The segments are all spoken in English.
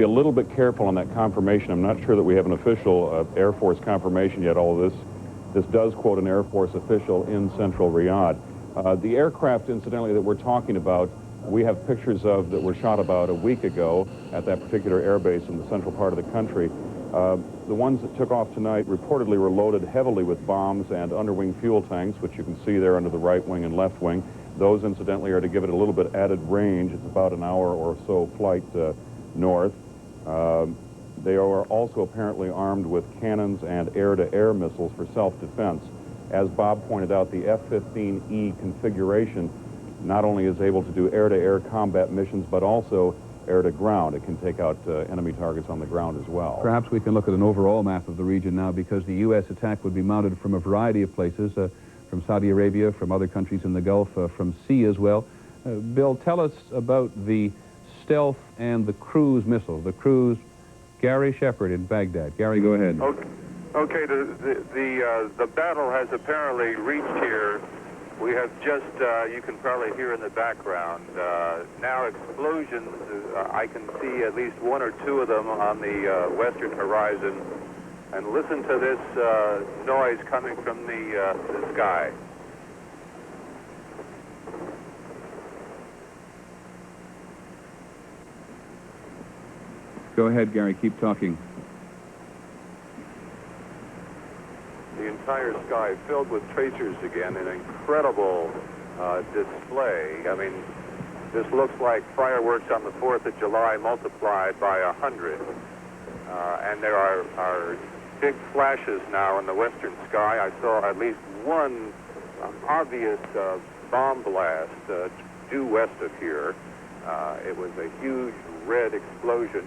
Be a little bit careful on that confirmation. I'm not sure that we have an official Air Force confirmation yet. All of this does quote an Air Force official in central Riyadh. The aircraft, incidentally, that we're talking about, we have pictures of that were shot about a week ago at that particular airbase in the central part of the country. The ones that took off tonight reportedly were loaded heavily with bombs and underwing fuel tanks, which you can see there under the right wing and left wing. Those, incidentally, are to give it a little bit added range. It's about an hour or so flight north. They are also apparently armed with cannons and air-to-air missiles for self-defense. As Bob pointed out, the F-15E configuration not only is able to do air-to-air combat missions, but also air-to-ground. It can take out enemy targets on the ground as well. Perhaps we can look at an overall map of the region now, because the U.S. attack would be mounted from a variety of places, from Saudi Arabia, from other countries in the Gulf, from sea as well. Bill, tell us about the stealth and the cruise missile, the cruise Gary Shepard in Baghdad. Gary, go ahead. Okay, the battle has apparently reached here. We have just, you can probably hear in the background, now explosions. I can see at least one or two of them on the western horizon. And listen to this noise coming from the sky. Go ahead, Gary. Keep talking. The entire sky filled with tracers again, an incredible display. I mean, this looks like fireworks on the 4th of July multiplied by 100. And there are big flashes now in the western sky. I saw at least one obvious bomb blast due west of here. It was a huge red explosion.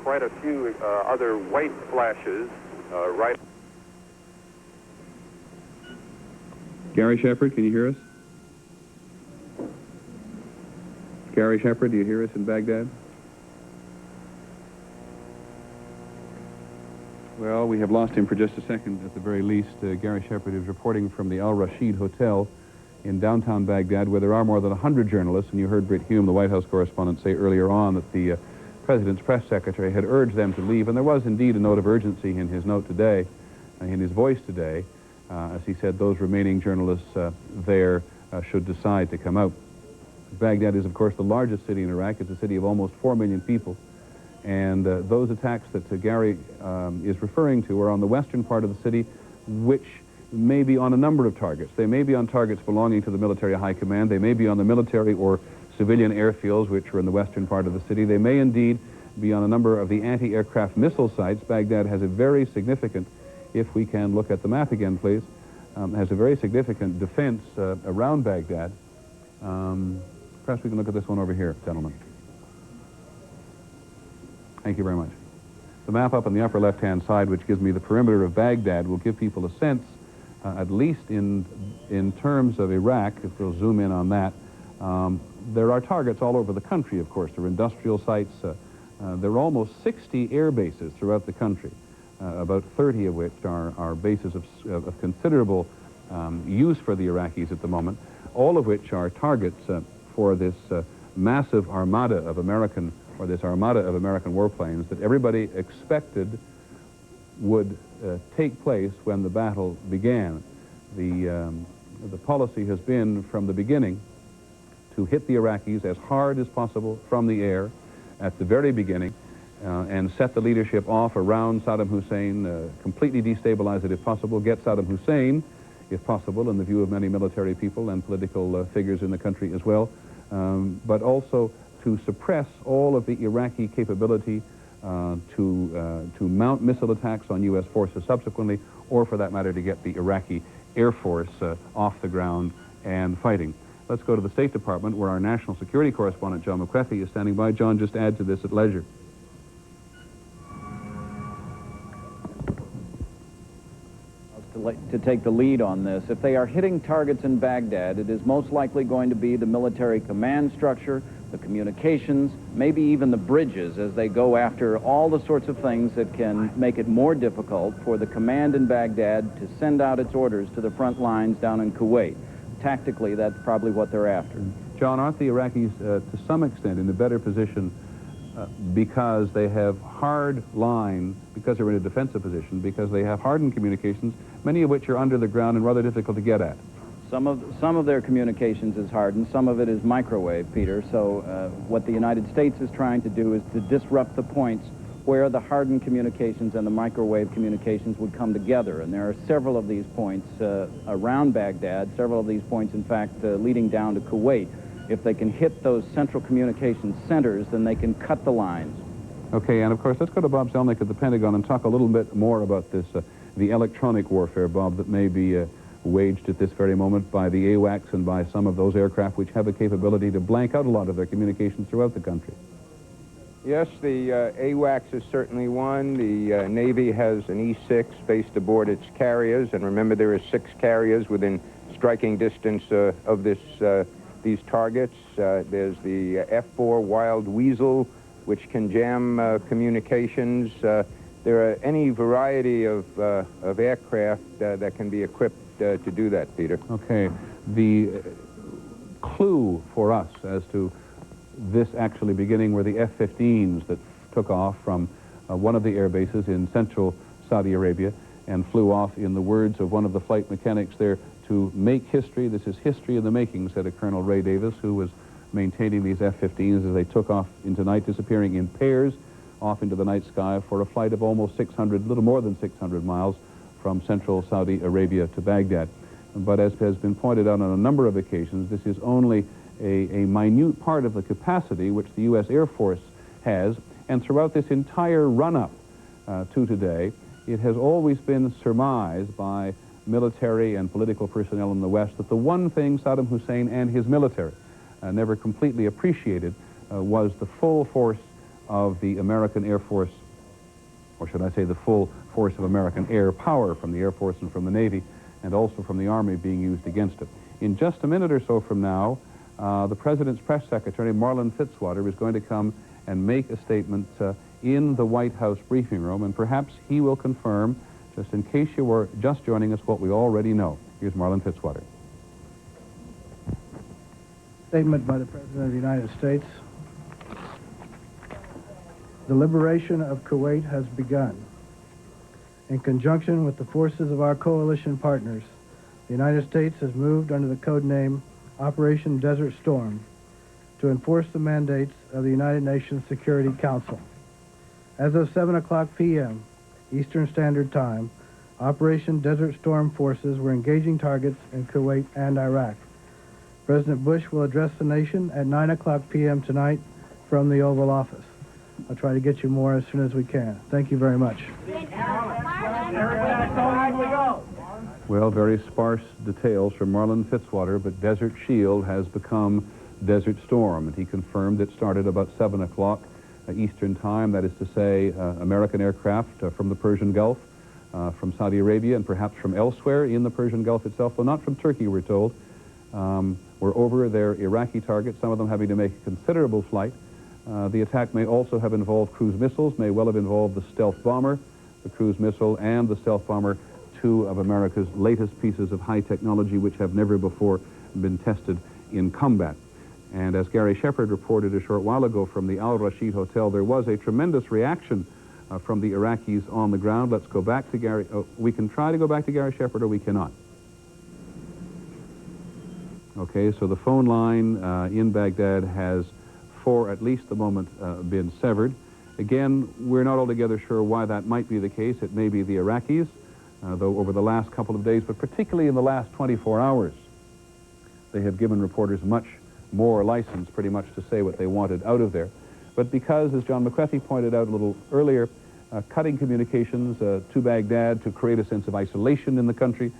Quite a few other white flashes right. Gary Shepard, can you hear us? Gary Shepard, do you hear us in Baghdad? Well, we have lost him for just a second at the very least. Gary Shepard is reporting from the Al Rashid Hotel in downtown Baghdad, where there are more than 100 journalists, and you heard Britt Hume, the White House correspondent, say earlier on that the President's press secretary had urged them to leave, and there was indeed a note of urgency in his note today, in his voice today, as he said those remaining journalists there should decide to come out. Baghdad is, of course, the largest city in Iraq. It's a city of almost 4 million people, and those attacks that Gary is referring to are on the western part of the city, which may be on a number of targets. They may be on targets belonging to the military high command. They may be on the military or civilian airfields, which are in the western part of the city. They may indeed be on a number of the anti-aircraft missile sites. Baghdad has a very significant, if we can look at the map again, please, has a very significant defense around Baghdad. Perhaps we can look at this one over here, gentlemen. Thank you very much. The map up on the upper left-hand side, which gives me the perimeter of Baghdad, will give people a sense, at least in terms of Iraq, if we'll zoom in on that. There are targets all over the country, of course. There are industrial sites. There are almost 60 air bases throughout the country, about 30 of which are bases of considerable use for the Iraqis at the moment, all of which are targets for this massive armada of American warplanes that everybody expected would take place when the battle began. The policy has been from the beginning to hit the Iraqis as hard as possible from the air at the very beginning and set the leadership off around Saddam Hussein, completely destabilize it if possible, get Saddam Hussein, if possible, in the view of many military people and political figures in the country as well, but also to suppress all of the Iraqi capability to mount missile attacks on U.S. forces subsequently, or for that matter to get the Iraqi Air Force off the ground and fighting. Let's go to the State Department, where our national security correspondent, John McCarthy, is standing by. John, just add to this at leisure. To take the lead on this, if they are hitting targets in Baghdad, it is most likely going to be the military command structure, the communications, maybe even the bridges, as they go after all the sorts of things that can make it more difficult for the command in Baghdad to send out its orders to the front lines down in Kuwait. Tactically, that's probably what they're after. John, aren't the Iraqis, to some extent, in a better position because they have hard line, because they're in a defensive position, because they have hardened communications, many of which are under the ground and rather difficult to get at. Some of their communications is hardened, some of it is microwave, Peter. So what the United States is trying to do is to disrupt the points where the hardened communications and the microwave communications would come together. And there are several of these points around Baghdad, several of these points, in fact, leading down to Kuwait. If they can hit those central communication centers, then they can cut the lines. Okay, and of course, let's go to Bob Zelnick at the Pentagon and talk a little bit more about this, the electronic warfare, Bob, that may be waged at this very moment by the AWACS and by some of those aircraft which have a capability to blank out a lot of their communications throughout the country. Yes, the AWACS is certainly one. The Navy has an E-6 based aboard its carriers, and remember there are 6 carriers within striking distance of these targets. There's the F-4 Wild Weasel, which can jam communications. There are any variety of aircraft that can be equipped to do that, Peter. Okay. The clue for us as to this actually beginning were the F-15s that took off from one of the air bases in central Saudi Arabia and flew off, in the words of one of the flight mechanics there, to make history. This is history in the making, said a Colonel Ray Davis, who was maintaining these F-15s as they took off into night, disappearing in pairs off into the night sky for a flight of almost 600, little more than 600 miles from central Saudi Arabia to Baghdad. But as has been pointed out on a number of occasions, this is only a minute part of the capacity which the U.S. Air Force has, and throughout this entire run-up to today, it has always been surmised by military and political personnel in the West that the one thing Saddam Hussein and his military never completely appreciated was the full force of the American Air Force, or should I say the full force of American air power from the Air Force and from the Navy, and also from the Army being used against it. In just a minute or so from now, the President's press secretary, Marlin Fitzwater, is going to come and make a statement in the White House briefing room, and perhaps he will confirm, just in case you were just joining us, what we already know. Here's Marlin Fitzwater. Statement by the President of the United States. The liberation of Kuwait has begun. In conjunction with the forces of our coalition partners, the United States has moved under the code name Operation Desert Storm to enforce the mandates of the United Nations Security Council. As of 7 o'clock p.m. Eastern Standard Time, Operation Desert Storm forces were engaging targets in Kuwait and Iraq. President Bush will address the nation at 9 o'clock p.m. tonight from the Oval Office. I'll try to get you more as soon as we can. Thank you very much. Well, very sparse details from Marlin Fitzwater, but Desert Shield has become Desert Storm, and he confirmed it started about 7 o'clock Eastern Time, that is to say American aircraft from the Persian Gulf, from Saudi Arabia, and perhaps from elsewhere in the Persian Gulf itself, though not from Turkey, we're told, were over their Iraqi targets, some of them having to make a considerable flight. The attack may also have involved cruise missiles, may well have involved the stealth bomber, the cruise missile, and the stealth bomber, two of America's latest pieces of high technology which have never before been tested in combat. And as Gary Shepard reported a short while ago from the Al Rashid Hotel, there was a tremendous reaction from the Iraqis on the ground. Let's go back to Gary. We can try to go back to Gary Shepard, or we cannot. Okay, so the phone line in Baghdad has, for at least the moment, been severed. Again, we're not altogether sure why that might be the case. It may be the Iraqis, though over the last couple of days, but particularly in the last 24 hours, they have given reporters much more license, pretty much, to say what they wanted out of there. But because, as John McCarthy pointed out a little earlier, cutting communications to Baghdad to create a sense of isolation in the country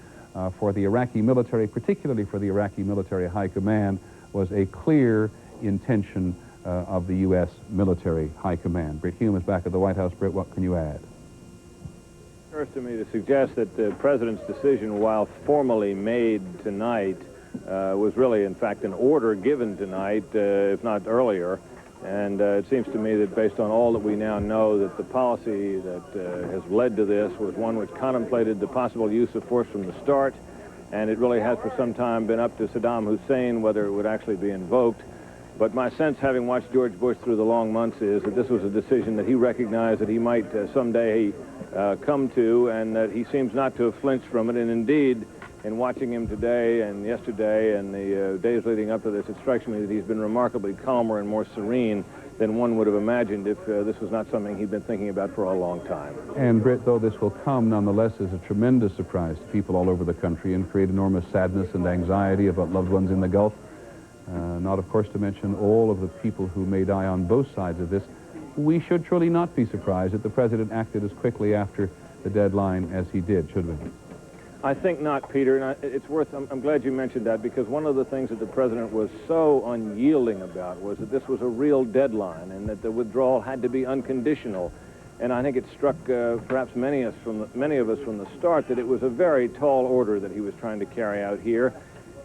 for the Iraqi military, particularly for the Iraqi military high command, was a clear intention of the U.S. military high command. Britt Hume is back at the White House. Britt, what can you add? It occurs to me to suggest that the President's decision, while formally made tonight, was really, in fact, an order given tonight, if not earlier. And it seems to me that based on all that we now know, that the policy that has led to this was one which contemplated the possible use of force from the start, and it really has for some time been up to Saddam Hussein whether it would actually be invoked. But my sense, having watched George Bush through the long months, is that this was a decision that he recognized that he might someday come to, and that he seems not to have flinched from it. And indeed, in watching him today and yesterday and the days leading up to this, it strikes me that he's been remarkably calmer and more serene than one would have imagined if this was not something he'd been thinking about for a long time. And, Britt, though this will come nonetheless as a tremendous surprise to people all over the country and create enormous sadness and anxiety about loved ones in the Gulf, not, of course, to mention all of the people who may die on both sides of this, we should truly not be surprised that the President acted as quickly after the deadline as he did, should we? I think not, Peter, and it's worth, I'm glad you mentioned that, because one of the things that the President was so unyielding about was that this was a real deadline and that the withdrawal had to be unconditional. And I think it struck perhaps many of us from the start that it was a very tall order that he was trying to carry out here.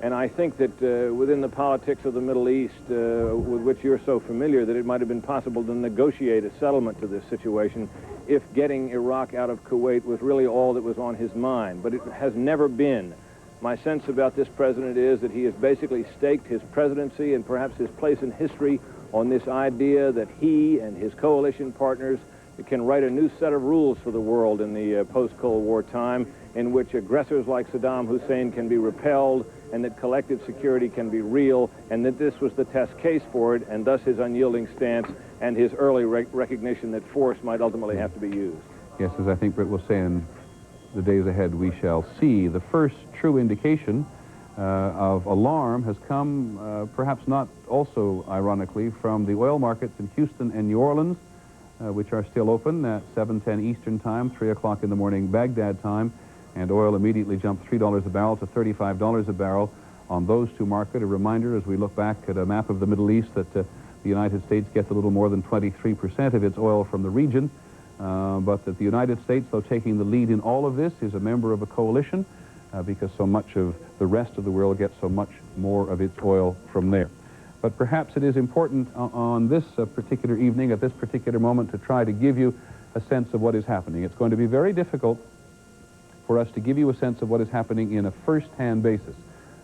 And I think that within the politics of the Middle East, with which you're so familiar, that it might have been possible to negotiate a settlement to this situation if getting Iraq out of Kuwait was really all that was on his mind. But it has never been. My sense about this president is that he has basically staked his presidency and perhaps his place in history on this idea that he and his coalition partners can write a new set of rules for the world in the post-Cold War time, in which aggressors like Saddam Hussein can be repelled, and that collective security can be real, and that this was the test case for it, and thus his unyielding stance and his early recognition that force might ultimately have to be used. Yes, as I think Britt will say, in the days ahead we shall see. The first true indication of alarm has come, perhaps not also ironically, from the oil markets in Houston and New Orleans, which are still open at 7:10 Eastern Time, 3 o'clock in the morning Baghdad time, and oil immediately jumped $3 a barrel to $35 a barrel on those two markets. A reminder, as we look back at a map of the Middle East, that the United States gets a little more than 23% of its oil from the region, but that the United States, though taking the lead in all of this, is a member of a coalition because so much of the rest of the world gets so much more of its oil from there. But perhaps it is important on this particular evening, at this particular moment, to try to give you a sense of what is happening. It's going to be very difficult for us to give you a sense of what is happening in a first-hand basis.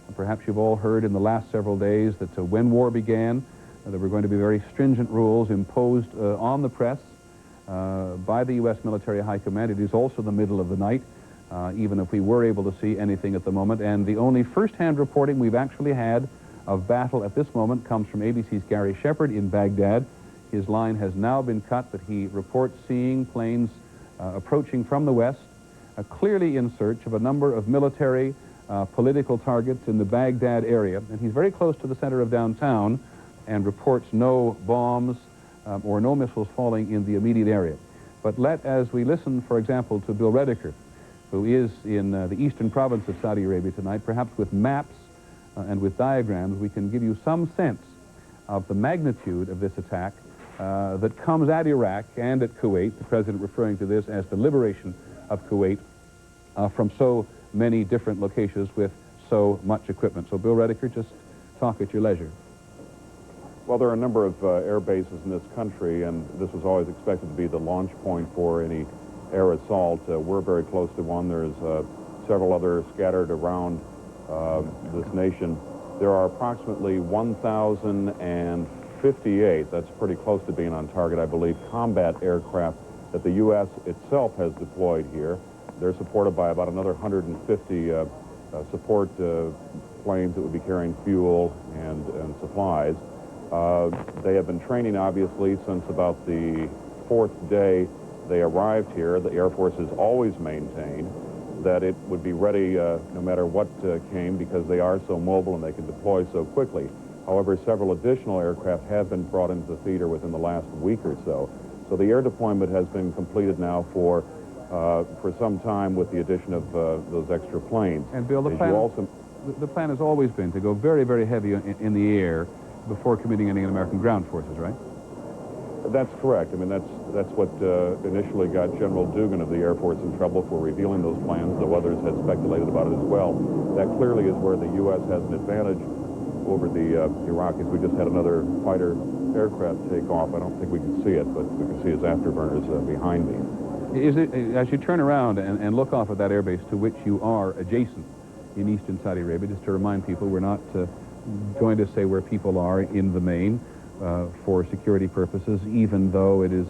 And perhaps you've all heard in the last several days that when war began, there were going to be very stringent rules imposed on the press by the U.S. military high command. It is also the middle of the night, even if we were able to see anything at the moment. And the only first-hand reporting we've actually had of battle at this moment comes from ABC's Gary Shepard in Baghdad. His line has now been cut, but he reports seeing planes approaching from the west, clearly in search of a number of military, political targets in the Baghdad area. And he's very close to the center of downtown and reports no bombs or no missiles falling in the immediate area. But as we listen, for example, to Bill Redeker, who is in the eastern province of Saudi Arabia tonight, perhaps with maps and with diagrams, we can give you some sense of the magnitude of this attack that comes at Iraq and at Kuwait, the president referring to this as the liberation of Kuwait from so many different locations with so much equipment. So, Bill Redeker, just talk at your leisure. Well, there are a number of air bases in this country, and this was always expected to be the launch point for any air assault. We're very close to one. There's several others scattered around this nation. There are approximately 1,058, that's pretty close to being on target, I believe, combat aircraft that the U.S. itself has deployed here. They're supported by about another 150 support planes that would be carrying fuel and supplies. They have been training, obviously, since about the fourth day they arrived here. The Air Force has always maintained that it would be ready no matter what came, because they are so mobile and they can deploy so quickly. However, several additional aircraft have been brought into the theater within the last week or so. So the air deployment has been completed now for some time with the addition of those extra planes. And Bill, the plan has always been to go very, very heavy in the air before committing any American ground forces, right? That's correct. I mean, that's what initially got General Dugan of the Air Force in trouble for revealing those plans, though others had speculated about it as well. That clearly is where the U.S. has an advantage over the Iraqis. We just had another fighter aircraft take off. I don't think we can see it, but we can see his afterburners behind me. Is it, as you turn around and look off at that airbase to which you are adjacent in eastern Saudi Arabia, just to remind people, we're not going to say where people are in the main for security purposes, even though it is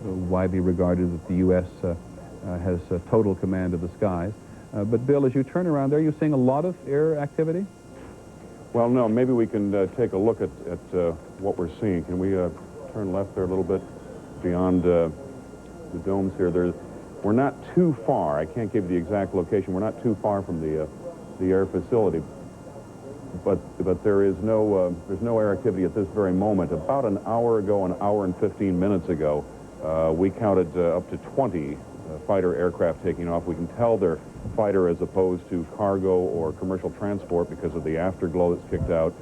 widely regarded that the U.S. Has total command of the skies. But Bill, as you turn around there, are you seeing a lot of air activity? Well, no, maybe we can take a look at what we're seeing. Can we turn left there a little bit beyond the domes here? We're not too far. I can't give you the exact location. We're not too far from the air facility. But there is there's no air activity at this very moment. About an hour ago, an hour and 15 minutes ago, we counted up to 20 fighter aircraft taking off. We can tell they're fighter as opposed to cargo or commercial transport because of the afterglow that's kicked out,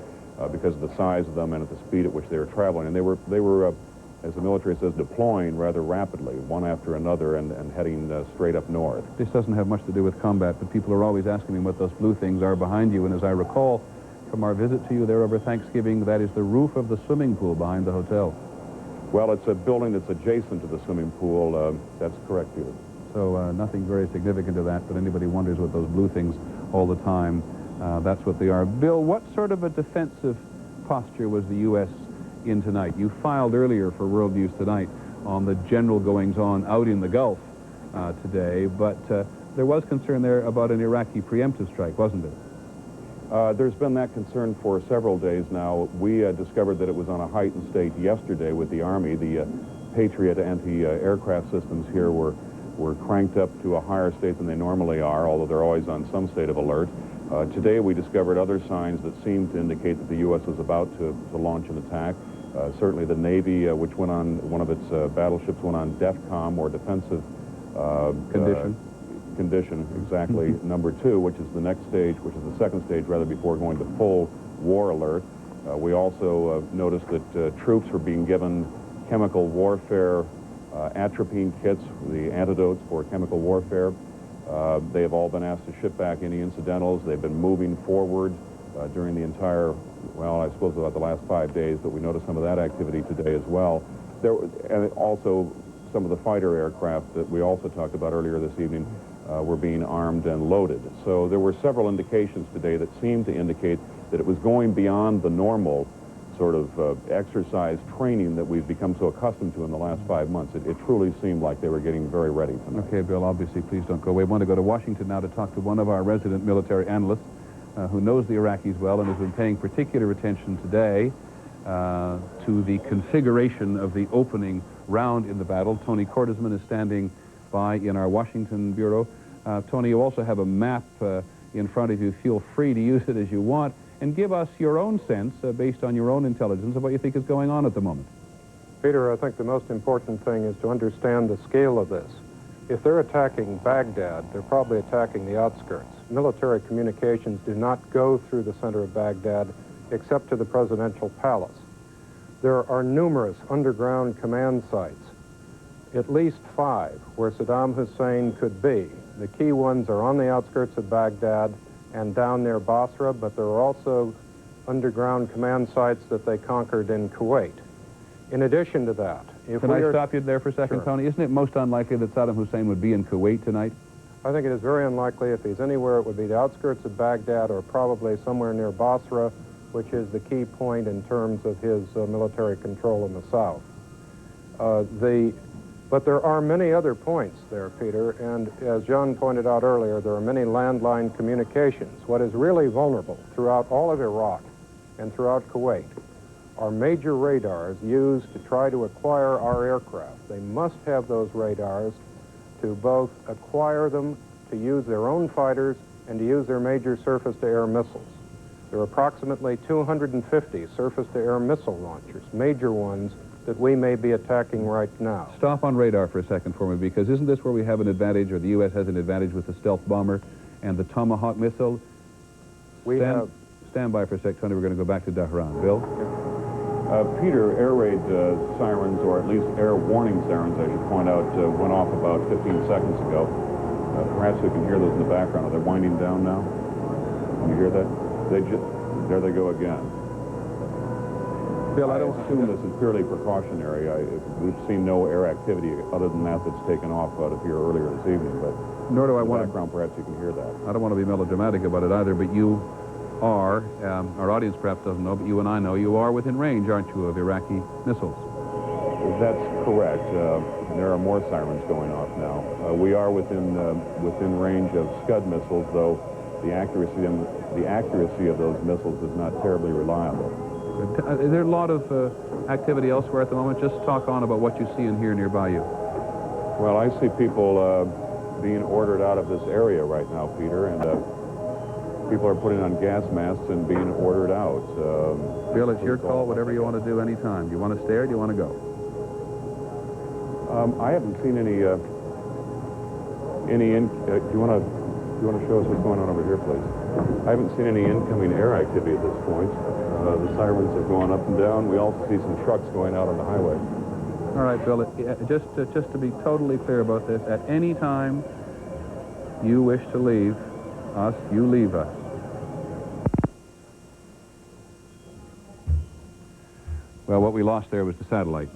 because of the size of them and at the speed at which they were traveling. And they were as the military says, deploying rather rapidly, one after another, and heading straight up north. This doesn't have much to do with combat, but people are always asking me what those blue things are behind you. And as I recall from our visit to you there over Thanksgiving, that is the roof of the swimming pool behind the hotel. Well, it's a building that's adjacent to the swimming pool. That's correct, Peter. So nothing very significant to that, but anybody wonders what those blue things all the time, that's what they are. Bill, what sort of a defensive posture was the U.S. in tonight? You filed earlier for World News Tonight on the general goings-on out in the Gulf today, but there was concern there about an Iraqi preemptive strike, wasn't there? There's been that concern for several days now. We discovered that it was on a heightened state yesterday with the Army. The Patriot anti-aircraft systems here were cranked up to a higher state than they normally are, although they're always on some state of alert. Today we discovered other signs that seemed to indicate that the U.S. was about to launch an attack. Certainly the Navy, which went on, one of its battleships went on DEFCOM, or defensive condition, exactly, number 2, which is the next stage, which is the second stage, rather, before going to full war alert. We also noticed that troops were being given chemical warfare atropine kits, the antidotes for chemical warfare. They have all been asked to ship back any incidentals. They've been moving forward during the entire, well, I suppose about the last 5 days, but we noticed some of that activity today as well. And also some of the fighter aircraft that we also talked about earlier this evening were being armed and loaded. So there were several indications today that seemed to indicate that it was going beyond the normal sort of exercise training that we've become so accustomed to in the last 5 months. It truly seemed like they were getting very ready tonight. Okay, Bill, obviously, please don't go away. We want to go to Washington now to talk to one of our resident military analysts who knows the Iraqis well and has been paying particular attention today to the configuration of the opening round in the battle. Tony Cordesman is standing by in our Washington bureau. Tony, you also have a map in front of you. Feel free to use it as you want, and give us your own sense, based on your own intelligence, of what you think is going on at the moment. Peter, I think the most important thing is to understand the scale of this. If they're attacking Baghdad, they're probably attacking the outskirts. Military communications do not go through the center of Baghdad except to the presidential palace. There are numerous underground command sites, at least 5, where Saddam Hussein could be. The key ones are on the outskirts of Baghdad and down near Basra, but there are also underground command sites that they conquered in Kuwait. In addition to that, Can I stop you there for a second, Sure. Tony? Isn't it most unlikely that Saddam Hussein would be in Kuwait tonight? I think it is very unlikely. If he's anywhere, it would be the outskirts of Baghdad or probably somewhere near Basra, which is the key point in terms of his military control in the south. But there are many other points there, Peter, and as John pointed out earlier, there are many landline communications. What is really vulnerable throughout all of Iraq and throughout Kuwait are major radars used to try to acquire our aircraft. They must have those radars to both acquire them, to use their own fighters, and to use their major surface-to-air missiles. There are approximately 250 surface-to-air missile launchers, major ones, that we may be attacking right now. Stop on radar for a second for me, because isn't this where we have an advantage, or the U.S. has an advantage with the stealth bomber and the Tomahawk missile? Stand by for a sec, Tony. We're going to go back to Tehran. Bill? Peter, air raid sirens, or at least air warning sirens, I should point out, went off about 15 seconds ago. Perhaps we can hear those in the background. Are they winding down now? Can you hear that? There they go again. Bill, I don't assume this is purely precautionary. We've seen no air activity other than that that's taken off out of here earlier this evening, but nor do I in the want background, perhaps you can hear that. I don't want to be melodramatic about it either, but you are, our audience perhaps doesn't know, but you and I know, you are within range, aren't you, of Iraqi missiles? That's correct. There are more sirens going off now. We are within range of Scud missiles, though the accuracy of those missiles is not terribly reliable. Is there a lot of activity elsewhere at the moment? Just talk on about what you see and hear nearby you. Well, I see people being ordered out of this area right now, Peter, and people are putting on gas masks and being ordered out. Bill, it's your call, whatever you want to do anytime. Do you want to stay or do you want to go? I haven't seen any. Do you want to show us what's going on over here, please? I haven't seen any incoming air activity at this point. The sirens have gone up and down. We also see some trucks going out on the highway. All right, Bill. Just to be totally clear about this, at any time you wish to leave us, you leave us. Well, what we lost there was the satellite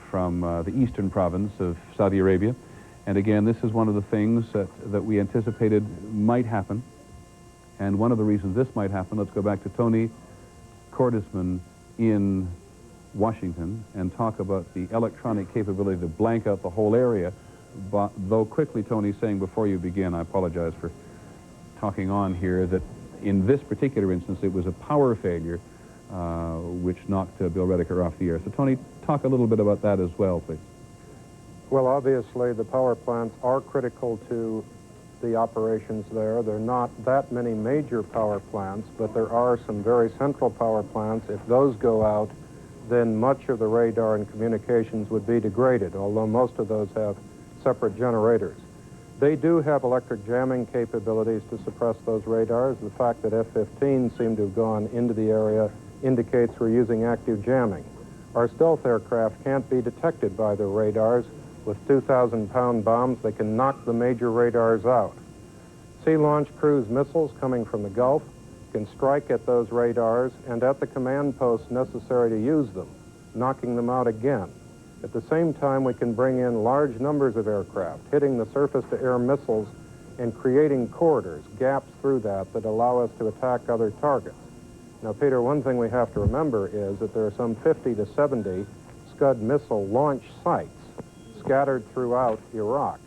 from the eastern province of Saudi Arabia. And again, this is one of the things that we anticipated might happen. And one of the reasons this might happen, let's go back to Tony Cordesman in Washington and talk about the electronic capability to blank out the whole area. But though quickly, Tony, saying before you begin, I apologize for talking on here, that in this particular instance, it was a power failure which knocked Bill Redeker off the air. So, Tony, talk a little bit about that as well, please. Well, obviously, the power plants are critical to the operations there. There are not that many major power plants, but there are some very central power plants. If those go out, then much of the radar and communications would be degraded, although most of those have separate generators. They do have electric jamming capabilities to suppress those radars. The fact that F-15 seem to have gone into the area indicates we're using active jamming. Our stealth aircraft can't be detected by their radars. With 2,000-pound bombs, they can knock the major radars out. Sea-launched cruise missiles coming from the Gulf can strike at those radars and at the command posts necessary to use them, knocking them out again. At the same time, we can bring in large numbers of aircraft, hitting the surface-to-air missiles and creating corridors, gaps through that allow us to attack other targets. Now, Peter, one thing we have to remember is that there are some 50 to 70 Scud missile launch sites scattered throughout Iraq.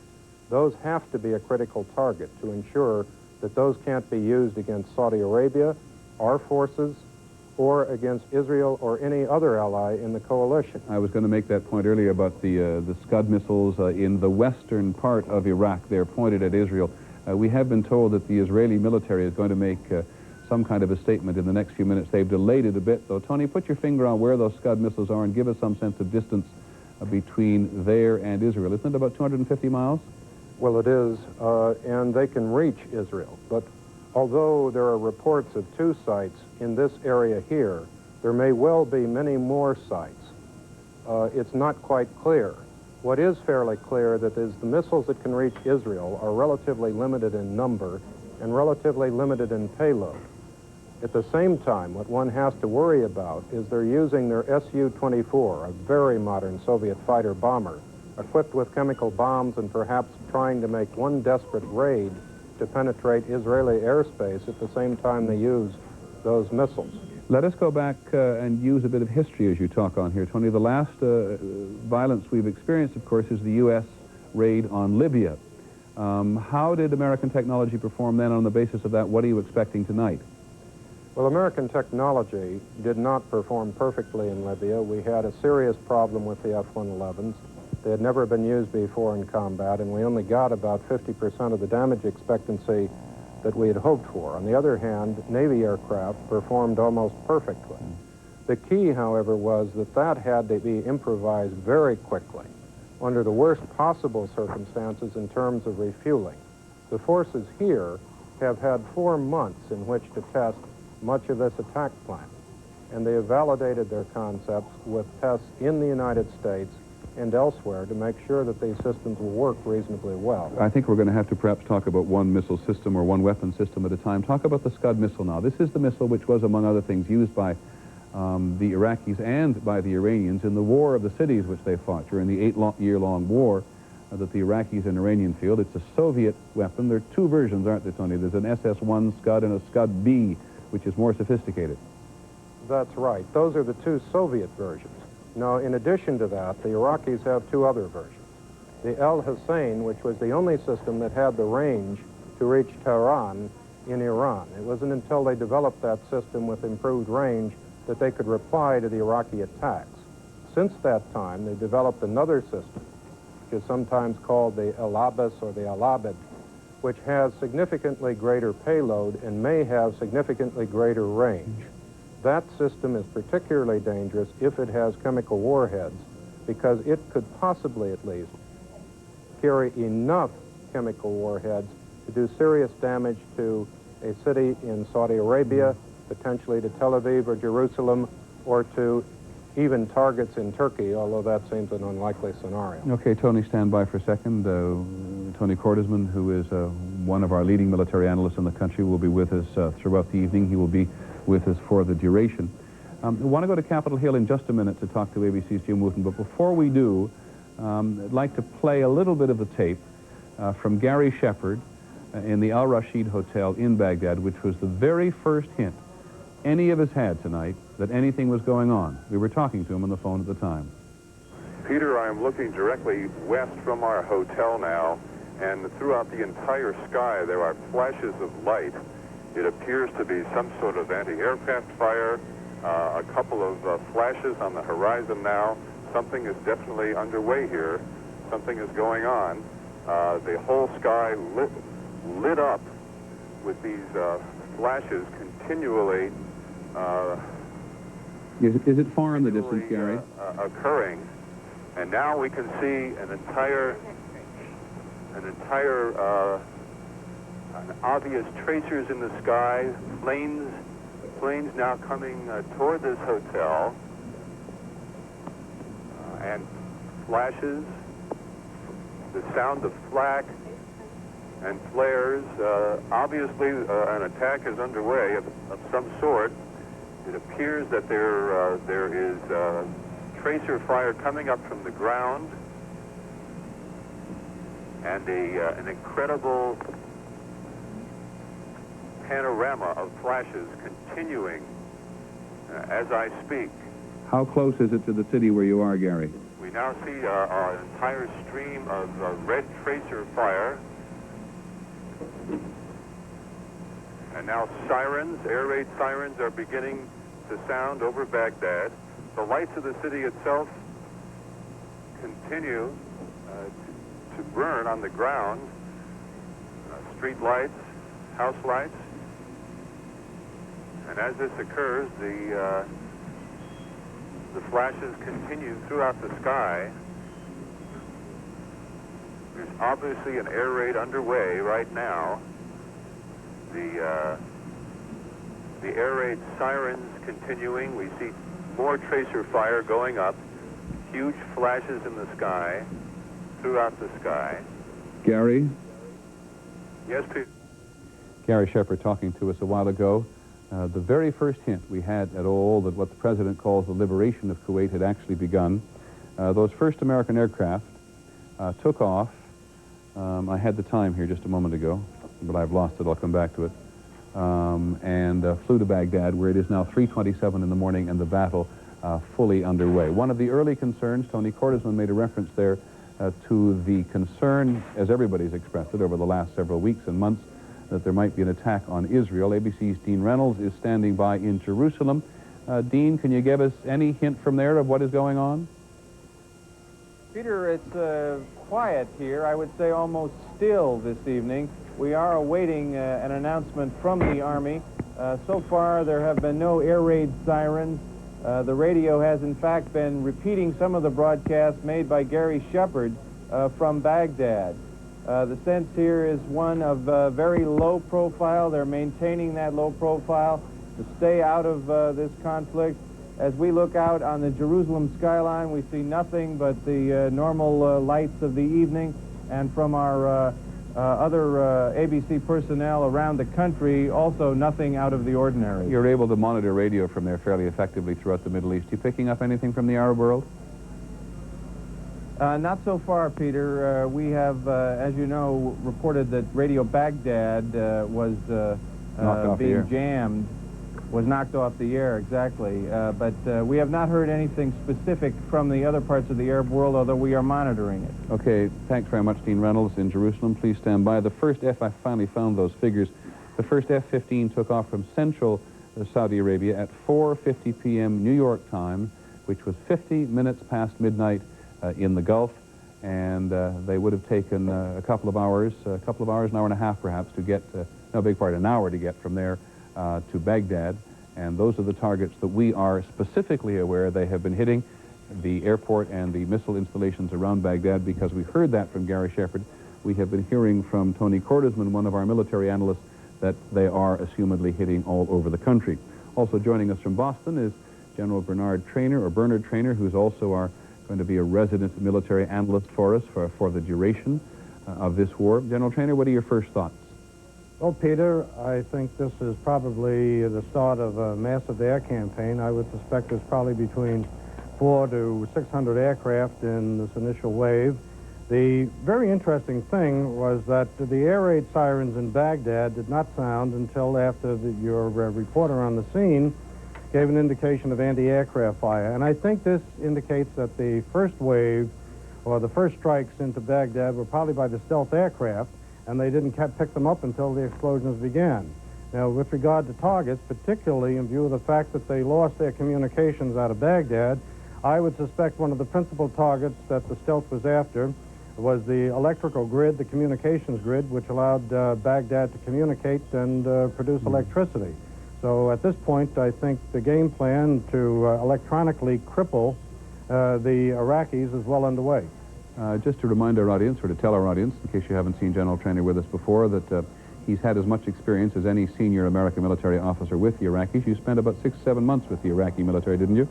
Those have to be a critical target to ensure that those can't be used against Saudi Arabia, our forces, or against Israel or any other ally in the coalition. I was going to make that point earlier about the Scud missiles in the western part of Iraq. They're pointed at Israel. We have been told that the Israeli military is going to make some kind of a statement in the next few minutes. They've delayed it a bit, though. Tony, put your finger on where those Scud missiles are and give us some sense of distance between there and Israel. Isn't it about 250 miles? Well, it is, and they can reach Israel. But although there are reports of 2 sites in this area here, there may well be many more sites. It's not quite clear. What is fairly clear that is the missiles that can reach Israel are relatively limited in number and relatively limited in payload. At the same time, what one has to worry about is they're using their Su-24, a very modern Soviet fighter bomber, equipped with chemical bombs and perhaps trying to make one desperate raid to penetrate Israeli airspace at the same time they use those missiles. Let us go back and use a bit of history as you talk on here, Tony. The last violence we've experienced, of course, is the U.S. raid on Libya. How did American technology perform then? On the basis of that, what are you expecting tonight? Well, American technology did not perform perfectly in Libya. We had a serious problem with the F-111s. They had never been used before in combat, and we only got about 50% of the damage expectancy that we had hoped for. On the other hand, Navy aircraft performed almost perfectly. The key, however, was that had to be improvised very quickly under the worst possible circumstances in terms of refueling. The forces here have had 4 months in which to test much of this attack plan, and they have validated their concepts with tests in the United States and elsewhere to make sure that these systems will work reasonably well. I think we're going to have to perhaps talk about one missile system or one weapon system at a time. Talk about the Scud missile now. This is the missile which was, among other things, used by the Iraqis and by the Iranians in the War of the Cities which they fought during the 8-year-long war that the Iraqis and Iranian field. It's a Soviet weapon. There are 2 versions, aren't there, Tony? There's an SS-1 Scud and a Scud-B, which is more sophisticated. That's right. Those are the two Soviet versions. Now, in addition to that, the Iraqis have two other versions. The El Hussein, which was the only system that had the range to reach Tehran in Iran. It wasn't until they developed that system with improved range that they could reply to the Iraqi attacks. Since that time, they developed another system, which is sometimes called the El Abbas or the Al Abid, which has significantly greater payload and may have significantly greater range. That system is particularly dangerous if it has chemical warheads, because it could possibly, at least, carry enough chemical warheads to do serious damage to a city in Saudi Arabia, potentially to Tel Aviv or Jerusalem, or to even targets in Turkey, although that seems an unlikely scenario. Okay, Tony, stand by for a second. Tony Cordesman, who is one of our leading military analysts in the country, will be with us throughout the evening. He will be with us for the duration. I want to go to Capitol Hill in just a minute to talk to ABC's Jim Wooten, but before we do, I'd like to play a little bit of the tape from Gary Shepard in the Al Rashid Hotel in Baghdad, which was the very first hint any of us had tonight that anything was going on. We were talking to him on the phone at the time. Peter, I am looking directly west from our hotel now, and throughout the entire sky there are flashes of light. It appears to be some sort of anti-aircraft fire, a couple of flashes on the horizon now. Something is definitely underway here. Something is going on. The whole sky lit up with these flashes continually. Is it far in the distance, Gary? Occurring, and now we can see an obvious tracers in the sky, planes now coming toward this hotel, and flashes, the sound of flak and flares. Obviously, an attack is underway of some sort. It appears that there is tracer fire coming up from the ground, and an incredible panorama of flashes continuing as I speak. How close is it to the city where you are, Gary? We now see an entire stream of red tracer fire. And now sirens, air raid sirens, are beginning to sound over Baghdad. The lights of the city itself continue to burn on the ground. Street lights, house lights. And as this occurs, the flashes continue throughout the sky. There's obviously an air raid underway right now. The air raid sirens continuing. We see more tracer fire going up. Huge flashes in the sky, throughout the sky. Gary? Yes, Peter. Gary Shepard talking to us a while ago. The very first hint we had at all that what the president calls the liberation of Kuwait had actually begun. Those first American aircraft took off. I had the time here just a moment ago, but I've lost it. I'll come back to it. And flew to Baghdad, where it is now 3:27 in the morning and the battle fully underway. One of the early concerns, Tony Cordesman made a reference there to the concern, as everybody's expressed it over the last several weeks and months, that there might be an attack on Israel. ABC's Dean Reynolds is standing by in Jerusalem. Dean, can you give us any hint from there of what is going on? Peter, it's quiet here. I would say almost still this evening. We are awaiting an announcement from the Army. So far, there have been no air raid sirens. The radio has, in fact, been repeating some of the broadcasts made by Gary Shepard from Baghdad. The sense here is one of very low profile. They're maintaining that low profile to stay out of this conflict. As we look out on the Jerusalem skyline, we see nothing but the normal lights of the evening. And from our other ABC personnel around the country, also nothing out of the ordinary. You're able to monitor radio from there fairly effectively throughout the Middle East. You picking up anything from the Arab world? Not so far, Peter. We have, as you know, reported that Radio Baghdad was being jammed was knocked off the air, exactly. But we have not heard anything specific from the other parts of the Arab world, although we are monitoring it. Okay, thanks very much, Dean Reynolds in Jerusalem. Please stand by. The first I finally found those figures. The first F-15 took off from central Saudi Arabia at 4:50 p.m. New York time, which was 50 minutes past midnight in the Gulf, and they would have taken a couple of hours, an hour and a half perhaps, to get, no, big part, an hour to get from there to Baghdad. And those are the targets that we are specifically aware they have been hitting, the airport and the missile installations around Baghdad, because we heard that from Gary Shepard. We have been hearing from Tony Cordesman, one of our military analysts, that they are assumedly hitting all over the country. Also joining us from Boston is General Bernard Trainer, who's also going to be a resident military analyst for us for the duration of this war. General Trainer, what are your first thoughts? Well, Peter, I think this is probably the start of a massive air campaign. I would suspect there's probably between 400 to 600 aircraft in this initial wave. The very interesting thing was that the air raid sirens in Baghdad did not sound until after your reporter on the scene gave an indication of anti-aircraft fire. And I think this indicates that the first wave, or the first strikes into Baghdad, were probably by the stealth aircraft, and they didn't pick them up until the explosions began. Now, with regard to targets, particularly in view of the fact that they lost their communications out of Baghdad, I would suspect one of the principal targets that the stealth was after was the electrical grid, the communications grid, which allowed Baghdad to communicate and produce electricity. So at this point, I think the game plan to electronically cripple the Iraqis is well underway. Just to remind our audience, or to tell our audience, in case you haven't seen General Trainer with us before, that he's had as much experience as any senior American military officer with the Iraqis. You spent about 6-7 months with the Iraqi military, didn't you?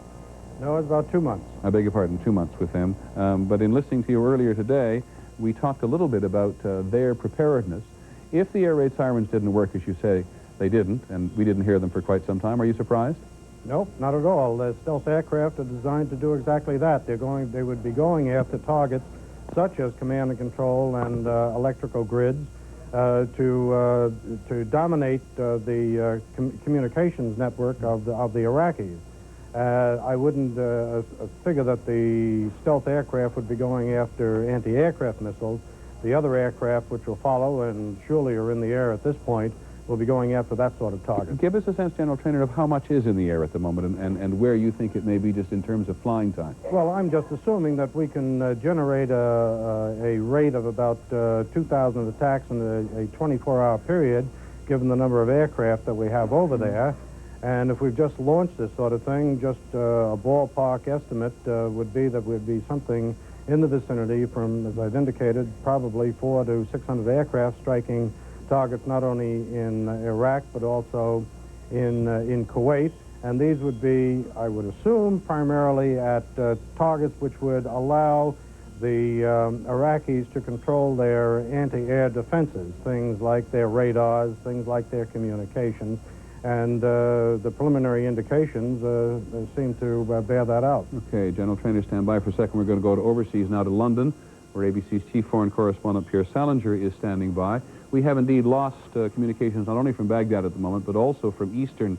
No, it's about 2 months. I beg your pardon, 2 months with them. But in listening to you earlier today, we talked a little bit about their preparedness. If the air raid sirens didn't work, as you say, they didn't, and we didn't hear them for quite some time, are you surprised? Nope, not at all. The stealth aircraft are designed to do exactly that. They would be going after targets such as command and control and electrical grids to dominate the communications network of the Iraqis. I wouldn't figure that the stealth aircraft would be going after anti-aircraft missiles. The other aircraft, which will follow and surely are in the air at this point, will be going after that sort of target. Give us a sense, General Trainer, of how much is in the air at the moment and where you think it may be just in terms of flying time. Well, I'm just assuming that we can generate a rate of about 2,000 attacks in a 24-hour period, given the number of aircraft that we have over there. And if we've just launched this sort of thing, just a ballpark estimate would be that would be something in the vicinity from, as I've indicated, probably 400 to 600 aircraft striking targets not only in Iraq but also in Kuwait. And these would be, I would assume, primarily at targets which would allow the Iraqis to control their anti-air defenses, things like their radars, things like their communications. And the preliminary indications seem to bear that out. Okay, General Trainer, stand by for a second. We're going to go to overseas now to London, where ABC's chief foreign correspondent, Pierre Salinger, is standing by. We have indeed lost communications not only from Baghdad at the moment, but also from eastern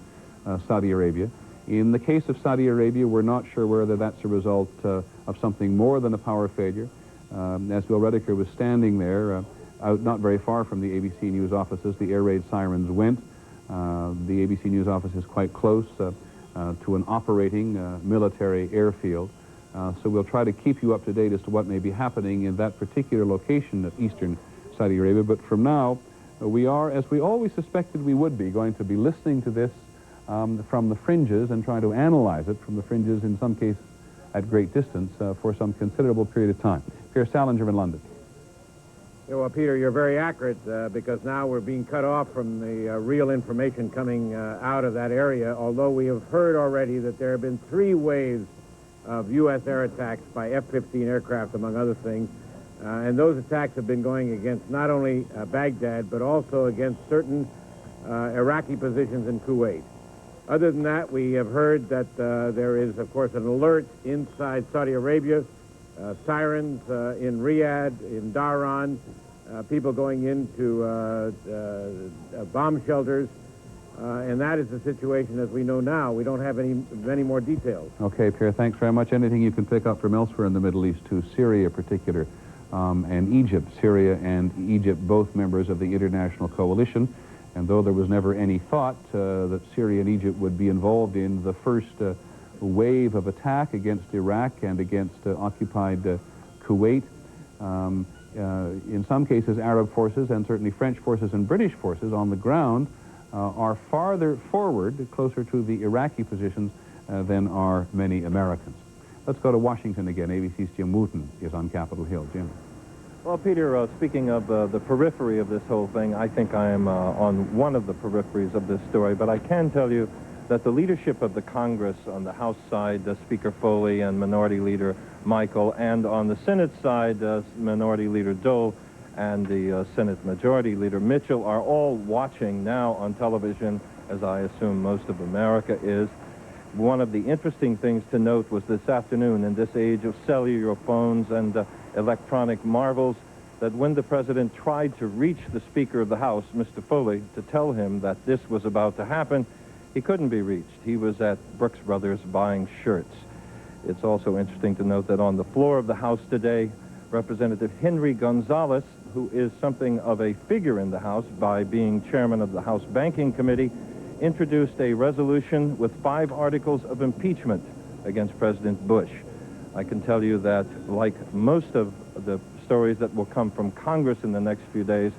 Saudi Arabia. In the case of Saudi Arabia, we're not sure whether that's a result of something more than a power failure. As Bill Redeker was standing there, out not very far from the ABC News offices, the air raid sirens went. The ABC News office is quite close to an operating military airfield. So we'll try to keep you up to date as to what may be happening in that particular location of eastern Saudi Arabia. But from now, we are, as we always suspected we would be, going to be listening to this from the fringes and trying to analyze it from the fringes, in some cases at great distance, for some considerable period of time. Pierre Salinger in London. Yeah, well, Peter, you're very accurate because now we're being cut off from the real information coming out of that area, although we have heard already that there have been 3 waves of U.S. air attacks by F-15 aircraft, among other things. And those attacks have been going against not only Baghdad, but also against certain Iraqi positions in Kuwait. Other than that, we have heard that there is, of course, an alert inside Saudi Arabia, sirens in Riyadh, in Dhahran, people going into bomb shelters. And that is the situation as we know now. We don't have many more details. Okay, Pierre, thanks very much. Anything you can pick up from elsewhere in the Middle East, too, Syria in particular, and Egypt. Syria and Egypt, both members of the international coalition. And though there was never any thought that Syria and Egypt would be involved in the first wave of attack against Iraq and against occupied Kuwait, in some cases Arab forces and certainly French forces and British forces on the ground are farther forward, closer to the Iraqi positions than are many Americans. Let's go to Washington again. ABC's Jim Wooten is on Capitol Hill. Jim. Well, Peter, speaking of the periphery of this whole thing, I think I am on one of the peripheries of this story, but I can tell you that the leadership of the Congress on the House side, Speaker Foley and Minority Leader Michael, and on the Senate side, Minority Leader Dole and the Senate Majority Leader Mitchell, are all watching now on television, as I assume most of America is. One of the interesting things to note was this afternoon, in this age of cellular phones and electronic marvels, that when the president tried to reach the Speaker of the House, Mr. Foley, to tell him that this was about to happen, he couldn't be reached. He was at Brooks Brothers buying shirts. It's also interesting to note that on the floor of the House today, Representative Henry Gonzalez, who is something of a figure in the House by being chairman of the House Banking Committee, introduced a resolution with 5 articles of impeachment against President Bush. I can tell you that, like most of the stories that will come from Congress in the next few days,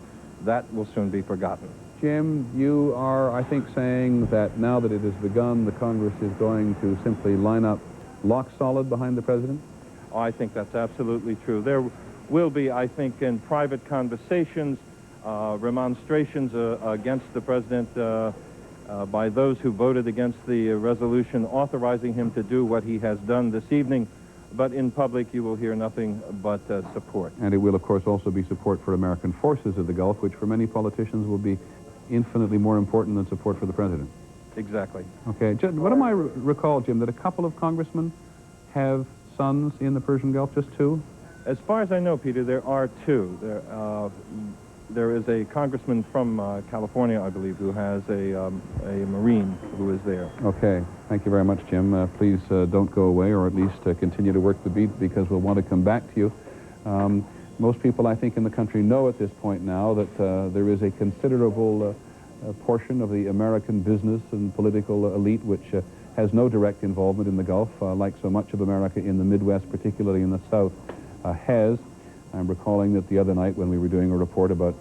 that will soon be forgotten. Jim, you are, I think, saying that now that it has begun, the Congress is going to simply line up lock solid behind the president? Oh, I think that's absolutely true. There will be, I think, in private conversations, remonstrations against the president by those who voted against the resolution authorizing him to do what he has done this evening. But in public, you will hear nothing but support. And it will, of course, also be support for American forces in the Gulf, which for many politicians will be infinitely more important than support for the president. Exactly. Okay. What do I recall, Jim, that a couple of congressmen have sons in the Persian Gulf, just 2? As far as I know, Peter, there are 2. There is a congressman from California, I believe, who has a Marine who is there. Okay. Thank you very much, Jim. Please don't go away, or at least continue to work the beat, because we'll want to come back to you. Most people, I think, in the country know at this point now that there is a considerable portion of the American business and political elite which has no direct involvement in the Gulf, like so much of America in the Midwest, particularly in the South, has. I'm recalling that the other night when we were doing a report about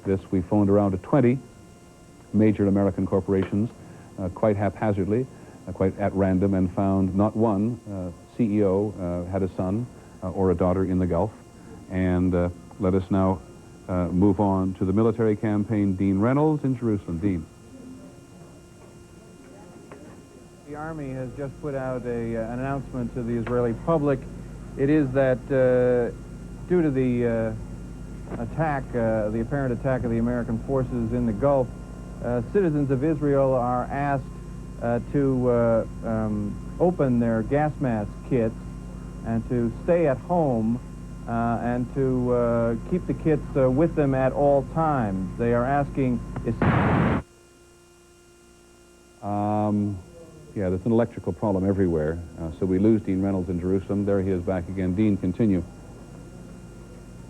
this, we phoned around to 20 major American corporations quite haphazardly, quite at random, and found not one CEO had a son or a daughter in the Gulf. And let us now move on to the military campaign. Dean Reynolds in Jerusalem. Dean. The Army has just put out an announcement to the Israeli public. It is that due to the the apparent attack of the American forces in the Gulf, citizens of Israel are asked to open their gas mask kits and to stay at home and to keep the kits with them at all times. They are asking... Yeah, there's an electrical problem everywhere, so we lose Dean Reynolds in Jerusalem. There he is back again. Dean, continue.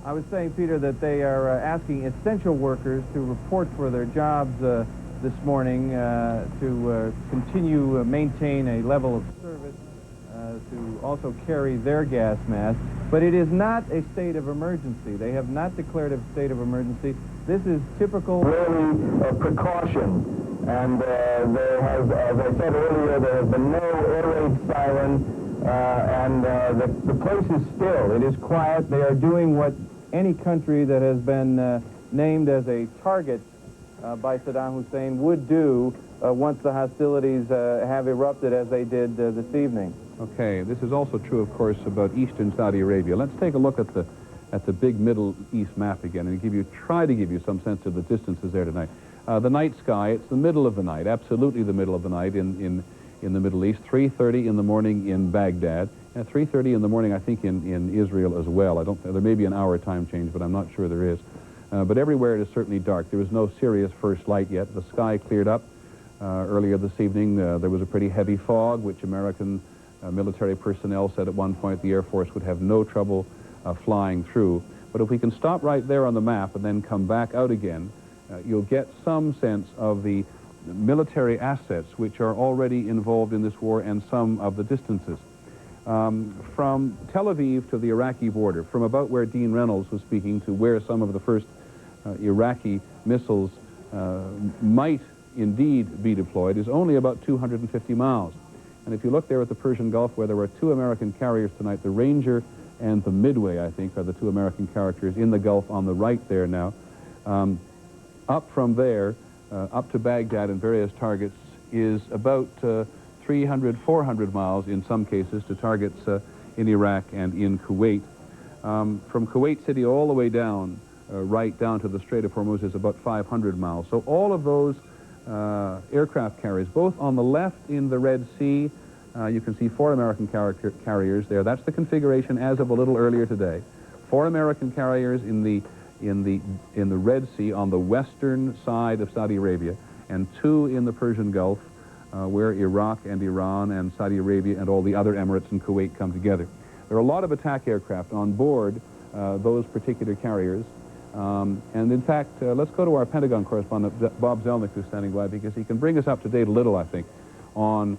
I was saying, Peter, that they are asking essential workers to report for their jobs this morning to continue maintain a level of service, to also carry their gas masks. But it is not a state of emergency. They have not declared a state of emergency. This is typical... Really precaution. And there has, as I said earlier, there has been no air raid siren, and the place is still. It is quiet. They are doing what any country that has been named as a target by Saddam Hussein would do once the hostilities have erupted, as they did this evening. Okay, this is also true, of course, about eastern Saudi Arabia. Let's take a look at the big Middle East map again and try to give you some sense of the distances there tonight. The night sky, it's the middle of the night, absolutely the middle of the night in the Middle East. 3:30 in the morning in Baghdad, and 3:30 in the morning, I think, in Israel as well. There may be an hour time change, but I'm not sure there is. But everywhere it is certainly dark. There is no serious first light yet. The sky cleared up. Earlier this evening, there was a pretty heavy fog, which American military personnel said at one point the Air Force would have no trouble flying through. But if we can stop right there on the map and then come back out again, you'll get some sense of the military assets which are already involved in this war and some of the distances. From Tel Aviv to the Iraqi border, from about where Dean Reynolds was speaking to where some of the first Iraqi missiles might indeed be deployed, is only about 250 miles. And if you look there at the Persian Gulf, where there were 2 American carriers tonight, the Ranger and the Midway, I think, are the 2 American carriers in the Gulf on the right there now. Up from there, up to Baghdad and various targets, is about 300, 400 miles in some cases to targets in Iraq and in Kuwait. From Kuwait City all the way down, right down to the Strait of Hormuz, is about 500 miles. So all of those aircraft carriers, both on the left in the Red Sea, you can see 4 American carriers there. That's the configuration as of a little earlier today. 4 American carriers in the Red Sea on the western side of Saudi Arabia, and 2 in the Persian Gulf, where Iraq and Iran and Saudi Arabia and all the other Emirates and Kuwait come together. There are a lot of attack aircraft on board those particular carriers. And in fact, let's go to our Pentagon correspondent, Bob Zelnick, who's standing by, because he can bring us up to date a little, I think, on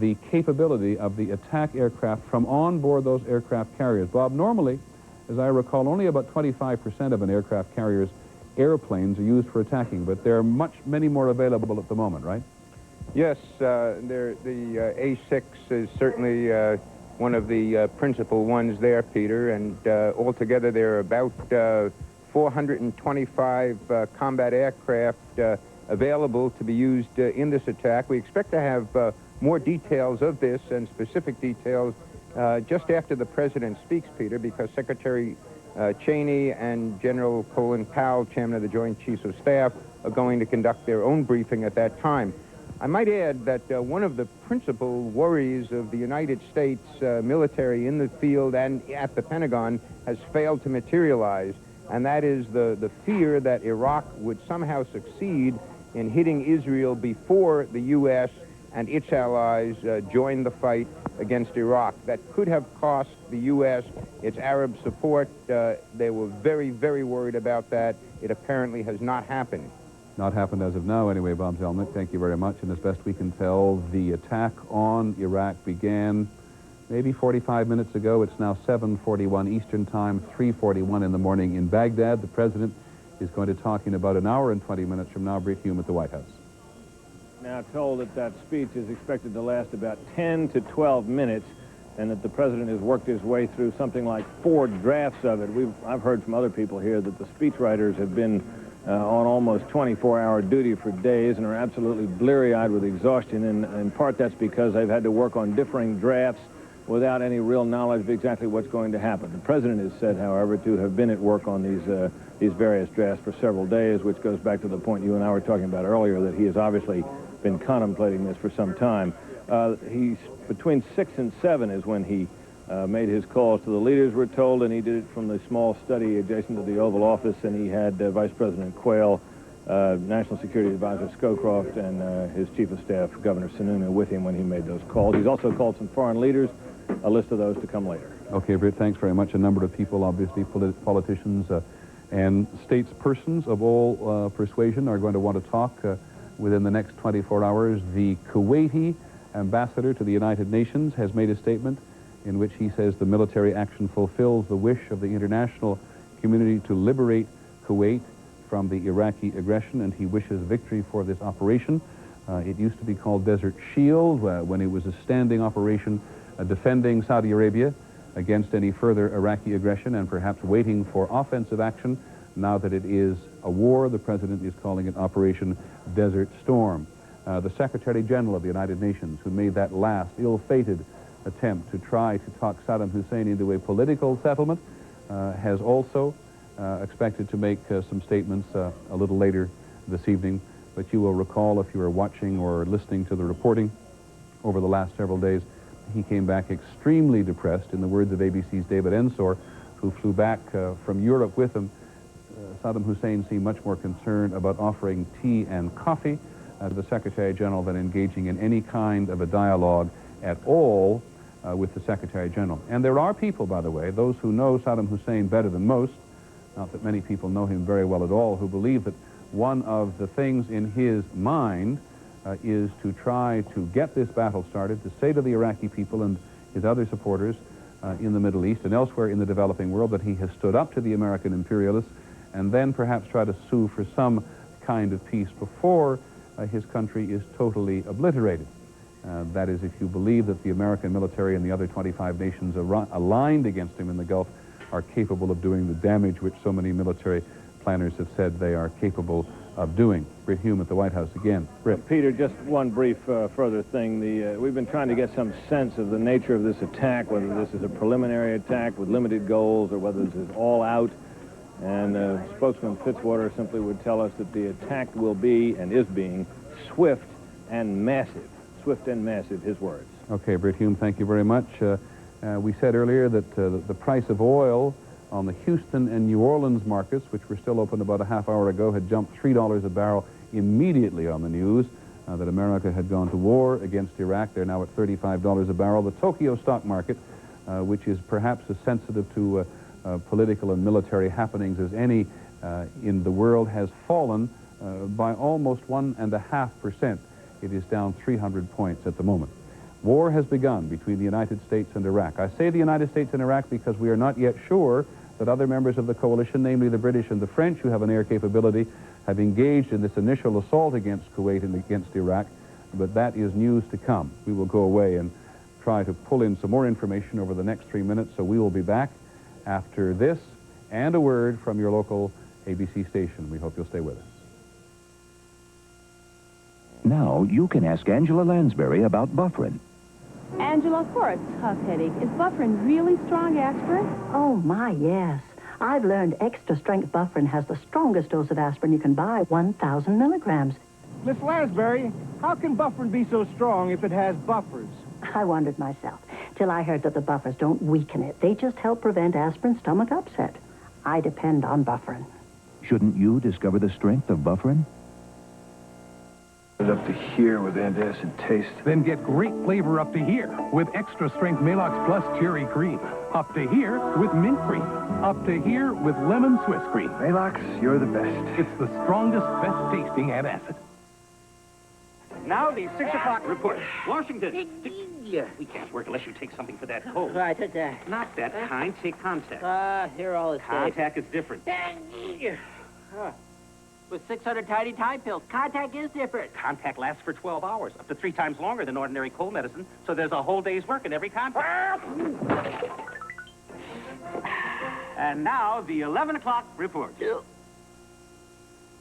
the capability of the attack aircraft from on board those aircraft carriers. Bob, normally, as I recall, only about 25% of an aircraft carrier's airplanes are used for attacking, but there are many more available at the moment, right? Yes, the A6 is certainly one of the principal ones there, Peter, and altogether there are about 425 combat aircraft available to be used in this attack. We expect to have more details of this and specific details just after the President speaks, Peter, because Secretary Cheney and General Colin Powell, Chairman of the Joint Chiefs of Staff, are going to conduct their own briefing at that time. I might add that one of the principal worries of the United States military in the field and at the Pentagon has failed to materialize, and that is the fear that Iraq would somehow succeed in hitting Israel before the U.S. and its allies joined the fight against Iraq. That could have cost the U.S. its Arab support. They were very, very worried about that. It apparently has not happened. Not happened as of now, anyway, Bob Zelnick. Thank you very much. And as best we can tell, the attack on Iraq began maybe 45 minutes ago. It's now 7:41 Eastern Time, 3:41 in the morning in Baghdad. The President is going to talk in about an hour and 20 minutes from now. Brief Hume at the White House. Now told that that speech is expected to last about 10 to 12 minutes, and that the President has worked his way through something like 4 drafts of it. I've heard from other people here that the speechwriters have been on almost 24-hour duty for days and are absolutely bleary-eyed with exhaustion, and in part that's because they've had to work on differing drafts without any real knowledge of exactly what's going to happen. The President is said, however, to have been at work on these various drafts for several days, which goes back to the point you and I were talking about earlier, that he has obviously been contemplating this for some time. He's between 6 and 7 is when he made his calls to the leaders, we're told, and he did it from the small study adjacent to the Oval Office, and he had Vice President Quayle, National Security Advisor Scowcroft, and his Chief of Staff, Governor Sununu, with him when he made those calls. He's also called some foreign leaders, a list of those to come later. Okay, Britt, thanks very much. A number of people, obviously politicians and statespersons of all persuasion, are going to want to talk within the next 24 hours. The Kuwaiti ambassador to the United Nations has made a statement in which he says the military action fulfills the wish of the international community to liberate Kuwait from the Iraqi aggression, and he wishes victory for this operation. It used to be called Desert Shield when it was a standing operation defending Saudi Arabia against any further Iraqi aggression and perhaps waiting for offensive action. Now that it is a war, the President is calling it Operation Desert Storm. The Secretary General of the United Nations, who made that last ill-fated attempt to try to talk Saddam Hussein into a political settlement, has also expected to make some statements a little later this evening. But you will recall, if you were watching or listening to the reporting over the last several days, he came back extremely depressed. In the words of ABC's David Ensor, who flew back from Europe with him, Saddam Hussein seemed much more concerned about offering tea and coffee the Secretary General than engaging in any kind of a dialogue at all with the Secretary General. And there are people, by the way, those who know Saddam Hussein better than most, not that many people know him very well at all, who believe that one of the things in his mind is to try to get this battle started, to say to the Iraqi people and his other supporters in the Middle East and elsewhere in the developing world that he has stood up to the American imperialists, and then perhaps try to sue for some kind of peace before his country is totally obliterated. That is, if you believe that the American military and the other 25 nations aligned against him in the Gulf are capable of doing the damage which so many military planners have said they are capable of doing. Britt Hume at the White House again. Britt. Peter, just one brief further thing. We've been trying to get some sense of the nature of this attack, whether this is a preliminary attack with limited goals or whether this is all out. And spokesman Fitzwater simply would tell us that the attack will be and is being swift and massive. Swift and massive, his words. Okay, Britt Hume, thank you very much. We said earlier that the price of oil on the Houston and New Orleans markets, which were still open about a half hour ago, had jumped $3 a barrel immediately on the news that America had gone to war against Iraq. They're now at $35 a barrel. The Tokyo stock market, which is perhaps as sensitive to political and military happenings as any in the world, has fallen by almost 1.5%. It is down 300 points at the moment. War has begun between the United States and Iraq. I say the United States and Iraq because we are not yet sure that other members of the coalition, namely the British and the French, who have an air capability, have engaged in this initial assault against Kuwait and against Iraq. But that is news to come. We will go away and try to pull in some more information over the next 3 minutes, so we will be back after this and a word from your local ABC station. We hope you'll stay with us. Now you can ask Angela Lansbury about Bufferin. Angela, for a tough headache, is Bufferin really strong aspirin? Oh, my, yes. I've learned extra strength Bufferin has the strongest dose of aspirin you can buy, 1,000 milligrams. Miss Lansbury, how can Bufferin be so strong if it has buffers? I wondered myself, till I heard that the buffers don't weaken it. They just help prevent aspirin stomach upset. I depend on Bufferin. Shouldn't you discover the strength of Bufferin? Up to here with antacid taste. Then get great flavor up to here with extra strength Malox Plus Cherry Cream. Up to here with mint cream. Up to here with lemon Swiss cream. Malox, you're the best. It's the strongest, best tasting antacid. Now the 6 o'clock report. Washington. We can't work unless you take something for that cold. Right, Not that kind. Take Contact. Here all is Contact is different. With 600 tidy Tide pills, Contact is different. Contact lasts for 12 hours, up to 3 times longer than ordinary cold medicine, so there's a whole day's work in every Contact. And now the 11 o'clock report.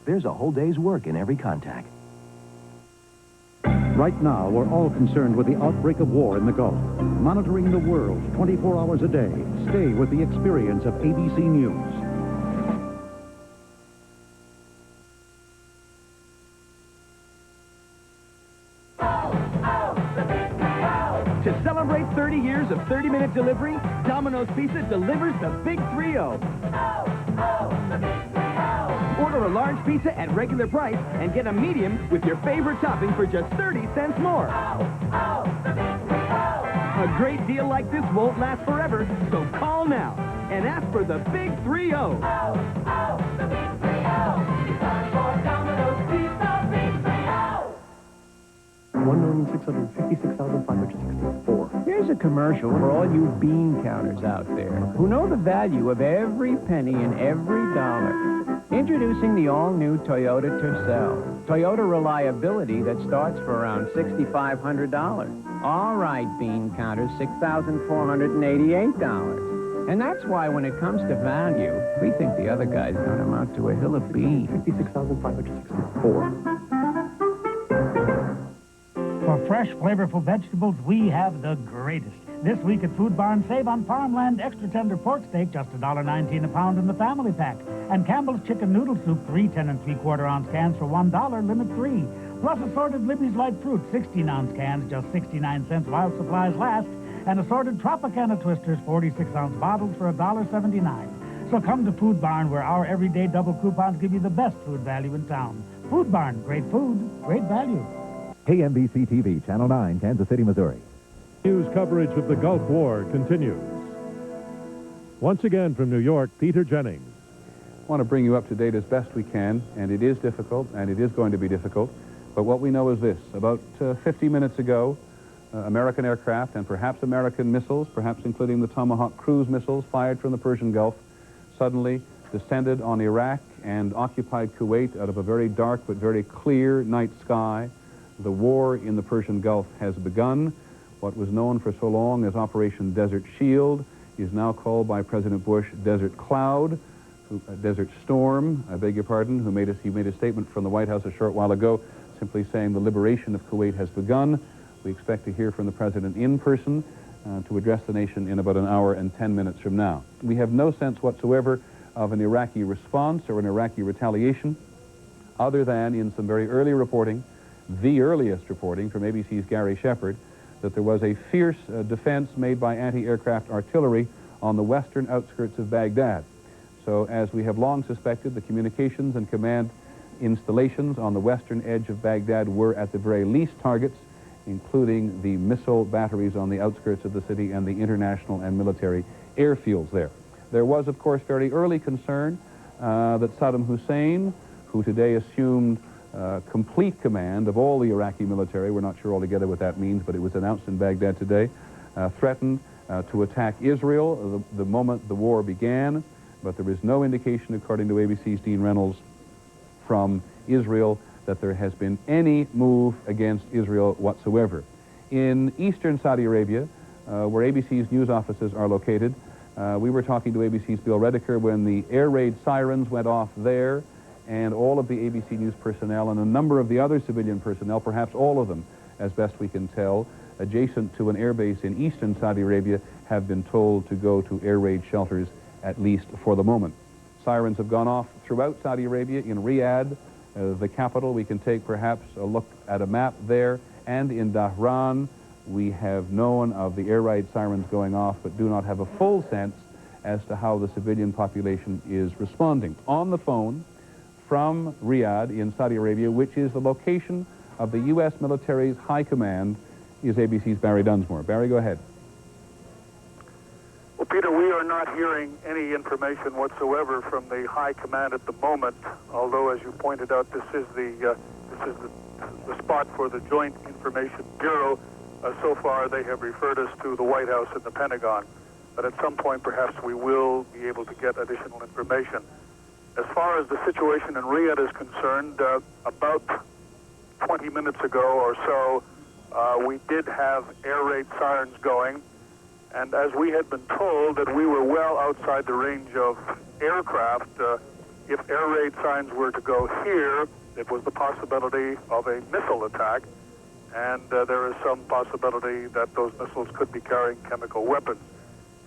There's a whole day's work in every Contact. Right now, we're all concerned with the outbreak of war in the Gulf. Monitoring the world 24 hours a day. Stay with the experience of ABC News. To celebrate 30 years of 30-minute delivery, Domino's Pizza delivers the Big 3-0. Order a large pizza at regular price and get a medium with your favorite topping for just 30 cents more. A great deal like this won't last forever, so call now and ask for the Big 3-0. $1,656,564. Here's a commercial for all you bean counters out there who know the value of every penny and every dollar. Introducing the all-new Toyota Tercel. Toyota reliability that starts for around $6,500. All right, bean counters, $6,488. And that's why when it comes to value, we think the other guys don't amount to a hill of beans. $56,564. For fresh, flavorful vegetables, we have the greatest. This week at Food Barn, save on Farmland extra tender pork steak, just $1.19 a pound in the family pack. And Campbell's chicken noodle soup, 3 10 3/4 ounce cans for $1, limit 3. Plus assorted Libby's light fruit, 16-ounce cans, just 69 cents while supplies last. And assorted Tropicana twisters, 46-ounce bottles for $1.79. So come to Food Barn, where our everyday double coupons give you the best food value in town. Food Barn, great food, great value. KMBC TV, Channel 9, Kansas City, Missouri. News coverage of the Gulf War continues. Once again from New York, Peter Jennings. I want to bring you up to date as best we can, and it is difficult, and it is going to be difficult. But what we know is this. About 50 minutes ago, American aircraft and perhaps American missiles, perhaps including the Tomahawk cruise missiles fired from the Persian Gulf, suddenly descended on Iraq and occupied Kuwait out of a very dark but very clear night sky. The war in the Persian Gulf has begun. What was known for so long as Operation Desert Shield is now called by President Bush Desert Cloud, Desert Storm, I beg your pardon, he made a statement from the White House a short while ago simply saying the liberation of Kuwait has begun. We expect to hear from the President in person to address the nation in about an hour and 10 minutes from now. We have no sense whatsoever of an Iraqi response or an Iraqi retaliation, other than in some very early reporting, the earliest reporting from ABC's Gary Shepard, that there was a fierce defense made by anti-aircraft artillery on the western outskirts of Baghdad. So, as we have long suspected, the communications and command installations on the western edge of Baghdad were at the very least targets, including the missile batteries on the outskirts of the city and the international and military airfields there. There was, of course, very early concern that Saddam Hussein, who today assumed complete command of all the Iraqi military, we're not sure altogether what that means, but it was announced in Baghdad today, threatened to attack Israel the moment the war began. But there is no indication, according to ABC's Dean Reynolds, from Israel that there has been any move against Israel whatsoever. In eastern Saudi Arabia, where ABC's news offices are located, we were talking to ABC's Bill Redeker when the air raid sirens went off there, and all of the ABC News personnel and a number of the other civilian personnel, perhaps all of them, as best we can tell, adjacent to an air base in eastern Saudi Arabia, have been told to go to air raid shelters, at least for the moment. Sirens have gone off throughout Saudi Arabia. In Riyadh, the capital, we can take perhaps a look at a map there, and in Dhahran, we have known of the air raid sirens going off, but do not have a full sense as to how the civilian population is responding. On the phone from Riyadh in Saudi Arabia, which is the location of the U.S. military's high command, is ABC's Barry Dunsmore. Barry, go ahead. Well, Peter, we are not hearing any information whatsoever from the high command at the moment, although, as you pointed out, this is the spot for the Joint Information Bureau. So far, they have referred us to the White House and the Pentagon. But at some point, perhaps we will be able to get additional information. As far as the situation in Riyadh is concerned, about 20 minutes ago or so, we did have air raid sirens going. And as we had been told that we were well outside the range of aircraft, if air raid signs were to go here, it was the possibility of a missile attack. And there is some possibility that those missiles could be carrying chemical weapons.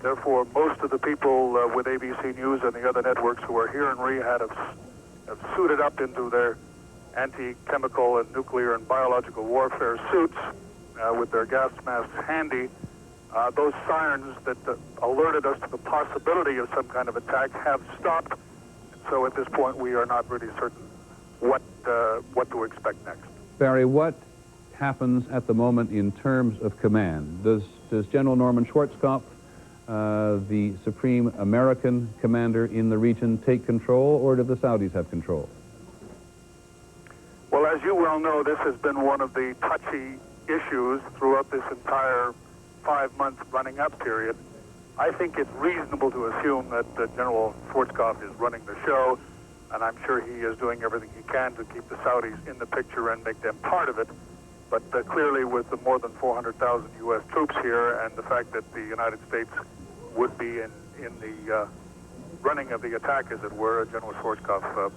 Therefore, most of the people with ABC News and the other networks who are here in Riyadh have suited up into their anti-chemical and nuclear and biological warfare suits with their gas masks handy. Those sirens that alerted us to the possibility of some kind of attack have stopped. So at this point, we are not really certain what to expect next. Barry, what happens at the moment in terms of command? Does General Norman Schwarzkopf, the supreme American commander in the region, take control, or do the Saudis have control? Well, as you well know, this has been one of the touchy issues throughout this entire 5-month running-up period. I think it's reasonable to assume that General Schwarzkopf is running the show, and I'm sure he is doing everything he can to keep the Saudis in the picture and make them part of it. But clearly, with the more than 400,000 U.S. troops here and the fact that the United States would be in the running of the attack, as it were, General Schwarzkopf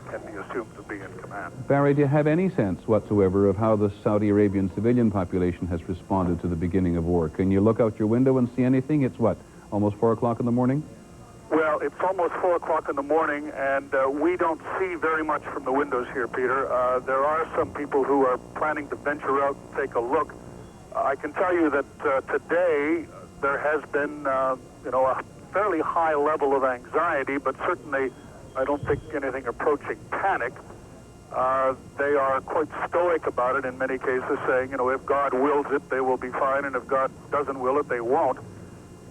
can be assumed to be in command. Barry, do you have any sense whatsoever of how the Saudi Arabian civilian population has responded to the beginning of war? Can you look out your window and see anything? It's what, almost 4 o'clock in the morning? Well, it's almost 4 o'clock in the morning, and we don't see very much from the windows here, Peter. There are some people who are planning to venture out and take a look. I can tell you that today there has been, a fairly high level of anxiety, but certainly I don't think anything approaching panic. They are quite stoic about it in many cases, saying, you know, if God wills it, they will be fine, and if God doesn't will it, they won't.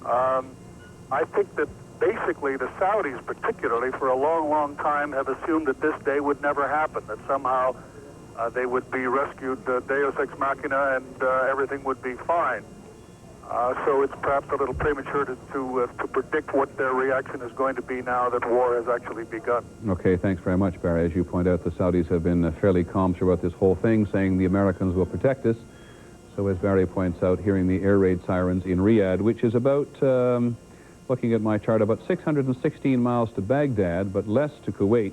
I think that basically the Saudis, particularly, for a long, long time have assumed that this day would never happen, that somehow they would be rescued deus ex machina and everything would be fine. So it's perhaps a little premature to predict what their reaction is going to be now that war has actually begun. Okay, thanks very much, Barry. As you point out, the Saudis have been fairly calm throughout this whole thing, saying the Americans will protect us. So as Barry points out, hearing the air raid sirens in Riyadh, which is about, looking at my chart, about 616 miles to Baghdad, but less to Kuwait,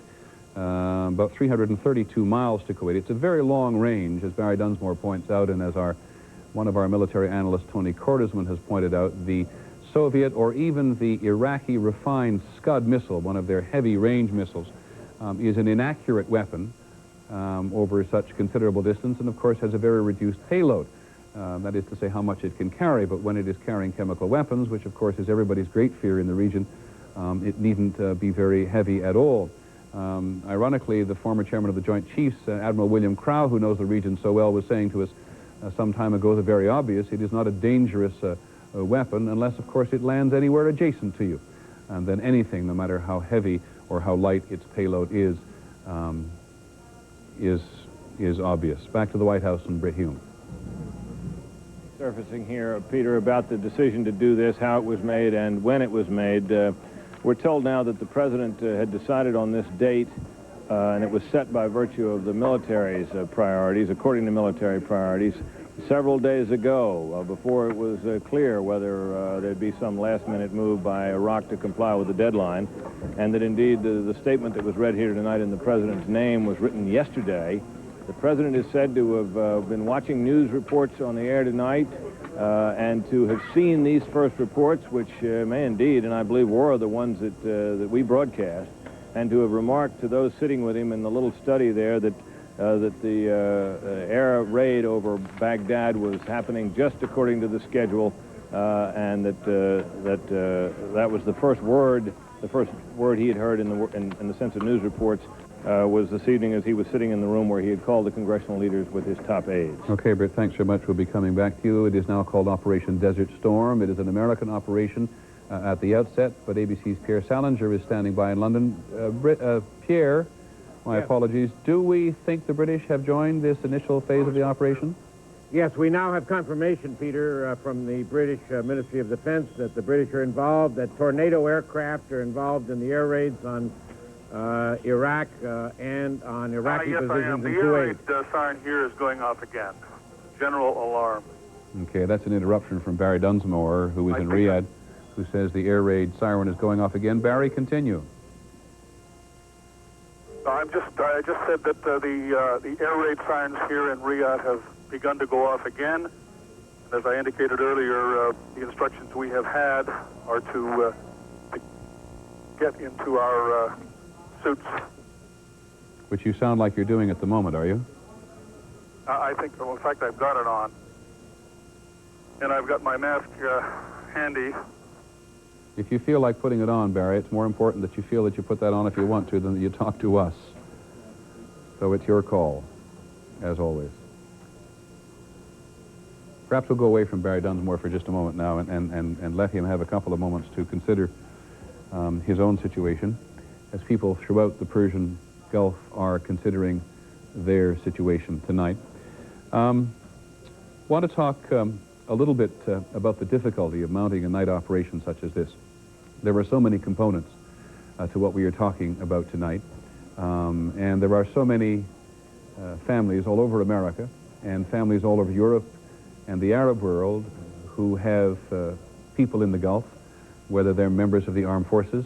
about 332 miles to Kuwait. It's a very long range, as Barry Dunsmore points out, and as one of our military analysts, Tony Cordesman, has pointed out, the Soviet or even the Iraqi refined Scud missile, one of their heavy range missiles, is an inaccurate weapon over such considerable distance, and of course has a very reduced payload. That is to say how much it can carry, but when it is carrying chemical weapons, which of course is everybody's great fear in the region, it needn't be very heavy at all. Ironically, the former chairman of the Joint Chiefs, Admiral William Crowe, who knows the region so well, was saying to us some time ago, the very obvious, it is not a dangerous weapon unless, of course, it lands anywhere adjacent to you. And then anything, no matter how heavy or how light its payload is obvious. Back to the White House and Britt Hume. Surfacing here, Peter, about the decision to do this, how it was made, and when it was made. We're told now that the president had decided on this date, and it was set by virtue of the military's priorities, according to military priorities, several days ago, before it was clear whether there'd be some last-minute move by Iraq to comply with the deadline, and that indeed the statement that was read here tonight in the president's name was written yesterday. The president is said to have been watching news reports on the air tonight and to have seen these first reports, which may indeed, and I believe were the ones that we broadcast, and to have remarked to those sitting with him in the little study there that the air raid over Baghdad was happening just according to the schedule, and that was the first word he had heard in the sense of news reports was this evening as he was sitting in the room where he had called the congressional leaders with his top aides. Okay, Britt, thanks very much. We'll be coming back to you. It is now called Operation Desert Storm. It is an American operation at the outset, but ABC's Pierre Salinger is standing by in London. Pierre, my apologies. Do we think the British have joined this initial phase of the operation? Yes, we now have confirmation, Peter, from the British Ministry of Defense that the British are involved, that Tornado aircraft are involved in the air raids on Iraq and on Iraqi yes, positions in the Kuwait. air raid sign here is going off again. General alarm. Okay, that's an interruption from Barry Dunsmore, who is in Riyadh, who says the air raid siren is going off again. Barry, continue. I just said that the air raid sirens here in Riyadh have begun to go off again. And as I indicated earlier, the instructions we have had are to get into our suits. Which you sound like you're doing at the moment, are you? I think, well, in fact, I've got it on. And I've got my mask handy. If you feel like putting it on, Barry, it's more important that you feel that you put that on if you want to than that you talk to us. So it's your call, as always. Perhaps we'll go away from Barry Dunsmore for just a moment now and let him have a couple of moments to consider his own situation, as people throughout the Persian Gulf are considering their situation tonight. Want to talk a little bit about the difficulty of mounting a night operation such as this. There are so many components to what we are talking about tonight, and there are so many families all over America and families all over Europe and the Arab world who have people in the Gulf, whether they're members of the armed forces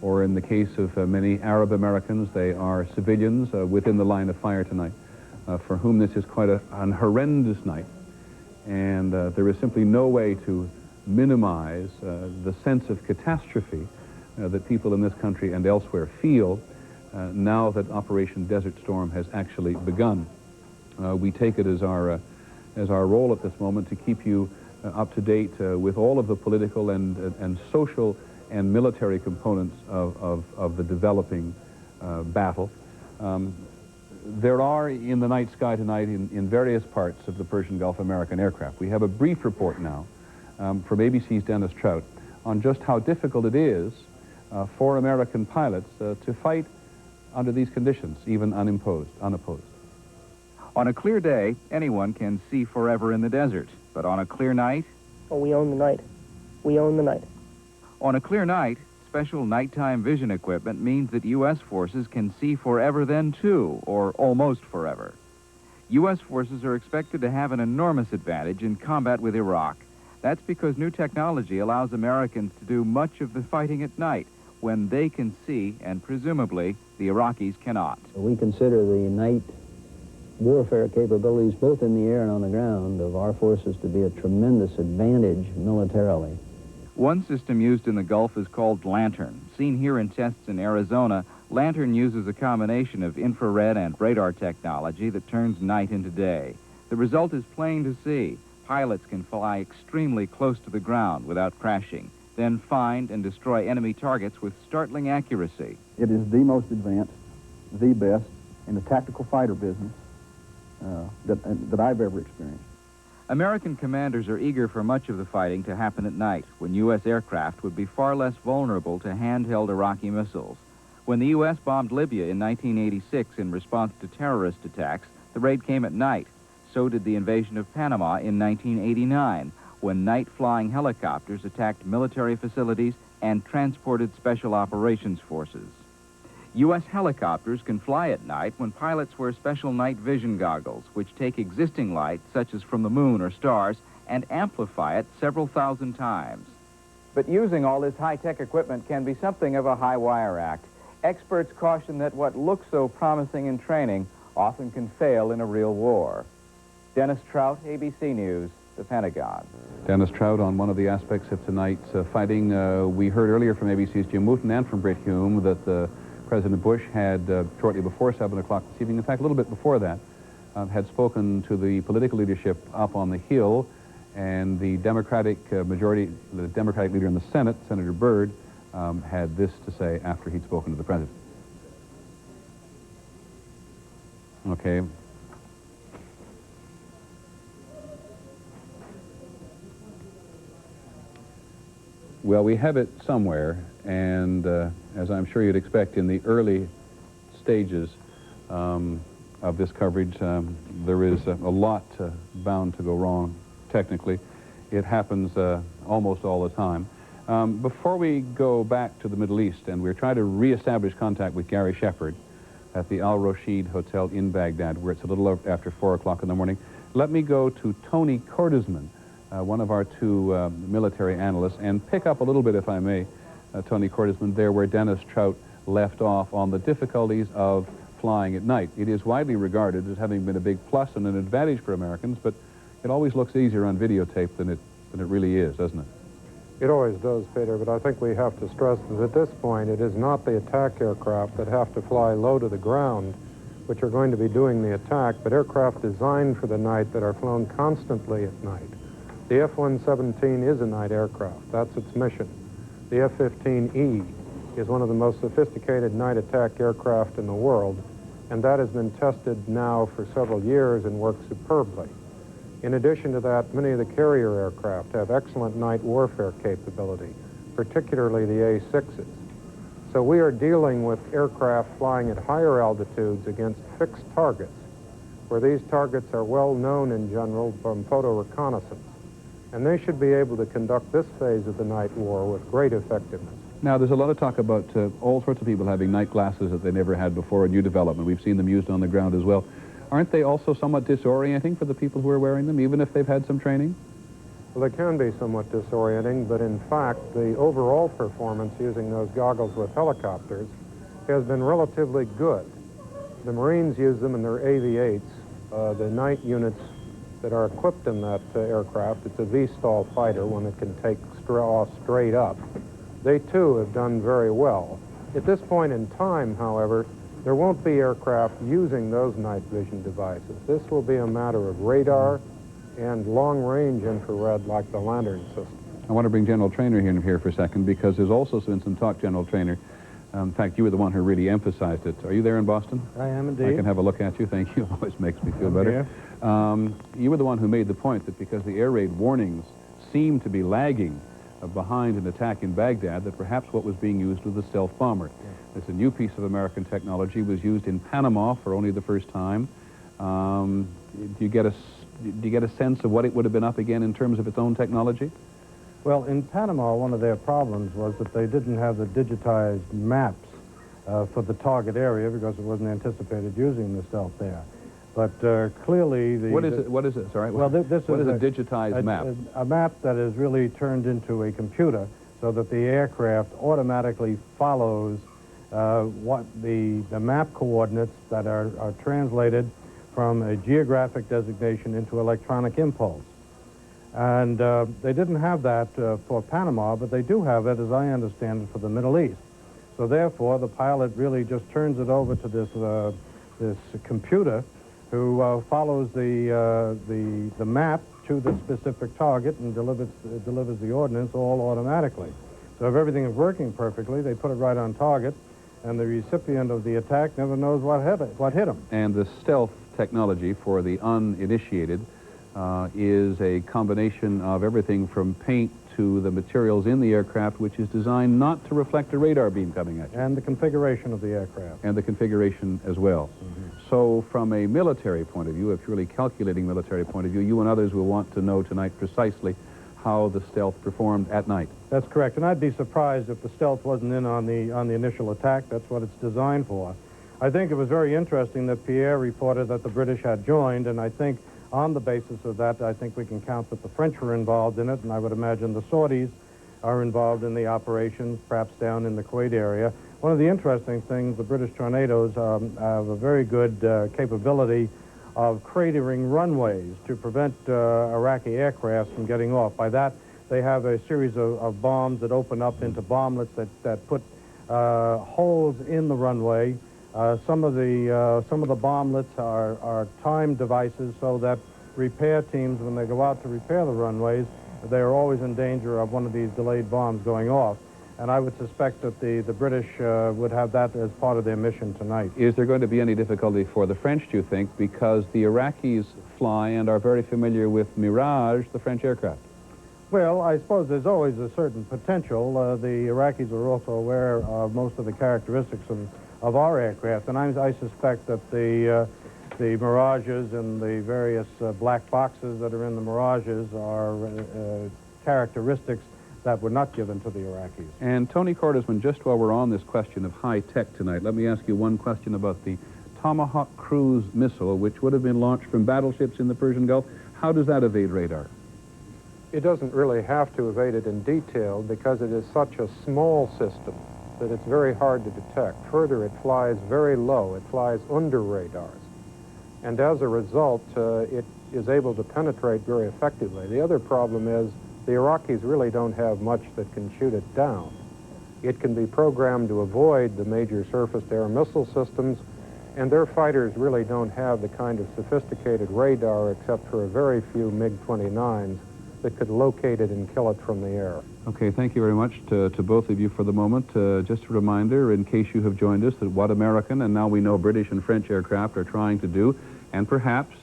or in the case of many Arab Americans, they are civilians within the line of fire tonight, for whom this is quite an horrendous night. And there is simply no way to minimize the sense of catastrophe that people in this country and elsewhere feel now that Operation Desert Storm has actually begun. We take it as our role at this moment to keep you up to date with all of the political and social and military components of the developing battle. there are in the night sky tonight in various parts of the Persian Gulf American aircraft. We have a brief report now from ABC's Dennis Trout on just how difficult it is for American pilots to fight under these conditions, even unopposed. On a clear day, anyone can see forever in the desert. But on a clear night? Oh, we own the night. We own the night. On a clear night, special nighttime vision equipment means that U.S. forces can see forever then, too, or almost forever. U.S. forces are expected to have an enormous advantage in combat with Iraq. That's because new technology allows Americans to do much of the fighting at night, when they can see, and presumably, the Iraqis cannot. We consider the night warfare capabilities, both in the air and on the ground, of our forces to be a tremendous advantage militarily. One system used in the Gulf is called Lantern. Seen here in tests in Arizona, Lantern uses a combination of infrared and radar technology that turns night into day. The result is plain to see. Pilots can fly extremely close to the ground without crashing, then find and destroy enemy targets with startling accuracy. It is the most advanced, the best in the tactical fighter business that I've ever experienced. American commanders are eager for much of the fighting to happen at night, when U.S. aircraft would be far less vulnerable to handheld Iraqi missiles. When the U.S. bombed Libya in 1986 in response to terrorist attacks, the raid came at night. So did the invasion of Panama in 1989, when night-flying helicopters attacked military facilities and transported special operations forces. U.S. helicopters can fly at night when pilots wear special night vision goggles, which take existing light, such as from the moon or stars, and amplify it several thousand times. But using all this high-tech equipment can be something of a high-wire act. Experts caution that what looks so promising in training often can fail in a real war. Dennis Trout, ABC News, the Pentagon. Dennis Trout on one of the aspects of tonight's fighting. We heard earlier from ABC's Jim Wooten and from Britt Hume that President Bush had, shortly before 7 o'clock this evening, in fact, a little bit before that, had spoken to the political leadership up on the Hill, and the Democratic majority, the Democratic leader in the Senate, Senator Byrd, had this to say after he'd spoken to the president. Okay. Well, we have it somewhere, and as I'm sure you'd expect in the early stages of this coverage, there is a lot bound to go wrong technically. It happens almost all the time. Before we go back to the Middle East, and we're trying to reestablish contact with Gary Shepard at the Al Rashid Hotel in Baghdad, where it's a little after 4 o'clock in the morning, let me go to Tony Cordesman, one of our two military analysts, and pick up a little bit, if I may, Tony Cordesman, there where Dennis Trout left off on the difficulties of flying at night. It is widely regarded as having been a big plus and an advantage for Americans, but it always looks easier on videotape than it really is, doesn't it? It always does, Peter, but I think we have to stress that at this point it is not the attack aircraft that have to fly low to the ground which are going to be doing the attack, but aircraft designed for the night that are flown constantly at night. The F-117 is a night aircraft. That's its mission. The F-15E is one of the most sophisticated night attack aircraft in the world, and that has been tested now for several years and works superbly. In addition to that, many of the carrier aircraft have excellent night warfare capability, particularly the A-6s. So we are dealing with aircraft flying at higher altitudes against fixed targets, where these targets are well known in general from photo reconnaissance. And they should be able to conduct this phase of the night war with great effectiveness. Now, there's a lot of talk about all sorts of people having night glasses that they never had before, a new development. We've seen them used on the ground as well. Aren't they also somewhat disorienting for the people who are wearing them, even if they've had some training? Well, they can be somewhat disorienting, but in fact, the overall performance using those goggles with helicopters has been relatively good. The Marines use them in their AV-8s. The night units that are equipped in that aircraft, it's a V-stall fighter, one that can take off straight up. They, too, have done very well. At this point in time, however, there won't be aircraft using those night vision devices. This will be a matter of radar and long-range infrared like the Lantern system. I want to bring General Trainer in here for a second, because there's also been some talk, General Trainer, In fact, you were the one who really emphasized it. Are you there in Boston? I am indeed. I can have a look at you. Thank you. Always makes me feel better. You were the one who made the point that because the air raid warnings seemed to be lagging behind an attack in Baghdad, that perhaps what was being used was the stealth bomber. This a new piece of American technology, was used in Panama for only the first time. Do you get a sense of what it would have been up again in terms of its own technology? Well, in Panama, one of their problems was that they didn't have the digitized maps for the target area because it wasn't anticipated using the stealth there. But clearly, What is it? Sorry. Well, this what is a digitized map? A map that is really turned into a computer, so that the aircraft automatically follows what the map coordinates that are translated from a geographic designation into electronic impulse. And they didn't have that for Panama, but they do have it, as I understand it, for the Middle East. So therefore, the pilot really just turns it over to this computer who follows the map to the specific target and delivers the ordnance all automatically. So if everything is working perfectly, they put it right on target, and the recipient of the attack never knows what hit him. And the stealth technology for the uninitiated is a combination of everything from paint to the materials in the aircraft, which is designed not to reflect a radar beam coming at you. And the configuration of the aircraft. And the configuration as well. So from a military point of view, a purely calculating military point of view, you and others will want to know tonight precisely how the stealth performed at night. That's correct, and I'd be surprised if the stealth wasn't in on the initial attack. That's what it's designed for. I think it was very interesting that Pierre reported that the British had joined, and I think on the basis of that, I think we can count that the French were involved in it, and I would imagine the Saudis are involved in the operations, perhaps down in the Kuwait area. One of the interesting things, the British Tornadoes have a very good capability of cratering runways to prevent Iraqi aircraft from getting off. By that, they have a series of bombs that open up into bomblets that put holes in the runway. Some of the bomblets are timed devices so that repair teams, when they go out to repair the runways, they are always in danger of one of these delayed bombs going off. And I would suspect that the British would have that as part of their mission tonight. Is there going to be any difficulty for the French, do you think, because the Iraqis fly and are very familiar with Mirage, the French aircraft? Well, I suppose there's always a certain potential. The Iraqis are also aware of most of the characteristics of our aircraft, and I suspect that the Mirages and the various black boxes that are in the Mirages are characteristics that were not given to the Iraqis. And Tony Cordesman, just while we're on this question of high tech tonight, let me ask you one question about the Tomahawk cruise missile, which would have been launched from battleships in the Persian Gulf. How does that evade radar? It doesn't really have to evade it in detail because it is such a small system that it's very hard to detect. Further, it flies very low. It flies under radars. And as a result, it is able to penetrate very effectively. The other problem is the Iraqis really don't have much that can shoot it down. It can be programmed to avoid the major surface-to-air missile systems, and their fighters really don't have the kind of sophisticated radar except for a very few MiG-29s that could locate it and kill it from the air. Okay, thank you very much to both of you for the moment. Just a reminder, in case you have joined us, that what American and now we know British and French aircraft are trying to do, and perhaps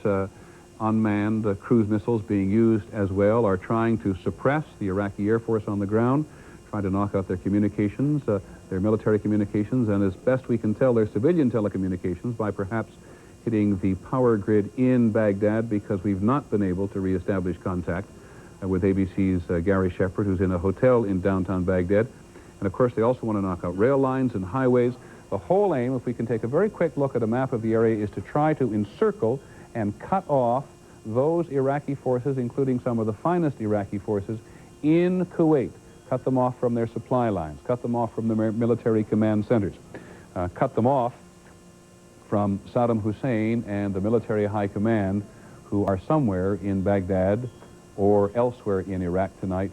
unmanned cruise missiles being used as well, are trying to suppress the Iraqi Air Force on the ground, trying to knock out their communications, their military communications, and as best we can tell, their civilian telecommunications by perhaps hitting the power grid in Baghdad, because we've not been able to reestablish contact with ABC's Gary Shepard, who's in a hotel in downtown Baghdad. And of course, they also want to knock out rail lines and highways. The whole aim, if we can take a very quick look at a map of the area, is to try to encircle and cut off those Iraqi forces, including some of the finest Iraqi forces, in Kuwait. Cut them off from their supply lines, cut them off from the military command centers, cut them off from Saddam Hussein and the military high command, who are somewhere in Baghdad or elsewhere in Iraq tonight,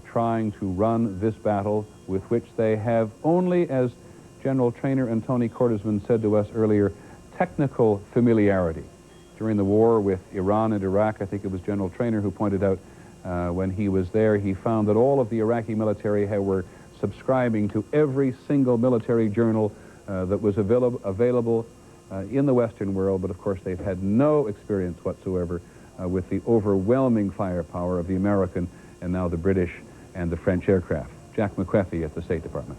trying to run this battle with which they have only, as General Trainer and Tony Cordesman said to us earlier, technical familiarity. During the war with Iran and Iraq, I think it was General Trainer who pointed out when he was there, he found that all of the Iraqi military were subscribing to every single military journal that was available in the Western world, but of course they've had no experience whatsoever with the overwhelming firepower of the American and now the British and the French aircraft. Jack McQuethy at the State Department.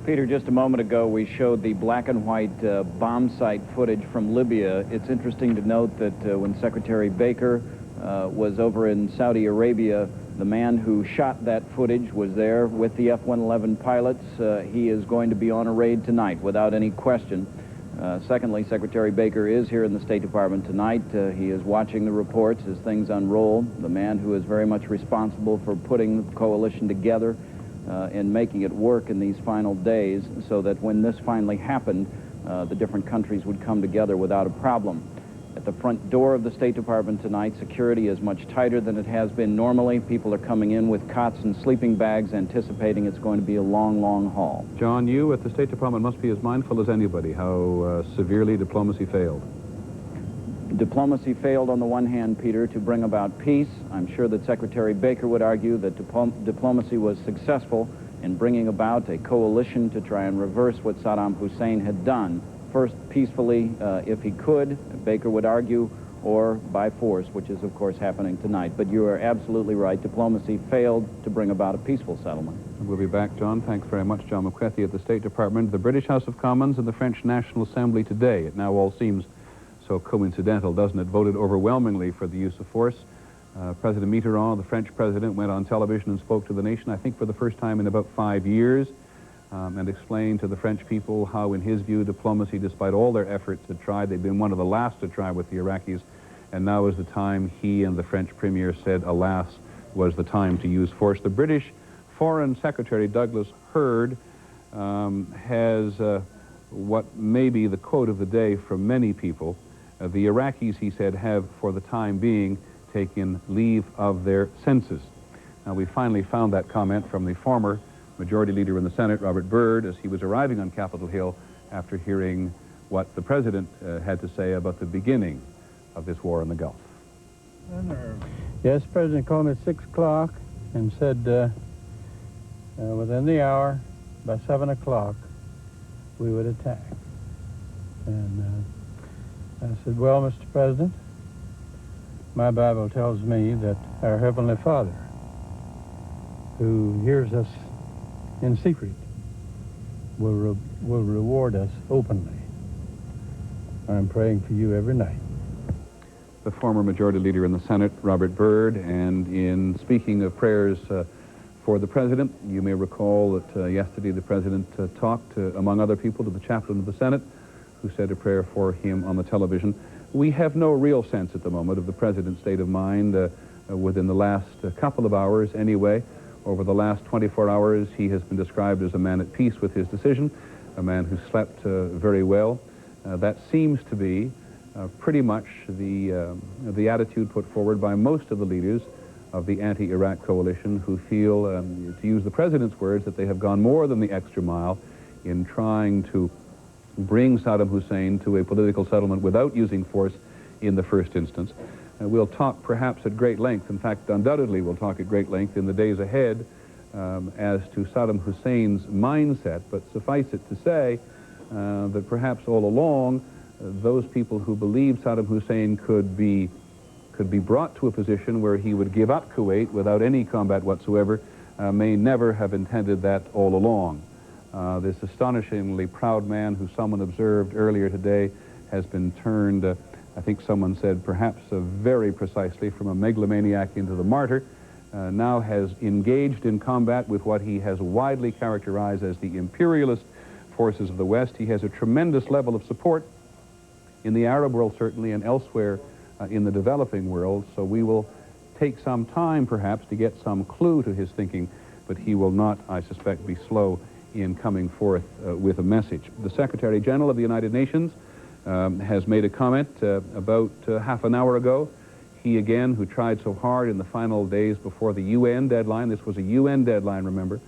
Peter, just a moment ago we showed the black and white bomb site footage from Libya. It's interesting to note that when Secretary Baker was over in Saudi Arabia, the man who shot that footage was there with the F-111 pilots. He is going to be on a raid tonight without any question. Secondly, Secretary Baker is here in the State Department tonight. He is watching the reports as things unroll. The man who is very much responsible for putting the coalition together and making it work in these final days so that when this finally happened, the different countries would come together without a problem. At the front door of the State Department tonight, security is much tighter than it has been normally. People are coming in with cots and sleeping bags, anticipating it's going to be a long, long haul. John, you at the State Department must be as mindful as anybody how severely diplomacy failed. Diplomacy failed on the one hand, Peter, to bring about peace. I'm sure that Secretary Baker would argue that diplomacy was successful in bringing about a coalition to try and reverse what Saddam Hussein had done. First, peacefully, if he could, Baker would argue, or by force, which is, of course, happening tonight. But you are absolutely right. Diplomacy failed to bring about a peaceful settlement. We'll be back, John. Thanks very much. John McQuethy at the State Department, the British House of Commons, and the French National Assembly today. It now all seems so coincidental, doesn't it? Voted overwhelmingly for the use of force. President Mitterrand, the French president, went on television and spoke to the nation, I think for the first time in about 5 years, and explained to the French people how, in his view, diplomacy, despite all their efforts, had tried. They'd been one of the last to try with the Iraqis, and now is the time, he and the French premier said, alas, was the time to use force. The British Foreign Secretary Douglas Hurd has what may be the quote of the day from many people. The Iraqis, he said, have, for the time being, taken leave of their senses. Now, we finally found that comment from the former Majority Leader in the Senate, Robert Byrd, as he was arriving on Capitol Hill after hearing what the President had to say about the beginning of this war in the Gulf. Yes, the President called me at 6 o'clock and said within the hour, by 7 o'clock, we would attack. And I said, well, Mr. President, my Bible tells me that our Heavenly Father, who hears us in secret, will reward us openly. I'm praying for you every night. The former Majority Leader in the Senate, Robert Byrd, and in speaking of prayers for the President, you may recall that yesterday the President talked, among other people, to the chaplain of the Senate, who said a prayer for him on the television. We have no real sense at the moment of the President's state of mind within the last couple of hours anyway. Over the last 24 hours, he has been described as a man at peace with his decision, a man who slept very well. That seems to be pretty much the attitude put forward by most of the leaders of the anti-Iraq coalition, who feel, to use the President's words, that they have gone more than the extra mile in trying to bring Saddam Hussein to a political settlement without using force in the first instance. We'll talk perhaps at great length, in fact, undoubtedly we'll talk at great length in the days ahead as to Saddam Hussein's mindset, but suffice it to say that perhaps all along, those people who believed Saddam Hussein could be brought to a position where he would give up Kuwait without any combat whatsoever may never have intended that all along. This astonishingly proud man, who someone observed earlier today has been turned, I think someone said perhaps very precisely, from a megalomaniac into the martyr, now has engaged in combat with what he has widely characterized as the imperialist forces of the West. He has a tremendous level of support in the Arab world, certainly, and elsewhere in the developing world, so we will take some time, perhaps, to get some clue to his thinking, but he will not, I suspect, be slow in coming forth with a message. The Secretary General of the United Nations has made a comment about half an hour ago. He, again, who tried so hard in the final days before the UN deadline, this was a UN deadline, remember,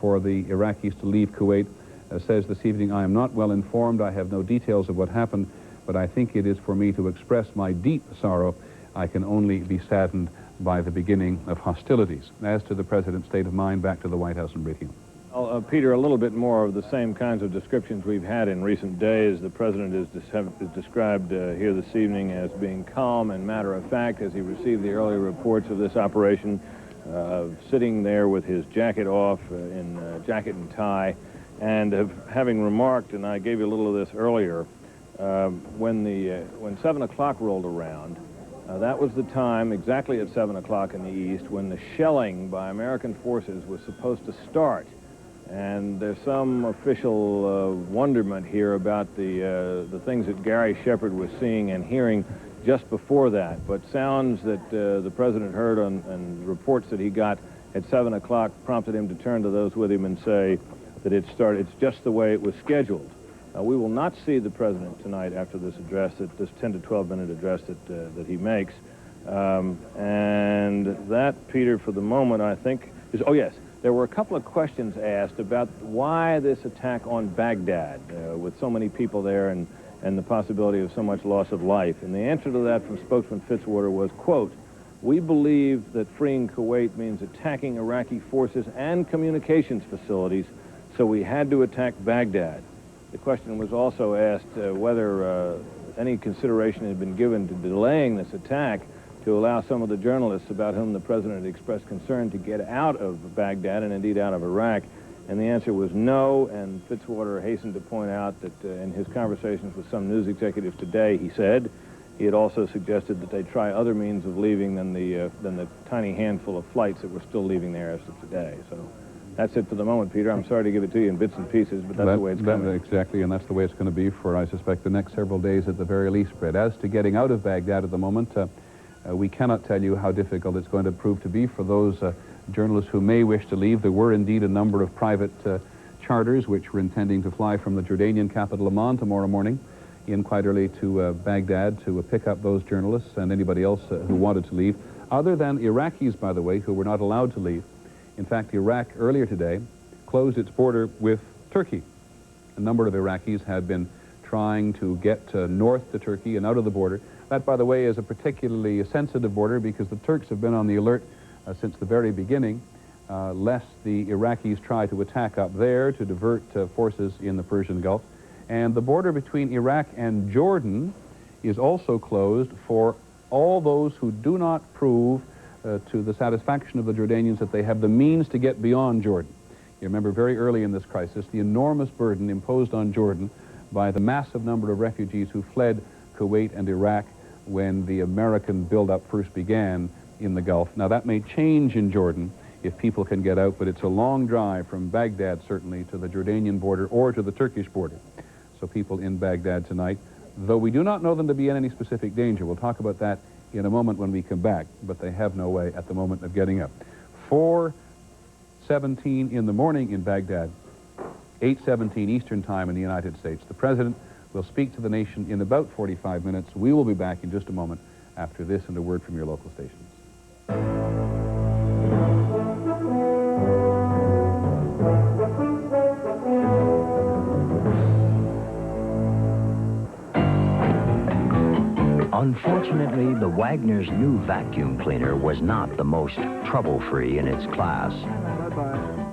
for the Iraqis to leave Kuwait, says this evening, I am not well informed, I have no details of what happened, but I think it is for me to express my deep sorrow. I can only be saddened by the beginning of hostilities. As to the President's state of mind, back to the White House and Brit Hume. Well, Peter, a little bit more of the same kinds of descriptions we've had in recent days. The President is described here this evening as being calm and matter-of-fact as he received the early reports of this operation, sitting there with his jacket off in jacket and tie, and having remarked, and I gave you a little of this earlier, when 7 o'clock rolled around, that was the time, exactly at 7 o'clock in the east, when the shelling by American forces was supposed to start. And there's some official wonderment here about the things that Gary Shepard was seeing and hearing just before that. But sounds that the President heard and reports that he got at 7 o'clock prompted him to turn to those with him and say that it's just the way it was scheduled. We will not see the President tonight after this address, this 10 to 12-minute address that he makes. And that, Peter, for the moment, I think is, oh yes, there were a couple of questions asked about why this attack on Baghdad, with so many people there and the possibility of so much loss of life. And the answer to that from spokesman Fitzwater was, quote, "We believe that freeing Kuwait means attacking Iraqi forces and communications facilities, so we had to attack Baghdad." The question was also asked whether any consideration had been given to delaying this attack to allow some of the journalists about whom the President had expressed concern to get out of Baghdad and indeed out of Iraq. And the answer was no, and Fitzwater hastened to point out that in his conversations with some news executives today, he said, he had also suggested that they try other means of leaving than the tiny handful of flights that were still leaving there as of today. So that's it for the moment, Peter. I'm sorry to give it to you in bits and pieces, but that's the way it's coming. Exactly, and that's the way it's going to be for, I suspect, the next several days at the very least, Fred. As to getting out of Baghdad at the moment, we cannot tell you how difficult it's going to prove to be for those journalists who may wish to leave. There were indeed a number of private charters which were intending to fly from the Jordanian capital Amman tomorrow morning in quite early to Baghdad to pick up those journalists and anybody else who wanted to leave, other than Iraqis, by the way, who were not allowed to leave. In fact, Iraq earlier today closed its border with Turkey. A number of Iraqis had been trying to get north to Turkey and out of the border. That, by the way, is a particularly sensitive border because the Turks have been on the alert since the very beginning, lest the Iraqis try to attack up there to divert forces in the Persian Gulf. And the border between Iraq and Jordan is also closed for all those who do not prove to the satisfaction of the Jordanians that they have the means to get beyond Jordan. You remember very early in this crisis the enormous burden imposed on Jordan by the massive number of refugees who fled Kuwait and Iraq when the American buildup first began in the Gulf. Now, that may change in Jordan if people can get out, but it's a long drive from Baghdad, certainly, to the Jordanian border or to the Turkish border. So people in Baghdad tonight, though we do not know them to be in any specific danger. We'll talk about that in a moment when we come back, but they have no way at the moment of getting up. 4:17 in the morning in Baghdad, 8:17 Eastern Time in the United States. The President will speak to the nation in about 45 minutes. We will be back in just a moment after this and a word from your local stations. Unfortunately, the Wagner's new vacuum cleaner was not the most trouble-free in its class.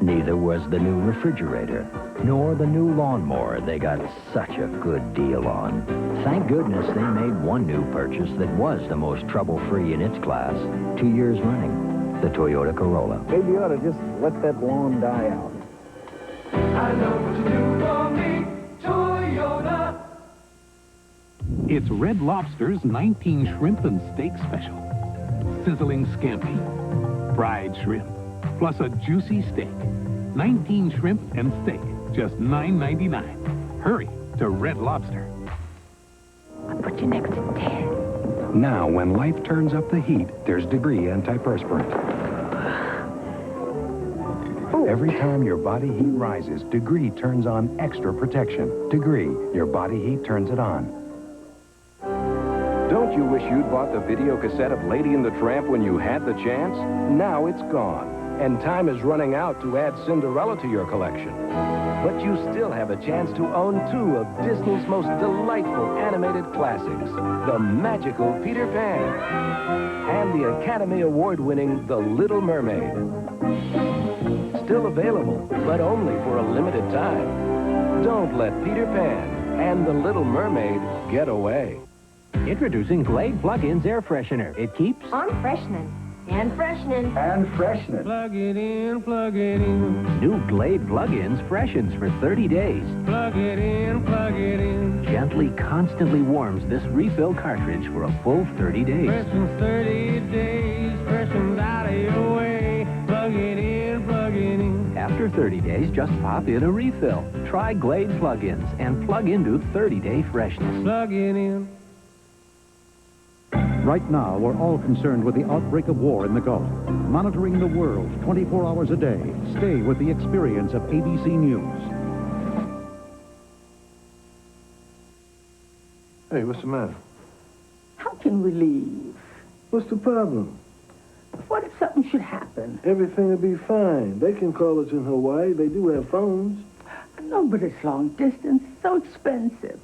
Neither was the new refrigerator, nor the new lawnmower they got such a good deal on. Thank goodness they made one new purchase that was the most trouble-free in its class 2 years running, the Toyota Corolla. Maybe you ought to just let that lawn die out. I know what you do for me, Toyota. It's Red Lobster's 19 shrimp and steak special. Sizzling scampi, fried shrimp, plus a juicy steak. 19 shrimp and steak, just $9.99. Hurry to Red Lobster. I'll put you next to Dad. Now, when life turns up the heat, there's Degree antiperspirant. Every time your body heat rises, Degree turns on extra protection. Degree, your body heat turns it on. Don't you wish you'd bought the video cassette of Lady and the Tramp when you had the chance? Now it's gone, and time is running out to add Cinderella to your collection. But you still have a chance to own 2 of Disney's most delightful animated classics, The Magical Peter Pan and the Academy Award-winning The Little Mermaid. still available, but only for a limited time. Don't let Peter Pan and the Little Mermaid get away. Introducing Glade Plug-ins Air Freshener. It keeps on freshening. And freshening. and freshening. Plug it in, plug it in. New Glade Plug-ins freshens for 30 days. Plug it in, plug it in. Gently, constantly warms this refill cartridge for a full 30 days. Freshens 30 days, freshens out of your way. Plug it in, plug it in. After 30 days, just pop in a refill. Try Glade Plug-ins and plug into 30-day freshness. Plug it in. Right now, we're all concerned with the outbreak of war in the Gulf. Monitoring the world 24 hours a day. Stay with the experience of ABC News. Hey, what's the matter? How can we leave? What's the problem? What if something should happen? Everything will be fine. They can call us in Hawaii. They do have phones. No, but it's long distance, so expensive.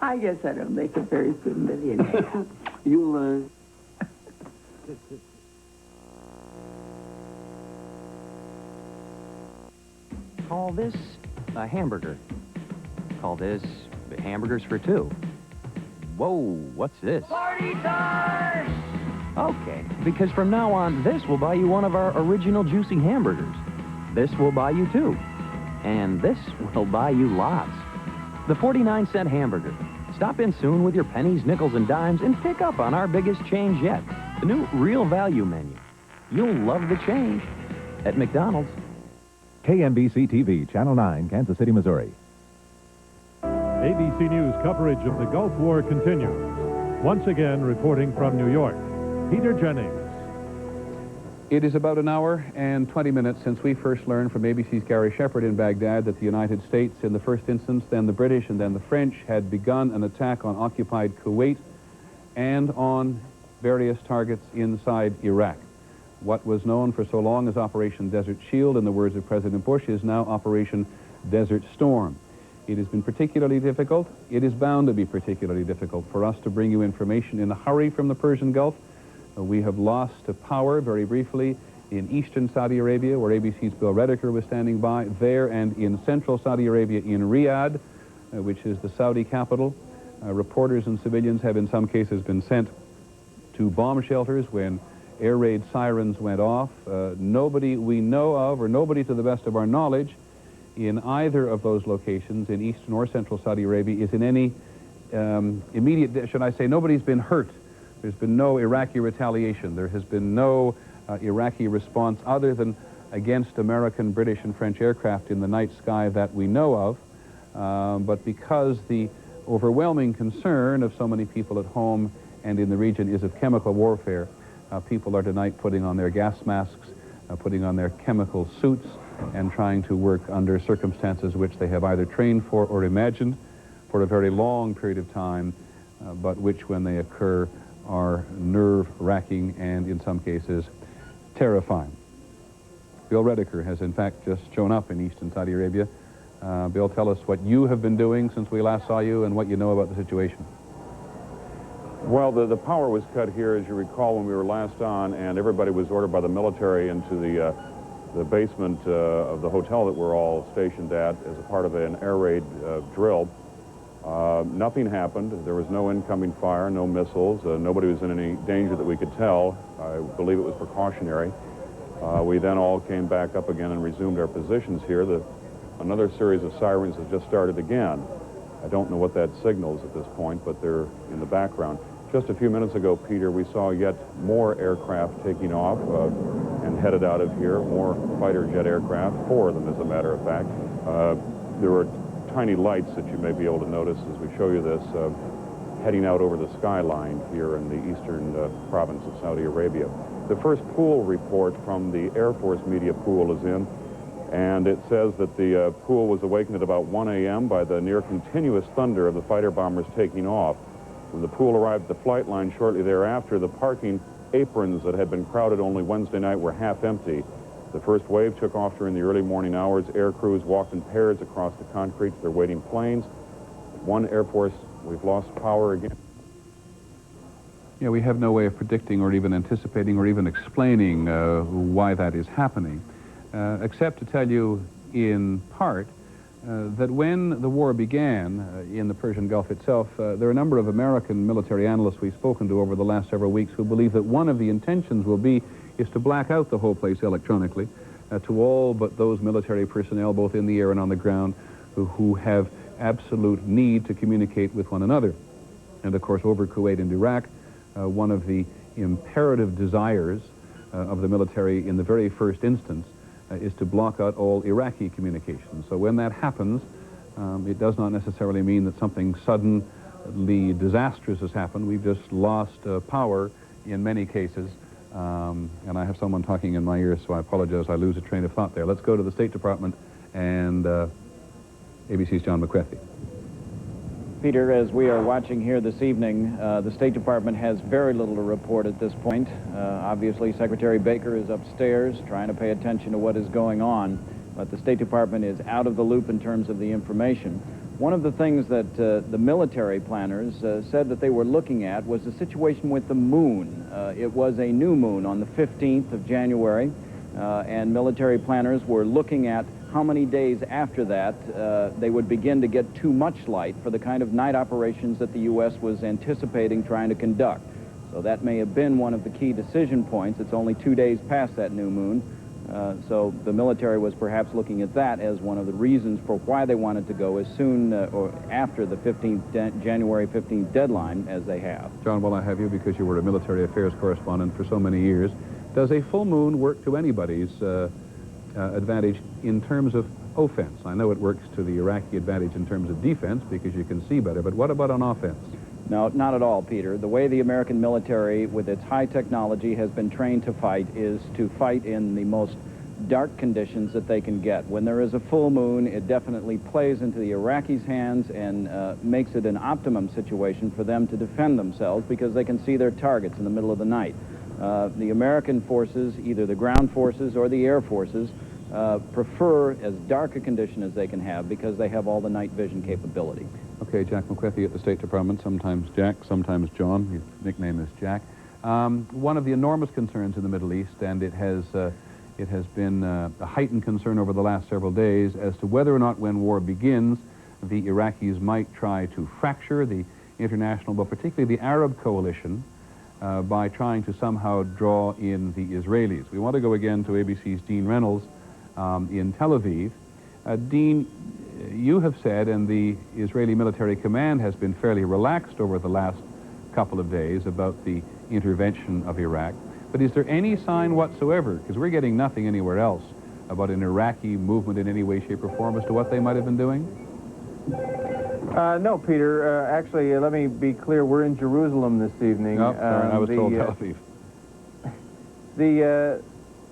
I guess I don't make a very good millionaire. You'll learn. Call this a hamburger. Call this hamburgers for two. Whoa, what's this? Party time! Okay, because from now on, this will buy you one of our original juicy hamburgers. This will buy you two. And this will buy you lots. The 49-cent hamburger. Stop in soon with your pennies, nickels, and dimes and pick up on our biggest change yet. The new Real Value menu. You'll love the change at McDonald's. KMBC TV, Channel 9, Kansas City, Missouri. ABC News coverage of the Gulf War continues. Once again, reporting from New York, Peter Jennings. It is about an hour and 20 minutes since we first learned from ABC's Gary Shepard in Baghdad that the United States, in the first instance, then the British, and then the French, had begun an attack on occupied Kuwait and on various targets inside Iraq. What was known for so long as Operation Desert Shield, in the words of President Bush, is now Operation Desert Storm. It has been particularly difficult. It is bound to be particularly difficult for us to bring you information in a hurry from the Persian Gulf. We have lost power, very briefly, in eastern Saudi Arabia, where ABC's Bill Redeker was standing by, there and in central Saudi Arabia in Riyadh, which is the Saudi capital. Reporters and civilians have in some cases been sent to bomb shelters when air raid sirens went off. Nobody we know of, or nobody to the best of our knowledge, in either of those locations, in eastern or central Saudi Arabia, is in any immediate, should I say, nobody's been hurt. There's been no Iraqi retaliation. There has been no Iraqi response other than against American, British, and French aircraft in the night sky that we know of. But because the overwhelming concern of so many people at home and in the region is of chemical warfare, people are tonight putting on their gas masks, putting on their chemical suits, and trying to work under circumstances which they have either trained for or imagined for a very long period of time, but which, when they occur, are nerve-wracking and, in some cases, terrifying. Bill Redeker has, in fact, just shown up in eastern Saudi Arabia. Bill, tell us what you have been doing since we last saw you and what you know about the situation. Well, the power was cut here, as you recall, when we were last on, and everybody was ordered by the military into the basement of the hotel that we're all stationed at as a part of an air raid drill. Nothing happened. There was no incoming fire, no missiles. Nobody was in any danger that we could tell. I believe it was precautionary. We then all came back up again and resumed our positions here. Another series of sirens has just started again. I don't know what that signals at this point, but they're in the background. Just a few minutes ago, Peter, we saw yet more aircraft taking off and headed out of here, more fighter jet aircraft, 4 of them as a matter of fact. There were tiny lights that you may be able to notice as we show you this, heading out over the skyline here in the eastern province of Saudi Arabia. The first pool report from the Air Force media pool is in, and it says that the pool was awakened at about 1 a.m. by the near continuous thunder of the fighter bombers taking off. When the pool arrived at the flight line shortly thereafter, the parking aprons that had been crowded only Wednesday night were half empty. The first wave took off during the early morning hours. Air crews walked in pairs across the concrete to their waiting planes. One Air Force, we've lost power again. you know, we have no way of predicting or even anticipating or even explaining why that is happening, except to tell you in part that when the war began in the Persian Gulf itself, there are a number of American military analysts we've spoken to over the last several weeks who believe that one of the intentions is to black out the whole place electronically to all but those military personnel, both in the air and on the ground, who have absolute need to communicate with one another. And of course, over Kuwait and Iraq, one of the imperative desires of the military in the very first instance is to block out all Iraqi communications. So when that happens, it does not necessarily mean that something suddenly disastrous has happened. We've just lost power in many cases. And I have someone talking in my ear, so I apologize. I lose a train of thought there. Let's go to the State Department and ABC's John McCarthy. Peter, as we are watching here this evening, the State Department has very little to report at this point. Obviously, Secretary Baker is upstairs trying to pay attention to what is going on, but the State Department is out of the loop in terms of the information. One of the things that the military planners said that they were looking at was the situation with the moon. It was a new moon on the 15th of January, and military planners were looking at how many days after that they would begin to get too much light for the kind of night operations that the U.S. was anticipating trying to conduct. So that may have been one of the key decision points. It's only 2 days past that new moon. So the military was perhaps looking at that as one of the reasons for why they wanted to go as soon or after the January 15th deadline as they have. John, while I have you, because you were a military affairs correspondent for so many years, does a full moon work to anybody's advantage in terms of offense? I know it works to the Iraqi advantage in terms of defense because you can see better, but what about on offense? No, not at all, Peter. The way the American military, with its high technology, has been trained to fight is to fight in the most dark conditions that they can get. When there is a full moon, it definitely plays into the Iraqis' hands and makes it an optimum situation for them to defend themselves because they can see their targets in the middle of the night. The American forces, either the ground forces or the air forces, prefer as dark a condition as they can have because they have all the night vision capability. Okay, Jack McCarthy at the State Department, sometimes Jack, sometimes John. His nickname is Jack. One of the enormous concerns in the Middle East, and it has been a heightened concern over the last several days as to whether or not when war begins, the Iraqis might try to fracture the international, but particularly the Arab coalition, by trying to somehow draw in the Israelis. We want to go again to ABC's Dean Reynolds in Tel Aviv. Dean, you have said, and the Israeli military command has been fairly relaxed over the last couple of days about the intervention of Iraq, but is there any sign whatsoever, because we're getting nothing anywhere else, about an Iraqi movement in any way, shape, or form as to what they might have been doing? No, Peter. Actually, let me be clear. We're in Jerusalem this evening. Oh, sorry, I was told Tel Aviv.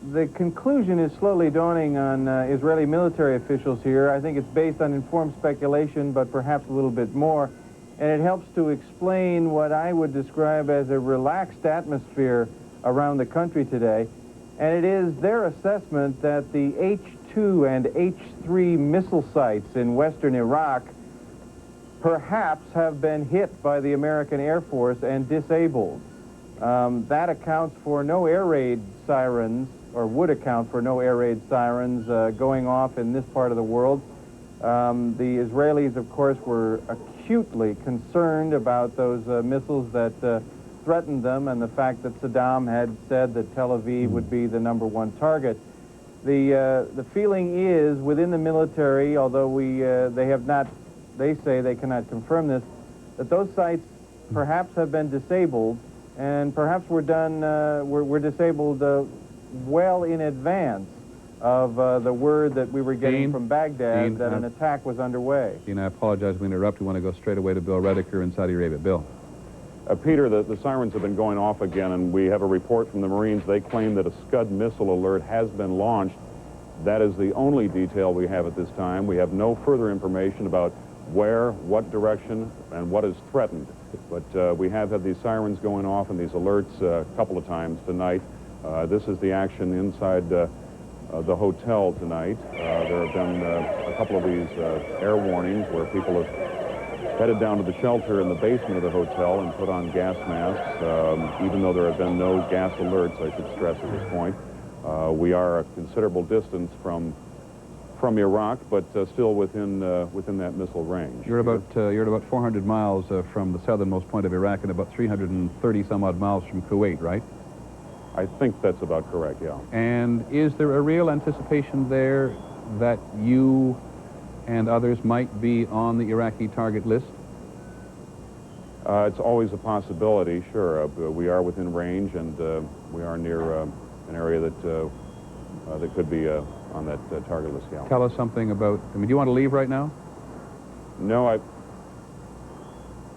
The conclusion is slowly dawning on Israeli military officials here. I think it's based on informed speculation, but perhaps a little bit more. And it helps to explain what I would describe as a relaxed atmosphere around the country today. And it is their assessment that the H-2 and H-3 missile sites in western Iraq perhaps have been hit by the American Air Force and disabled. That accounts for no air raid sirens, or would account for no air raid sirens going off in this part of the world. The Israelis, of course, were acutely concerned about those missiles that threatened them and the fact that Saddam had said that Tel Aviv would be the #1 target. The feeling is within the military, although they say they cannot confirm this, that those sites perhaps have been disabled, and perhaps were disabled well in advance of the word that we were getting from Baghdad that an attack was underway. Dean, I apologize to interrupt. We want to go straight away to Bill Redeker in Saudi Arabia. Bill. Peter, the sirens have been going off again, and we have a report from the Marines. They claim that a Scud missile alert has been launched. That is the only detail we have at this time. We have no further information about where, what direction, and what is threatened. But we have had these sirens going off and these alerts a couple of times tonight. This is the action inside the hotel tonight. There have been a couple of these air warnings where people have headed down to the shelter in the basement of the hotel and put on gas masks, even though there have been no gas alerts, I should stress at this point. We are a considerable distance from Iraq, but still within that missile range. You're at about 400 miles from the southernmost point of Iraq and about 330 some odd miles from Kuwait, right? I think that's about correct, yeah. And is there a real anticipation there that you and others might be on the Iraqi target list? It's always a possibility, sure. We are within range, and we are near an area that could be on that target list, yeah. Tell us something about, I mean, do you want to leave right now? No,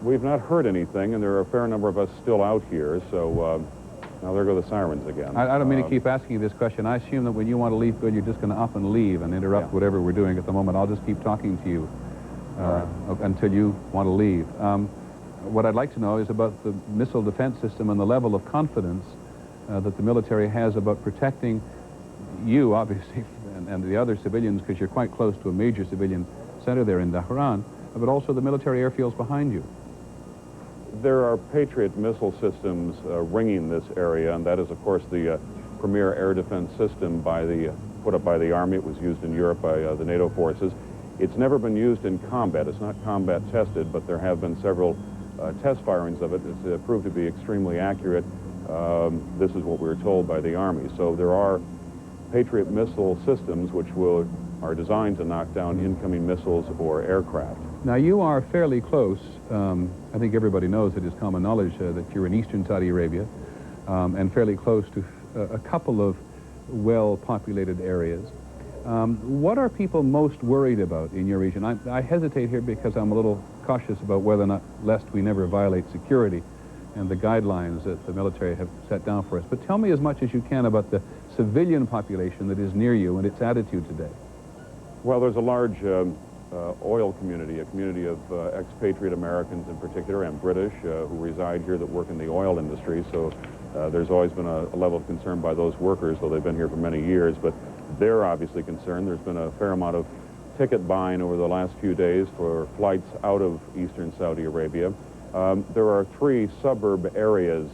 we've not heard anything, and there are a fair number of us still out here, so now there go the sirens again. I don't mean to keep asking you this question. I assume that when you want to leave, you're just going to up and leave and interrupt whatever we're doing at the moment. I'll just keep talking to you until you want to leave. What I'd like to know is about the missile defense system and the level of confidence that the military has about protecting you, obviously, and the other civilians, because you're quite close to a major civilian center there in Dhahran, but also the military airfields behind you. There are Patriot missile systems ringing this area, and that is, of course, the premier air defense system put up by the Army. It was used in Europe by the NATO forces. It's never been used in combat. It's not combat tested, but there have been several test firings of it. It's proved to be extremely accurate. This is what we were told by the Army. So there are Patriot missile systems which are designed to knock down incoming missiles or aircraft. Now, you are fairly close. I think everybody knows, it is common knowledge that you're in eastern Saudi Arabia and fairly close to a couple of well-populated areas. What are people most worried about in your region? I hesitate here because I'm a little cautious about whether or not, lest we never violate security and the guidelines that the military have set down for us. But tell me as much as you can about the civilian population that is near you and its attitude today. Well, there's a large oil community, a community of expatriate Americans in particular, and British who reside here that work in the oil industry. So there's always been a level of concern by those workers, though they've been here for many years. But they're obviously concerned. There's been a fair amount of ticket buying over the last few days for flights out of eastern Saudi Arabia. There are 3 suburb areas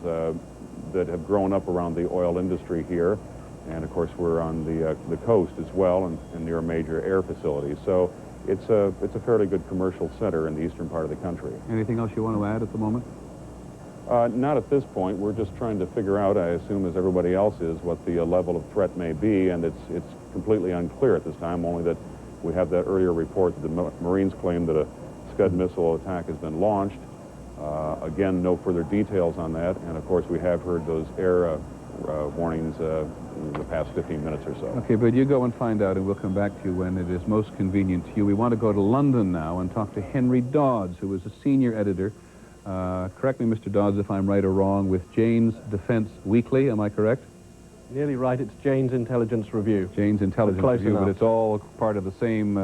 that have grown up around the oil industry here. And, of course, we're on the coast as well and near a major air facility. So it's a fairly good commercial center in the eastern part of the country. Anything else you want to add at the moment? Not at this point. We're just trying to figure out, I assume as everybody else is, what the level of threat may be, and it's completely unclear at this time, only that we have that earlier report that the Marines claim that a Scud missile attack has been launched. Again, no further details on that, and of course we have heard those air warnings in the past 15 minutes or so. Okay, but you go and find out, and we'll come back to you when it is most convenient to you. We want to go to London now and talk to Henry Dodds, who is a senior editor. Correct me, Mr. Dodds, if I'm right or wrong, with Jane's Defense Weekly. Am I correct? Nearly right. It's Jane's Intelligence Review. Jane's Intelligence Review, but it's all part of the same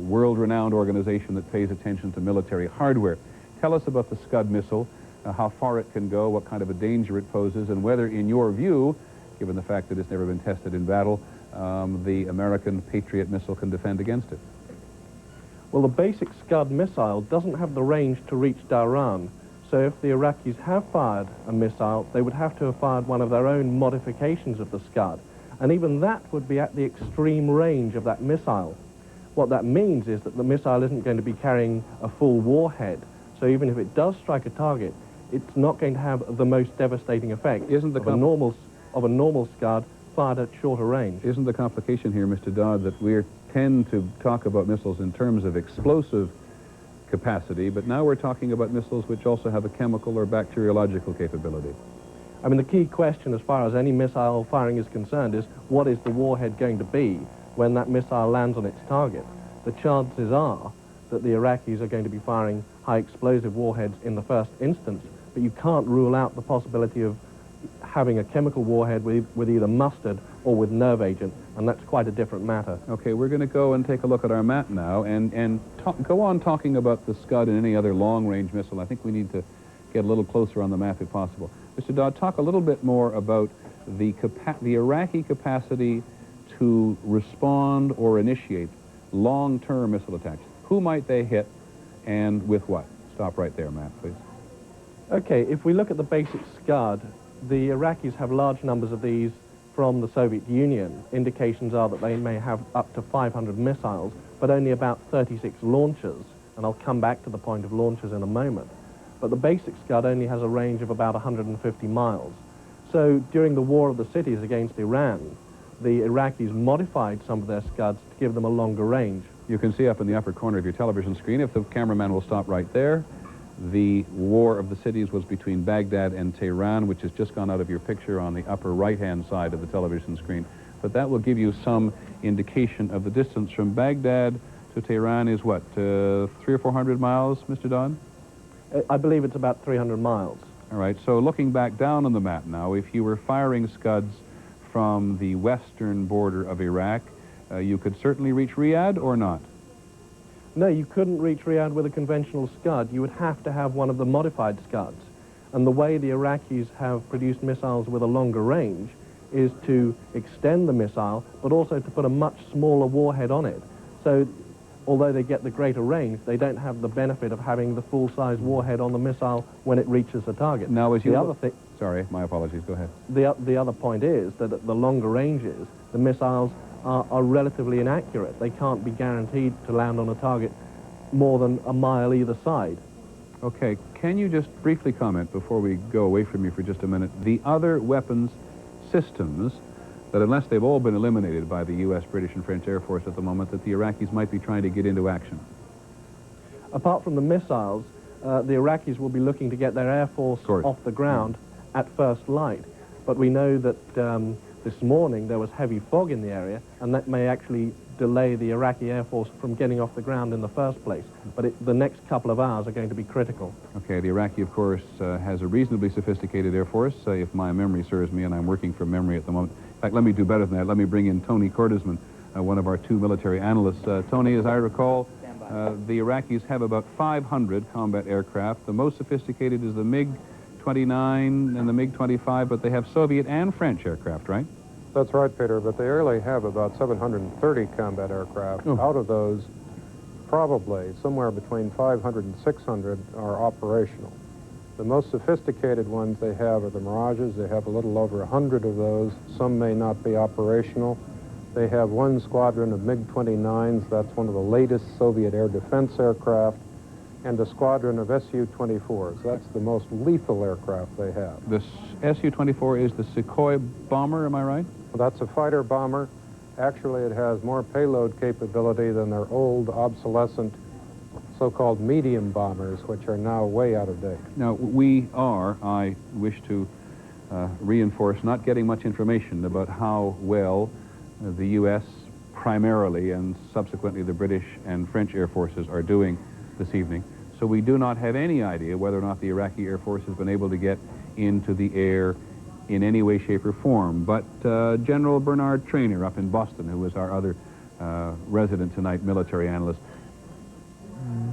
world-renowned organization that pays attention to military hardware. Tell us about the Scud missile, how far it can go, what kind of a danger it poses, and whether, in your view, given the fact that it's never been tested in battle, the American Patriot missile can defend against it. Well, the basic Scud missile doesn't have the range to reach Dhahran, so if the Iraqis have fired a missile, they would have to have fired one of their own modifications of the Scud, and even that would be at the extreme range of that missile. What that means is that the missile isn't going to be carrying a full warhead, so even if it does strike a target, it's not going to have the most devastating effect of a normal Scud fired at shorter range. Isn't the complication here, Mr. Dodd, that we tend to talk about missiles in terms of explosive capacity, but now we're talking about missiles which also have a chemical or bacteriological capability? I mean, the key question as far as any missile firing is concerned is, what is the warhead going to be when that missile lands on its target? The chances are that the Iraqis are going to be firing high explosive warheads in the first instance, but you can't rule out the possibility of having a chemical warhead with either mustard or with nerve agent, and that's quite a different matter. Okay, we're going to go and take a look at our map now and go on talking about the Scud and any other long-range missile. I think we need to get a little closer on the map if possible. Mr. Dodd, talk a little bit more about the Iraqi capacity to respond or initiate long-term missile attacks. Who might they hit? and with what? Stop right there, Matt, please. Okay, if we look at the basic Scud, the Iraqis have large numbers of these from the Soviet Union. Indications are that they may have up to 500 missiles, but only about 36 launchers, and I'll come back to the point of launchers in a moment. But the basic Scud only has a range of about 150 miles. So during the War of the Cities against Iran, the Iraqis modified some of their Scuds to give them a longer range. You can see up in the upper corner of your television screen, if the cameraman will stop right there, the War of the Cities was between Baghdad and Tehran, which has just gone out of your picture on the upper right-hand side of the television screen. But that will give you some indication of the distance from Baghdad to Tehran is what, 300 or 400 miles, Mr. Dodd? I believe it's about 300 miles. All right, so looking back down on the map now, if you were firing Scuds from the western border of Iraq, you could certainly reach Riyadh or not? No, you couldn't reach Riyadh with a conventional Scud. You would have to have one of the modified Scuds. And the way the Iraqis have produced missiles with a longer range is to extend the missile, but also to put a much smaller warhead on it. So, although they get the greater range, they don't have the benefit of having the full-size warhead on the missile when it reaches the target. Now, as you... The other thing... Sorry, my apologies, go ahead. The other point is that at the longer ranges, the missiles are relatively inaccurate. They can't be guaranteed to land on a target more than a mile either side. Okay, can you just briefly comment, before we go away from you for just a minute, the other weapons systems that, unless they've all been eliminated by the U.S., British, and French Air Force at the moment, that the Iraqis might be trying to get into action? Apart from the missiles, the Iraqis will be looking to get their Air Force off the ground at first light. But we know that this morning there was heavy fog in the area, and that may actually delay the Iraqi Air Force from getting off the ground in the first place. But the next couple of hours are going to be critical. Okay, the Iraqi, of course, has a reasonably sophisticated Air Force, if my memory serves me, and I'm working from memory at the moment. In fact, let me do better than that. Let me bring in Tony Cordesman, one of our two military analysts. Tony, as I recall, the Iraqis have about 500 combat aircraft. The most sophisticated is the MiG-29 and the MiG-25, but they have Soviet and French aircraft, right? That's right, Peter, but they only have about 730 combat aircraft. Out of those, probably somewhere between 500 and 600 are operational. The most sophisticated ones they have are the Mirages. They have a little over 100 of those. Some may not be operational. They have one squadron of MiG-29s. That's one of the latest Soviet air defense aircraft. And a squadron of Su-24s. That's the most lethal aircraft they have. The Su-24 is the Sukhoi bomber, am I right? Well, that's a fighter bomber. Actually, it has more payload capability than their old, obsolescent, so-called medium bombers, which are now way out of date. Now, we are, I wish to reinforce, not getting much information about how well the U.S. primarily and subsequently the British and French Air Forces are doing this evening. So we do not have any idea whether or not the Iraqi Air Force has been able to get into the air in any way, shape, or form. But General Bernard Traynor up in Boston, who is our other resident tonight, military analyst,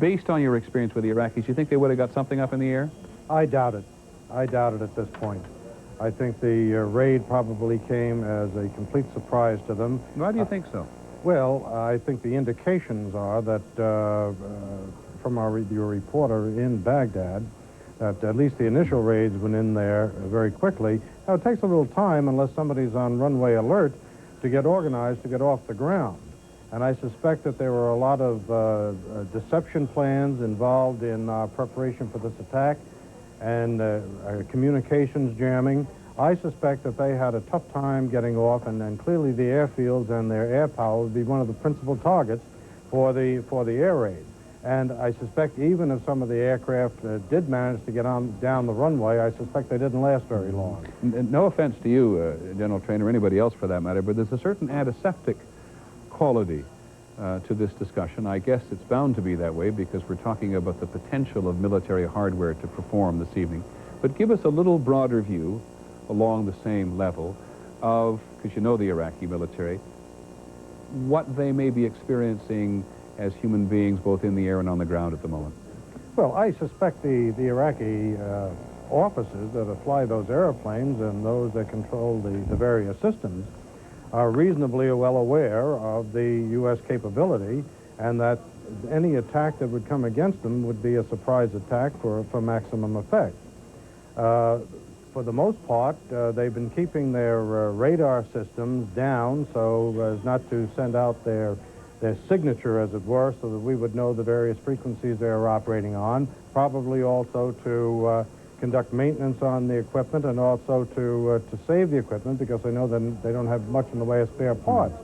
based on your experience with the Iraqis, you think they would have got something up in the air? I doubt it. I doubt it at this point. I think the raid probably came as a complete surprise to them. Why do you think so? Well, I think the indications are that from your reporter in Baghdad, that at least the initial raids went in there very quickly. Now, it takes a little time, unless somebody's on runway alert, to get organized, to get off the ground. And I suspect that there were a lot of deception plans involved in preparation for this attack and communications jamming. I suspect that they had a tough time getting off, and clearly the airfields and their air power would be one of the principal targets for the air raid. And I suspect even if some of the aircraft did manage to get down the runway, I suspect they didn't last very long. No offense to you, General Traynor, or anybody else for that matter, but there's a certain antiseptic quality to this discussion. I guess it's bound to be that way because we're talking about the potential of military hardware to perform this evening. But give us a little broader view along the same level of, because you know the Iraqi military, what they may be experiencing as human beings both in the air and on the ground at the moment. Well, I suspect the Iraqi officers that fly those airplanes and those that control the various systems are reasonably well aware of the U.S. capability and that any attack that would come against them would be a surprise attack for maximum effect. For the most part, they've been keeping their radar systems down so as not to send out their signature, as it were, so that we would know the various frequencies they are operating on, probably also to conduct maintenance on the equipment and also to save the equipment, because they know that they don't have much in the way of spare parts.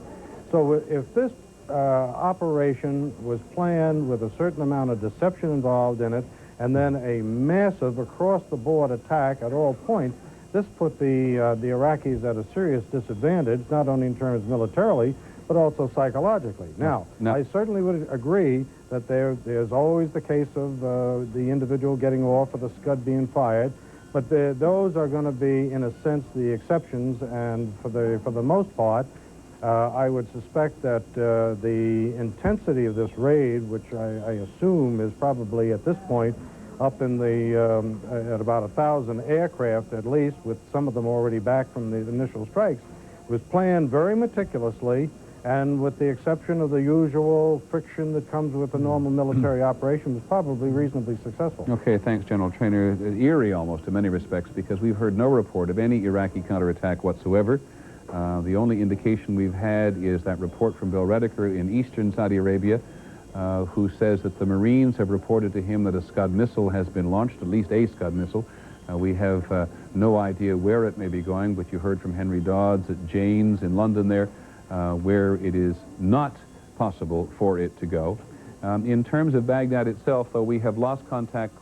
So if this operation was planned with a certain amount of deception involved in it, and then a massive across-the-board attack at all points, this put the Iraqis at a serious disadvantage, not only in terms militarily, but also psychologically. Now, I certainly would agree that there's always the case of the individual getting off or the Scud being fired, but those are going to be, in a sense, the exceptions, and for the most part, I would suspect that the intensity of this raid, which I assume is probably at this point up in the at about 1,000 aircraft at least, with some of them already back from the initial strikes, was planned very meticulously, and with the exception of the usual friction that comes with a normal military operation, was probably reasonably successful. Okay, thanks, General Trainer. Eerie almost in many respects, because we've heard no report of any Iraqi counterattack whatsoever. The only indication we've had is that report from Bill Redeker in eastern Saudi Arabia, who says that the Marines have reported to him that a Scud missile has been launched, at least a Scud missile. We have no idea where it may be going, but you heard from Henry Dodds at Jane's in London there, where it is not possible for it to go. In terms of Baghdad itself, though, we have lost contact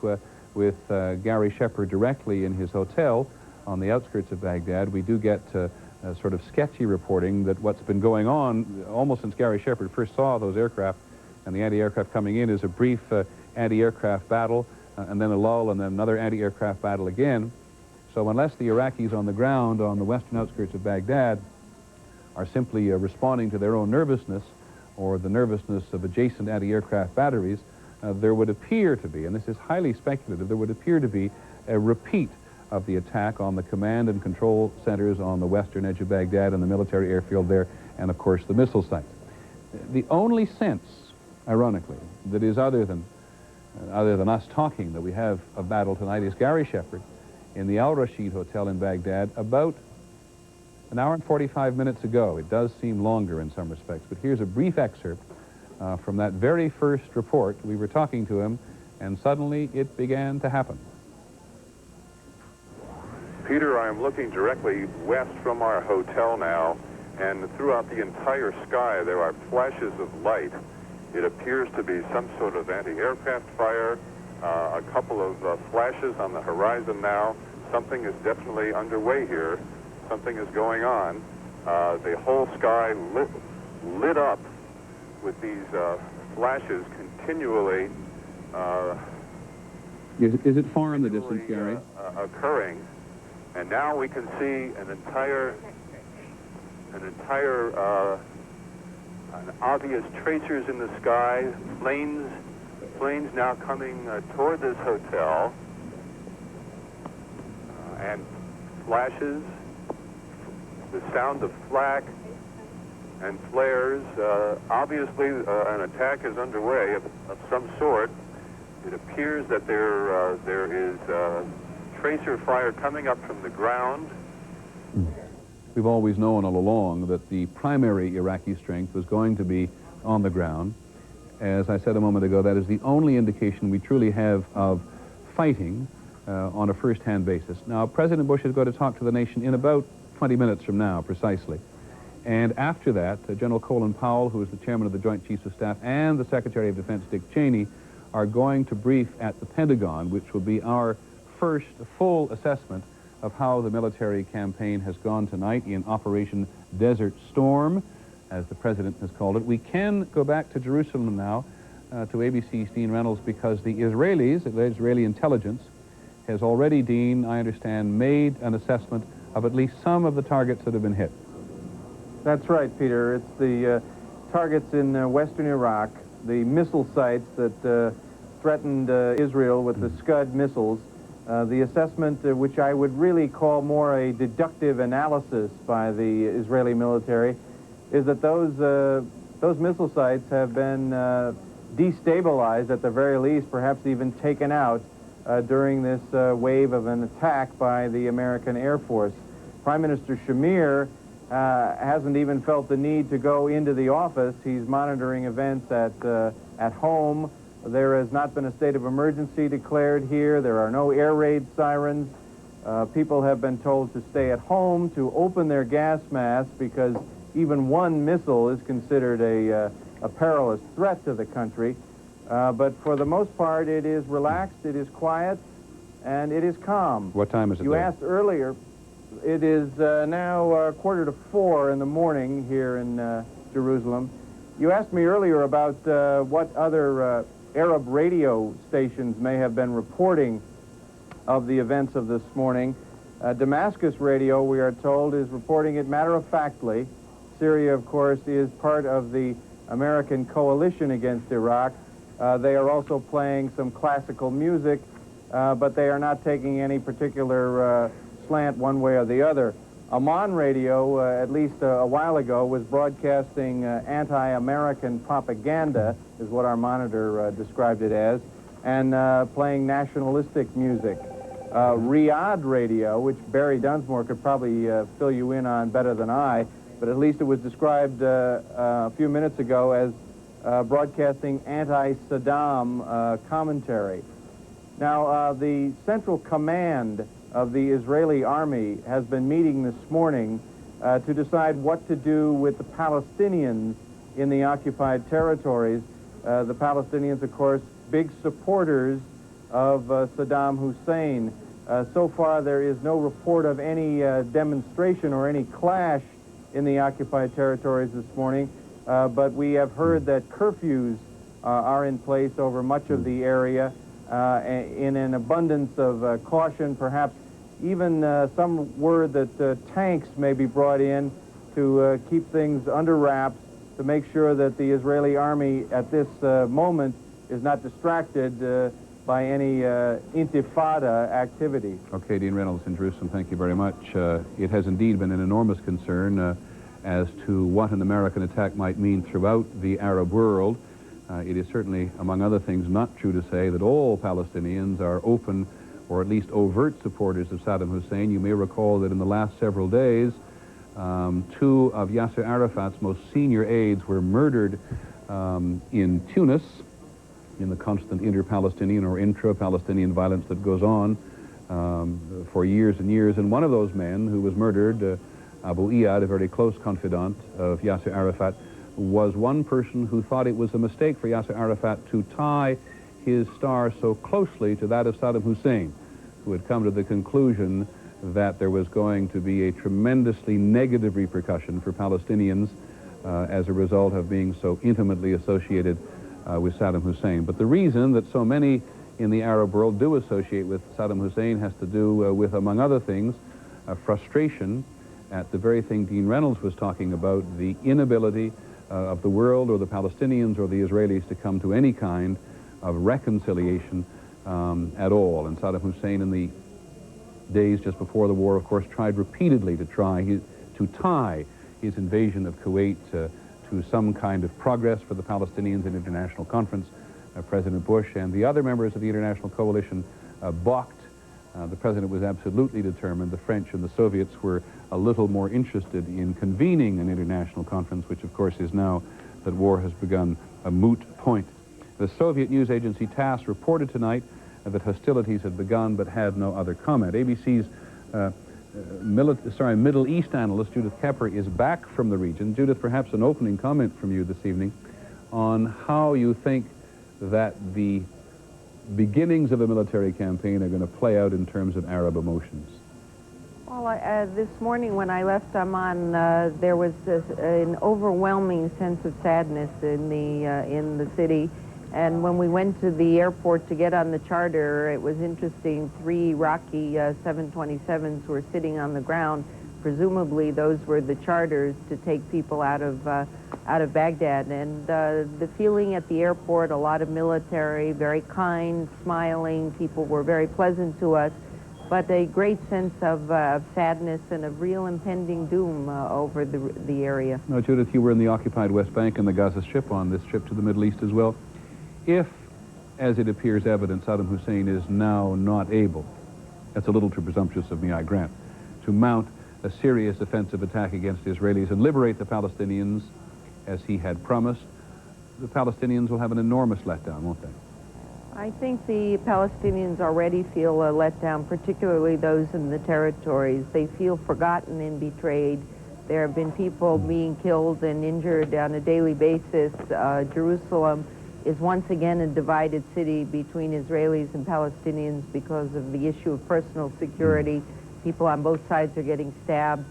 with Gary Shepard directly in his hotel on the outskirts of Baghdad. We do get sort of sketchy reporting that what's been going on almost since Gary Shepard first saw those aircraft and the anti-aircraft coming in is a brief anti-aircraft battle, and then a lull, and then another anti-aircraft battle again. So unless the Iraqis on the ground on the western outskirts of Baghdad are simply responding to their own nervousness or the nervousness of adjacent anti-aircraft batteries, there would appear to be, and this is highly speculative, there would appear to be a repeat of the attack on the command and control centers on the western edge of Baghdad and the military airfield there, and of course the missile site. The only sense, ironically, that is other than us talking that we have a battle tonight is Gary Shepard in the Al Rashid Hotel in Baghdad about an hour and 45 minutes ago. It does seem longer in some respects, but here's a brief excerpt from that very first report. We were talking to him, and suddenly it began to happen. Peter, I am looking directly west from our hotel now, and throughout the entire sky there are flashes of light. It appears to be some sort of anti-aircraft fire, a couple of flashes on the horizon now. Something is definitely underway here. Something is going on. The whole sky lit up with these flashes continually. Is it far in the distance, Gary? Occurring. And now we can see an obvious tracers in the sky, planes now coming toward this hotel, and flashes, the sound of flak and flares. Obviously, an attack is underway of some sort. It appears that there is tracer fire coming up from the ground. We've always known all along that the primary Iraqi strength was going to be on the ground. As I said a moment ago, that is the only indication we truly have of fighting on a first-hand basis. Now, President Bush is going to talk to the nation in about 20 minutes from now, precisely. And after that, General Colin Powell, who is the chairman of the Joint Chiefs of Staff, and the Secretary of Defense, Dick Cheney, are going to brief at the Pentagon, which will be our first full assessment of how the military campaign has gone tonight in Operation Desert Storm, as the President has called it. We can go back to Jerusalem now, to ABC's Dean Reynolds, because the Israelis, the Israeli intelligence, has already, Dean, I understand, made an assessment of at least some of the targets that have been hit. That's right, Peter. It's the targets in western Iraq, the missile sites that threatened Israel with the Scud missiles. The assessment, which I would really call more a deductive analysis by the Israeli military, is that those those missile sites have been destabilized at the very least, perhaps even taken out during this wave of an attack by the American Air Force. Prime Minister Shamir hasn't even felt the need to go into the office. He's monitoring events at home. There has not been a state of emergency declared here. There are no air raid sirens. People have been told to stay at home, to open their gas masks, because even one missile is considered a perilous threat to the country. But for the most part, it is relaxed, it is quiet, and it is calm. What time is it You there? asked earlier. It is now 3:45 in the morning here in Jerusalem. You asked me earlier about what other Arab radio stations may have been reporting of the events of this morning. Damascus Radio, we are told, is reporting it matter-of-factly. Syria, of course, is part of the American coalition against Iraq. They are also playing some classical music, but they are not taking any particular slant one way or the other. Amman Radio, at least a while ago, was broadcasting anti-American propaganda, is what our monitor described it as, and playing nationalistic music. Riyadh Radio, which Barry Dunsmore could probably fill you in on better than I, but at least it was described a few minutes ago as broadcasting anti-Saddam commentary. Now, the Central Command of the Israeli Army has been meeting this morning to decide what to do with the Palestinians in the occupied territories. The Palestinians, of course, big supporters of Saddam Hussein. So far, there is no report of any demonstration or any clash in the occupied territories this morning, but we have heard that curfews are in place over much of the area in an abundance of caution, perhaps even some word that tanks may be brought in to keep things under wraps, to make sure that the Israeli army at this moment is not distracted by any intifada activity. Okay, Dean Reynolds in Jerusalem, thank you very much. It has indeed been an enormous concern as to what an American attack might mean throughout the Arab world. It is certainly, among other things, not true to say that all Palestinians are open or at least overt supporters of Saddam Hussein. You may recall that in the last several days, two of Yasser Arafat's most senior aides were murdered in Tunis, in the constant inter-Palestinian or intra-Palestinian violence that goes on for years and years. And one of those men who was murdered, Abu Iyad, a very close confidant of Yasser Arafat, was one person who thought it was a mistake for Yasser Arafat to tie his star so closely to that of Saddam Hussein, who had come to the conclusion that there was going to be a tremendously negative repercussion for Palestinians as a result of being so intimately associated with Saddam Hussein. But the reason that so many in the Arab world do associate with Saddam Hussein has to do with, among other things, frustration at the very thing Dean Reynolds was talking about, the inability of the world or the Palestinians or the Israelis to come to any kind of reconciliation at all. And Saddam Hussein, in the days just before the war, of course, tried repeatedly to tie his invasion of Kuwait to some kind of progress for the Palestinians in international conference. President Bush and the other members of the international coalition balked. The president was absolutely determined. The French and the Soviets were a little more interested in convening an international conference, which of course is now that war has begun a moot point. The Soviet news agency TASS reported tonight that hostilities had begun but had no other comment. ABC's Middle East analyst Judith Kepper is back from the region. Judith, perhaps an opening comment from you this evening on how you think that the beginnings of a military campaign are going to play out in terms of Arab emotions. Well, this morning when I left Amman, there was an overwhelming sense of sadness in the city. And when we went to the airport to get on the charter, it was interesting. 3 Iraqi 727s were sitting on the ground. Presumably, those were the charters to take people out of Baghdad. And the feeling at the airport, a lot of military, very kind, smiling. People were very pleasant to us. but a great sense of sadness and of real impending doom over the area. Now, Judith, you were in the occupied West Bank and the Gaza Strip on this trip to the Middle East as well. If, as it appears evident, Saddam Hussein is now not able, that's a little too presumptuous of me, I grant, to mount a serious offensive attack against the Israelis and liberate the Palestinians as he had promised, the Palestinians will have an enormous letdown, won't they? I think the Palestinians already feel a letdown, particularly those in the territories. They feel forgotten and betrayed. There have been people being killed and injured on a daily basis. Jerusalem is once again a divided city between Israelis and Palestinians because of the issue of personal security. People on both sides are getting stabbed.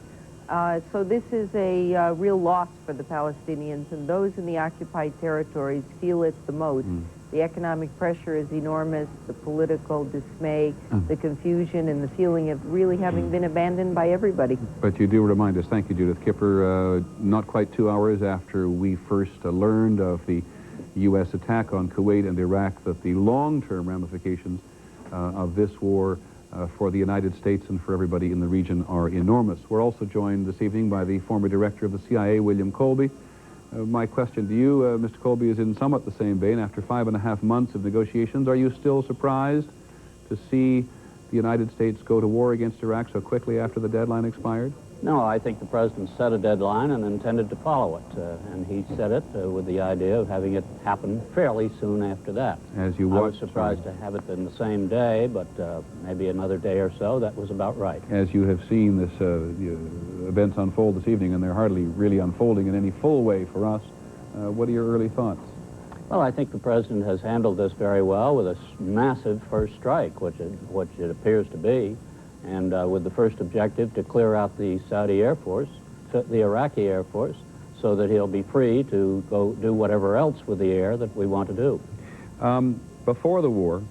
So this is a real loss for the Palestinians, and those in the occupied territories feel it the most. The economic pressure is enormous, the political dismay, the confusion, and the feeling of really having been abandoned by everybody. But you do remind us, thank you, Judith Kipper, not quite 2 hours after we first learned of the U.S. attack on Kuwait and Iraq, that the long-term ramifications of this war for the United States and for everybody in the region are enormous. We're also joined this evening by the former director of the CIA, William Colby. My question to you, Mr. Colby, is in somewhat the same vein. After 5.5 months of negotiations, are you still surprised to see the United States go to war against Iraq so quickly after the deadline expired? No, I think the president set a deadline and intended to follow it, and he set it with the idea of having it happen fairly soon after that. As you I watched, was surprised to have it in the same day, but maybe another day or so, that was about right. As you have seen this events unfold this evening, and they're hardly really unfolding in any full way for us, what are your early thoughts? Well, I think the president has handled this very well with a massive first strike, which it appears to be. And with the first objective to clear out the Saudi Air Force, the Iraqi Air Force, so that he'll be free to go do whatever else with the air that we want to do. Before the war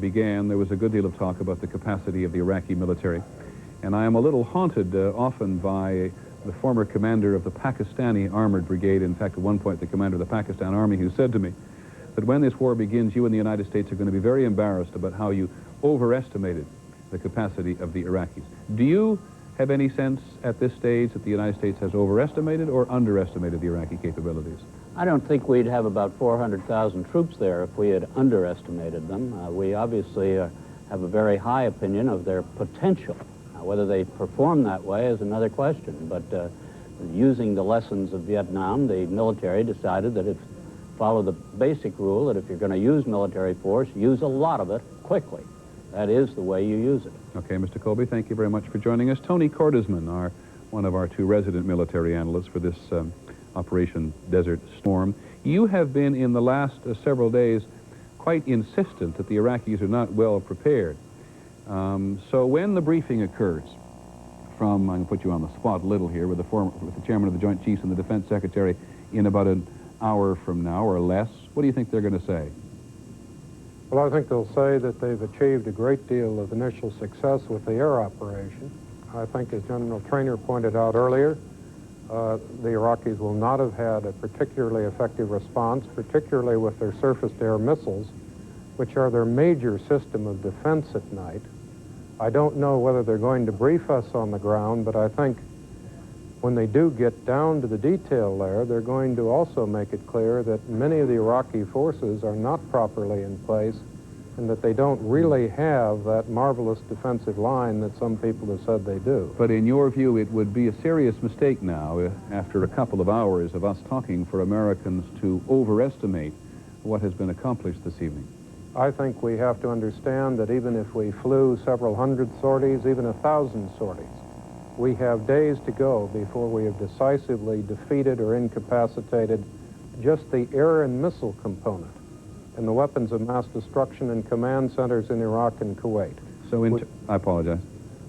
began, there was a good deal of talk about the capacity of the Iraqi military. And I am a little haunted often by the former commander of the Pakistani Armored Brigade, in fact, at one point, the commander of the Pakistan Army, who said to me that when this war begins, you and the United States are going to be very embarrassed about how you overestimated the capacity of the Iraqis. Do you have any sense at this stage that the United States has overestimated or underestimated the Iraqi capabilities? I don't think we'd have about 400,000 troops there if we had underestimated them. We obviously have a very high opinion of their potential. Now, whether they perform that way is another question, but using the lessons of Vietnam, the military decided that follow the basic rule that if you're going to use military force, use a lot of it quickly. That is the way you use it. Okay, Mr. Colby, thank you very much for joining us. Tony Cordesman, one of our two resident military analysts for this Operation Desert Storm. You have been, in the last several days, quite insistent that the Iraqis are not well prepared. So when the briefing occurs from, I'm going to put you on the spot a little here, with the chairman of the Joint Chiefs and the Defense Secretary in about an hour from now or less, what do you think they're going to say? Well, I think they'll say that they've achieved a great deal of initial success with the air operation. I think, as General Traynor pointed out earlier, the Iraqis will not have had a particularly effective response, particularly with their surface-to-air missiles, which are their major system of defense at night. I don't know whether they're going to brief us on the ground, but I think when they do get down to the detail there, they're going to also make it clear that many of the Iraqi forces are not properly in place and that they don't really have that marvelous defensive line that some people have said they do. But in your view, it would be a serious mistake now, after a couple of hours of us talking, for Americans to overestimate what has been accomplished this evening. I think we have to understand that even if we flew several hundred sorties, even 1,000 sorties, we have days to go before we have decisively defeated or incapacitated just the air and missile component and the weapons of mass destruction and command centers in Iraq and Kuwait. So, I apologize.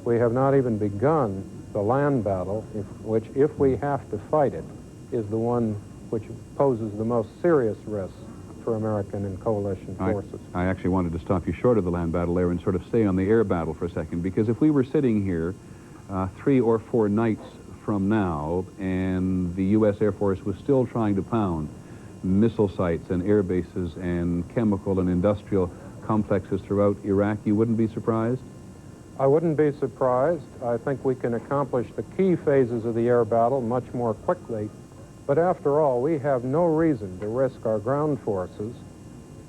We have not even begun the land battle, which, if we have to fight it, is the one which poses the most serious risk for American and coalition forces. I actually wanted to stop you short of the land battle there and sort of stay on the air battle for a second, because if we were sitting here 3 or 4 nights from now and the U.S. Air Force was still trying to pound missile sites and air bases and chemical and industrial complexes throughout Iraq, you wouldn't be surprised? I wouldn't be surprised. I think we can accomplish the key phases of the air battle much more quickly. But after all, we have no reason to risk our ground forces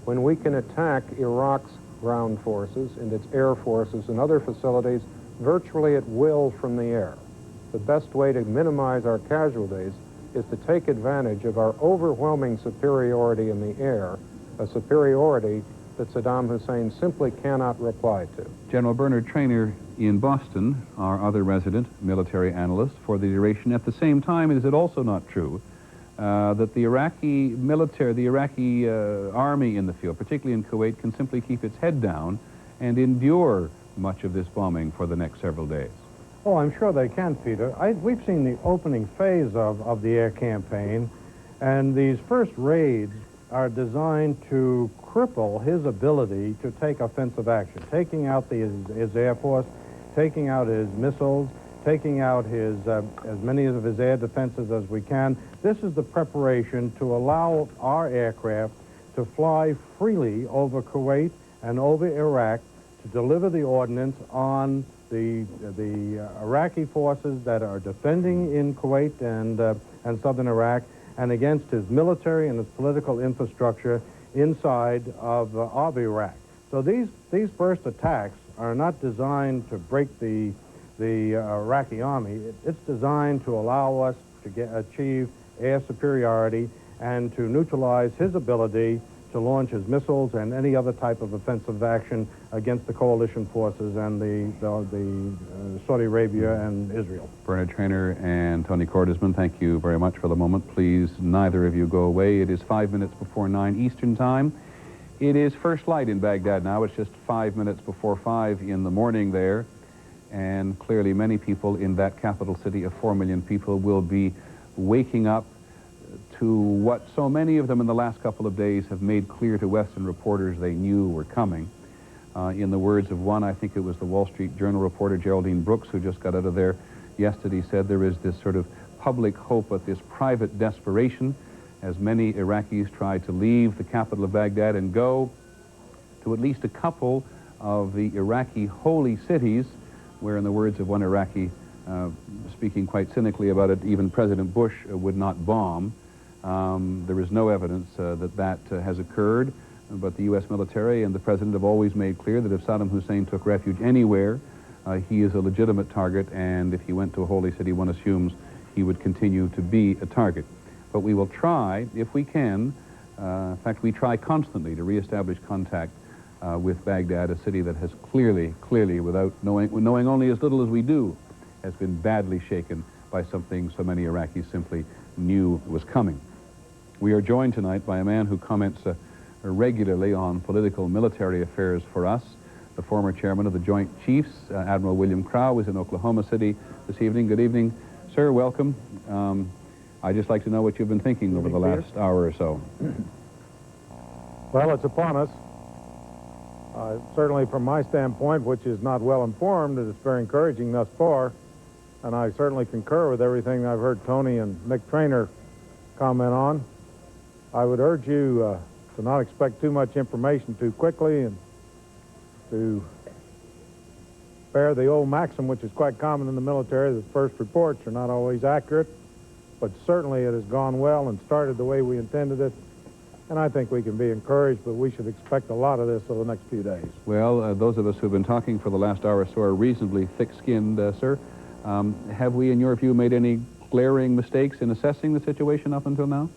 when we can attack Iraq's ground forces and its air forces and other facilities virtually at will from the air. The best way to minimize our casualties is to take advantage of our overwhelming superiority in the air, a superiority that Saddam Hussein simply cannot reply to. General Bernard Traynor in Boston, our other resident military analyst for the duration. At the same time, is it also not true that the Iraqi military, the Iraqi army in the field, particularly in Kuwait, can simply keep its head down and endure much of this bombing for the next several days? Oh, I'm sure they can, Peter. We've seen the opening phase of the air campaign, and these first raids are designed to cripple his ability to take offensive action, taking out his Air Force, taking out his missiles, taking out his as many of his air defenses as we can. This is the preparation to allow our aircraft to fly freely over Kuwait and over Iraq to deliver the ordnance on the Iraqi forces that are defending in Kuwait and southern Iraq, and against his military and his political infrastructure inside of Iraq. So these first attacks are not designed to break the Iraqi army. It's designed to allow us to achieve air superiority and to neutralize his ability to launch his missiles and any other type of offensive action against the coalition forces and the Saudi Arabia and Israel. Bernard Traynor and Tony Cordesman, thank you very much for the moment. Please, neither of you go away. It is 5 minutes before 9 Eastern Time. It is first light in Baghdad now. It's just 5 minutes before 5 in the morning there. And clearly many people in that capital city of 4 million people will be waking up to what so many of them in the last couple of days have made clear to Western reporters they knew were coming. In the words of one, I think it was the Wall Street Journal reporter Geraldine Brooks, who just got out of there yesterday, said there is this sort of public hope, but this private desperation as many Iraqis try to leave the capital of Baghdad and go to at least a couple of the Iraqi holy cities, where, in the words of one Iraqi, speaking quite cynically about it, even President Bush would not bomb. There is no evidence that has occurred, but the U.S. military and the President have always made clear that if Saddam Hussein took refuge anywhere, he is a legitimate target, and if he went to a holy city, one assumes he would continue to be a target. But we will try, if we can, in fact, we try constantly to reestablish contact with Baghdad, a city that has clearly, without knowing only as little as we do, has been badly shaken by something so many Iraqis simply knew was coming. We are joined tonight by a man who comments regularly on political military affairs for us, the former chairman of the Joint Chiefs, Admiral William Crowe, is in Oklahoma City this evening. Good evening, sir. Welcome. I'd just like to know what you've been thinking over the last hour or so. Well, it's upon us. Certainly from my standpoint, which is not well informed, it's very encouraging thus far. And I certainly concur with everything I've heard Tony and Mick Traynor comment on. I would urge you to not expect too much information too quickly and to bear the old maxim, which is quite common in the military, that first reports are not always accurate, but certainly it has gone well and started the way we intended it. And I think we can be encouraged, but we should expect a lot of this over the next few days. Well, those of us who have been talking for the last hour or so are reasonably thick-skinned, sir. Have we, in your view, made any glaring mistakes in assessing the situation up until now?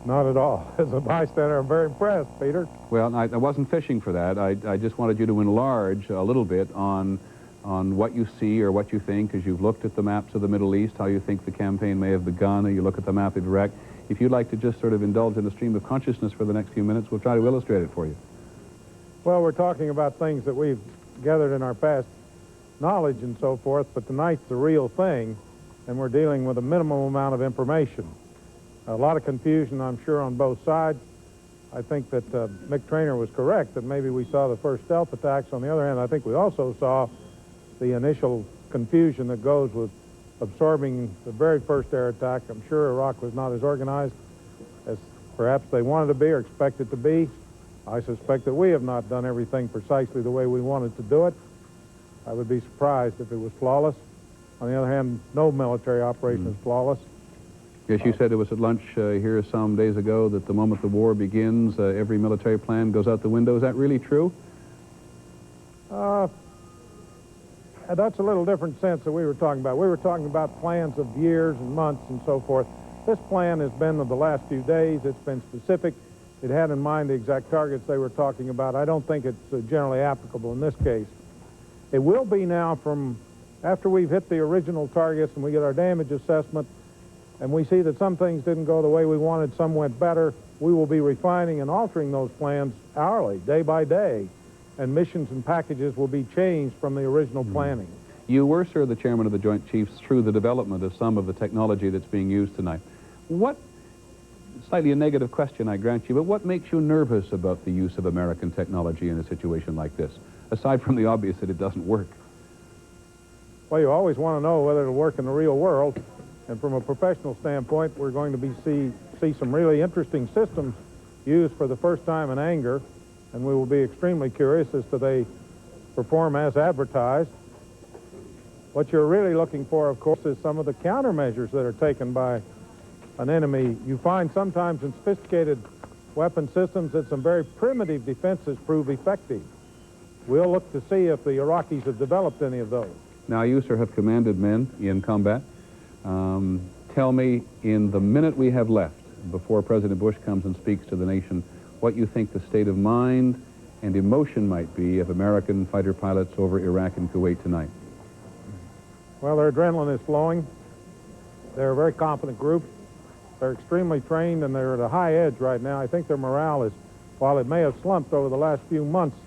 Not at all. As a bystander, I'm very impressed, Peter. Well, I wasn't fishing for that. I just wanted you to enlarge a little bit on what you see or what you think as you've looked at the maps of the Middle East, how you think the campaign may have begun, or you look at the map of Iraq. If you'd like to just sort of indulge in a stream of consciousness for the next few minutes, we'll try to illustrate it for you. Well, we're talking about things that we've gathered in our past knowledge and so forth, but tonight's the real thing, and we're dealing with a minimum amount of information. A lot of confusion, I'm sure, on both sides. I think that Mick Traynor was correct, that maybe we saw the first stealth attacks. On the other hand, I think we also saw the initial confusion that goes with absorbing the very first air attack. I'm sure Iraq was not as organized as perhaps they wanted to be or expected to be. I suspect that we have not done everything precisely the way we wanted to do it. I would be surprised if it was flawless. On the other hand, no military operation is flawless. Yes, you said it was at lunch here some days ago that the moment the war begins, every military plan goes out the window. Is that really true? That's a little different sense that we were talking about. We were talking about plans of years and months and so forth. This plan has been of the last few days. It's been specific. It had in mind the exact targets they were talking about. I don't think it's generally applicable in this case. It will be now from after we've hit the original targets and we get our damage assessment and we see that some things didn't go the way we wanted, some went better, we will be refining and altering those plans hourly, day by day, and missions and packages will be changed from the original planning. You were, sir, the chairman of the Joint Chiefs through the development of some of the technology that's being used tonight. What, slightly a negative question, I grant you, but what makes you nervous about the use of American technology in a situation like this, aside from the obvious that it doesn't work? Well, you always want to know whether it'll work in the real world, and from a professional standpoint, we're going to see some really interesting systems used for the first time in anger, and we will be extremely curious as to they perform as advertised. What you're really looking for, of course, is some of the countermeasures that are taken by an enemy. You find sometimes in sophisticated weapon systems that some very primitive defenses prove effective. We'll look to see if the Iraqis have developed any of those. Now, you, sir, have commanded men in combat. Tell me, in the minute we have left before President Bush comes and speaks to the nation, what you think the state of mind and emotion might be of American fighter pilots over Iraq and Kuwait tonight. Well, their adrenaline is flowing. They're a very competent group. They're extremely trained, and they're at a high edge right now. I think their morale is, while it may have slumped over the last few months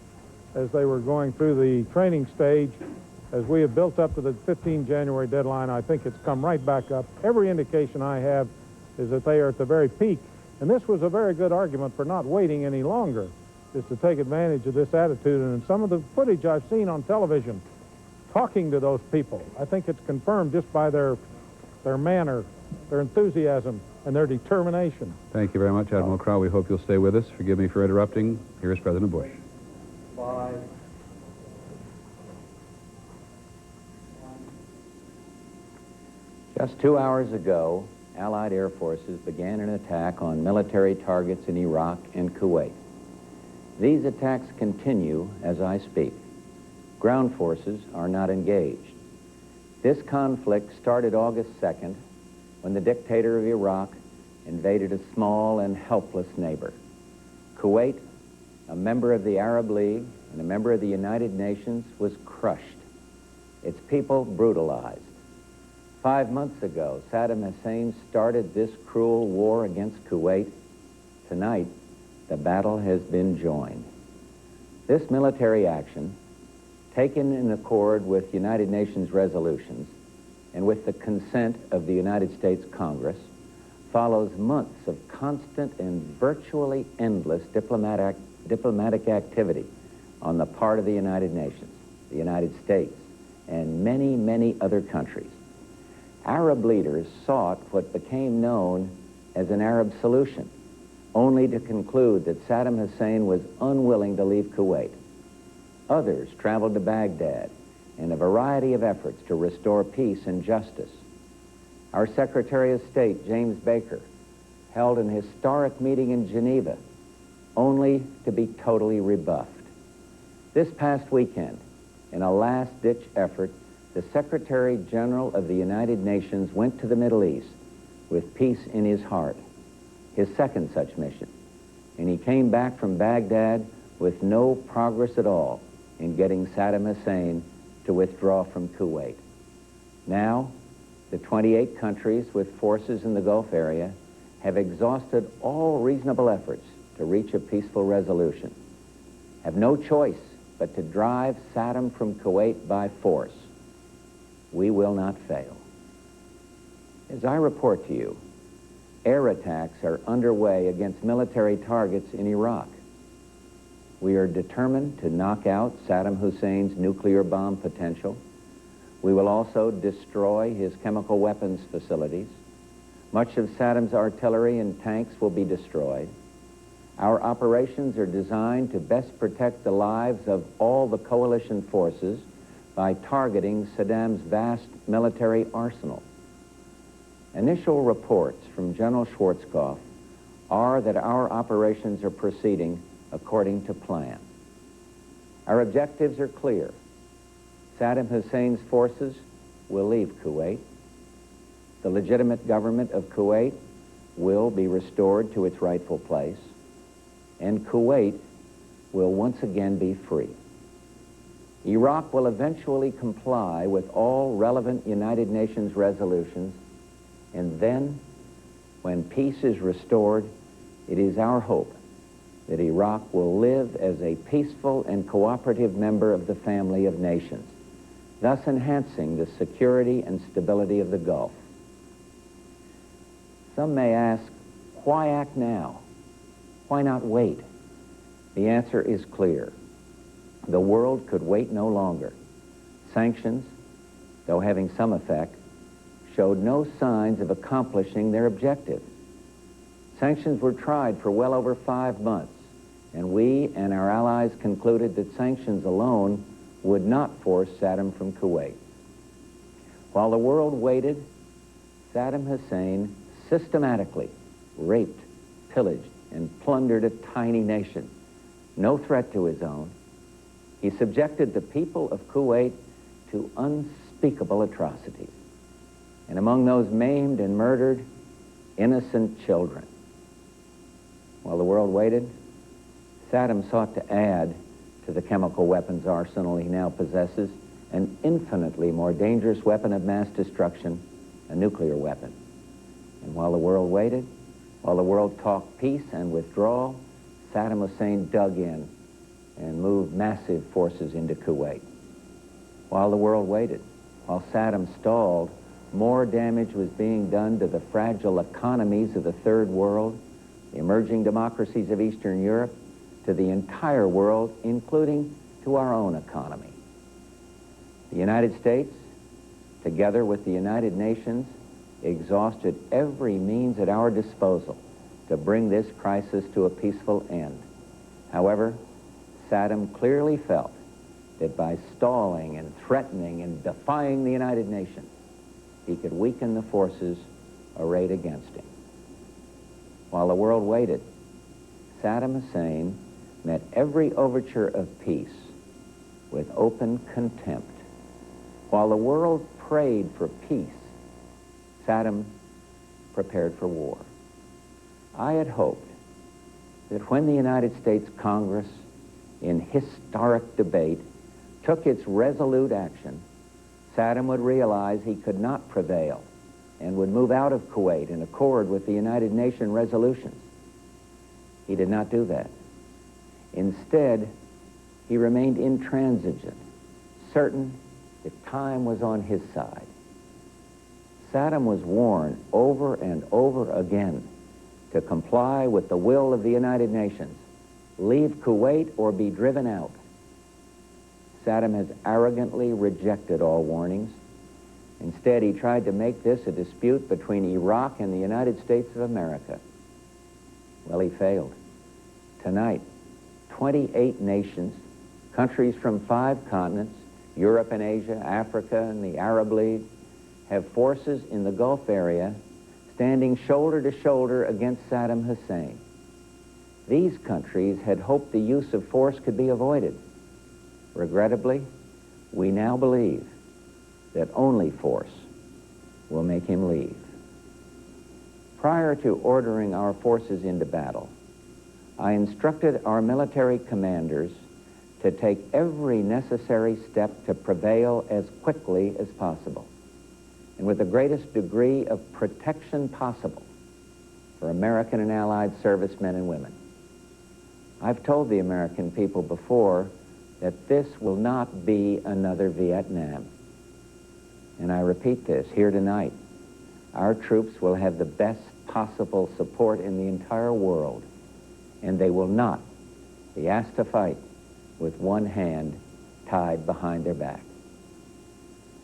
as they were going through the training stage, as we have built up to the 15 January deadline, I think it's come right back up. Every indication I have is that they are at the very peak. And this was a very good argument for not waiting any longer, is to take advantage of this attitude. And in some of the footage I've seen on television, talking to those people, I think it's confirmed just by their manner, their enthusiasm, and their determination. Thank you very much, Admiral Crowe. We hope you'll stay with us. Forgive me for interrupting. Here is President Bush. Bye. Just 2 hours ago, Allied air forces began an attack on military targets in Iraq and Kuwait. These attacks continue as I speak. Ground forces are not engaged. This conflict started August 2nd when the dictator of Iraq invaded a small and helpless neighbor. Kuwait, a member of the Arab League and a member of the United Nations, was crushed. Its people brutalized. 5 months ago, Saddam Hussein started this cruel war against Kuwait. Tonight, the battle has been joined. This military action, taken in accord with United Nations resolutions and with the consent of the United States Congress, follows months of constant and virtually endless diplomatic activity on the part of the United Nations, the United States, and many, many other countries. Arab leaders sought what became known as an Arab solution, only to conclude that Saddam Hussein was unwilling to leave Kuwait. Others traveled to Baghdad in a variety of efforts to restore peace and justice. Our Secretary of State, James Baker, held an historic meeting in Geneva, only to be totally rebuffed. This past weekend, in a last-ditch effort, the Secretary General of the United Nations went to the Middle East with peace in his heart, his second such mission, and he came back from Baghdad with no progress at all in getting Saddam Hussein to withdraw from Kuwait. Now, the 28 countries with forces in the Gulf area have exhausted all reasonable efforts to reach a peaceful resolution, have no choice but to drive Saddam from Kuwait by force. We will not fail. As I report to you, air attacks are underway against military targets in Iraq. We are determined to knock out Saddam Hussein's nuclear bomb potential. We will also destroy his chemical weapons facilities. Much of Saddam's artillery and tanks will be destroyed. Our operations are designed to best protect the lives of all the coalition forces by targeting Saddam's vast military arsenal. Initial reports from General Schwarzkopf are that our operations are proceeding according to plan. Our objectives are clear. Saddam Hussein's forces will leave Kuwait. The legitimate government of Kuwait will be restored to its rightful place, and Kuwait will once again be free. Iraq will eventually comply with all relevant United Nations resolutions, and then, when peace is restored, it is our hope that Iraq will live as a peaceful and cooperative member of the family of nations, thus enhancing the security and stability of the Gulf. Some may ask, why act now? Why not wait? The answer is clear. The world could wait no longer. Sanctions, though having some effect, showed no signs of accomplishing their objective. Sanctions were tried for well over 5 months, and we and our allies concluded that sanctions alone would not force Saddam from Kuwait. While the world waited, Saddam Hussein systematically raped, pillaged, and plundered a tiny nation, no threat to his own. He subjected the people of Kuwait to unspeakable atrocities, and among those maimed and murdered, innocent children. While the world waited, Saddam sought to add to the chemical weapons arsenal he now possesses an infinitely more dangerous weapon of mass destruction, a nuclear weapon. And while the world waited, while the world talked peace and withdrawal, Saddam Hussein dug in and moved massive forces into Kuwait. While the world waited, while Saddam stalled, more damage was being done to the fragile economies of the Third World, the emerging democracies of Eastern Europe, to the entire world, including to our own economy. The United States, together with the United Nations, exhausted every means at our disposal to bring this crisis to a peaceful end. However, Saddam clearly felt that by stalling and threatening and defying the United Nations, he could weaken the forces arrayed against him. While the world waited, Saddam Hussein met every overture of peace with open contempt. While the world prayed for peace, Saddam prepared for war. I had hoped that when the United States Congress, in historic debate, took its resolute action, Saddam would realize he could not prevail and would move out of Kuwait in accord with the United Nations resolutions. He did not do that. Instead, he remained intransigent, certain that time was on his side. Saddam was warned over and over again to comply with the will of the United Nations, leave Kuwait or be driven out. Saddam has arrogantly rejected all warnings. Instead, he tried to make this a dispute between Iraq and the United States of America. Well, he failed. Tonight, 28 nations, countries from 5 continents, Europe and Asia, Africa, and the Arab League, have forces in the Gulf area standing shoulder to shoulder against Saddam Hussein. These countries had hoped the use of force could be avoided. Regrettably, we now believe that only force will make him leave. Prior to ordering our forces into battle, I instructed our military commanders to take every necessary step to prevail as quickly as possible and with the greatest degree of protection possible for American and Allied servicemen and women. I've told the American people before that this will not be another Vietnam. And I repeat this here tonight. Our troops will have the best possible support in the entire world, and they will not be asked to fight with one hand tied behind their back.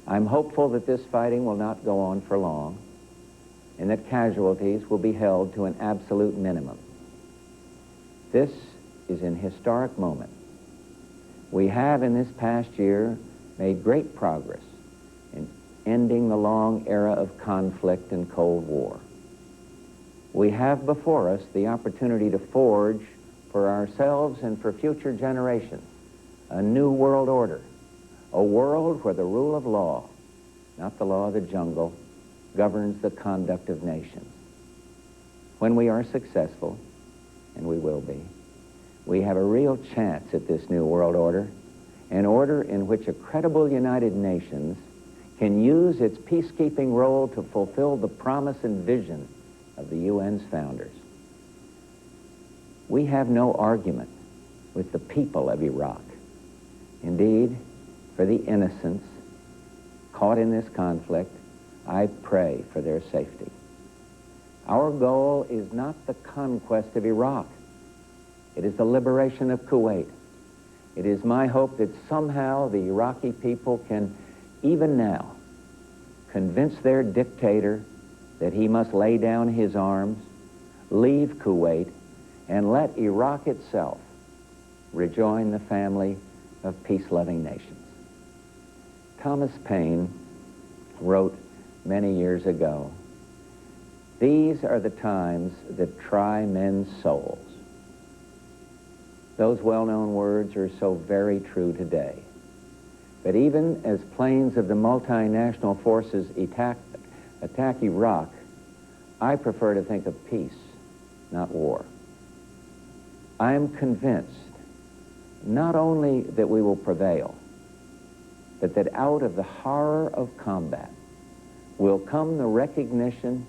I'm hopeful that this fighting will not go on for long, and that casualties will be held to an absolute minimum. This is an historic moment. We have in this past year made great progress in ending the long era of conflict and Cold War. We have before us the opportunity to forge for ourselves and for future generations a new world order, a world where the rule of law, not the law of the jungle, governs the conduct of nations. When we are successful, and we will be, we have a real chance at this new world order, an order in which a credible United Nations can use its peacekeeping role to fulfill the promise and vision of the UN's founders. We have no argument with the people of Iraq. Indeed, for the innocents caught in this conflict, I pray for their safety. Our goal is not the conquest of Iraq. It is the liberation of Kuwait. It is my hope that somehow the Iraqi people can, even now, convince their dictator that he must lay down his arms, leave Kuwait, and let Iraq itself rejoin the family of peace-loving nations. Thomas Paine wrote many years ago, "These are the times that try men's souls." Those well-known words are so very true today. But even as planes of the multinational forces attack Iraq, I prefer to think of peace, not war. I am convinced not only that we will prevail, but that out of the horror of combat will come the recognition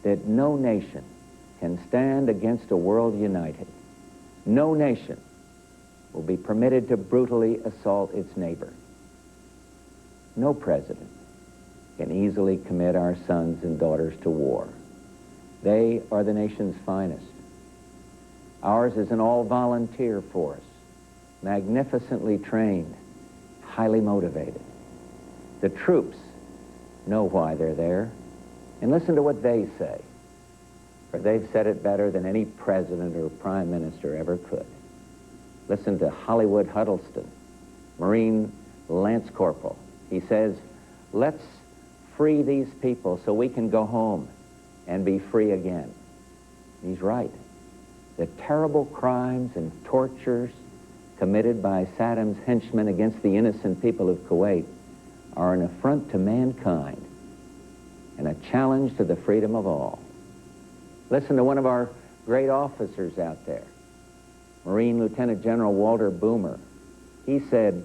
that no nation can stand against a world united. No nation will be permitted to brutally assault its neighbor. No president can easily commit our sons and daughters to war. They are the nation's finest. Ours is an all-volunteer force, magnificently trained, highly motivated. The troops know why they're there, and listen to what they say, for they've said it better than any president or prime minister ever could. Listen to Hollywood Huddleston, Marine Lance Corporal. He says, "Let's free these people so we can go home and be free again." He's right. The terrible crimes and tortures committed by Saddam's henchmen against the innocent people of Kuwait are an affront to mankind and a challenge to the freedom of all. Listen to one of our great officers out there, Marine Lieutenant General Walter Boomer. He said,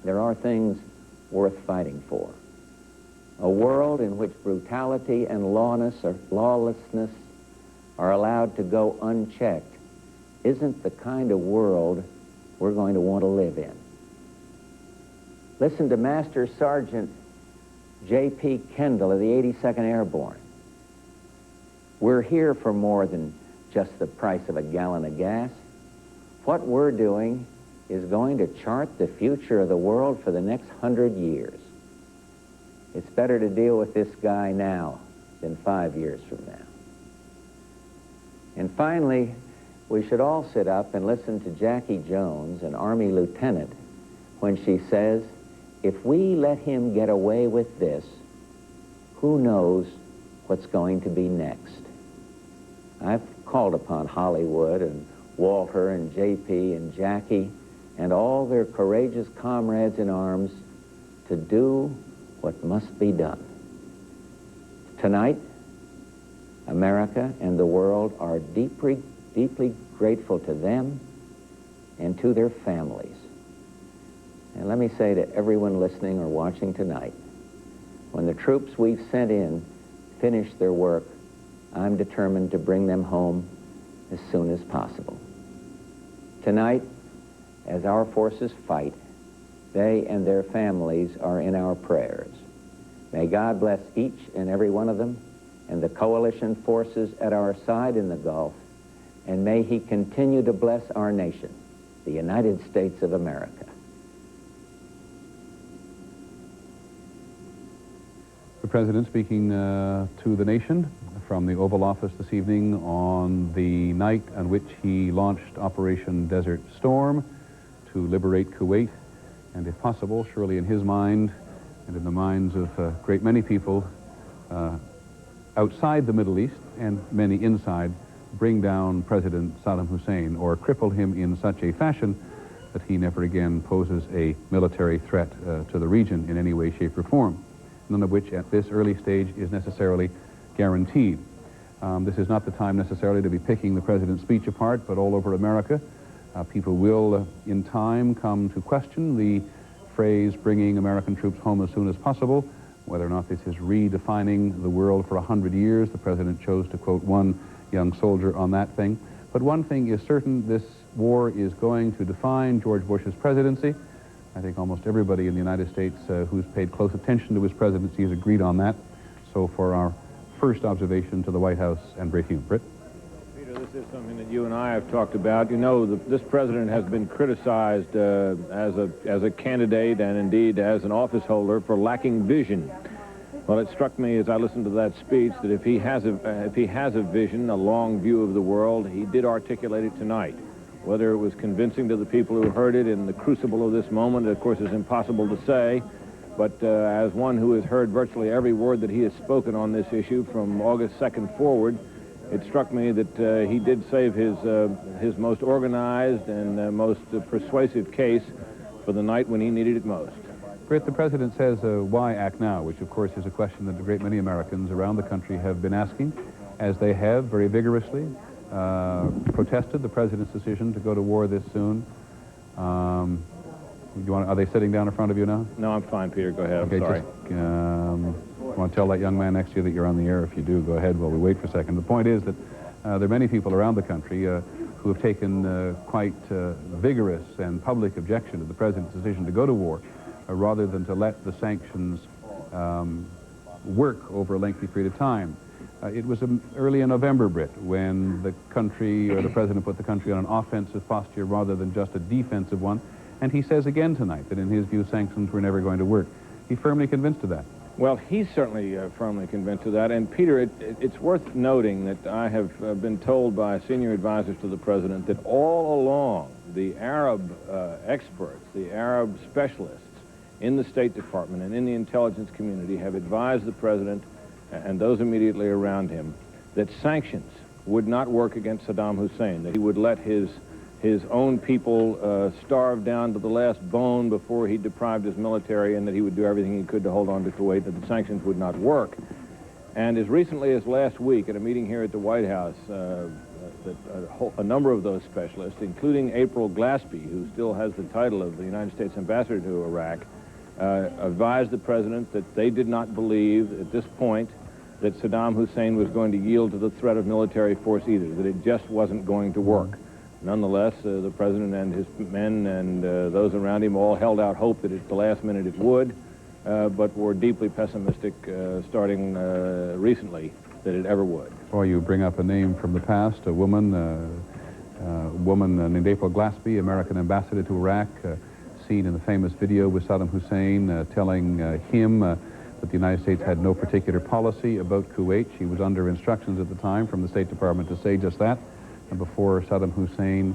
"There are things worth fighting for. A world in which brutality and lawlessness are allowed to go unchecked isn't the kind of world we're going to want to live in." Listen to Master Sergeant J.P. Kendall of the 82nd Airborne. "We're here for more than just the price of a gallon of gas. What we're doing is going to chart the future of the world for the next 100 years. It's better to deal with this guy now than 5 years from now." And finally, we should all sit up and listen to Jackie Jones, an Army lieutenant, when she says, "If we let him get away with this, who knows what's going to be next?" I've called upon Hollywood and Walter and J.P. and Jackie and all their courageous comrades in arms to do what must be done. Tonight, America and the world are deeply, deeply grateful to them and to their families. And let me say to everyone listening or watching tonight, when the troops we've sent in finish their work, I'm determined to bring them home as soon as possible. Tonight, as our forces fight, they and their families are in our prayers. May God bless each and every one of them and the coalition forces at our side in the Gulf, and may he continue to bless our nation, the United States of America. The President speaking to the nation from the Oval Office this evening on the night on which he launched Operation Desert Storm to liberate Kuwait. and if possible, surely in his mind and in the minds of a great many people outside the Middle East and many inside, bring down President Saddam Hussein or cripple him in such a fashion that he never again poses a military threat to the region in any way, shape, or form, none of which at this early stage is necessarily guaranteed. This is not the time necessarily to be picking the president's speech apart, but all over America, people will, in time, come to question the phrase, bringing American troops home as soon as possible, whether or not this is redefining the world for 100 years. The president chose to quote one young soldier on that thing. But one thing is certain, this war is going to define George Bush's presidency. I think almost everybody in the United States who's paid close attention to his presidency has agreed on that. So for our first observation to the White House and briefing, Britt. Peter, this is something that you and I have talked about. You know, this president has been criticized as a candidate and indeed as an office holder for lacking vision. Well, it struck me as I listened to that speech that if he has a vision, a long view of the world, he did articulate it tonight. Whether it was convincing to the people who heard it in the crucible of this moment, of course, is impossible to say. But as one who has heard virtually every word that he has spoken on this issue from August 2nd forward, it struck me that he did save his most organized and most persuasive case for the night when he needed it most. Britt, the president says, why act now? Which, of course, is a question that a great many Americans around the country have been asking, as they have very vigorously protested the president's decision to go to war this soon. Are they sitting down in front of you now? No, I'm fine, Peter. Go ahead. I'm okay, sorry. Just, you want to tell that young man next to you that you're on the air? If you do, go ahead while we wait for a second. The point is that there are many people around the country who have taken quite vigorous and public objection to the president's decision to go to war, rather than to let the sanctions work over a lengthy period of time. It was early in November, Britt, when the country, or the president, put the country on an offensive posture rather than just a defensive one. And he says again tonight that in his view sanctions were never going to work. He's firmly convinced of that. Well, he's certainly firmly convinced of that. And Peter, it's worth noting that I have been told by senior advisors to the president that all along the Arab experts, the Arab specialists in the State Department and in the intelligence community have advised the president and those immediately around him that sanctions would not work against Saddam Hussein, that he would let his own people starve down to the last bone before he deprived his military, and that he would do everything he could to hold on to Kuwait, that the sanctions would not work. And as recently as last week at a meeting here at the White House, a number of those specialists, including April Glaspie, who still has the title of the United States ambassador to Iraq, advised the president that they did not believe at this point that Saddam Hussein was going to yield to the threat of military force either, that it just wasn't going to work. Nonetheless, the president and his men and those around him all held out hope that at the last minute it would, but were deeply pessimistic starting recently that it ever would. Boy, you bring up a name from the past, a woman named April Glaspie, American ambassador to Iraq, seen in the famous video with Saddam Hussein telling him that the United States had no particular policy about Kuwait. She was under instructions at the time from the State Department to say just that. And before Saddam Hussein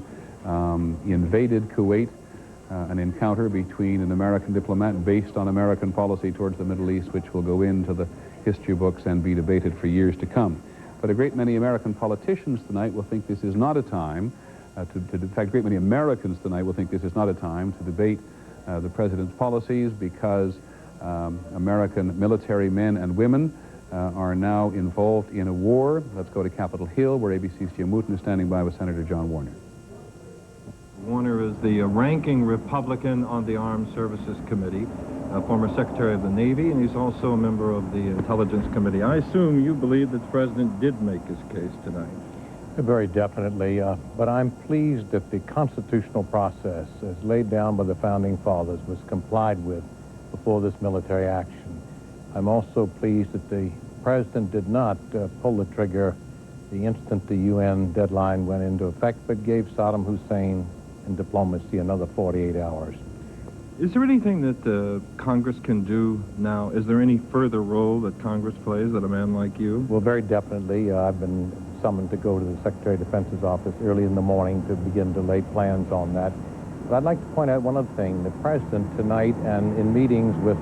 invaded Kuwait, an encounter between an American diplomat based on American policy towards the Middle East, which will go into the history books and be debated for years to come. But a great many American politicians tonight will think this is not a time in fact, a great many Americans tonight will think this is not a time to debate the president's policies, because American military men and women are now involved in a war. Let's go to Capitol Hill, where ABC's Jim Wooten is standing by with Senator John Warner. Warner is the ranking Republican on the Armed Services Committee, former Secretary of the Navy, and he's also a member of the Intelligence Committee. I assume you believe that the president did make his case tonight. Very definitely, but I'm pleased that the constitutional process as laid down by the Founding Fathers was complied with before this military action. I'm also pleased that the president did not pull the trigger the instant the UN deadline went into effect, but gave Saddam Hussein and diplomacy another 48 hours. Is there anything that Congress can do now? Is there any further role that Congress plays, that a man like you? Well, very definitely. I've been summoned to go to the Secretary of Defense's office early in the morning to begin to lay plans on that. But I'd like to point out one other thing. The President tonight and in meetings with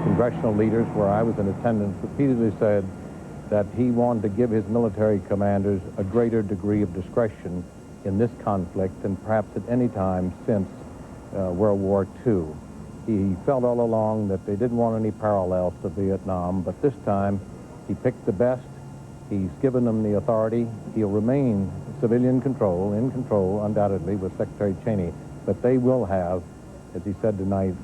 congressional leaders where I was in attendance repeatedly said that he wanted to give his military commanders a greater degree of discretion in this conflict than perhaps at any time since World War II. He felt all along that they didn't want any parallels to Vietnam, but this time he picked the best. He's given them the authority. He'll remain civilian control, in control, undoubtedly, with Secretary Cheney, but they will have, as he said tonight,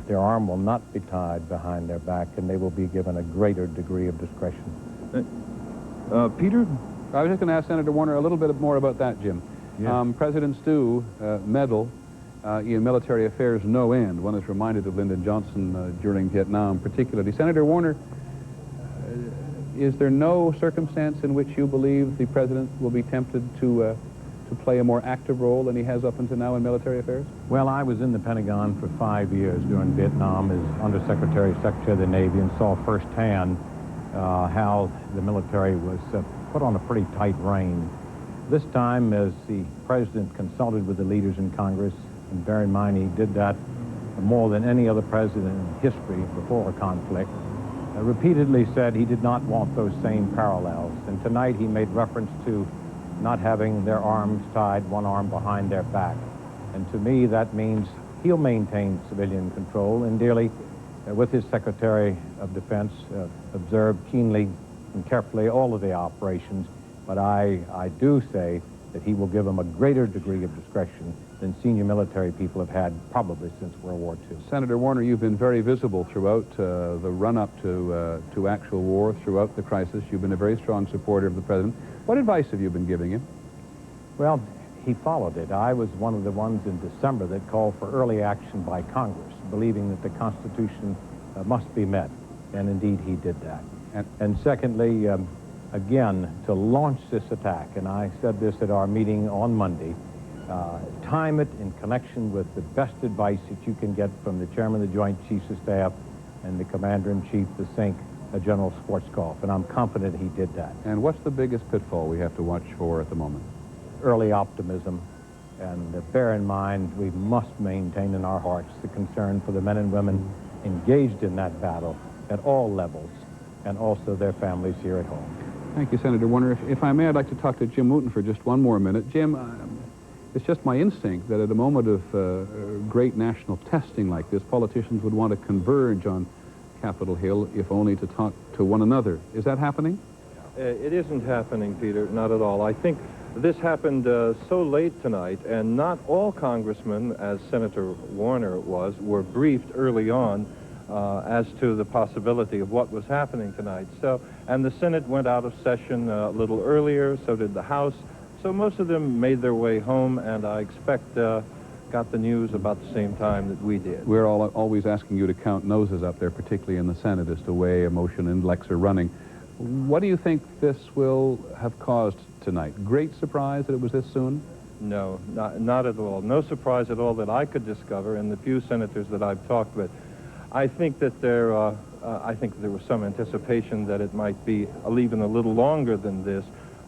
their arm will not be tied behind their back, and they will be given a greater degree of discretion. Peter? I was just going to ask Senator Warner a little bit more about that, Jim. Yes. Presidents do meddle in military affairs no end. One is reminded of Lyndon Johnson during Vietnam particularly. Senator Warner, is there no circumstance in which you believe the President will be tempted to play a more active role than he has up until now in military affairs? Well, I was in the Pentagon for 5 years during Vietnam as Undersecretary, Secretary of the Navy, and saw firsthand how the military was put on a pretty tight rein. This time, as the President consulted with the leaders in Congress, and bear in mind he did that more than any other president in history before a conflict, repeatedly said he did not want those same parallels. And tonight he made reference to not having their arms tied, one arm behind their back. And to me, that means he'll maintain civilian control and dearly, with his Secretary of Defense, observe keenly and carefully all of the operations. But I do say that he will give them a greater degree of discretion than senior military people have had probably since World War II. Senator Warner, you've been very visible throughout the run-up to actual war, throughout the crisis. You've been a very strong supporter of the President. What advice have you been giving him? Well, he followed it. I was one of the ones in December that called for early action by Congress, believing that the Constitution must be met, and indeed he did that. And secondly, again, to launch this attack, and I said this at our meeting on Monday, time it in connection with the best advice that you can get from the Chairman of the Joint Chiefs of Staff and the Commander-in-Chief, the SINC, General Schwarzkopf, and I'm confident he did that. And what's the biggest pitfall we have to watch for at the moment? Early optimism, and bear in mind we must maintain in our hearts the concern for the men and women engaged in that battle at all levels, and also their families here at home. Thank you, Senator Warner. If I may, I'd like to talk to Jim Wooten for just one more minute. Jim, it's just my instinct that at a moment of great national testing like this, politicians would want to converge on Capitol Hill, if only to talk to one another. Is that happening? It isn't happening, Peter, not at all. I think this happened so late tonight, and not all congressmen, as Senator Warner was, were briefed early on as to the possibility of what was happening tonight. So, and the Senate went out of session a little earlier, so did the House. So most of them made their way home, and I expect got the news about the same time that we did. We're always asking you to count noses up there, particularly in the Senate, as to way emotion and intellects are running. What do you think this will have caused tonight? Great surprise that it was this soon? No, not at all. No surprise at all that I could discover in the few senators that I've talked with. I think that there was some anticipation that it might be even a little longer than this,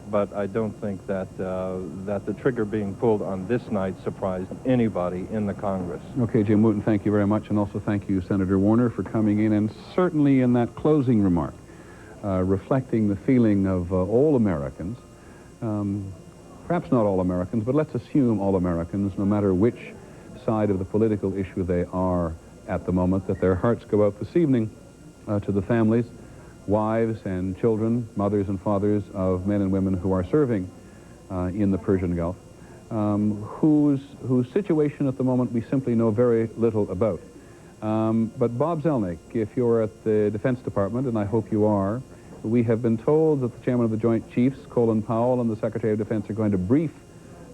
but I don't think that that the trigger being pulled on this night surprised anybody in the Congress. Okay, Jim Wooten, thank you very much, and also thank you, Senator Warner, for coming in, and certainly in that closing remark, reflecting the feeling of all Americans, perhaps not all Americans, but let's assume all Americans, no matter which side of the political issue they are at the moment, that their hearts go out this evening to the families, wives and children, mothers and fathers of men and women who are serving in the Persian Gulf, whose situation at the moment we simply know very little about. But Bob Zelnick, if you're at the Defense Department, and I hope you are, we have been told that the Chairman of the Joint Chiefs, Colin Powell, and the Secretary of Defense are going to brief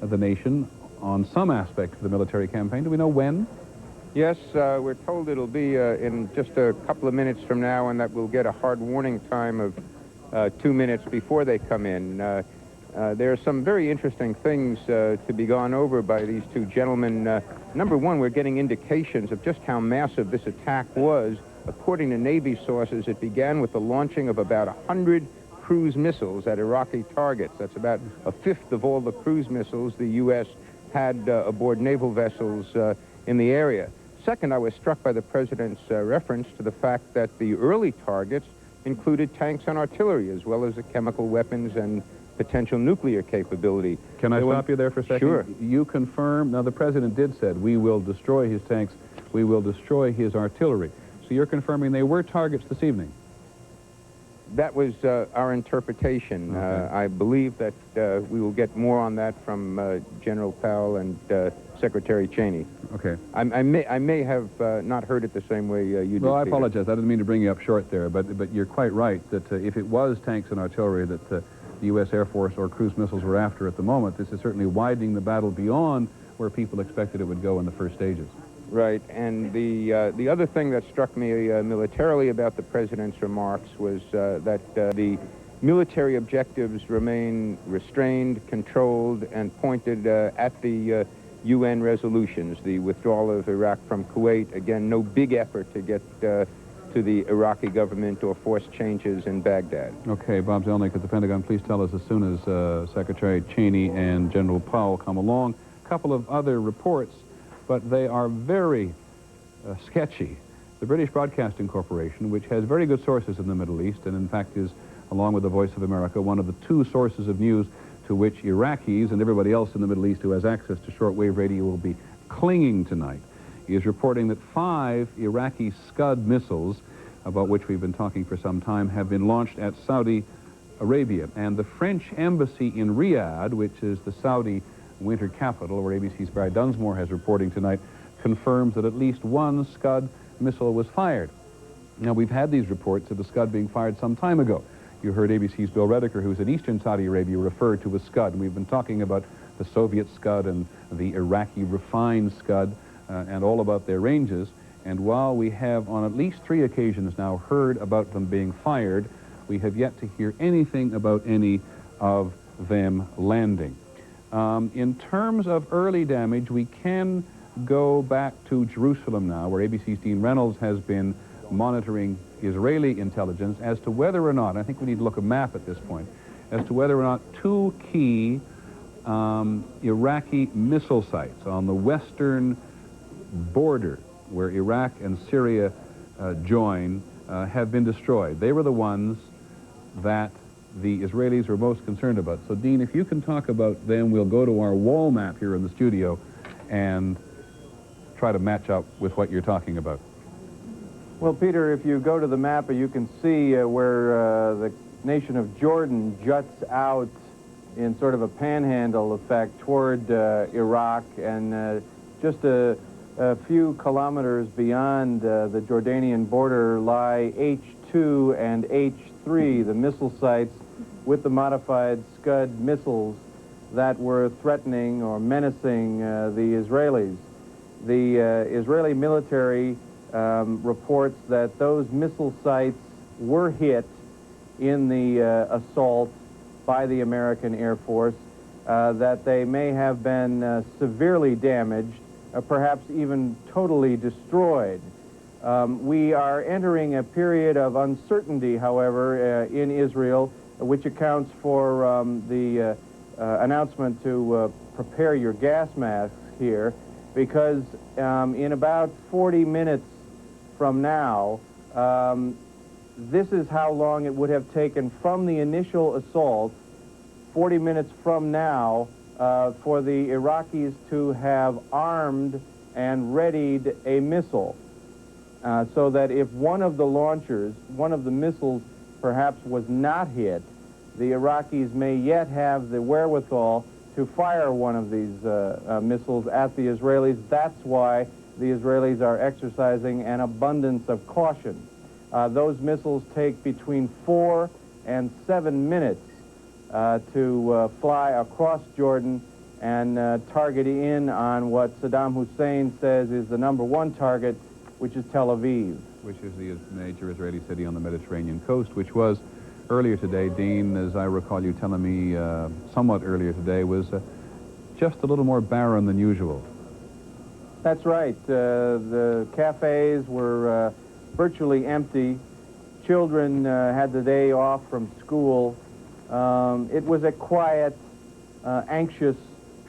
the nation on some aspect of the military campaign. Do we know when? Yes, we're told it'll be in just a couple of minutes from now, and that we'll get a hard warning time of 2 minutes before they come in. There are some very interesting things to be gone over by these two gentlemen. Number one, we're getting indications of just how massive this attack was. According to Navy sources, it began with the launching of about 100 cruise missiles at Iraqi targets. That's about a fifth of all the cruise missiles the U.S. had aboard naval vessels in the area. Second, I was struck by the President's reference to the fact that the early targets included tanks and artillery, as well as the chemical weapons and potential nuclear capability. Can I stop you there for a second? Sure. You confirm, now the President did said, we will destroy his tanks, we will destroy his artillery. So you're confirming they were targets this evening? That was our interpretation. Okay. I believe that we will get more on that from General Powell and Secretary Cheney. Okay. I may have not heard it the same way you did. Well, I Peter. apologize. I didn't mean to bring you up short there, but you're quite right that if it was tanks and artillery that the U.S. Air Force or cruise missiles were after at the moment, this is certainly widening the battle beyond where people expected it would go in the first stages. Right, and the other thing that struck me militarily about the President's remarks was that the military objectives remain restrained, controlled, and pointed at the UN resolutions, the withdrawal of Iraq from Kuwait. Again, no big effort to get to the Iraqi government or force changes in Baghdad. Okay, Bob Zelnick at the Pentagon, please tell us as soon as Secretary Cheney and General Powell come along. A couple of other reports, but they are very sketchy. The British Broadcasting Corporation, which has very good sources in the Middle East, and in fact is, along with the Voice of America, one of the two sources of news to which Iraqis and everybody else in the Middle East who has access to shortwave radio will be clinging tonight, is reporting that 5 Iraqi Scud missiles, about which we've been talking for some time, have been launched at Saudi Arabia. And the French embassy in Riyadh, which is the Saudi winter capital, where ABC's Barry Dunsmore has reporting tonight, confirms that at least 1 Scud missile was fired. Now, we've had these reports of the Scud being fired some time ago. You heard ABC's Bill Redeker, who's in eastern Saudi Arabia, refer to a Scud. And we've been talking about the Soviet Scud and the Iraqi refined Scud and all about their ranges. And while we have on at least 3 occasions now heard about them being fired, we have yet to hear anything about any of them landing. In terms of early damage, we can go back to Jerusalem now, where ABC's Dean Reynolds has been monitoring Israeli intelligence as to whether or not, I think we need to look at a map at this point, as to whether or not 2 key Iraqi missile sites on the western border, where Iraq and Syria join, have been destroyed. They were the ones that the Israelis were most concerned about. So, Dean, if you can talk about them, we'll go to our wall map here in the studio and try to match up with what you're talking about. Well, Peter, if you go to the map, you can see where the nation of Jordan juts out in sort of a panhandle effect toward Iraq, and just a few kilometers beyond the Jordanian border lie H2 and H3, the missile sites with the modified Scud missiles that were threatening or menacing the Israelis. The Israeli military reports that those missile sites were hit in the assault by the American Air Force, that they may have been severely damaged, perhaps even totally destroyed. We are entering a period of uncertainty, however, in Israel, which accounts for the announcement to prepare your gas masks here, because in about 40 minutes from now, this is how long it would have taken from the initial assault, 40 minutes from now, for the Iraqis to have armed and readied a missile. So that if one of the launchers, one of the missiles perhaps was not hit, the Iraqis may yet have the wherewithal to fire one of these missiles at the Israelis. That's why the Israelis are exercising an abundance of caution. Those missiles take between 4 and 7 minutes to fly across Jordan and target in on what Saddam Hussein says is the #1 target, which is Tel Aviv. Which is the major Israeli city on the Mediterranean coast, which was earlier today, Dean, as I recall you telling me somewhat earlier today, was just a little more barren than usual. That's right. The cafes were virtually empty. Children had the day off from school. It was a quiet, anxious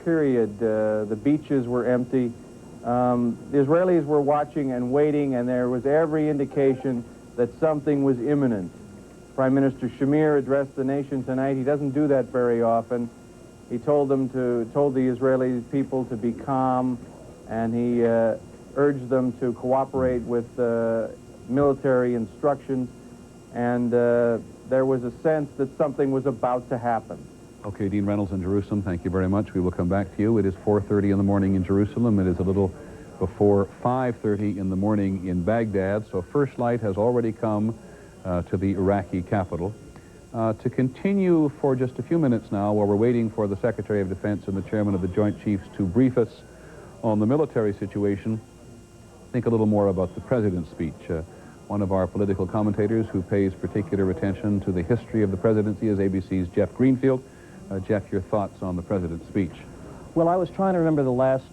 period. The beaches were empty. The Israelis were watching and waiting, and there was every indication that something was imminent. Prime Minister Shamir addressed the nation tonight. He doesn't do that very often. He told the Israeli people to be calm, and he urged them to cooperate with military instructions, and there was a sense that something was about to happen. Okay, Dean Reynolds in Jerusalem, thank you very much. We will come back to you. It is 4:30 in the morning in Jerusalem. It is a little before 5:30 in the morning in Baghdad, so first light has already come to the Iraqi capital. To continue for just a few minutes now, while we're waiting for the Secretary of Defense and the Chairman of the Joint Chiefs to brief us on the military situation, think a little more about the President's speech. One of our political commentators who pays particular attention to the history of the presidency is ABC's Jeff Greenfield. Jeff, your thoughts on the President's speech? Well, I was trying to remember the last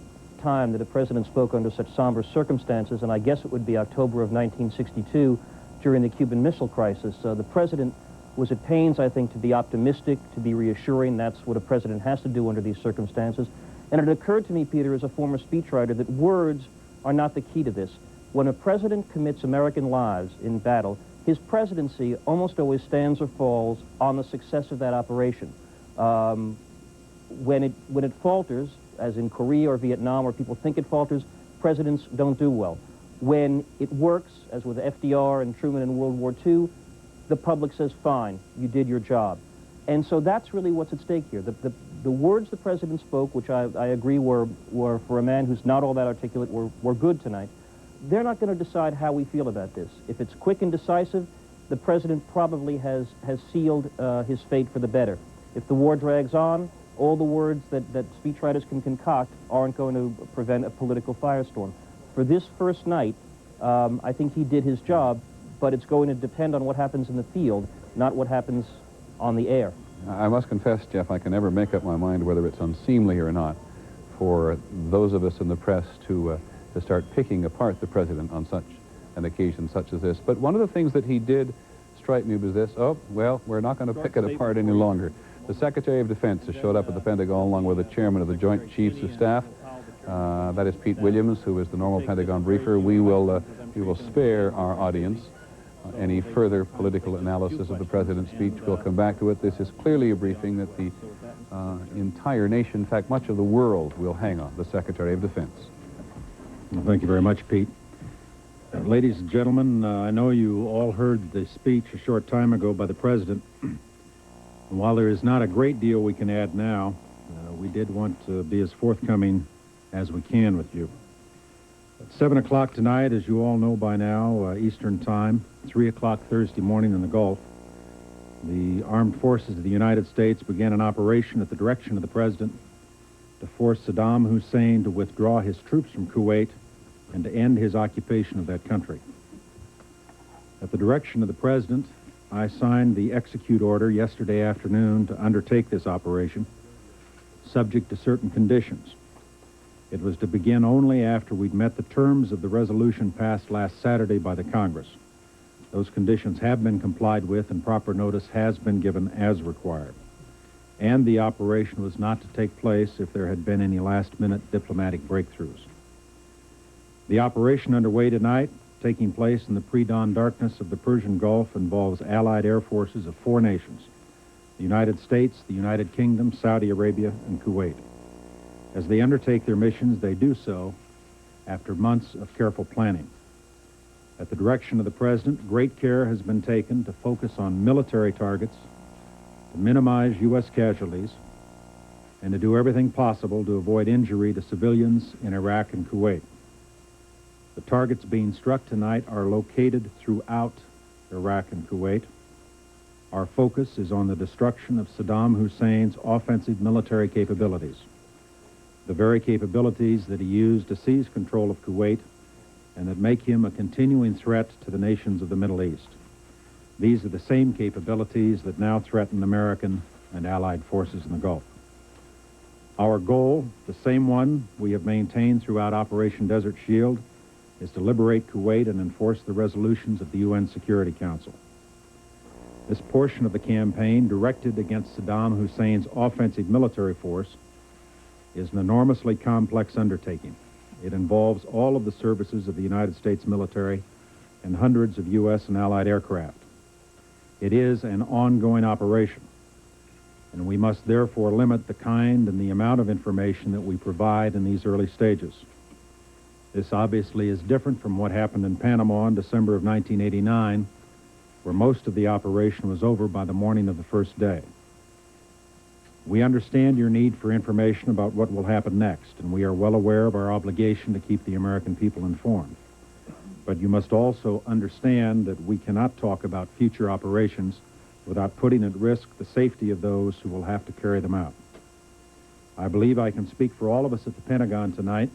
time that a president spoke under such somber circumstances, and I guess it would be October of 1962 during the Cuban Missile Crisis. The President was at pains, I think, to be optimistic, to be reassuring. That's what a president has to do under these circumstances. And it occurred to me, Peter, as a former speechwriter, that words are not the key to this. When a president commits American lives in battle, his presidency almost always stands or falls on the success of that operation. When it falters, as in Korea or Vietnam, where people think it falters, presidents don't do well. When it works, as with FDR and Truman in World War II, the public says, fine, you did your job. And so that's really what's at stake here. The words the president spoke, which I agree were for a man who's not all that articulate, were good tonight. They're not going to decide how we feel about this. If it's quick and decisive, the president probably has sealed his fate for the better. If the war drags on, all the words that speechwriters can concoct aren't going to prevent a political firestorm. For this first night, I think he did his job, but it's going to depend on what happens in the field, not what happens on the air. I must confess, Jeff, I can never make up my mind whether it's unseemly or not for those of us in the press to start picking apart the president on such an occasion such as this. But one of the things that he did strike me was this: oh, well, we're not going to pick it apart any longer. The Secretary of Defense has showed up at the Pentagon along with the Chairman of the Joint Chiefs of Staff. That is Pete Williams, who is the normal Pentagon briefer. We will spare our audience any further political analysis of the President's speech. We'll come back to it. This is clearly a briefing that the entire nation, in fact, much of the world, will hang on the Secretary of Defense. Well, thank you very much, Pete. Ladies and gentlemen, I know you all heard the speech a short time ago by the President. And while there is not a great deal we can add now, we did want to be as forthcoming as we can with you. At 7 o'clock tonight, as you all know by now, Eastern Time, 3 o'clock Thursday morning in the Gulf, the armed forces of the United States began an operation at the direction of the President to force Saddam Hussein to withdraw his troops from Kuwait and to end his occupation of that country. At the direction of the President, I signed the execute order yesterday afternoon to undertake this operation, subject to certain conditions. It was to begin only after we'd met the terms of the resolution passed last Saturday by the Congress. Those conditions have been complied with, and proper notice has been given as required. And the operation was not to take place if there had been any last-minute diplomatic breakthroughs. The operation underway tonight, taking place in the pre-dawn darkness of the Persian Gulf, involves Allied air forces of 4 nations: the United States, the United Kingdom, Saudi Arabia, and Kuwait. As they undertake their missions, they do so after months of careful planning. At the direction of the President, great care has been taken to focus on military targets, to minimize U.S. casualties, and to do everything possible to avoid injury to civilians in Iraq and Kuwait. The targets being struck tonight are located throughout Iraq and Kuwait. Our focus is on the destruction of Saddam Hussein's offensive military capabilities, the very capabilities that he used to seize control of Kuwait and that make him a continuing threat to the nations of the Middle East. These are the same capabilities that now threaten American and Allied forces in the Gulf. Our goal, the same one we have maintained throughout Operation Desert Shield, is to liberate Kuwait and enforce the resolutions of the UN Security Council. This portion of the campaign, directed against Saddam Hussein's offensive military force, is an enormously complex undertaking. It involves all of the services of the United States military and hundreds of U.S. and Allied aircraft. It is an ongoing operation, and we must therefore limit the kind and the amount of information that we provide in these early stages. This obviously is different from what happened in Panama in December of 1989, where most of the operation was over by the morning of the first day. We understand your need for information about what will happen next, and we are well aware of our obligation to keep the American people informed. But you must also understand that we cannot talk about future operations without putting at risk the safety of those who will have to carry them out. I believe I can speak for all of us at the Pentagon tonight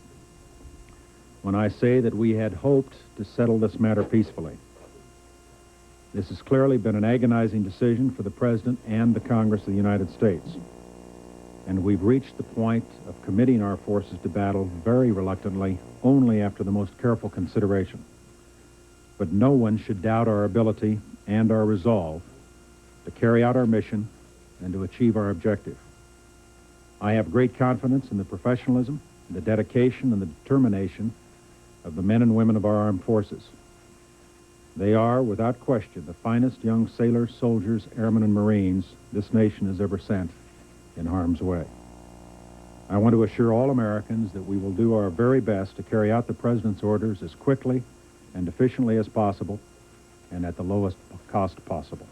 when I say that we had hoped to settle this matter peacefully. This has clearly been an agonizing decision for the President and the Congress of the United States. And we've reached the point of committing our forces to battle very reluctantly, only after the most careful consideration. But no one should doubt our ability and our resolve to carry out our mission and to achieve our objective. I have great confidence in the professionalism, the dedication, and the determination of the men and women of our armed forces. They are, without question, the finest young sailors, soldiers, airmen, and Marines this nation has ever sent in harm's way. I want to assure all Americans that we will do our very best to carry out the President's orders as quickly and efficiently as possible and at the lowest cost possible.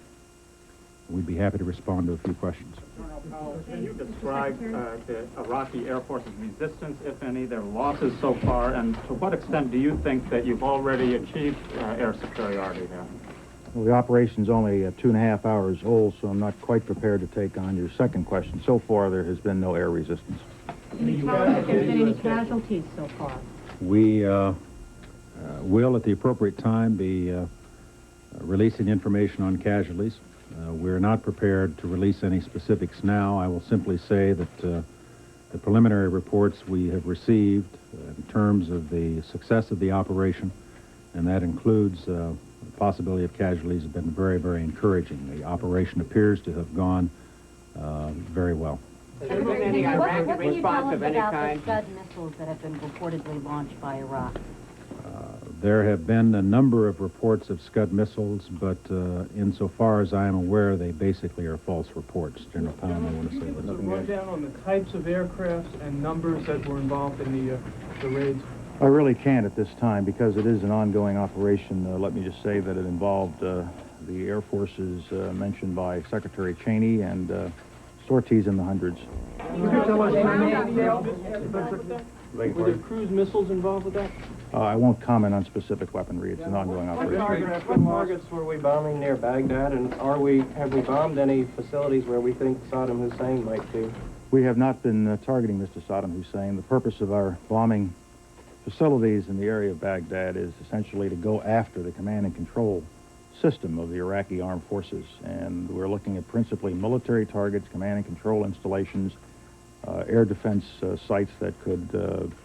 We'd be happy to respond to a few questions. Colonel Powell, can you describe the Iraqi Air Force's resistance, if any, their losses so far, and to what extent do you think that you've already achieved air superiority there? Well, the operation's only 2.5 hours old, so I'm not quite prepared to take on your second question. So far, there has been no air resistance. Can you tell us if there's been any casualties so far? We will, at the appropriate time, be releasing information on casualties. We're not prepared to release any specifics now. I will simply say that the preliminary reports we have received in terms of the success of the operation, and that includes the possibility of casualties, have been very, very encouraging. The operation appears to have gone very well. What can you tell us about the Scud missiles that have been reportedly launched by Iraq? There have been a number of reports of Scud missiles, but insofar as I am aware, they basically are false reports. General Powell, I want to say this. Run down on the types of aircrafts and numbers that were involved in the raids? I really can't at this time because it is an ongoing operation. Let me just say that it involved the Air Forces mentioned by Secretary Cheney and sorties in the hundreds. Were there cruise missiles involved with that? I won't comment on specific weaponry. It's an ongoing operation. What targets were we bombing near Baghdad, and have we bombed any facilities where we think Saddam Hussein might be? We have not been targeting Mr. Saddam Hussein. The purpose of our bombing facilities in the area of Baghdad is essentially to go after the command and control system of the Iraqi armed forces. And we're looking at principally military targets, command and control installations, air defense sites that could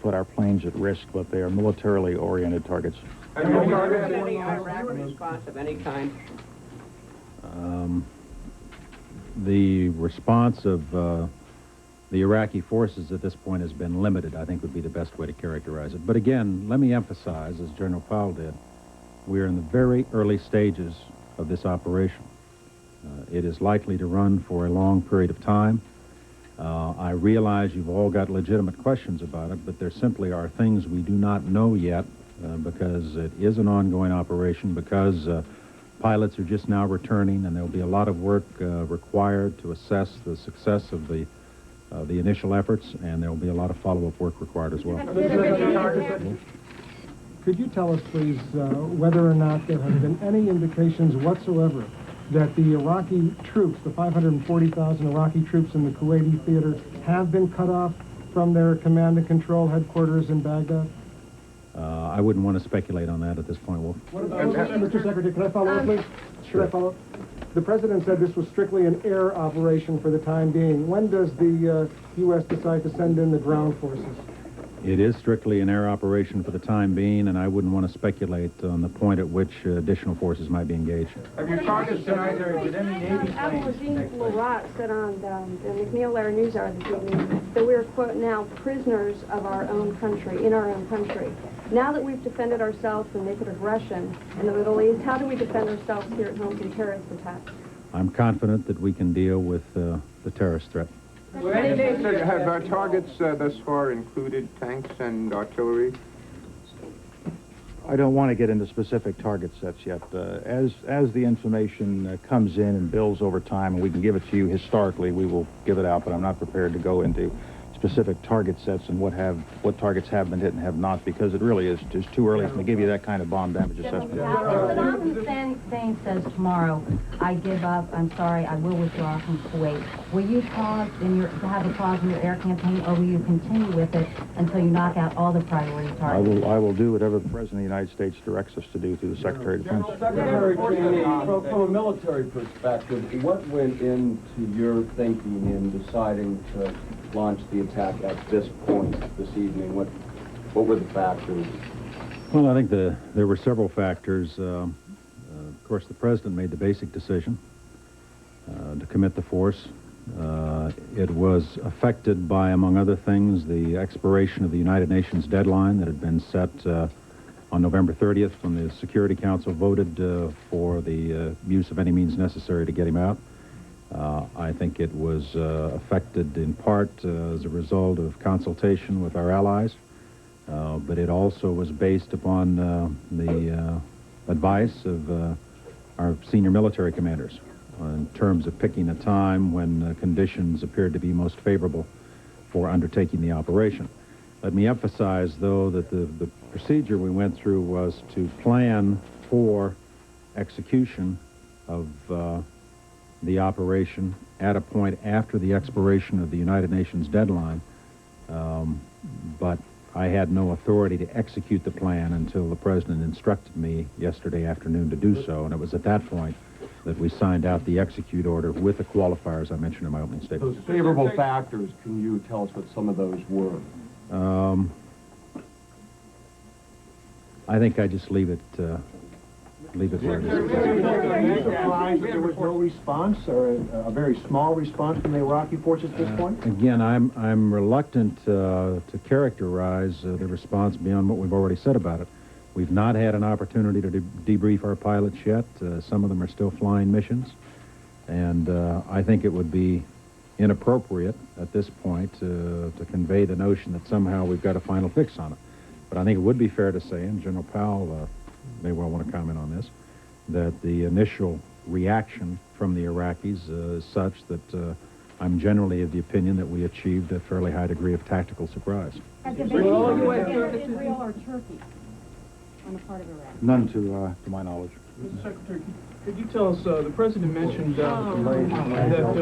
put our planes at risk, but they are militarily oriented targets. Have you targeted any Iraq response of any kind? The response of the Iraqi forces at this point has been limited, I think would be the best way to characterize it. But again, let me emphasize, as General Powell did, we are in the very early stages of this operation. It is likely to run for a long period of time. I realize you've all got legitimate questions about it, but there simply are things we do not know yet because it is an ongoing operation, because pilots are just now returning, and there'll be a lot of work required to assess the success of the initial efforts, and there will be a lot of follow-up work required as well. Could you tell us, please, whether or not there have been any indications whatsoever that the Iraqi troops, the 540,000 Iraqi troops in the Kuwaiti theater, have been cut off from their command and control headquarters in Baghdad? I wouldn't want to speculate on that at this point, Wolf. What about, Mr. Secretary, can I follow up, please? Should I follow up? The President said this was strictly an air operation for the time being. When does the U.S. decide to send in the ground forces? It is strictly an air operation for the time being, and I wouldn't want to speculate on the point at which additional forces might be engaged. Have your targets tonight, did any Navy Admiral planes? Jean Murat said on the McNeil Air News Hour this evening that we're, quote, now prisoners of our own country, in our own country. Now that we've defended ourselves from naked aggression in the Middle East, how do we defend ourselves here at home from terrorist attacks? I'm confident that we can deal with the terrorist threat. Have our targets thus far included tanks and artillery? I don't want to get into specific target sets yet. As the information comes in and builds over time, and we can give it to you historically, we will give it out, but I'm not prepared to go into specific target sets and what targets have been hit and have not, because it really is just too early to give you that kind of bomb damage assessment. Saddam Hussein says tomorrow, I give up, I'm sorry, I will withdraw from Kuwait. Will you pause to have a pause in your air campaign, or will you continue with it until you knock out all the priority targets? I will do whatever the President of the United States directs us to do through the Secretary of Defense. Secretary Cheney, from a military perspective, what went into your thinking in deciding to launch the attack at this point this evening? What were the factors? Well, I think there were several factors. Of course, the President made the basic decision to commit the force. It was affected by, among other things, the expiration of the United Nations deadline that had been set on November 30th when the Security Council voted for the use of any means necessary to get him out. I think it was affected in part as a result of consultation with our allies, but it also was based upon the advice of our senior military commanders in terms of picking a time when conditions appeared to be most favorable for undertaking the operation. Let me emphasize, though, that the procedure we went through was to plan for execution of the operation at a point after the expiration of the United Nations deadline, but I had no authority to execute the plan until the President instructed me yesterday afternoon to do so, and it was at that point that we signed out the execute order with the qualifiers I mentioned in my opening statement. Those favorable factors, can you tell us what some of those were? I think I just leave it where it is. Are you surprised that there was no response, or a very small response from the Iraqi forces at this point? Again, I'm reluctant to characterize the response beyond what we've already said about it. We've not had an opportunity to debrief our pilots yet. Some of them are still flying missions, and I think it would be inappropriate at this point to convey the notion that somehow we've got a final fix on it. But I think it would be fair to say, and General Powell may well want to comment on this, that the initial reaction from the Iraqis is such that I'm generally of the opinion that we achieved a fairly high degree of tactical surprise. Israel or Turkey on the part of Iraq? None to my knowledge. Mr. Secretary, could you tell us, the President mentioned that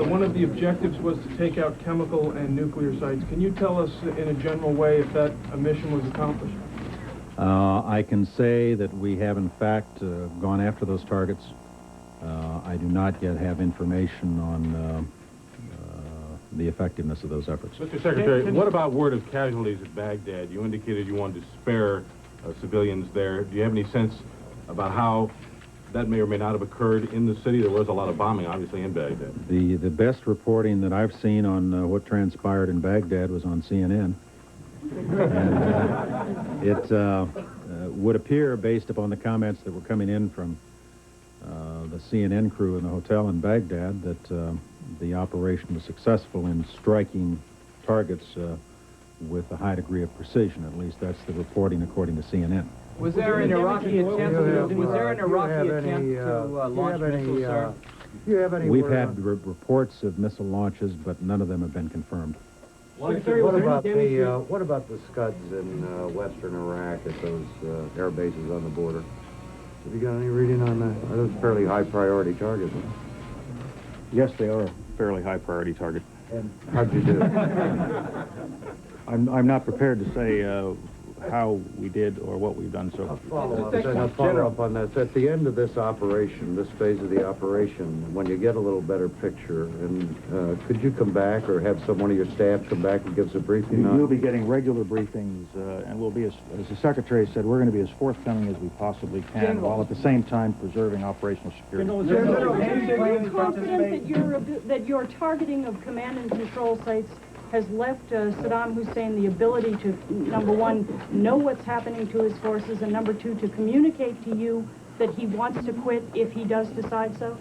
one of the objectives was to take out chemical and nuclear sites. Can you tell us in a general way if that mission was accomplished? I can say that we have, in fact, gone after those targets. I do not yet have information on the effectiveness of those efforts. Mr. Secretary, what about word of casualties at Baghdad? You indicated you wanted to spare civilians there. Do you have any sense about how that may or may not have occurred in the city? There was a lot of bombing, obviously, in Baghdad. The best reporting that I've seen on what transpired in Baghdad was on CNN. And it would appear, based upon the comments that were coming in from the CNN crew in the hotel in Baghdad, that the operation was successful in striking targets with a high degree of precision. At least that's the reporting according to CNN. Was there an Iraqi attempt to launch missiles, sir? Do you have any We've had reports of missile launches, but none of them have been confirmed. What about the Scuds in western Iraq at those air bases on the border? Have you got any reading on that? Are those fairly high priority targets? Yes, they are a fairly high priority target. And how'd you do? I'm not prepared to say how we did or what we've done so far. I'll follow up on that. At the end of this operation, this phase of the operation, when you get a little better picture, and could you come back or have one of your staff come back and give us a briefing on it? We'll be getting regular briefings, and we'll be, as the Secretary said, we're going to be as forthcoming as we possibly can, while at the same time preserving operational security. Are you confident that your targeting of command and control sites has left Saddam Hussein the ability to, number one, know what's happening to his forces, and number two, to communicate to you that he wants to quit if he does decide so?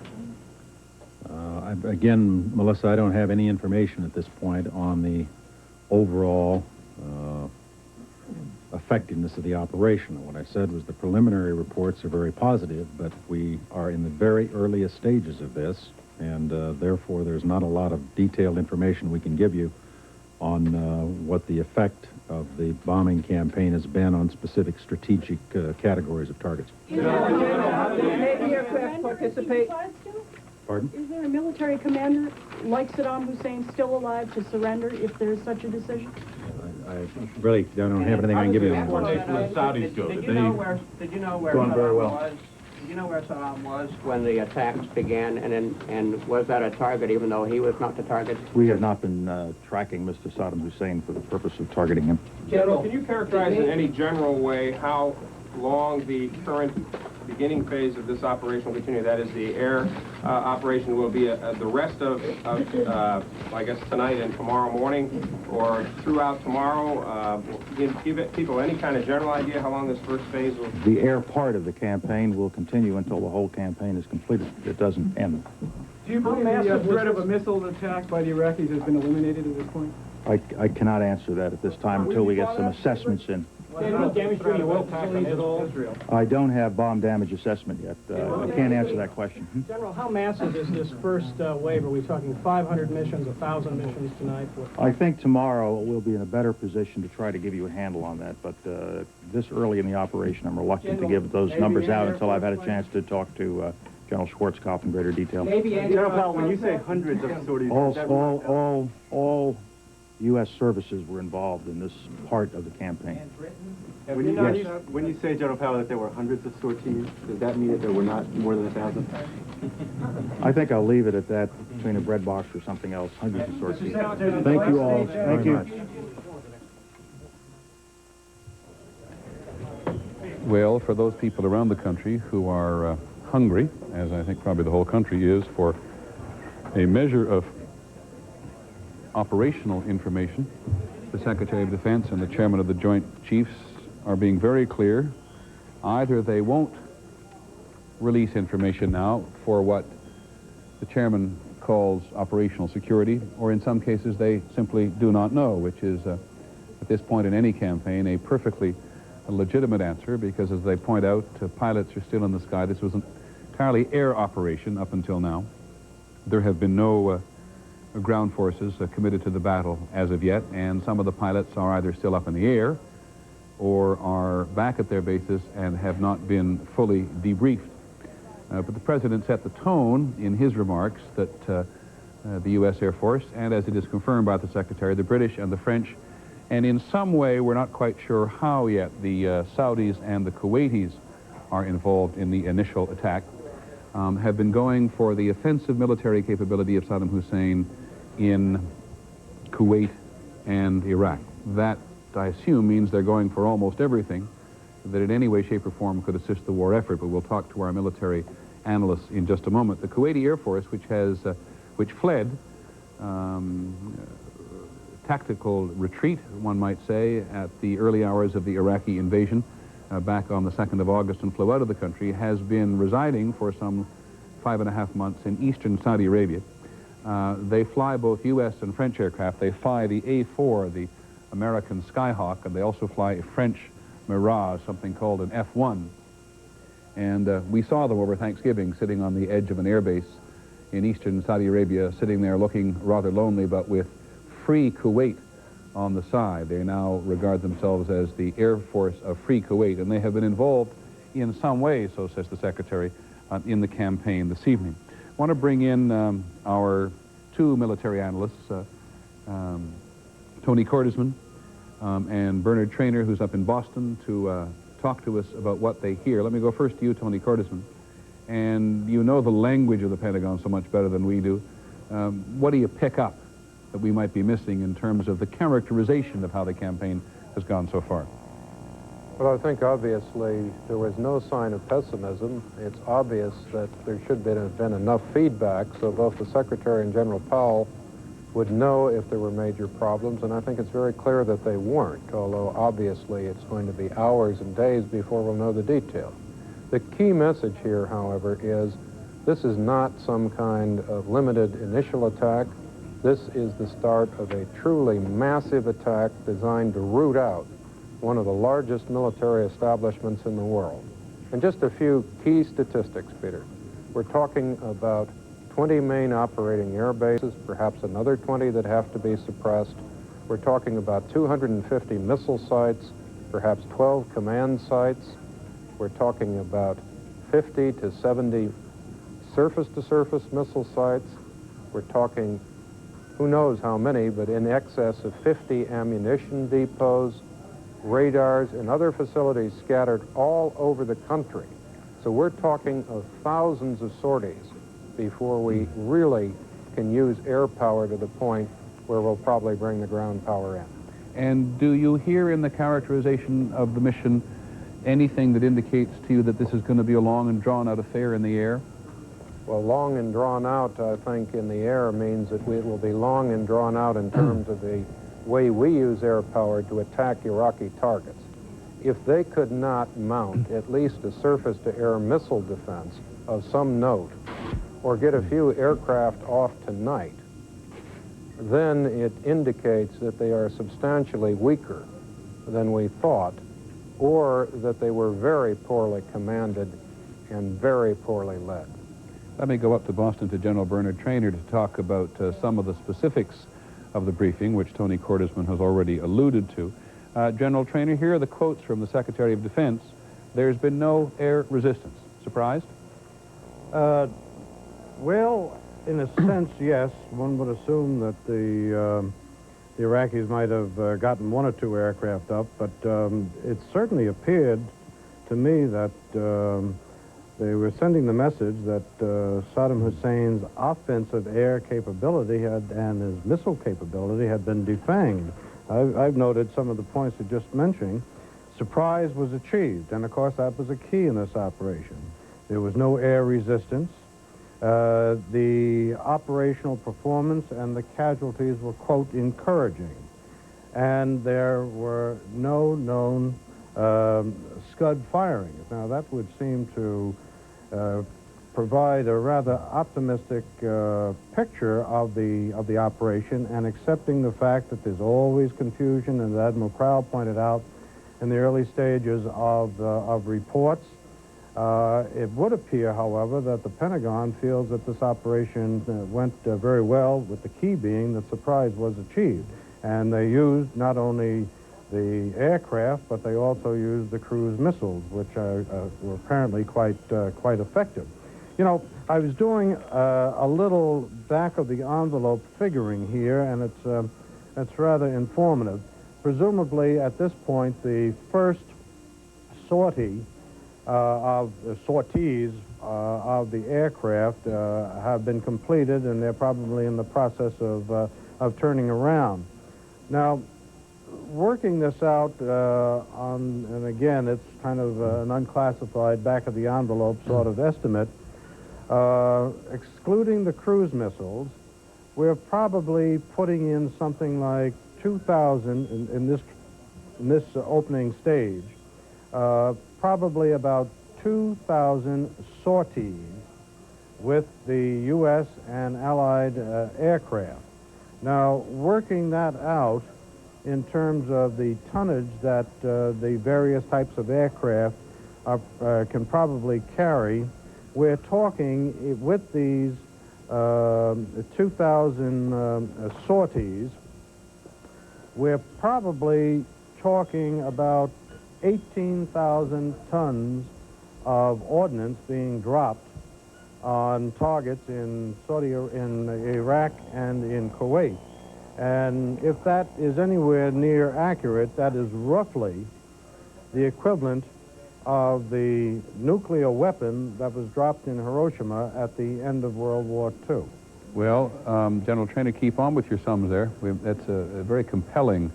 Again, Melissa, I don't have any information at this point on the overall effectiveness of the operation. What I said was the preliminary reports are very positive, but we are in the very earliest stages of this, and therefore there's not a lot of detailed information we can give you on what the effect of the bombing campaign has been on specific strategic categories of targets. Navy aircraft participate? Pardon? Is there a military commander like Saddam Hussein still alive to surrender if there is such a decision? I really don't have anything I can give you on that. Did you know where Saddam was when the attacks began, and was that a target even though he was not the target? We have not been tracking Mr. Saddam Hussein for the purpose of targeting him. General, can you characterize in any general way how long the current beginning phase of this operation will continue? That is, the air operation will be the rest of I guess, tonight and tomorrow morning, or throughout tomorrow? Give people any kind of general idea how long this first phase will... The air part of the campaign will continue until the whole campaign is completed. It doesn't end. Do you believe the threat of a missile attack by the Iraqis has been eliminated at this point? I cannot answer that at this time until we get some assessments in. Damage to any oil facilities at all? I don't have bomb damage assessment yet. I can't answer that question. General, how massive is this first wave? Are we talking 500 missions, 1,000 missions tonight? I think tomorrow we'll be in a better position to try to give you a handle on that, but this early in the operation, I'm reluctant to give those numbers out until I've had a chance to talk to General Schwarzkopf in greater detail. General Powell, when you say hundreds of sorties... All U.S. services were involved in this part of the campaign. When you say, General Powell, that there were hundreds of sorties, does that mean that there were not more than 1,000? I think I'll leave it at that, between a bread box or something else. Hundreds of sorties. Thank you all. Thank you. Well, for those people around the country who are hungry, as I think probably the whole country is, for a measure of operational information, the Secretary of Defense and the Chairman of the Joint Chiefs are being very clear. Either they won't release information now for what the Chairman calls operational security, or in some cases they simply do not know, which is, at this point in any campaign, a perfectly legitimate answer, because as they point out, pilots are still in the sky. This was an entirely air operation up until now. There have been no ground forces committed to the battle as of yet, and some of the pilots are either still up in the air or are back at their bases and have not been fully debriefed. But the President set the tone in his remarks that the U.S. Air Force, and as it is confirmed by the Secretary, the British and the French, and in some way, we're not quite sure how yet, the Saudis and the Kuwaitis are involved in the initial attack, have been going for the offensive military capability of Saddam Hussein in Kuwait and Iraq. That, I assume, means they're going for almost everything that in any way, shape, or form could assist the war effort, but we'll talk to our military analysts in just a moment. The Kuwaiti Air Force, which fled tactical retreat, one might say, at the early hours of the Iraqi invasion back on the 2nd of August and flew out of the country, has been residing for some 5.5 months in eastern Saudi Arabia. They fly both U.S. and French aircraft. They fly the A-4, the American Skyhawk, and they also fly a French Mirage, something called an F-1. And we saw them over Thanksgiving sitting on the edge of an airbase in eastern Saudi Arabia, sitting there looking rather lonely, but with free Kuwait on the side. They now regard themselves as the Air Force of Free Kuwait, and they have been involved in some way, so says the Secretary, in the campaign this evening. I want to bring in our two military analysts, Tony Cordesman, and Bernard Traynor, who's up in Boston, to talk to us about what they hear. Let me go first to you, Tony Cordesman. And you know the language of the Pentagon so much better than we do. What do you pick up that we might be missing in terms of the characterization of how the campaign has gone so far? Well, I think obviously there was no sign of pessimism. It's obvious that there should have been enough feedback so both the Secretary and General Powell would know if there were major problems, and I think it's very clear that they weren't, although obviously it's going to be hours and days before we'll know the details. The key message here, however, is this is not some kind of limited initial attack. This is the start of a truly massive attack designed to root out one of the largest military establishments in the world. And just a few key statistics, Peter. We're talking about 20 main operating air bases, perhaps another 20 that have to be suppressed. We're talking about 250 missile sites, perhaps 12 command sites. We're talking about 50 to 70 surface-to-surface missile sites. We're talking, who knows how many, but in excess of 50 ammunition depots, radars, and other facilities scattered all over the country. So we're talking of thousands of sorties before we really can use air power to the point where we'll probably bring the ground power in. And do you hear in the characterization of the mission anything that indicates to you that this is going to be a long and drawn-out affair in the air? Well, long and drawn out, I think, in the air means that it will be long and drawn out in terms of the way we use air power to attack Iraqi targets. If they could not mount at least a surface-to-air missile defense of some note, or get a few aircraft off tonight, then it indicates that they are substantially weaker than we thought, or that they were very poorly commanded and very poorly led. Let me go up to Boston to General Bernard Traynor to talk about some of the specifics of the briefing, which Tony Cordesman has already alluded to. General Traynor, here are the quotes from the Secretary of Defense. There's been no air resistance. Surprised? Well, in a sense, yes. One would assume that the Iraqis might have gotten one or two aircraft up, but it certainly appeared to me that they were sending the message that Saddam Hussein's offensive air capability and his missile capability had been defanged. I've noted some of the points you just mentioned. Surprise was achieved, and of course that was a key in this operation. There was no air resistance. The operational performance and the casualties were, quote, encouraging. And there were no known Scud firings. Now, that would seem to provide a rather optimistic picture of the operation, and accepting the fact that there's always confusion, and as Admiral Crowell pointed out in the early stages of reports. It would appear, however, that the Pentagon feels that this operation went very well, with the key being that surprise was achieved. And they used not only the aircraft, but they also used the cruise missiles, which were apparently quite effective. You know, I was doing a little back-of-the-envelope figuring here, and it's rather informative. Presumably, at this point, the first sorties of the aircraft have been completed, and they're probably in the process of turning around. Now, working this out and again, it's kind of an unclassified back-of-the-envelope sort of estimate, excluding the cruise missiles, we're probably putting in something like 2,000 in this opening stage, probably about 2,000 sorties with the U.S. and Allied aircraft. Now, working that out in terms of the tonnage that the various types of aircraft can probably carry, we're talking with these 2,000 sorties, we're probably talking about 18,000 tons of ordnance being dropped on targets in Iraq and in Kuwait. And if that is anywhere near accurate, that is roughly the equivalent of the nuclear weapon that was dropped in Hiroshima at the end of World War II. Well, General Trainer, keep on with your sums there. That's a very compelling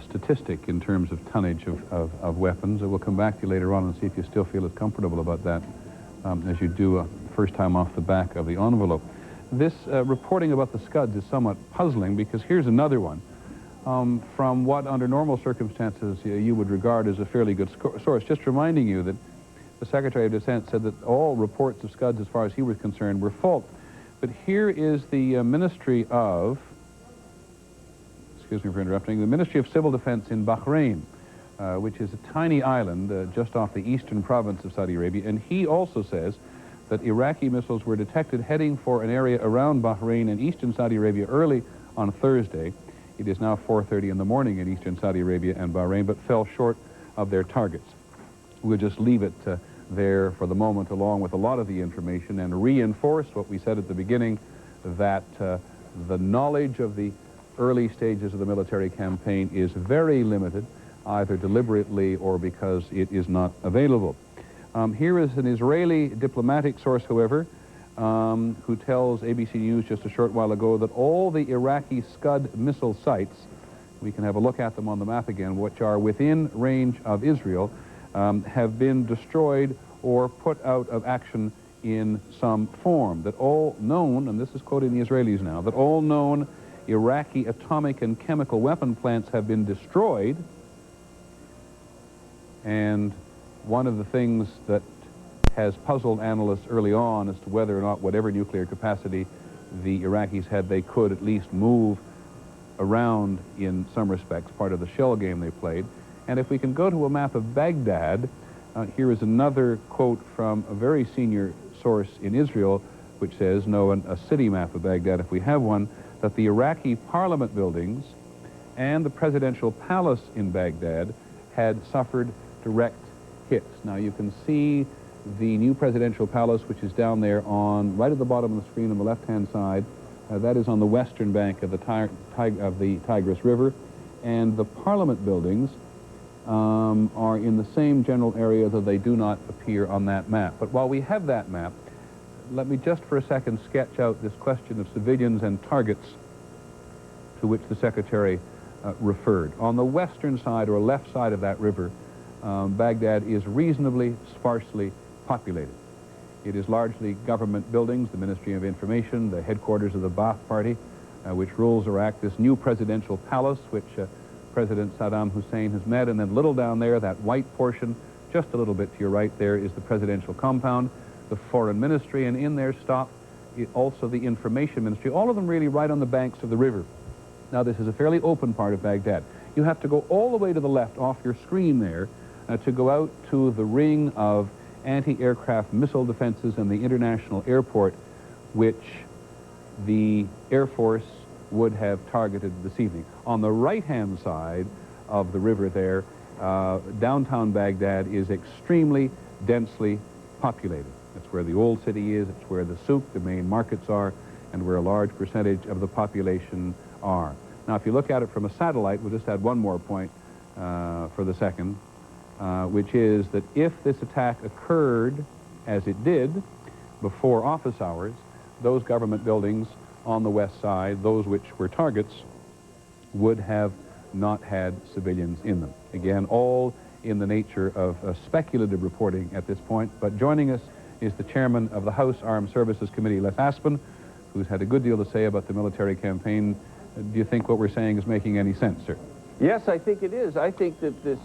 statistic in terms of tonnage of weapons. We'll come back to you later on and see if you still feel as comfortable about that as you do first time off the back of the envelope. This reporting about the Scuds is somewhat puzzling because here's another one from what under normal circumstances you would regard as a fairly good source. Just reminding you that the Secretary of Defense said that all reports of Scuds as far as he was concerned were false. But here is the Ministry of, excuse me for interrupting, the Ministry of Civil Defense in Bahrain, which is a tiny island just off the eastern province of Saudi Arabia, and he also says that Iraqi missiles were detected heading for an area around Bahrain and eastern Saudi Arabia early on Thursday. It is now 4:30 in the morning in eastern Saudi Arabia and Bahrain, but fell short of their targets. We'll just leave it there for the moment, along with a lot of the information, and reinforce what we said at the beginning, that the knowledge of the early stages of the military campaign is very limited, either deliberately or because it is not available. Here is an Israeli diplomatic source, however, who tells ABC News just a short while ago that all the Iraqi Scud missile sites, we can have a look at them on the map again, which are within range of Israel, have been destroyed or put out of action in some form. That all known, and this is quoting the Israelis now, that all known Iraqi atomic and chemical weapon plants have been destroyed. And one of the things that has puzzled analysts early on as to whether or not whatever nuclear capacity the Iraqis had, they could at least move around in some respects, part of the shell game they played. And if we can go to a map of Baghdad, here is another quote from a very senior source in Israel, which says, no, a city map of Baghdad, if we have one, that the Iraqi parliament buildings and the presidential palace in Baghdad had suffered direct hits. Now you can see the new presidential palace, which is down there on, right at the bottom of the screen on the left-hand side. That is on the western bank of the Tigris River. And the parliament buildings are in the same general area, though they do not appear on that map. But while we have that map, let me just for a second sketch out this question of civilians and targets to which the Secretary referred. On the western side or left side of that river, Baghdad is reasonably sparsely populated. It is largely government buildings, the Ministry of Information, the headquarters of the Ba'ath Party, which rules Iraq, this new presidential palace, which President Saddam Hussein has met, and then little down there, that white portion, just a little bit to your right there, is the presidential compound, the foreign ministry, and in there stop also the information ministry, all of them really right on the banks of the river. Now, this is a fairly open part of Baghdad. You have to go all the way to the left off your screen there to go out to the ring of anti-aircraft missile defenses and the international airport, which the Air Force would have targeted this evening. On the right-hand side of the river there, downtown Baghdad is extremely densely populated. It's where the old city is, it's where the souk, the main markets are, and where a large percentage of the population are. Now, if you look at it from a satellite, we'll just add one more point for the second, which is that if this attack occurred, as it did, before office hours, those government buildings on the west side, those which were targets, would have not had civilians in them. Again, all in the nature of speculative reporting at this point, but joining us is the chairman of the House Armed Services Committee, Les Aspin, who's had a good deal to say about the military campaign. Do you think what we're saying is making any sense, sir? Yes, I think it is. I think that this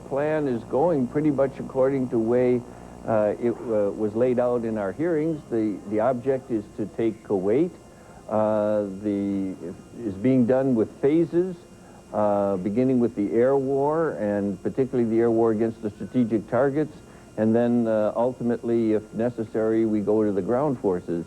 plan is going pretty much according to the way it was laid out in our hearings. The object is to take Kuwait. Is being done with phases, beginning with the air war, and particularly the air war against the strategic targets, and then ultimately, if necessary, we go to the ground forces.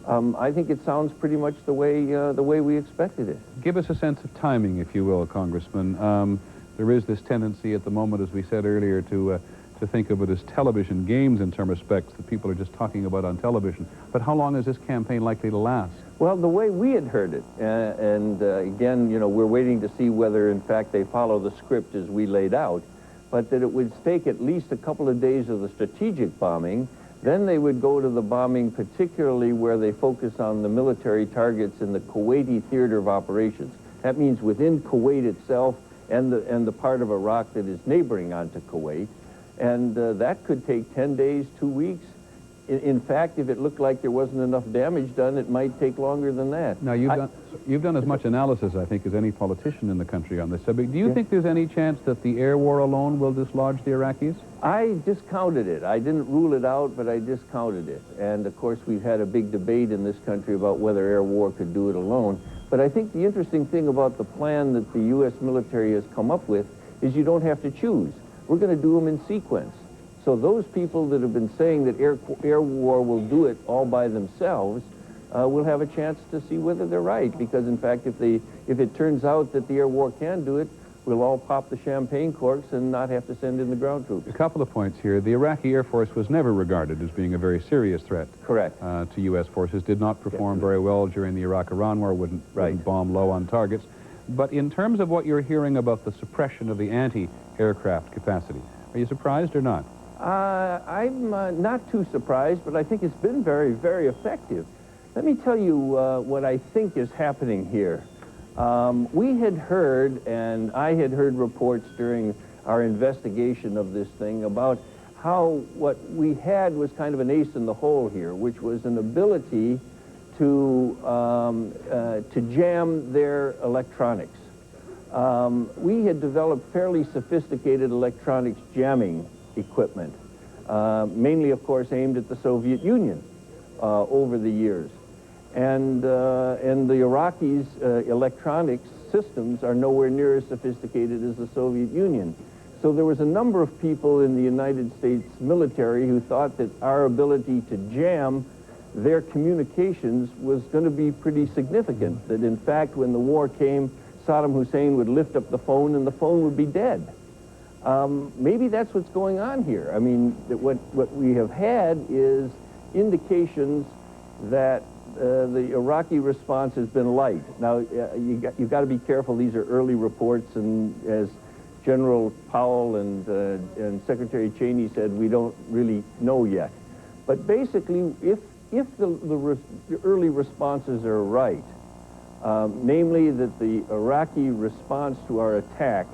I think it sounds pretty much the way we expected it. Give us a sense of timing, if you will, Congressman. There is this tendency at the moment, as we said earlier, to to think of it as television games in some respects that people are just talking about on television. But how long is this campaign likely to last? Well, the way we had heard it, again, you know, we're waiting to see whether, in fact, they follow the script as we laid out, but that it would take at least a couple of days of the strategic bombing. Then they would go to the bombing, particularly where they focus on the military targets in the Kuwaiti theater of operations. That means within Kuwait itself and the part of Iraq that is neighboring onto Kuwait. And that could take 10 days, 2 weeks. In fact, if it looked like there wasn't enough damage done, it might take longer than that. Now, you've done as much analysis, I think, as any politician in the country on this subject. Do you think there's any chance that the air war alone will dislodge the Iraqis? I discounted it. I didn't rule it out, but I discounted it. And, of course, we've had a big debate in this country about whether air war could do it alone. But I think the interesting thing about the plan that the U.S. military has come up with is you don't have to choose. We're going to do them in sequence. So those people that have been saying that air war will do it all by themselves will have a chance to see whether they're right. Because, in fact, if it turns out that the air war can do it, we'll all pop the champagne corks and not have to send in the ground troops. A couple of points here. The Iraqi Air Force was never regarded as being a very serious threat. Correct. To U.S. forces, did not perform very well during the Iraq-Iran war, wouldn't bomb low on targets. But in terms of what you're hearing about the suppression of the anti-aircraft capacity, are you surprised or not? I'm not too surprised, but I think it's been very, very effective. Let me tell you what I think is happening here. We had heard, and I had heard reports during our investigation of this thing about how what we had was kind of an ace in the hole here, which was an ability to jam their electronics. We had developed fairly sophisticated electronics jamming equipment, mainly, of course, aimed at the Soviet Union over the years. And the Iraqis' electronics systems are nowhere near as sophisticated as the Soviet Union. So there was a number of people in the United States military who thought that our ability to jam their communications was going to be pretty significant, that in fact when the war came, Saddam Hussein would lift up the phone and the phone would be dead. Maybe that's what's going on here. I mean, that what we have had is indications that the Iraqi response has been light. Now, you've got to be careful. These are early reports, and as General Powell and Secretary Cheney said, we don't really know yet. But basically, if the early responses are right, namely that the Iraqi response to our attack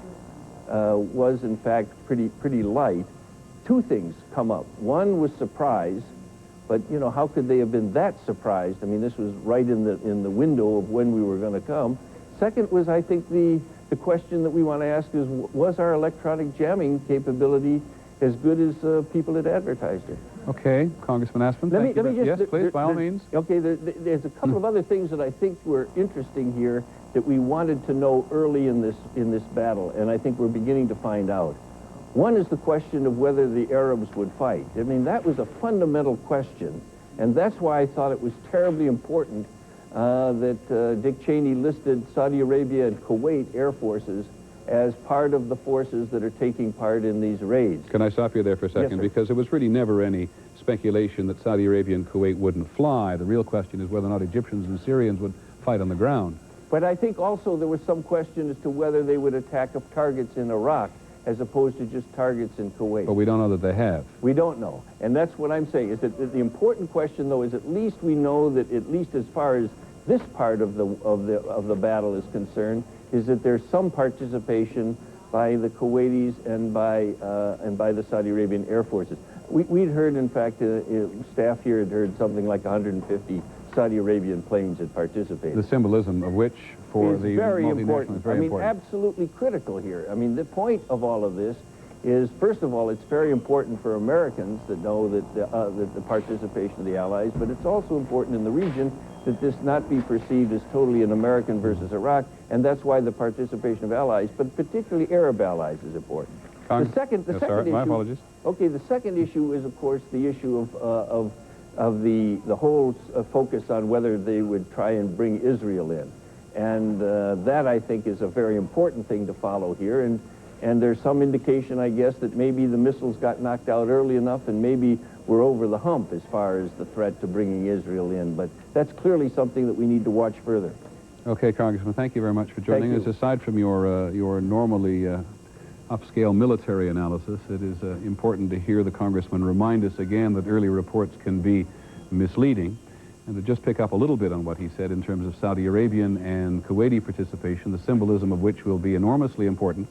was in fact pretty light, two things come up. One was surprise, but you know, how could they have been that surprised? I mean, this was right in the window of when we were going to come. Second was, I think, the question that we want to ask is, was our electronic jamming capability as good as people had advertised it? Okay, Congressman Aspin, thank you. Yes, please, by all means. Okay, there's a couple of other things that I think were interesting here that we wanted to know early in this battle, and I think we're beginning to find out. One is the question of whether the Arabs would fight. I mean, that was a fundamental question, and that's why I thought it was terribly important that Dick Cheney listed Saudi Arabia and Kuwait Air Forces as part of the forces that are taking part in these raids. Can I stop you there for a second? Yes, sir. Because there was really never any speculation that Saudi Arabia and Kuwait wouldn't fly. The real question is whether or not Egyptians and Syrians would fight on the ground. But I think also there was some question as to whether they would attack targets in Iraq as opposed to just targets in Kuwait. But we don't know that they have. We don't know. And that's what I'm saying, is that the important question, though, is at least we know that, at least as far as this part of the battle is concerned, is that there's some participation by the Kuwaitis and by the Saudi Arabian Air Forces. We'd heard, in fact, staff here had heard something like 150 Saudi Arabian planes had participated. The symbolism of which for is the very multinational important. is very important. Absolutely critical here. I mean, the point of all of this is, first of all, it's very important for Americans that know that the participation of the Allies, but it's also important in the region that this not be perceived as totally an American versus Iraq, and that's why the participation of allies, but particularly The allies, is important. The second issue. My apologies. Okay, the second issue is, of course, the issue of the whole focus on whether they would try and bring Israel in, and that I think is a very important thing to follow here. And And there's some indication, I guess, that maybe the missiles got knocked out early enough and maybe we're over the hump as far as the threat to bringing Israel in. But that's clearly something that we need to watch further. Okay, Congressman, thank you very much for joining us. Aside from your normally upscale military analysis, it is important to hear the Congressman remind us again that early reports can be misleading. And to just pick up a little bit on what he said in terms of Saudi Arabian and Kuwaiti participation, the symbolism of which will be enormously important,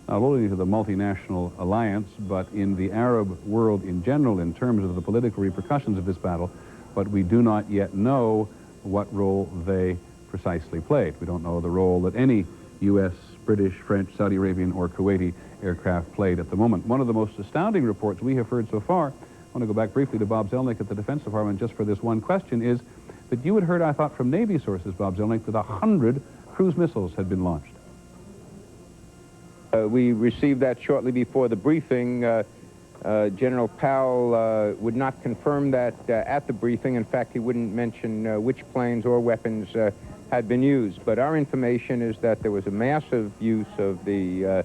not only to the multinational alliance, but in the Arab world in general in terms of the political repercussions of this battle, but we do not yet know what role they precisely played. We don't know the role that any U.S., British, French, Saudi Arabian, or Kuwaiti aircraft played at the moment. One of the most astounding reports we have heard so far, I want to go back briefly to Bob Zelnick at the Defense Department just for this one question, is that you had heard, I thought, from Navy sources, Bob Zelnick, that 100 cruise missiles had been launched. We received that shortly before the briefing. General Powell would not confirm that at the briefing. In fact, he wouldn't mention which planes or weapons had been used. But our information is that there was a massive use of the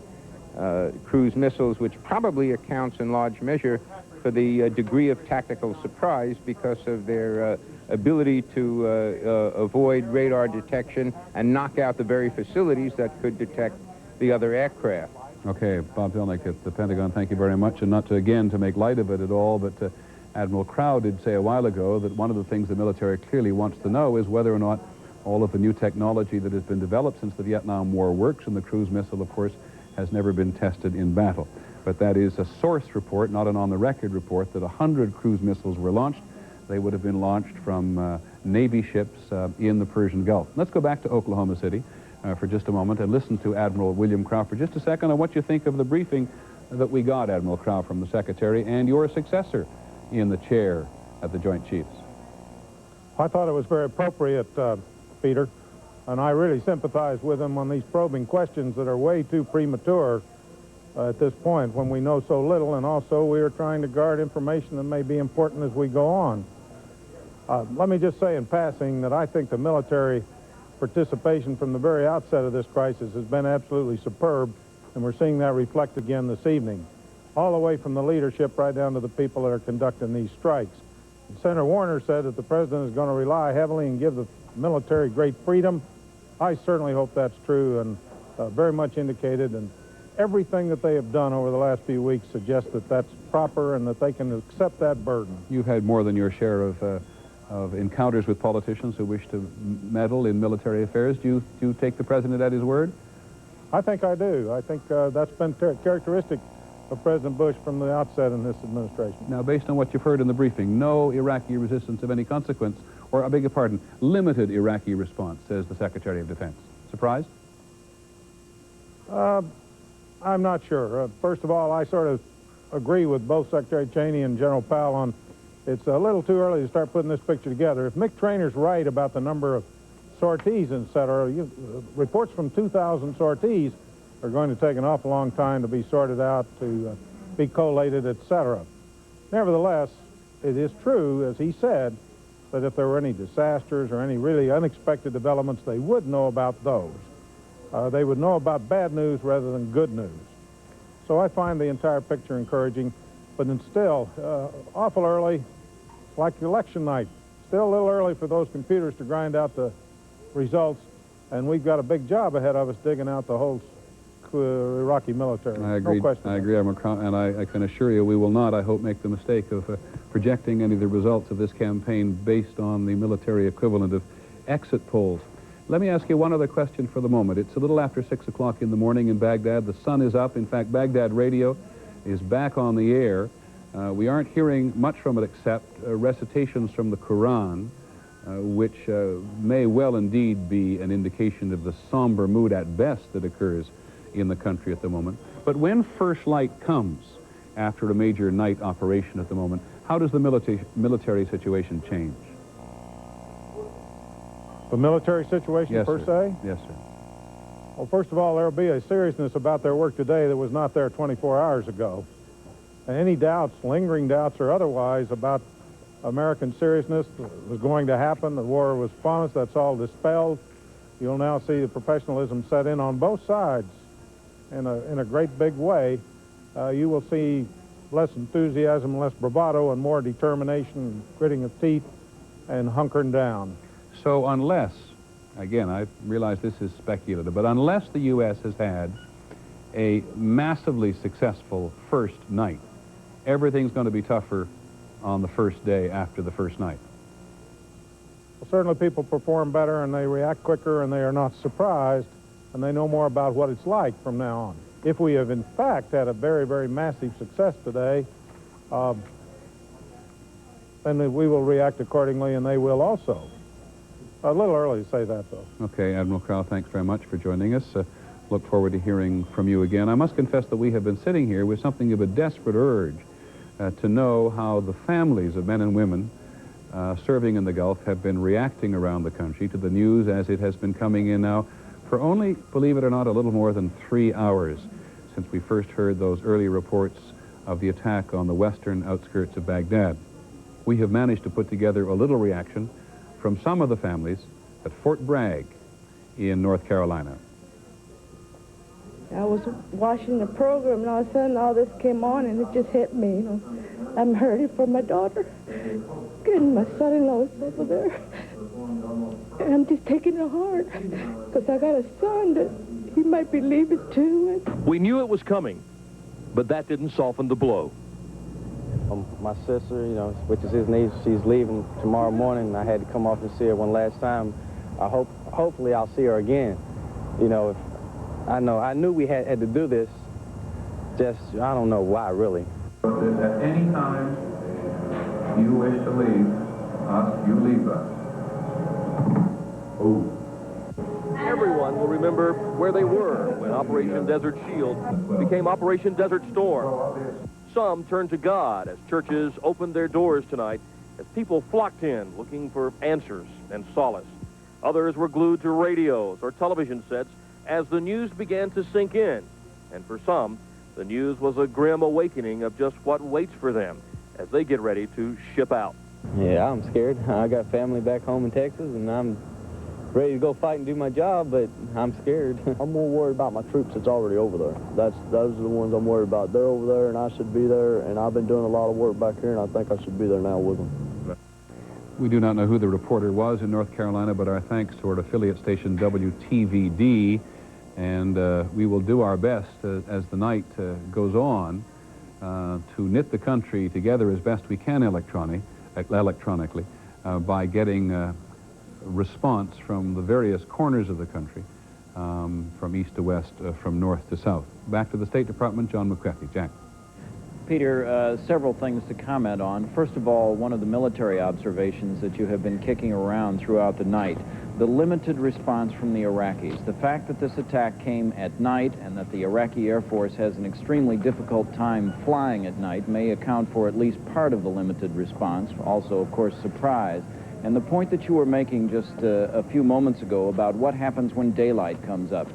cruise missiles, which probably accounts in large measure for the degree of tactical surprise because of their ability to avoid radar detection and knock out the very facilities that could detect the other aircraft. Okay, Bob Zelnick at the Pentagon, thank you very much. And not to, again, to make light of it at all, but Admiral Crow did say a while ago that one of the things the military clearly wants to know is whether or not all of the new technology that has been developed since the Vietnam War works, and the cruise missile, of course, has never been tested in battle. But that is a source report, not an on-the-record report, that 100 cruise missiles were launched. They would have been launched from Navy ships in the Persian Gulf. Let's go back to Oklahoma City for just a moment and listen to Admiral William Crow for just a second on what you think of the briefing that we got, Admiral Crow, from the Secretary and your successor in the chair at the Joint Chiefs. I thought it was very appropriate, Peter, and I really sympathize with him on these probing questions that are way too premature at this point when we know so little, and also we are trying to guard information that may be important as we go on. Let me just say in passing that I think the military participation from the very outset of this crisis has been absolutely superb, and we're seeing that reflect again this evening, all the way from the leadership right down to the people that are conducting these strikes. And Senator Warner said that the president is going to rely heavily and give the military great freedom. I certainly hope that's true and very much indicated, and everything that they have done over the last few weeks suggests that that's proper and that they can accept that burden. You've had more than your share of encounters with politicians who wish to meddle in military affairs. Do you take the president at his word? I think I do. I think that's been characteristic of President Bush from the outset in this administration. Now, based on what you've heard in the briefing, no Iraqi resistance of any consequence, or I beg your pardon, limited Iraqi response, says the Secretary of Defense. Surprised? I'm not sure. First of all, I sort of agree with both Secretary Cheney and General Powell on it's a little too early to start putting this picture together. If Mick Trainor's right about the number of sorties, etc., reports from 2,000 sorties are going to take an awful long time to be sorted out, to be collated, etc. Nevertheless, it is true, as he said, that if there were any disasters or any really unexpected developments, they would know about those. They would know about bad news rather than good news. So I find the entire picture encouraging, but it's still awful early, like election night. Still a little early for those computers to grind out the results, and we've got a big job ahead of us digging out the whole Iraqi military. I agree. No question. I agree, Admiral Crow, and I can assure you we will not, I hope, make the mistake of projecting any of the results of this campaign based on the military equivalent of exit polls. Let me ask you one other question for the moment. It's a little after 6 o'clock in the morning in Baghdad. The sun is up. In fact, Baghdad radio is back on the air. We aren't hearing much from it except recitations from the Quran, which may well indeed be an indication of the somber mood at best that occurs in the country at the moment. But when first light comes after a major night operation at the moment, how does the military situation change? The military situation, yes, per sir. se? Yes, sir. Well, first of all, there will be a seriousness about their work today that was not there 24 hours ago. And any doubts, lingering doubts or otherwise, about American seriousness was going to happen, the war was upon us, that's all dispelled. You'll now see the professionalism set in on both sides in a great big way, you will see less enthusiasm, less bravado, and more determination, and gritting of teeth, and hunkering down. So unless, again, I realize this is speculative, but unless the U.S. has had a massively successful first night, everything's going to be tougher on the first day after the first night. Well, certainly people perform better, and they react quicker, and they are not surprised, and they know more about what it's like from now on. If we have, in fact, had a very, very massive success today, then we will react accordingly, and they will also. A little early to say that, though. Okay, Admiral Crowell, thanks very much for joining us. Look forward to hearing from you again. I must confess that we have been sitting here with something of a desperate urge to know how the families of men and women serving in the Gulf have been reacting around the country to the news as it has been coming in now for only, believe it or not, a little more than 3 hours since we first heard those early reports of the attack on the western outskirts of Baghdad. We have managed to put together a little reaction from some of the families at Fort Bragg in North Carolina. I was watching the program, and all of a sudden all this came on, and it just hit me. You know, I'm hurting for my daughter, and my son-in-law is over there. And I'm just taking it hard, because I got a son that he might be leaving too. We knew it was coming, but that didn't soften the blow. My sister, you know, which is his niece, she's leaving tomorrow morning. I had to come off and see her one last time. Hopefully I'll see her again. You know, I knew we had to do this. Just, I don't know why, really. If at any time you wish to leave us, you leave us. Oh. Everyone will remember where they were when Operation Desert Shield became Operation Desert Storm. Some turned to God as churches opened their doors tonight, as people flocked in looking for answers and solace. Others were glued to radios or television sets as the news began to sink in. And for some, the news was a grim awakening of just what waits for them as they get ready to ship out. Yeah, I'm scared. I got family back home in Texas, and I'm ready to go fight and do my job, but I'm scared. I'm more worried about my troops that's already over there. Those are the ones I'm worried about. They're over there, and I should be there, and I've been doing a lot of work back here, and I think I should be there now with them. We do not know who the reporter was in North Carolina, but our thanks to our affiliate station WTVD, and we will do our best as the night goes on to knit the country together as best we can electronically by getting response from the various corners of the country, from east to west, from north to south. Back to the State Department, John McCarthy. Jack. Peter, several things to comment on. First of all, one of the military observations that you have been kicking around throughout the night, the limited response from the Iraqis. The fact that this attack came at night and that the Iraqi Air Force has an extremely difficult time flying at night may account for at least part of the limited response. Also, of course, surprise. And the point that you were making just a few moments ago about what happens when daylight comes up.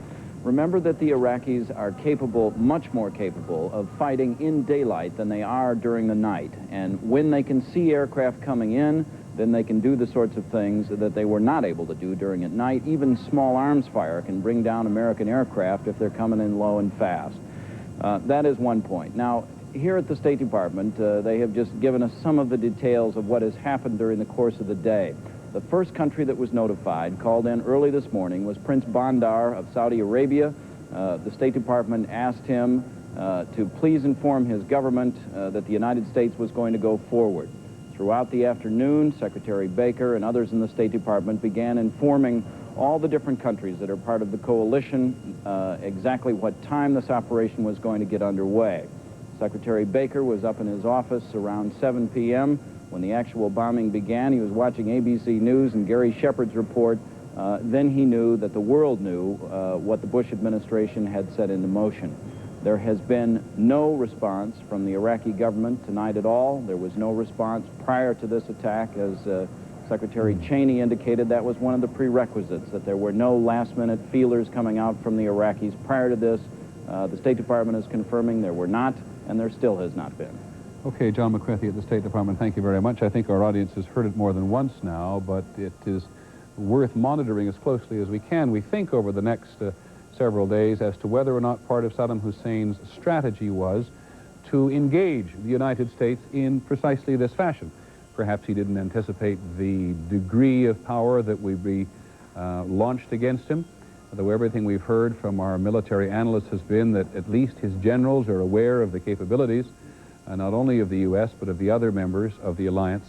Remember that the Iraqis are capable, much more capable, of fighting in daylight than they are during the night. And when they can see aircraft coming in, then they can do the sorts of things that they were not able to do during at night. Even small arms fire can bring down American aircraft if they're coming in low and fast. That is one point. Now, here at the State Department, they have just given us some of the details of what has happened during the course of the day. The first country that was notified, called in early this morning, was Prince Bandar of Saudi Arabia. The State Department asked him to please inform his government that the United States was going to go forward. Throughout the afternoon, Secretary Baker and others in the State Department began informing all the different countries that are part of the coalition exactly what time this operation was going to get underway. Secretary Baker was up in his office around 7 p.m. When the actual bombing began. He was watching ABC News and Gary Shepard's report. Then he knew that the world knew what the Bush administration had set into motion. There has been no response from the Iraqi government tonight at all. There was no response prior to this attack. As Secretary Cheney indicated, that was one of the prerequisites, that there were no last-minute feelers coming out from the Iraqis prior to this. The State Department is confirming there were not, and there still has not been. Okay, John McCarthy at the State Department, thank you very much. I think our audience has heard it more than once now, but it is worth monitoring as closely as we can. We think over the next several days as to whether or not part of Saddam Hussein's strategy was to engage the United States in precisely this fashion. Perhaps he didn't anticipate the degree of power that would be launched against him, though everything we've heard from our military analysts has been that at least his generals are aware of the capabilities, not only of the U.S., but of the other members of the alliance.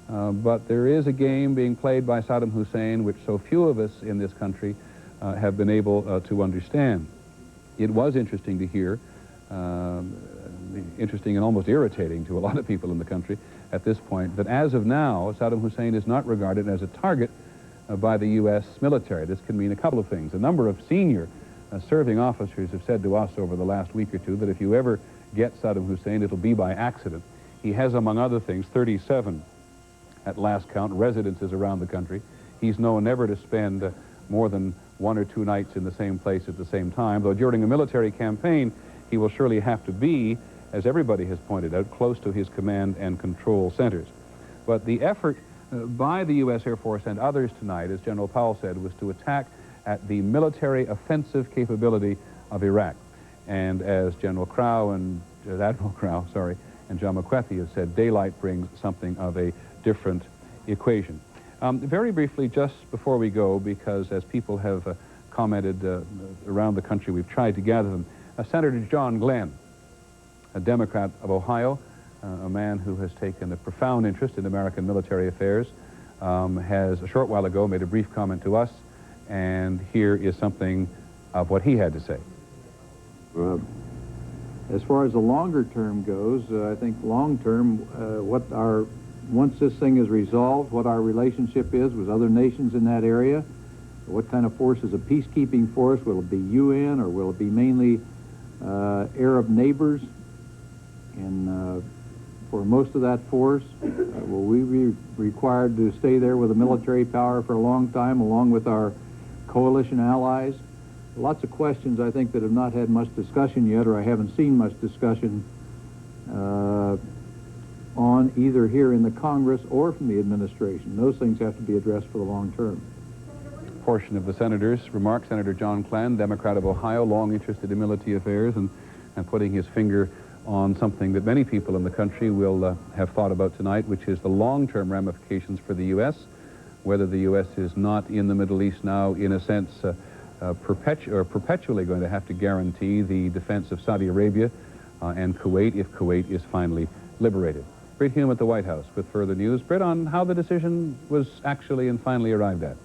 But there is a game being played by Saddam Hussein which so few of us in this country have been able to understand. It was interesting to hear, interesting and almost irritating to a lot of people in the country at this point, that as of now, Saddam Hussein is not regarded as a target by the U.S. military. This can mean a couple of things. A number of senior serving officers have said to us over the last week or two that if you ever get Saddam Hussein, it'll be by accident. He has, among other things, 37, at last count, residences around the country. He's known never to spend more than 1 or 2 nights in the same place at the same time, though during a military campaign, he will surely have to be, as everybody has pointed out, close to his command and control centers. But the effort by the U.S. Air Force and others tonight, as General Powell said, was to attack at the military offensive capability of Iraq. And as Admiral Crow, and John McWethy have said, daylight brings something of a different equation. Very briefly, just before we go, because as people have commented around the country, we've tried to gather them, Senator John Glenn, a Democrat of Ohio, a man who has taken a profound interest in American military affairs, has a short while ago made a brief comment to us, and here is something of what he had to say. As far as the longer term goes, I think long term, once this thing is resolved, what our relationship is with other nations in that area, what kind of force is a peacekeeping force? Will it be UN or will it be mainly Arab neighbors? And for most of that force, will we be required to stay there with a military power for a long time along with our coalition allies? Lots of questions, I think, that have not had much discussion yet, or I haven't seen much discussion on either here in the Congress or from the administration. Those things have to be addressed for the long term. Portion of the senators remarked, Senator John Glenn, Democrat of Ohio, long interested in military affairs and putting his finger on something that many people in the country will have thought about tonight, which is the long-term ramifications for the U.S., whether the U.S. is not in the Middle East now, in a sense, perpetually going to have to guarantee the defense of Saudi Arabia and Kuwait if Kuwait is finally liberated. Britt Hume at the White House with further news. Britt, on how the decision was actually and finally arrived at.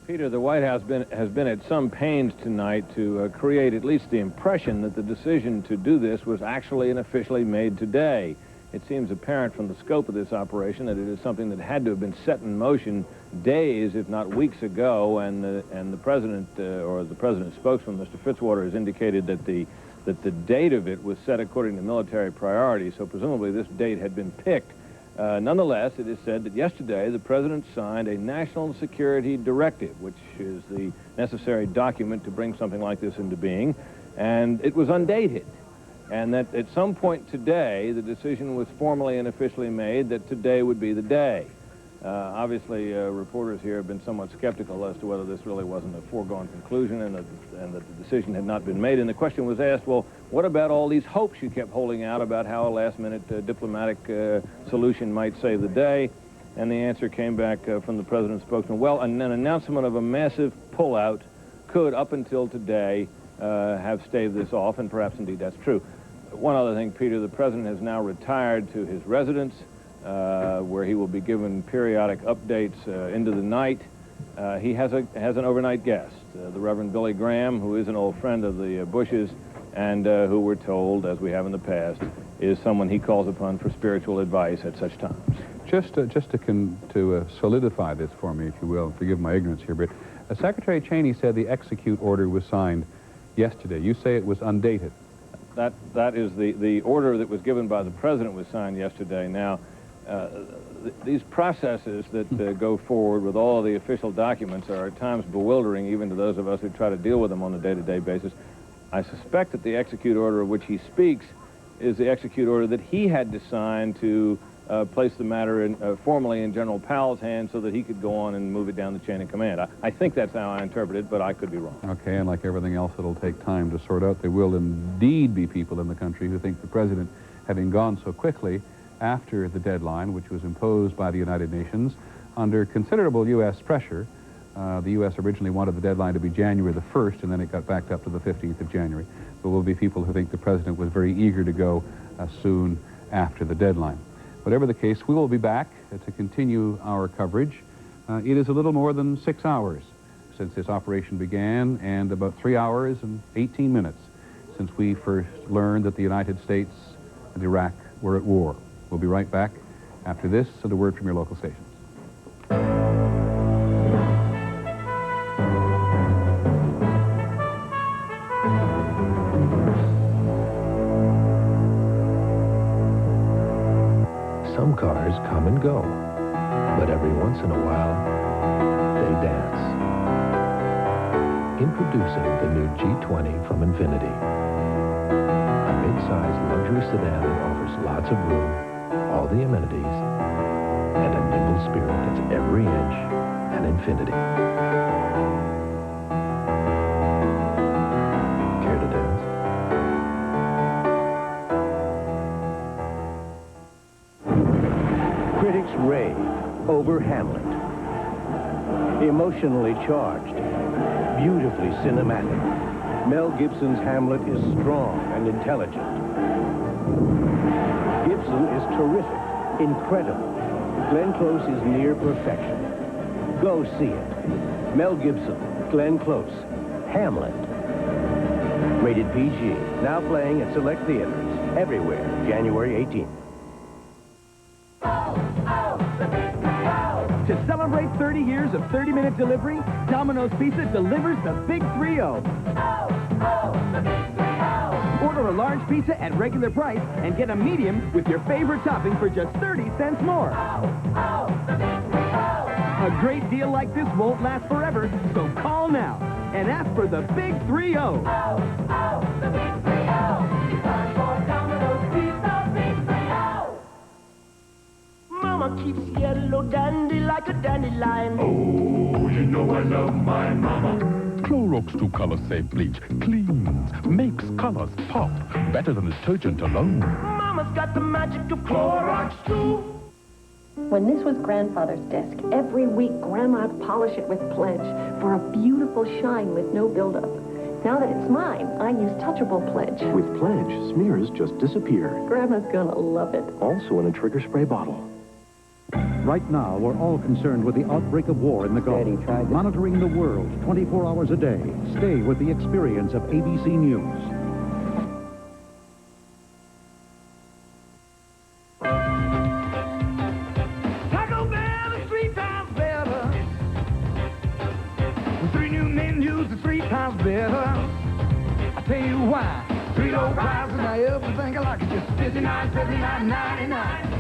Peter, the White House has been at some pains tonight to create at least the impression that the decision to do this was actually and officially made today. It seems apparent from the scope of this operation that it is something that had to have been set in motion days, if not weeks ago, and the president or the president's spokesman, Mr. Fitzwater, has indicated that the date of it was set according to military priorities, so presumably this date had been picked. Nonetheless, it is said that yesterday the president signed a national security directive, which is the necessary document to bring something like this into being, and it was undated. And that at some point today, the decision was formally and officially made that today would be the day. Obviously, reporters here have been somewhat skeptical as to whether this really wasn't a foregone conclusion and that the decision had not been made. And the question was asked, well, what about all these hopes you kept holding out about how a last-minute diplomatic solution might save the day? And the answer came back from the president's spokesman, well, an announcement of a massive pullout could, up until today, have staved this off, and perhaps indeed that's true. One other thing, Peter, the president has now retired to his residence, where he will be given periodic updates into the night. He has an overnight guest, the Reverend Billy Graham, who is an old friend of the Bushes, and who we're told, as we have in the past, is someone he calls upon for spiritual advice at such times. Just to solidify this for me, if you will, forgive my ignorance here, but Secretary Cheney said the execute order was signed yesterday. You say it was undated. That is the order that was given by the president was signed yesterday. Now, these processes that go forward with all of the official documents are at times bewildering even to those of us who try to deal with them on a day-to-day basis. I suspect that the execute order of which he speaks is the execute order that he had to sign to placed the matter formally in General Powell's hands so that he could go on and move it down the chain of command. I think that's how I interpret it, but I could be wrong. Okay, and like everything else, it'll take time to sort out. There will indeed be people in the country who think the president, having gone so quickly after the deadline, which was imposed by the United Nations, under considerable U.S. pressure. The U.S. originally wanted the deadline to be January the 1st, and then it got backed up to the 15th of January. But there will be people who think the president was very eager to go soon after the deadline. Whatever the case, we will be back to continue our coverage. It is a little more than 6 hours since this operation began, and about 3 hours and 18 minutes since we first learned that the United States and Iraq were at war. We'll be right back after this and a word from your local stations. Some cars come and go, but every once in a while, they dance. Introducing the new G20 from Infiniti. A mid-sized luxury sedan that offers lots of room, all the amenities, and a nimble spirit that's every inch an Infiniti. Care to dance? Critics rave over Hamlet. Emotionally charged, beautifully cinematic, Mel Gibson's Hamlet is strong and intelligent. Gibson is terrific, incredible. Glenn Close is near perfection. Go see it. Mel Gibson, Glenn Close, Hamlet. Rated PG, now playing at select theaters, everywhere, January 18th. To celebrate 30 years of 30-minute delivery, Domino's Pizza delivers the Big 3-0. Order a large pizza at regular price and get a medium with your favorite topping for just 30 cents more. A great deal like this won't last forever, so call now and ask for the Big 3-0. Mama keeps yellow dandy like a dandelion. Oh, you know I love my mama. Clorox 2-Color Safe Bleach cleans, makes colors pop, better than detergent alone. Mama's got the magic of Clorox 2. When this was Grandfather's desk, every week Grandma'd polish it with Pledge for a beautiful shine with no buildup. Now that it's mine, I use Touchable Pledge. With Pledge, smears just disappear. Grandma's gonna love it. Also in a trigger spray bottle. Right now, we're all concerned with the outbreak of war in the Gulf. Monitoring the world 24 hours a day. Stay with the experience of ABC News. Taco Bell is 3 times better. With 3 new menus, it's 3 times better. I tell you why. 3 low prices, now everything I like is just $59.79.99.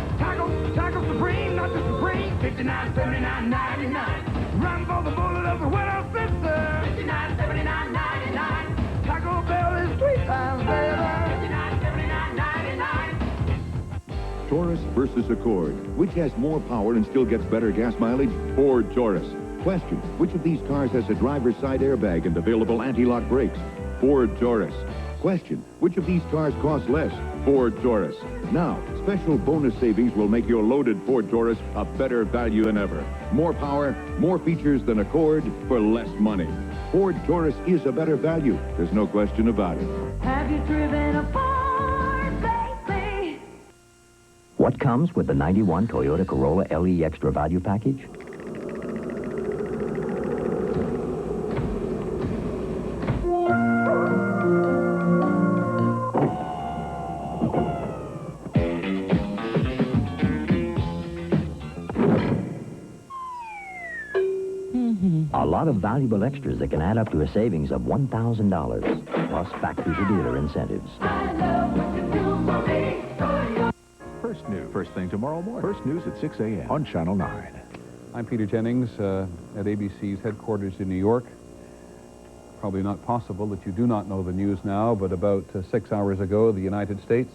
Taco Supreme, not just Supreme, $59.79.99. Run for the bullet of the Widow Sister, $59.79.99. Taco Bell is 3 times better, $59.79.99. Taurus versus Accord. Which has more power and still gets better gas mileage? Ford Taurus. Question, which of these cars has a driver's side airbag and available anti-lock brakes? Ford Taurus. Question, which of these cars cost less? Ford Taurus. Now, special bonus savings will make your loaded Ford Taurus a better value than ever. More power, more features than Accord for less money. Ford Taurus is a better value. There's no question about it. Have you driven a Ford lately? What comes with the 91 Toyota Corolla LE Extra Value Package? A lot of valuable extras that can add up to a savings of $1,000, plus factory-to-dealer incentives. First News. First thing tomorrow morning. First News at 6 a.m. on Channel 9. I'm Peter Jennings at ABC's headquarters in New York. Probably not possible that you do not know the news now, but about 6 hours ago, the United States,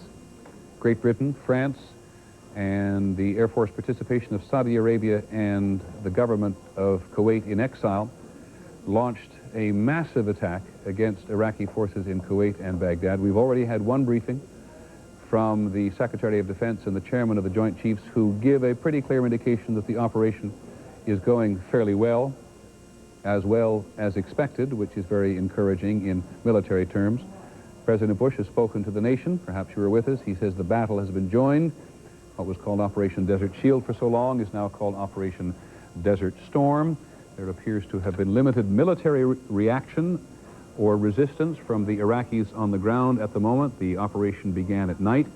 Great Britain, France, and the Air Force participation of Saudi Arabia and the government of Kuwait in exile launched a massive attack against Iraqi forces in Kuwait and Baghdad. We've already had one briefing from the Secretary of Defense and the Chairman of the Joint Chiefs, who give a pretty clear indication that the operation is going fairly well as expected, which is very encouraging in military terms. President Bush has spoken to the nation. Perhaps you were with us. He says the battle has been joined. What was called Operation Desert Shield for so long is now called Operation Desert Storm. There appears to have been limited military reaction or resistance from the Iraqis on the ground at the moment. The operation began at night.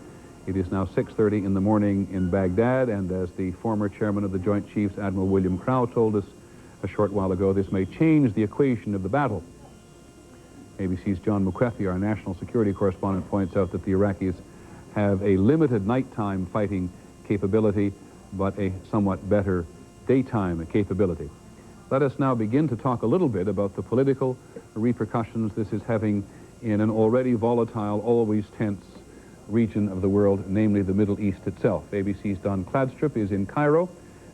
It is now 6:30 in the morning in Baghdad, and as the former chairman of the Joint Chiefs, Admiral William Crowe, told us a short while ago, this may change the equation of the battle. ABC's John McCarthy, our national security correspondent, points out that the Iraqis have a limited nighttime fighting capability, but a somewhat better daytime capability. Let us now begin to talk a little bit about the political repercussions this is having in an already volatile, always tense region of the world, namely the Middle East itself. ABC's Don Kladstrup is in Cairo.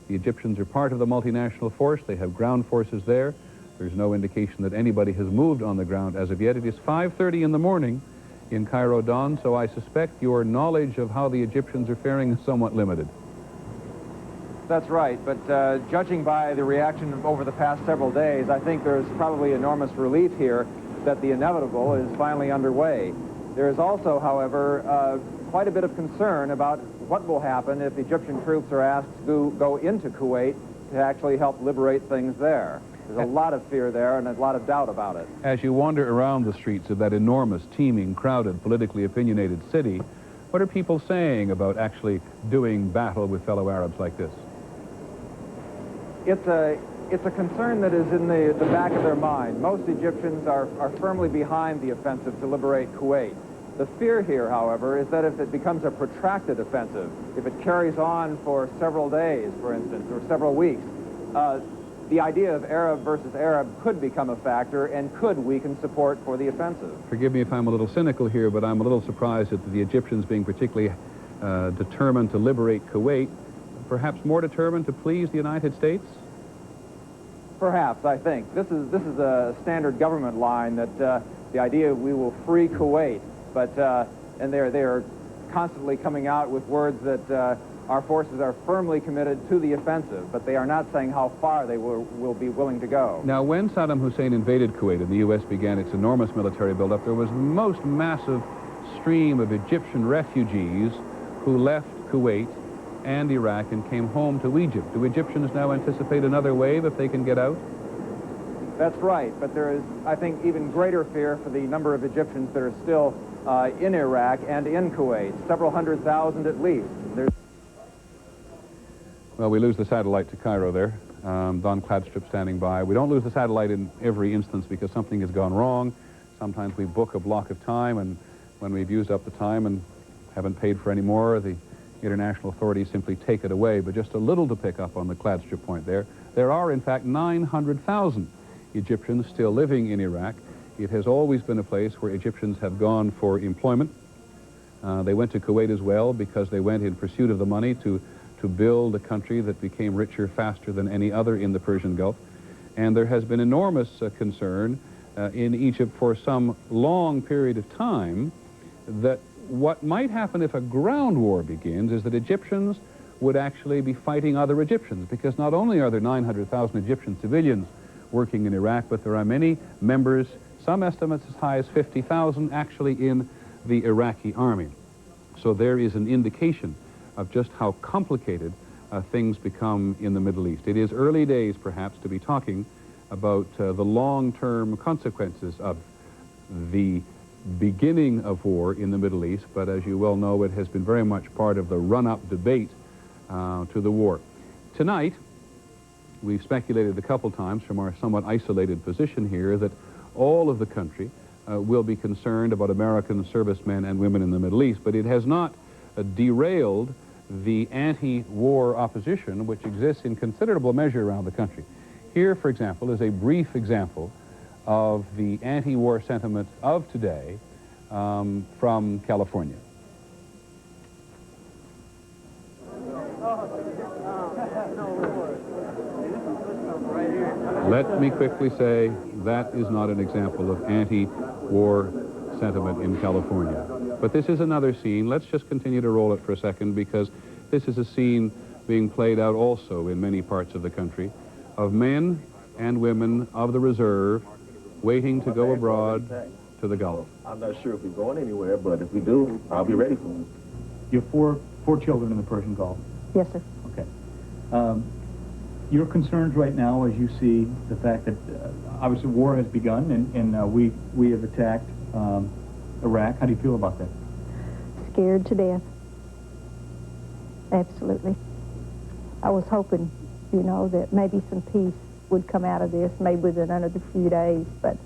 The Egyptians are part of the multinational force. They have ground forces there. There's no indication that anybody has moved on the ground as of yet. It is 5:30 in the morning in Cairo, Don, so I suspect your knowledge of how the Egyptians are faring is somewhat limited. That's right, but judging by the reaction over the past several days, I think there's probably enormous relief here that the inevitable is finally underway. There is also, however, quite a bit of concern about what will happen if Egyptian troops are asked to go into Kuwait to actually help liberate things there. There's a lot of fear there and a lot of doubt about it. As you wander around the streets of that enormous, teeming, crowded, politically opinionated city, what are people saying about actually doing battle with fellow Arabs like this? It's a concern that is in the back of their mind. Most Egyptians are firmly behind the offensive to liberate Kuwait. The fear here, however, is that if it becomes a protracted offensive, if it carries on for several days, for instance, or several weeks, the idea of Arab versus Arab could become a factor and could weaken support for the offensive. Forgive me if I'm a little cynical here, but I'm a little surprised at the Egyptians being particularly determined to liberate Kuwait, perhaps more determined to please the United States? Perhaps, I think. This is a standard government line that the idea we will free Kuwait, but and they're constantly coming out with words that our forces are firmly committed to the offensive, but they are not saying how far they will be willing to go. Now, when Saddam Hussein invaded Kuwait and the U.S. began its enormous military buildup, there was the most massive stream of Egyptian refugees who left Kuwait and Iraq and came home to Egypt. Do Egyptians now anticipate another wave if they can get out? That's right, but there is, I think, even greater fear for the number of Egyptians that are still in Iraq and in Kuwait, several 100,000 at least. Well, we lose the satellite to Cairo there. Don Kladstrup standing by. We don't lose the satellite in every instance because something has gone wrong. Sometimes we book a block of time, and when we've used up the time and haven't paid for any more, the international authorities simply take it away. But just a little to pick up on the Kladstrup point there. There are, in fact, 900,000 Egyptians still living in Iraq. It has always been a place where Egyptians have gone for employment. They went to Kuwait as well because they went in pursuit of the money to build a country that became richer faster than any other in the Persian Gulf. And there has been enormous concern in Egypt for some long period of time that what might happen if a ground war begins is that Egyptians would actually be fighting other Egyptians, because not only are there 900,000 Egyptian civilians working in Iraq, but there are many members, some estimates as high as 50,000, actually in the Iraqi army. So there is an indication of just how complicated things become in the Middle East. It is early days, perhaps, to be talking about the long-term consequences of the beginning of war in the Middle East, but as you well know, it has been very much part of the run-up debate to the war. Tonight, we've speculated a couple times from our somewhat isolated position here that all of the country will be concerned about American servicemen and women in the Middle East, but it has not derailed the anti-war opposition which exists in considerable measure around the country. Here, for example, is a brief example of the anti-war sentiment of today from California. Let me quickly say that is not an example of anti-war sentiment in California. But this is another scene. Let's just continue to roll it for a second, because this is a scene being played out also in many parts of the country of men and women of the reserve waiting to go abroad to the Gulf. I'm not sure if we're going anywhere, but if we do, I'll be ready for you. You have four children in the Persian Gulf. Yes, sir. Okay. Your concerns right now, as you see the fact that obviously war has begun and we have attacked Iraq. How do you feel about that? Scared to death. Absolutely. I was hoping, you know, that maybe some peace would come out of this, maybe within another few days, but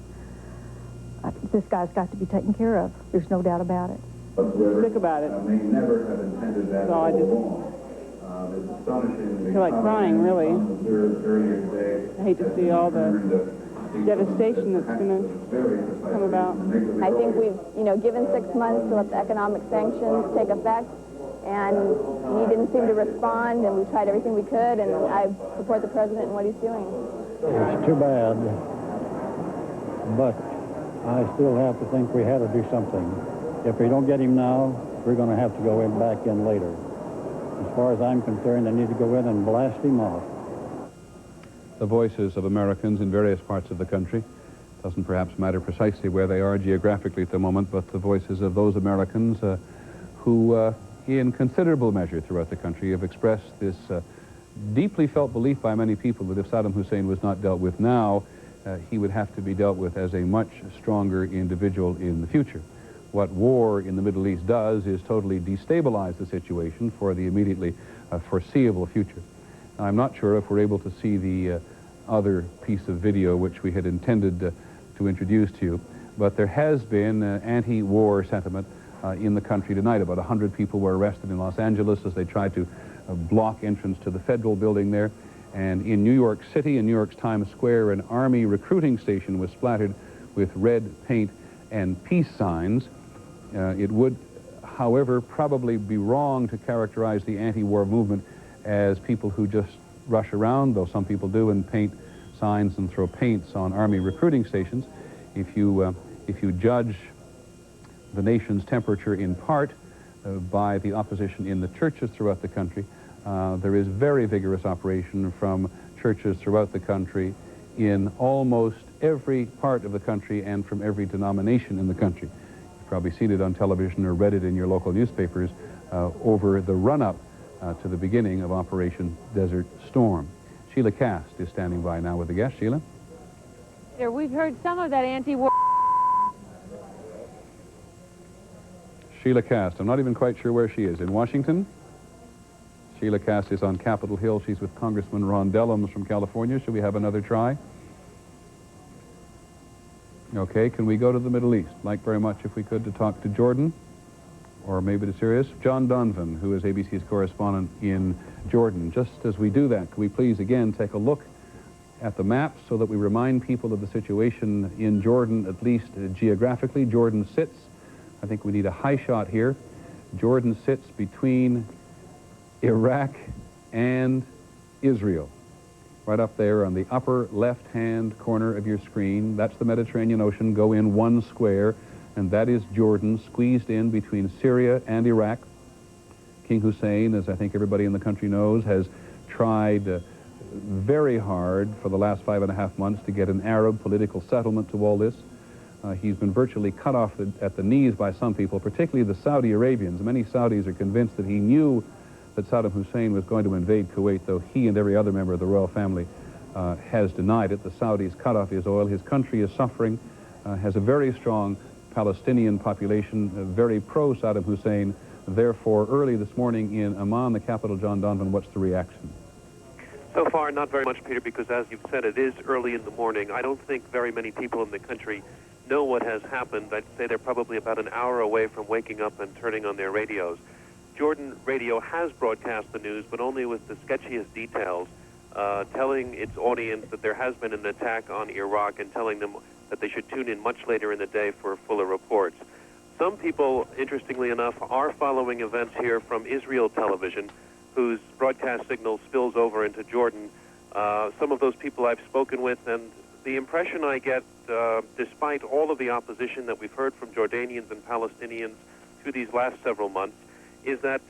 this guy's got to be taken care of. There's no doubt about it. Sick about it. May never have intended that So I just feel like crying, really. I hate to see all the devastation that's going to come about. I think we've, you know, given 6 months to let the economic sanctions take effect, and he didn't seem to respond, and we tried everything we could, and I support the president in what he's doing. It's too bad, but I still have to think we had to do something. If we don't get him now, we're going to have to go back in later. As far as I'm concerned, I need to go in and blast him off. The voices of Americans in various parts of the country. Doesn't perhaps matter precisely where they are geographically at the moment, but the voices of those Americans who, in considerable measure throughout the country, have expressed this deeply felt belief by many people that if Saddam Hussein was not dealt with now, he would have to be dealt with as a much stronger individual in the future. What war in the Middle East does is totally destabilize the situation for the immediately foreseeable future. Now, I'm not sure if we're able to see the other piece of video which we had intended to introduce to you, but there has been anti-war sentiment in the country tonight. About 100 people were arrested in Los Angeles as they tried to block entrance to the federal building there. And in New York City, in New York's Times Square, an Army recruiting station was splattered with red paint and peace signs. It would, however, probably be wrong to characterize the anti-war movement as people who just rush around, though some people do, and paint signs and throw paints on Army recruiting stations. If you judge the nation's temperature in part by the opposition in the churches throughout the country, there is very vigorous operation from churches throughout the country in almost every part of the country and from every denomination in the country. You've probably seen it on television or read it in your local newspapers over the run-up to the beginning of Operation Desert Storm. Sheila Cast is standing by now with a guest. Sheila? We've heard some of that anti-war. Sheila Cast, I'm not even quite sure where she is. In Washington? Sheila Cast is on Capitol Hill. She's with Congressman Ron Dellums from California. Should we have another try? Okay, can we go to the Middle East? Like very much if we could to talk to Jordan, or maybe to Syria. John Donovan, who is ABC's correspondent in Jordan. Just as we do that, could we please again take a look at the map so that we remind people of the situation in Jordan, at least geographically. Jordan sits, I think we need a high shot here. Jordan sits between Iraq and Israel. Right up there on the upper left-hand corner of your screen. That's the Mediterranean Ocean. Go in one square, and that is Jordan, squeezed in between Syria and Iraq. King Hussein, as I think everybody in the country knows, has tried very hard for the last 5.5 months to get an Arab political settlement to all this. He's been virtually cut off at the knees by some people, particularly the Saudi Arabians. Many Saudis are convinced that he knew that Saddam Hussein was going to invade Kuwait, though he and every other member of the royal family has denied it. The Saudis cut off his oil. His country is suffering, has a very strong Palestinian population, very pro-Saddam Hussein. Therefore, early this morning in Amman, the capital, John Donovan, what's the reaction? So far, not very much, Peter, because as you've said, it is early in the morning. I don't think very many people in the country know what has happened. I'd say they're probably about an hour away from waking up and turning on their radios. Jordan Radio has broadcast the news, but only with the sketchiest details, telling its audience that there has been an attack on Iraq and telling them that they should tune in much later in the day for fuller reports. Some people, interestingly enough, are following events here from Israel television. whose broadcast signal spills over into Jordan. Some of those people I've spoken with, and the impression I get, despite all of the opposition that we've heard from Jordanians and Palestinians through these last several months, is that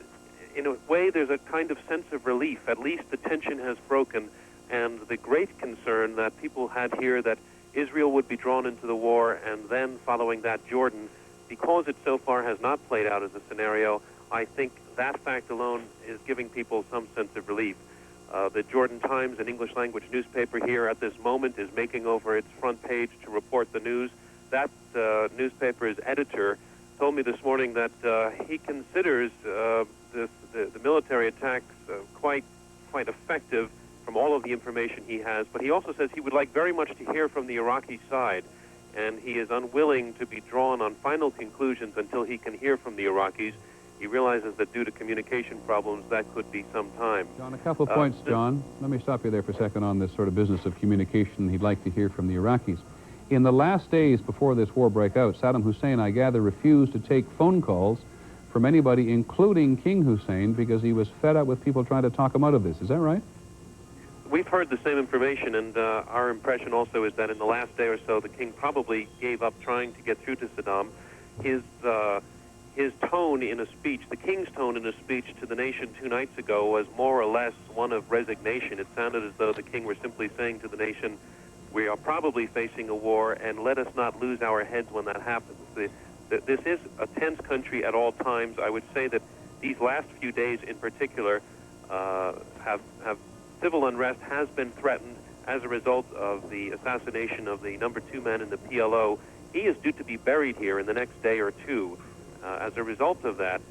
in a way there's a kind of sense of relief. At least the tension has broken, and the great concern that people had here that Israel would be drawn into the war, and then following that Jordan, because it so far has not played out as a scenario, I think that fact alone is giving people some sense of relief. The Jordan Times, an English-language newspaper here at this moment, is making over its front page to report the news. That newspaper's editor told me this morning that he considers the military attacks quite effective from all of the information he has, but he also says he would like very much to hear from the Iraqi side, and he is unwilling to be drawn on final conclusions until he can hear from the Iraqis. He realizes that due to communication problems, that could be some time. John, a couple of points, John. Let me stop you there for a second on this sort of business of communication he'd like to hear from the Iraqis. In the last days before this war broke out, Saddam Hussein, I gather, refused to take phone calls from anybody, including King Hussein, because he was fed up with people trying to talk him out of this. Is that right? We've heard the same information, and our impression also is that in the last day or so, the king probably gave up trying to get through to Saddam. His tone in a speech, the king's tone in a speech to the nation 2 nights ago, was more or less one of resignation. It sounded as though the king were simply saying to the nation, we are probably facing a war, and let us not lose our heads when that happens. This is a tense country at all times. I would say that these last few days in particular have civil unrest has been threatened as a result of the assassination of the number 2 man in the PLO. He is due to be buried here in the next day or two. As a result of that,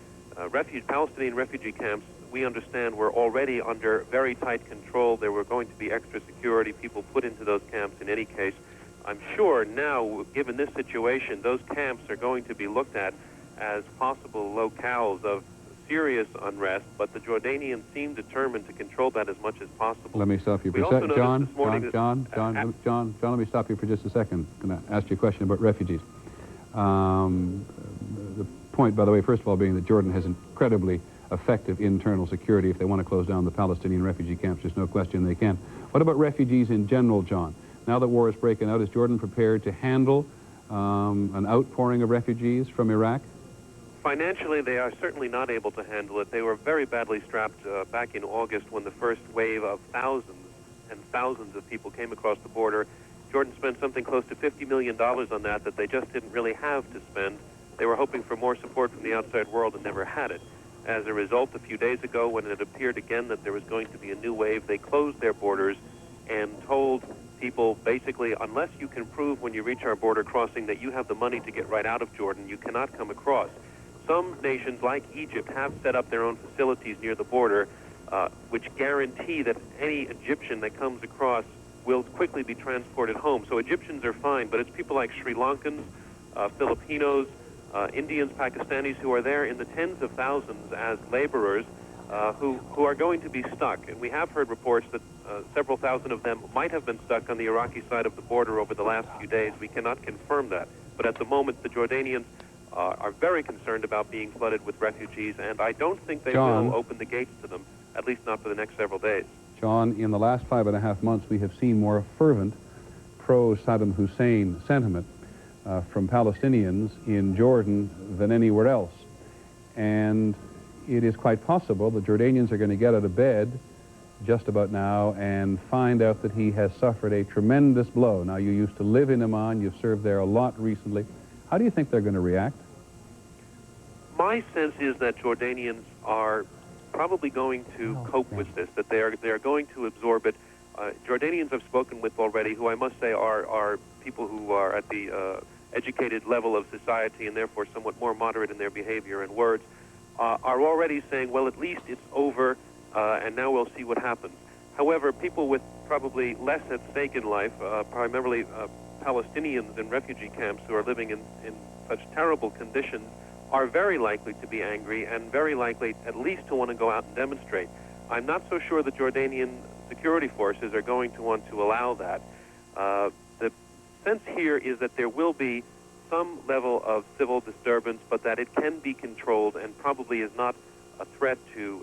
Palestinian refugee camps, we understand, were already under very tight control. There were going to be extra security people put into those camps in any case. I'm sure now, given this situation, those camps are going to be looked at as possible locales of serious unrest, but the Jordanians seem determined to control that as much as possible. Let me stop you for a second. John, let me stop you for just a second. I'm going to ask you a question about refugees. The point, by the way, first of all, being that Jordan has incredibly effective internal security. If they want to close down the Palestinian refugee camps, there's no question they can. What about refugees in general, John? Now that war is breaking out, is Jordan prepared to handle an outpouring of refugees from Iraq? Financially, they are certainly not able to handle it. They were very badly strapped back in August when the first wave of thousands and thousands of people came across the border. Jordan spent something close to $50 million on that they just didn't really have to spend. They were hoping for more support from the outside world and never had it. As a result, a few days ago, when it appeared again that there was going to be a new wave, they closed their borders and told people, basically, unless you can prove when you reach our border crossing that you have the money to get right out of Jordan, you cannot come across. Some nations, like Egypt, have set up their own facilities near the border, which guarantee that any Egyptian that comes across will quickly be transported home. So Egyptians are fine, but it's people like Sri Lankans, Filipinos, Indians, Pakistanis, who are there in the tens of thousands as laborers who are going to be stuck. And we have heard reports that several thousand of them might have been stuck on the Iraqi side of the border over the last few days. We cannot confirm that. But at the moment, the Jordanians are very concerned about being flooded with refugees, and I don't think they will open the gates to them, at least not for the next several days. John, in the last 5.5 months, we have seen more fervent pro-Saddam Hussein sentiment from Palestinians in Jordan than anywhere else. And it is quite possible the Jordanians are going to get out of bed just about now and find out that he has suffered a tremendous blow. Now, you used to live in Amman. You've served there a lot recently. How do you think they're going to react? My sense is that Jordanians are probably going to cope with this, that they are going to absorb it. Jordanians I've spoken with already, who I must say are people who are at the educated level of society and therefore somewhat more moderate in their behavior and words, are already saying, well, at least it's over, and now we'll see what happens. However, people with probably less at stake in life, primarily Palestinians in refugee camps who are living in such terrible conditions, are very likely to be angry and very likely at least to want to go out and demonstrate. I'm not so sure the Jordanian security forces are going to want to allow that. The sense here is that there will be some level of civil disturbance, but that it can be controlled and probably is not a threat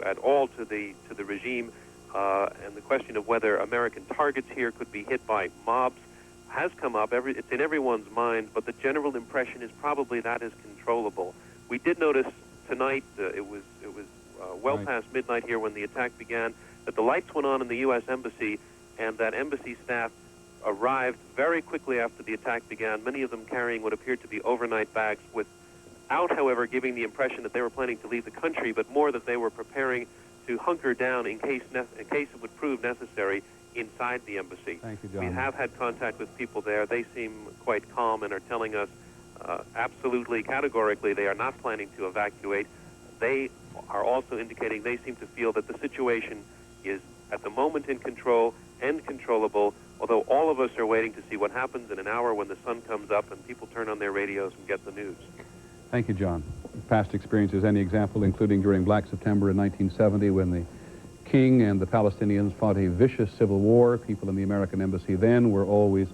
at all to the regime, and the question of whether American targets here could be hit by mobs has come up. It's in everyone's mind, but the general impression is probably that is controllable. We did notice tonight, it was well past midnight here when the attack began, that the lights went on in the U.S. Embassy, and that embassy staff arrived very quickly after the attack began, many of them carrying what appeared to be overnight bags, without, however, giving the impression that they were planning to leave the country, but more that they were preparing to hunker down in case it would prove necessary inside the embassy. Thank you, John. We have had contact with people there. They seem quite calm and are telling us absolutely, categorically, they are not planning to evacuate. They are also indicating they seem to feel that the situation is at the moment in control and controllable, although all of us are waiting to see what happens in an hour when the sun comes up and people turn on their radios and get the news. Thank you, John. Past experiences, any example, including during Black September in 1970 when the King and the Palestinians fought a vicious civil war. People in the American embassy then were always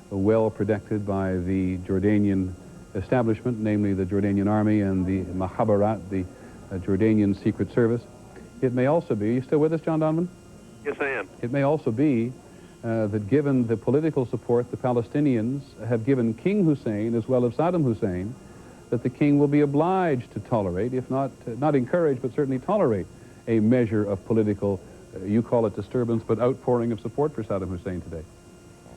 well protected by the Jordanian establishment, namely the Jordanian army and the Mahabarat, the Jordanian secret service. It may also be, you still with us, John Donovan? Yes, I am. It may also be that given the political support the Palestinians have given King Hussein as well as Saddam Hussein, that the king will be obliged to tolerate, if not encourage, but certainly tolerate a measure of political, you call it disturbance, but outpouring of support for Saddam Hussein today.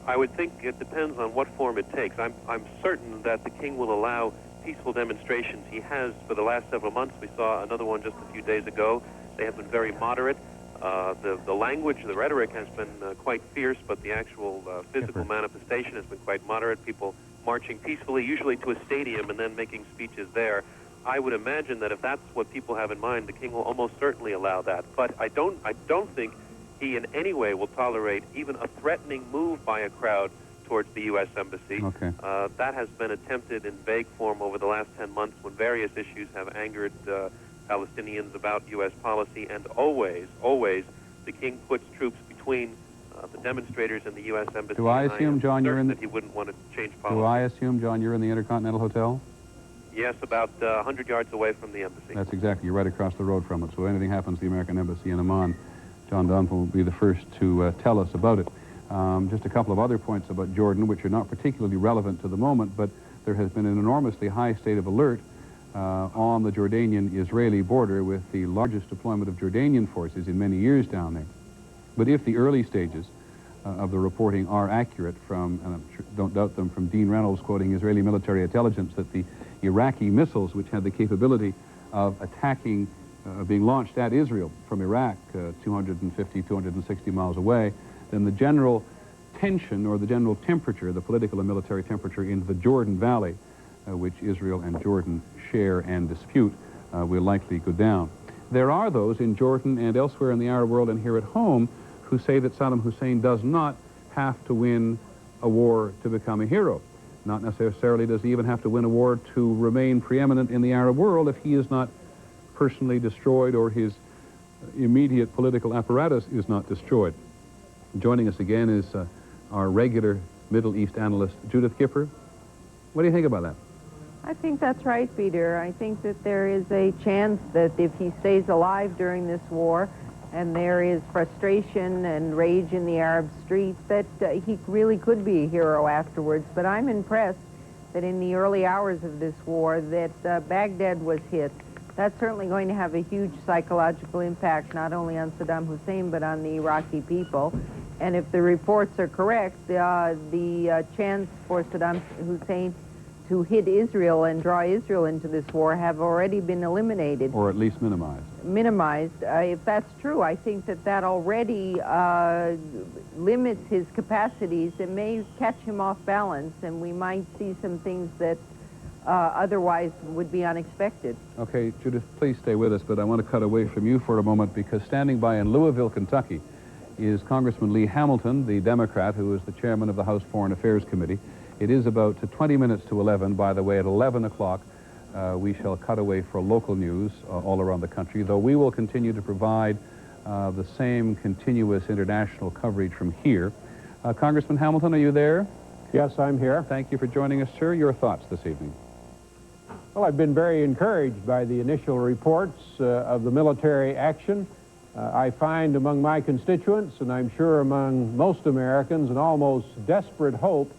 I would think it depends on what form it takes. I'm certain that the king will allow peaceful demonstrations. He has for the last several months. We saw another one just a few days ago. They have been very moderate. The language, the rhetoric has been quite fierce, but the actual physical manifestation has been quite moderate. People marching peacefully, usually to a stadium, and then making speeches there. I would imagine that if that's what people have in mind, the king will almost certainly allow that. But I don't think he in any way will tolerate even a threatening move by a crowd towards the U.S. Embassy. Okay. That has been attempted in vague form over the last 10 months when various issues have angered Palestinians about U.S. policy, and always the king puts troops between the demonstrators and the U.S. Embassy. Do I assume, John, you're in that he wouldn't want to change policy. Do I assume, John, you're in the Intercontinental Hotel? Yes, about 100 yards away from the embassy. That's exactly. You're right across the road from it. So if anything happens to the American Embassy in Amman, John Donovan will be the first to tell us about it. Just a couple of other points about Jordan, which are not particularly relevant to the moment, but there has been an enormously high state of alert on the Jordanian-Israeli border with the largest deployment of Jordanian forces in many years down there. But if the early stages of the reporting are accurate from, and I'm sure, don't doubt them, from Dean Reynolds quoting Israeli military intelligence, that the Iraqi missiles, which had the capability of attacking, being launched at Israel from Iraq 250, 260 miles away, then the general tension or the general temperature, the political and military temperature in the Jordan Valley, which Israel and Jordan share and dispute, will likely go down. There are those in Jordan and elsewhere in the Arab world and here at home who say that Saddam Hussein does not have to win a war to become a hero. Not necessarily does he even have to win a war to remain preeminent in the Arab world if he is not personally destroyed or his immediate political apparatus is not destroyed. Joining us again is our regular Middle East analyst, Judith Kipper. What do you think about that? I think that's right, Peter. I think that there is a chance that if he stays alive during this war, and there is frustration and rage in the Arab streets, that he really could be a hero afterwards. But I'm impressed that in the early hours of this war that Baghdad was hit. That's certainly going to have a huge psychological impact, not only on Saddam Hussein, but on the Iraqi people. And if the reports are correct, the chance for Saddam Hussein to hit Israel and draw Israel into this war have already been eliminated. Or at least minimized. Minimized. If that's true, I think that already limits his capacities. It may catch him off balance, and we might see some things that otherwise would be unexpected. Okay, Judith, please stay with us, but I want to cut away from you for a moment because standing by in Louisville, Kentucky, is Congressman Lee Hamilton, the Democrat who is the chairman of the House Foreign Affairs Committee. It is about 20 minutes to 11. By the way, at 11 o'clock, we shall cut away for local news all around the country, though we will continue to provide the same continuous international coverage from here. Congressman Hamilton, are you there? Yes, I'm here. Thank you for joining us, sir. Your thoughts this evening? Well, I've been very encouraged by the initial reports of the military action. I find among my constituents, and I'm sure among most Americans, an almost desperate hope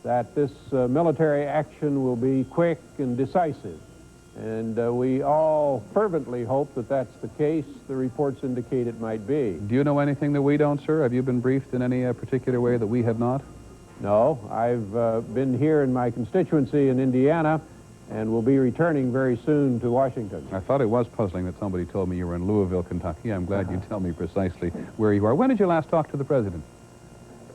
that this military action will be quick and decisive. And we all fervently hope that that's the case. The reports indicate it might be. Do you know anything that we don't, sir? Have you been briefed in any particular way that we have not? No, I've been here in my constituency in Indiana and will be returning very soon to Washington. I thought it was puzzling that somebody told me you were in Louisville, Kentucky. I'm glad you tell me precisely where you are. When did you last talk to the president?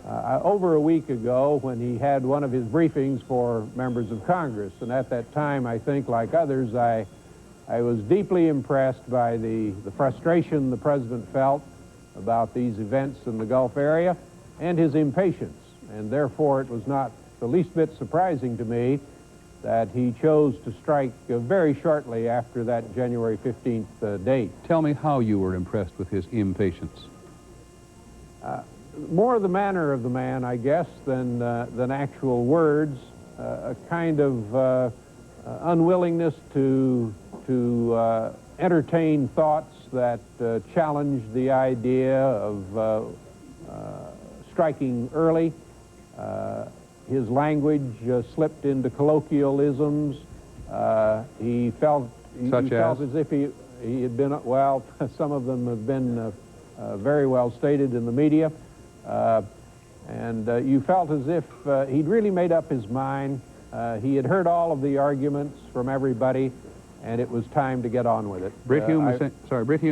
Over a week ago, when he had one of his briefings for members of Congress. And at that time, I think, like others, I was deeply impressed by the frustration the president felt about these events in the Gulf area and his impatience. And therefore, it was not the least bit surprising to me that he chose to strike very shortly after that January 15th date. Tell me how you were impressed with his impatience. More the manner of the man, I guess, than actual words. A kind of unwillingness to entertain thoughts that challenge the idea of striking early. His language slipped into colloquialisms. He felt as if he had been, well, some of them have been very well stated in the media. And you felt as if he'd really made up his mind. He had heard all of the arguments from everybody, and it was time to get on with it. Britt Hume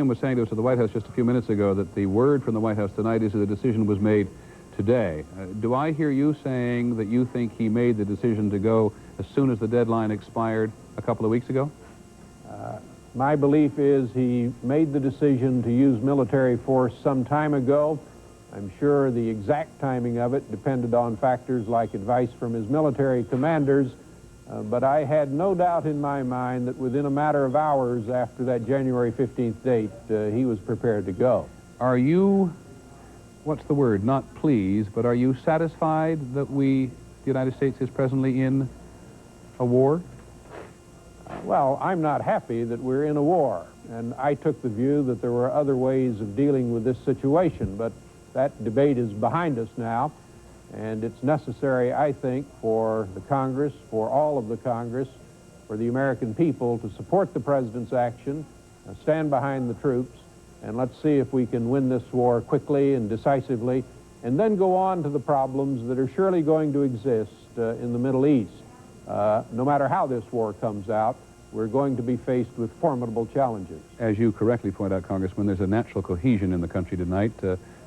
was saying to us at the White House just a few minutes ago that the word from the White House tonight is that the decision was made today. Do I hear you saying that you think he made the decision to go as soon as the deadline expired a couple of weeks ago? My belief is he made the decision to use military force some time ago. I'm sure the exact timing of it depended on factors like advice from his military commanders, but I had no doubt in my mind that within a matter of hours after that January 15th date, he was prepared to go. Are you, what's the word, not pleased, but are you satisfied that the United States is presently in a war? Well, I'm not happy that we're in a war, and I took the view that there were other ways of dealing with this situation, but that debate is behind us now, and it's necessary, I think, for the Congress, for all of the Congress, for the American people to support the president's action, stand behind the troops, and let's see if we can win this war quickly and decisively, and then go on to the problems that are surely going to exist in the Middle East. No matter how this war comes out, we're going to be faced with formidable challenges. As you correctly point out, Congressman, there's a natural cohesion in the country tonight,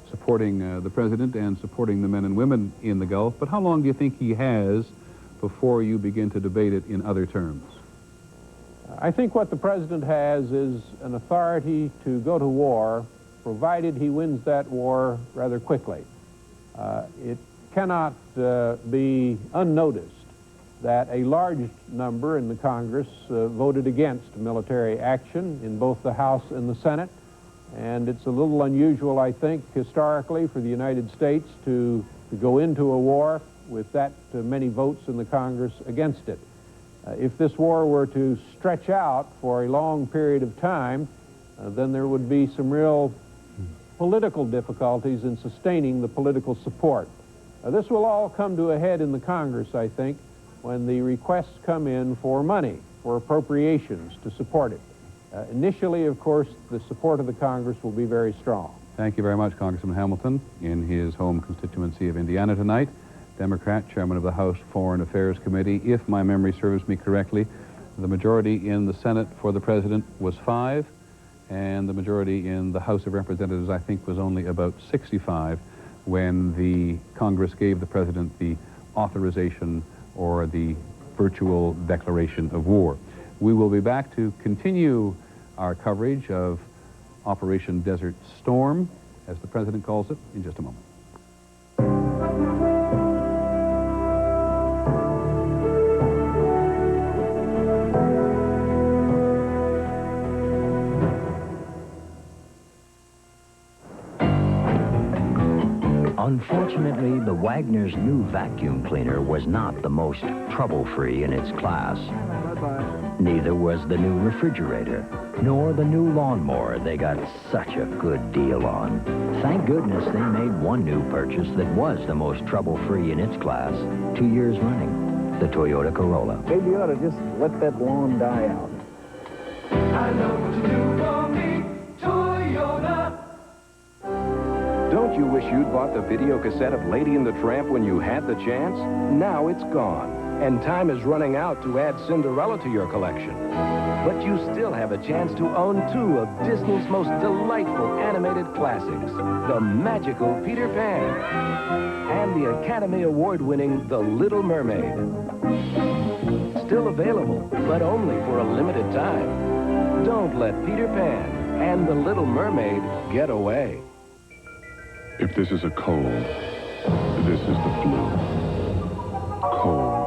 supporting the president and supporting the men and women in the Gulf. But how long do you think he has before you begin to debate it in other terms? I think what the president has is an authority to go to war, provided he wins that war rather quickly. It cannot be unnoticed that a large number in the Congress voted against military action in both the House and the Senate. And it's a little unusual, I think, historically for the United States to go into a war with that many votes in the Congress against it. If this war were to stretch out for a long period of time, then there would be some real political difficulties in sustaining the political support. This will all come to a head in the Congress, I think, when the requests come in for money, for appropriations to support it. Initially, of course, the support of the Congress will be very strong. Thank you very much, Congressman Hamilton, in his home constituency of Indiana tonight. Democrat, chairman of the House Foreign Affairs Committee. If my memory serves me correctly, the majority in the Senate for the president was 5, and the majority in the House of Representatives, I think, was only about 65 when the Congress gave the president the authorization or the virtual declaration of war. We will be back to continue our coverage of Operation Desert Storm, as the president calls it, in just a moment. Unfortunately, the Wagner's new vacuum cleaner was not the most trouble-free in its class. Bye-bye. Neither was the new refrigerator, nor the new lawnmower they got such a good deal on. Thank goodness they made one new purchase that was the most trouble-free in its class 2 years running, the Toyota Corolla. Maybe you ought to just let that lawn die out. I know what you do for me, Toyota. Don't you wish you'd bought the video cassette of Lady and the Tramp when you had the chance? Now it's gone, and time is running out to add Cinderella to your collection. But you still have a chance to own 2 of Disney's most delightful animated classics, The Magical Peter Pan and the Academy Award-winning The Little Mermaid. Still available, but only for a limited time. Don't let Peter Pan and The Little Mermaid get away. If this is a cold, this is the flu. Cold.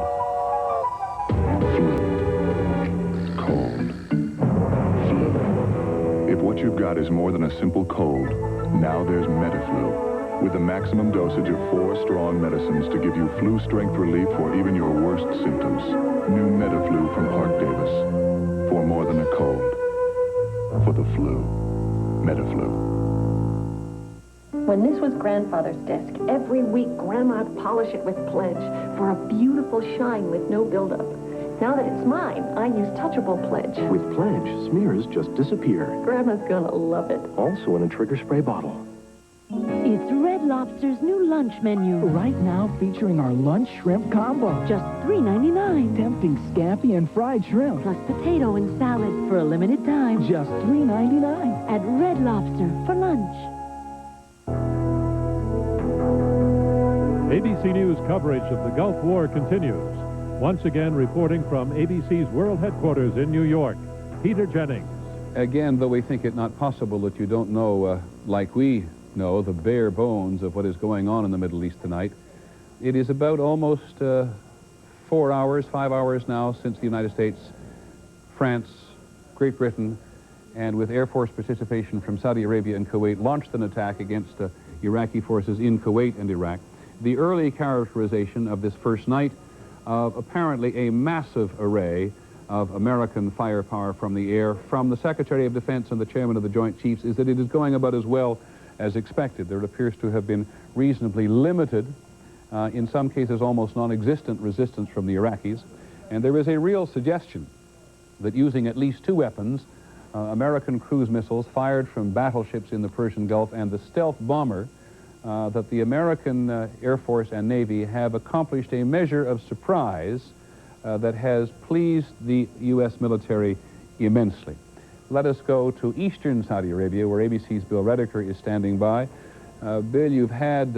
Flu. Cold. Flu. If what you've got is more than a simple cold, now there's Metaflu, with a maximum dosage of 4 strong medicines to give you flu-strength relief for even your worst symptoms. New Metaflu from Parke-Davis. For more than a cold. For the flu. Metaflu. When this was Grandfather's desk, every week Grandma'd polish it with Pledge for a beautiful shine with no buildup. Now that it's mine, I use Touchable Pledge. With Pledge, smears just disappear. Grandma's gonna love it. Also in a trigger spray bottle. It's Red Lobster's new lunch menu. Right now, featuring our lunch shrimp combo. Just $3.99. Tempting scampi and fried shrimp. Plus potato and salad for a limited time. Just $3.99. At Red Lobster for lunch. ABC News coverage of the Gulf War continues. Once again, reporting from ABC's World Headquarters in New York, Peter Jennings. Again, though we think it not possible that you don't know, like we know, the bare bones of what is going on in the Middle East tonight, it is about almost 4 hours, 5 hours now since the United States, France, Great Britain, and with Air Force participation from Saudi Arabia and Kuwait, launched an attack against Iraqi forces in Kuwait and Iraq. The early characterization of this first night of apparently a massive array of American firepower from the air, from the Secretary of Defense and the Chairman of the Joint Chiefs, is that it is going about as well as expected. There appears to have been reasonably limited, in some cases almost non-existent resistance from the Iraqis, and there is a real suggestion that using at least 2 weapons, American cruise missiles fired from battleships in the Persian Gulf and the stealth bomber, that the American Air Force and Navy have accomplished a measure of surprise that has pleased the U.S. military immensely. Let us go to eastern Saudi Arabia, where ABC's Bill Redeker is standing by. Bill, you've had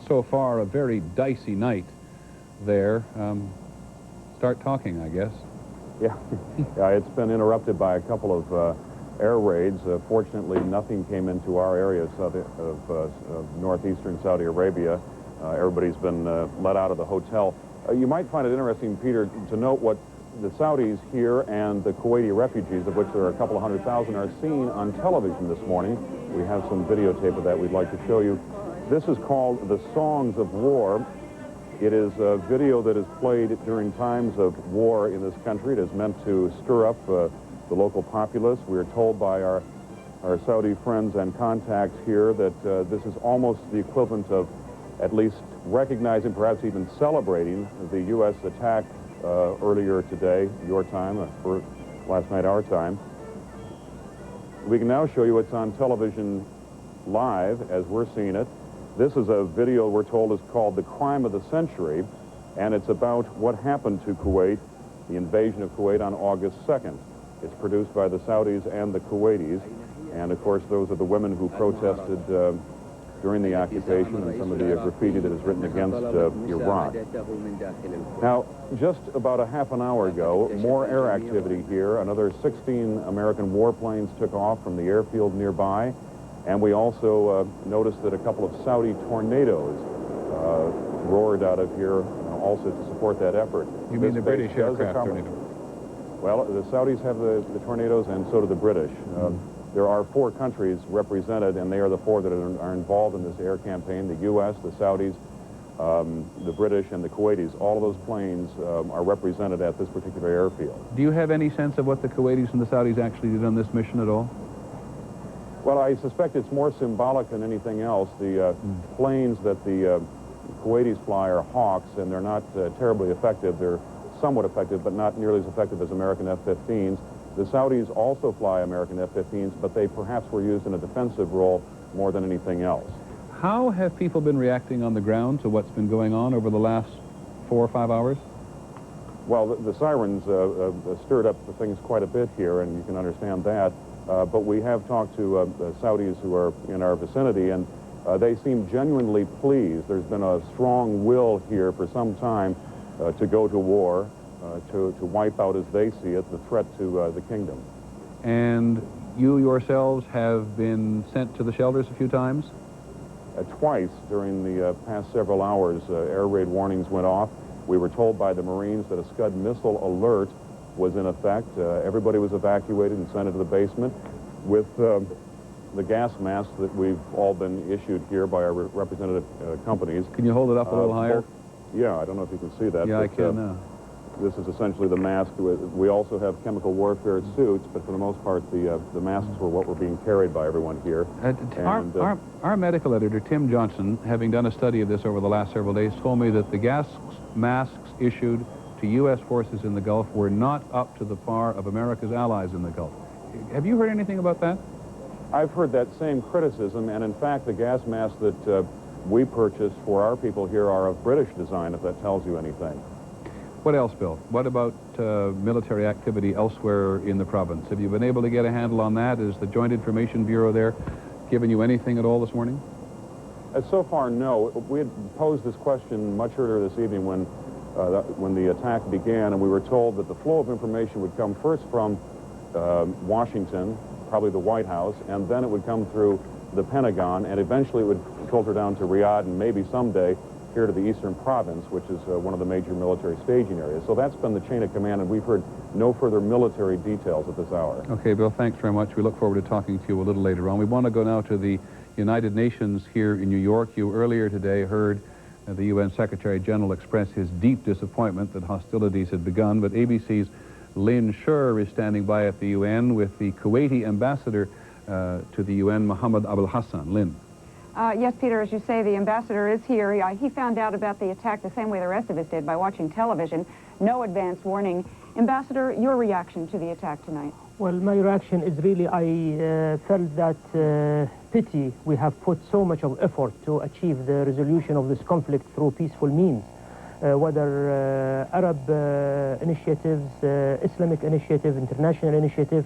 so far a very dicey night there. Start talking, I guess. Yeah, it's been interrupted by a couple of air raids. Fortunately, nothing came into our area of northeastern Saudi Arabia. Everybody's been let out of the hotel. You might find it interesting, Peter, to note what the Saudis here and the Kuwaiti refugees, of which there are a couple of 100,000, are seen on television this morning. We have some videotape of that we'd like to show you. This is called The Songs of War. It is a video that is played during times of war in this country. It is meant to stir up the local populace. We are told by our Saudi friends and contacts here that this is almost the equivalent of at least recognizing, perhaps even celebrating, the U.S. attack earlier today, your time, or last night, our time. We can now show you what's on television live as we're seeing it. This is a video we're told is called The Crime of the Century, and it's about what happened to Kuwait, the invasion of Kuwait on August 2nd. It's produced by the Saudis and the Kuwaitis, and of course those are the women who protested during the occupation and some of the graffiti that is written against Iraq. Now, just about a half an hour ago, more air activity here. Another 16 American warplanes took off from the airfield nearby, and we also noticed that a couple of Saudi tornadoes roared out of here also to support that effort. You mean the British aircraft tornado? Well, the Saudis have the tornadoes, and so do the British. There are 4 countries represented, and they are the 4 that are involved in this air campaign: the U.S., the Saudis, the British and the Kuwaitis, all of those planes are represented at this particular airfield. Do you have any sense of what the Kuwaitis and the Saudis actually did on this mission at all? Well, I suspect it's more symbolic than anything else. The planes that the Kuwaitis fly are Hawks, and they're not terribly effective. They're somewhat effective, but not nearly as effective as American F-15s. The Saudis also fly American F-15s, but they perhaps were used in a defensive role more than anything else. How have people been reacting on the ground to what's been going on over the last 4 or 5 hours? Well, the sirens stirred up things quite a bit here, and you can understand that. But we have talked to Saudis who are in our vicinity, and they seem genuinely pleased. There's been a strong will here for some time to go to war, to wipe out, as they see it, the threat to the kingdom. And you yourselves have been sent to the shelters a few times? Twice during the past several hours, air raid warnings went off. We were told by the Marines that a Scud missile alert was in effect. Everybody was evacuated and sent into the basement with the gas masks that we've all been issued here by our representative companies. Can you hold it up a little higher? Yeah, I don't know if you can see that. Yeah, I can now. This is essentially the mask. We also have chemical warfare suits, but for the most part, the masks were what were being carried by everyone here. Our medical editor, Tim Johnson, having done a study of this over the last several days, told me that the masks issued to U.S. forces in the Gulf were not up to the par of America's allies in the Gulf. Have you heard anything about that? I've heard that same criticism, and in fact, the gas masks that we purchased for our people here are of British design, if that tells you anything. What else, Bill? What about military activity elsewhere in the province? Have you been able to get a handle on that? Is the Joint Information Bureau there giving you anything at all this morning? So far, no. We had posed this question much earlier this evening when the attack began, and we were told that the flow of information would come first from Washington, probably the White House, and then it would come through the Pentagon, and eventually it would filter down to Riyadh, and maybe someday here to the Eastern Province, which is one of the major military staging areas. So that's been the chain of command, and we've heard no further military details at this hour. Okay, Bill, thanks very much. We look forward to talking to you a little later on. We want to go now to the United Nations here in New York. You earlier today heard the UN Secretary General express his deep disappointment that hostilities had begun, but ABC's Lynn Sher is standing by at the UN with the Kuwaiti ambassador to the UN, Mohammed Abul Hassan. Lynn. Yes, Peter, as you say, the ambassador is here. He found out about the attack the same way the rest of us did, by watching television. No advance warning. Ambassador, your reaction to the attack tonight? Well, my reaction is really, I felt that pity. We have put so much of effort to achieve the resolution of this conflict through peaceful means, whether Arab initiatives, Islamic initiative, international initiative,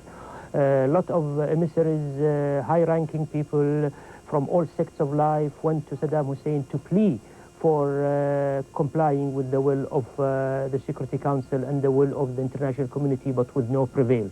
a lot of emissaries, high-ranking people from all sects of life went to Saddam Hussein to plea for complying with the will of the Security Council and the will of the international community, but with no prevail.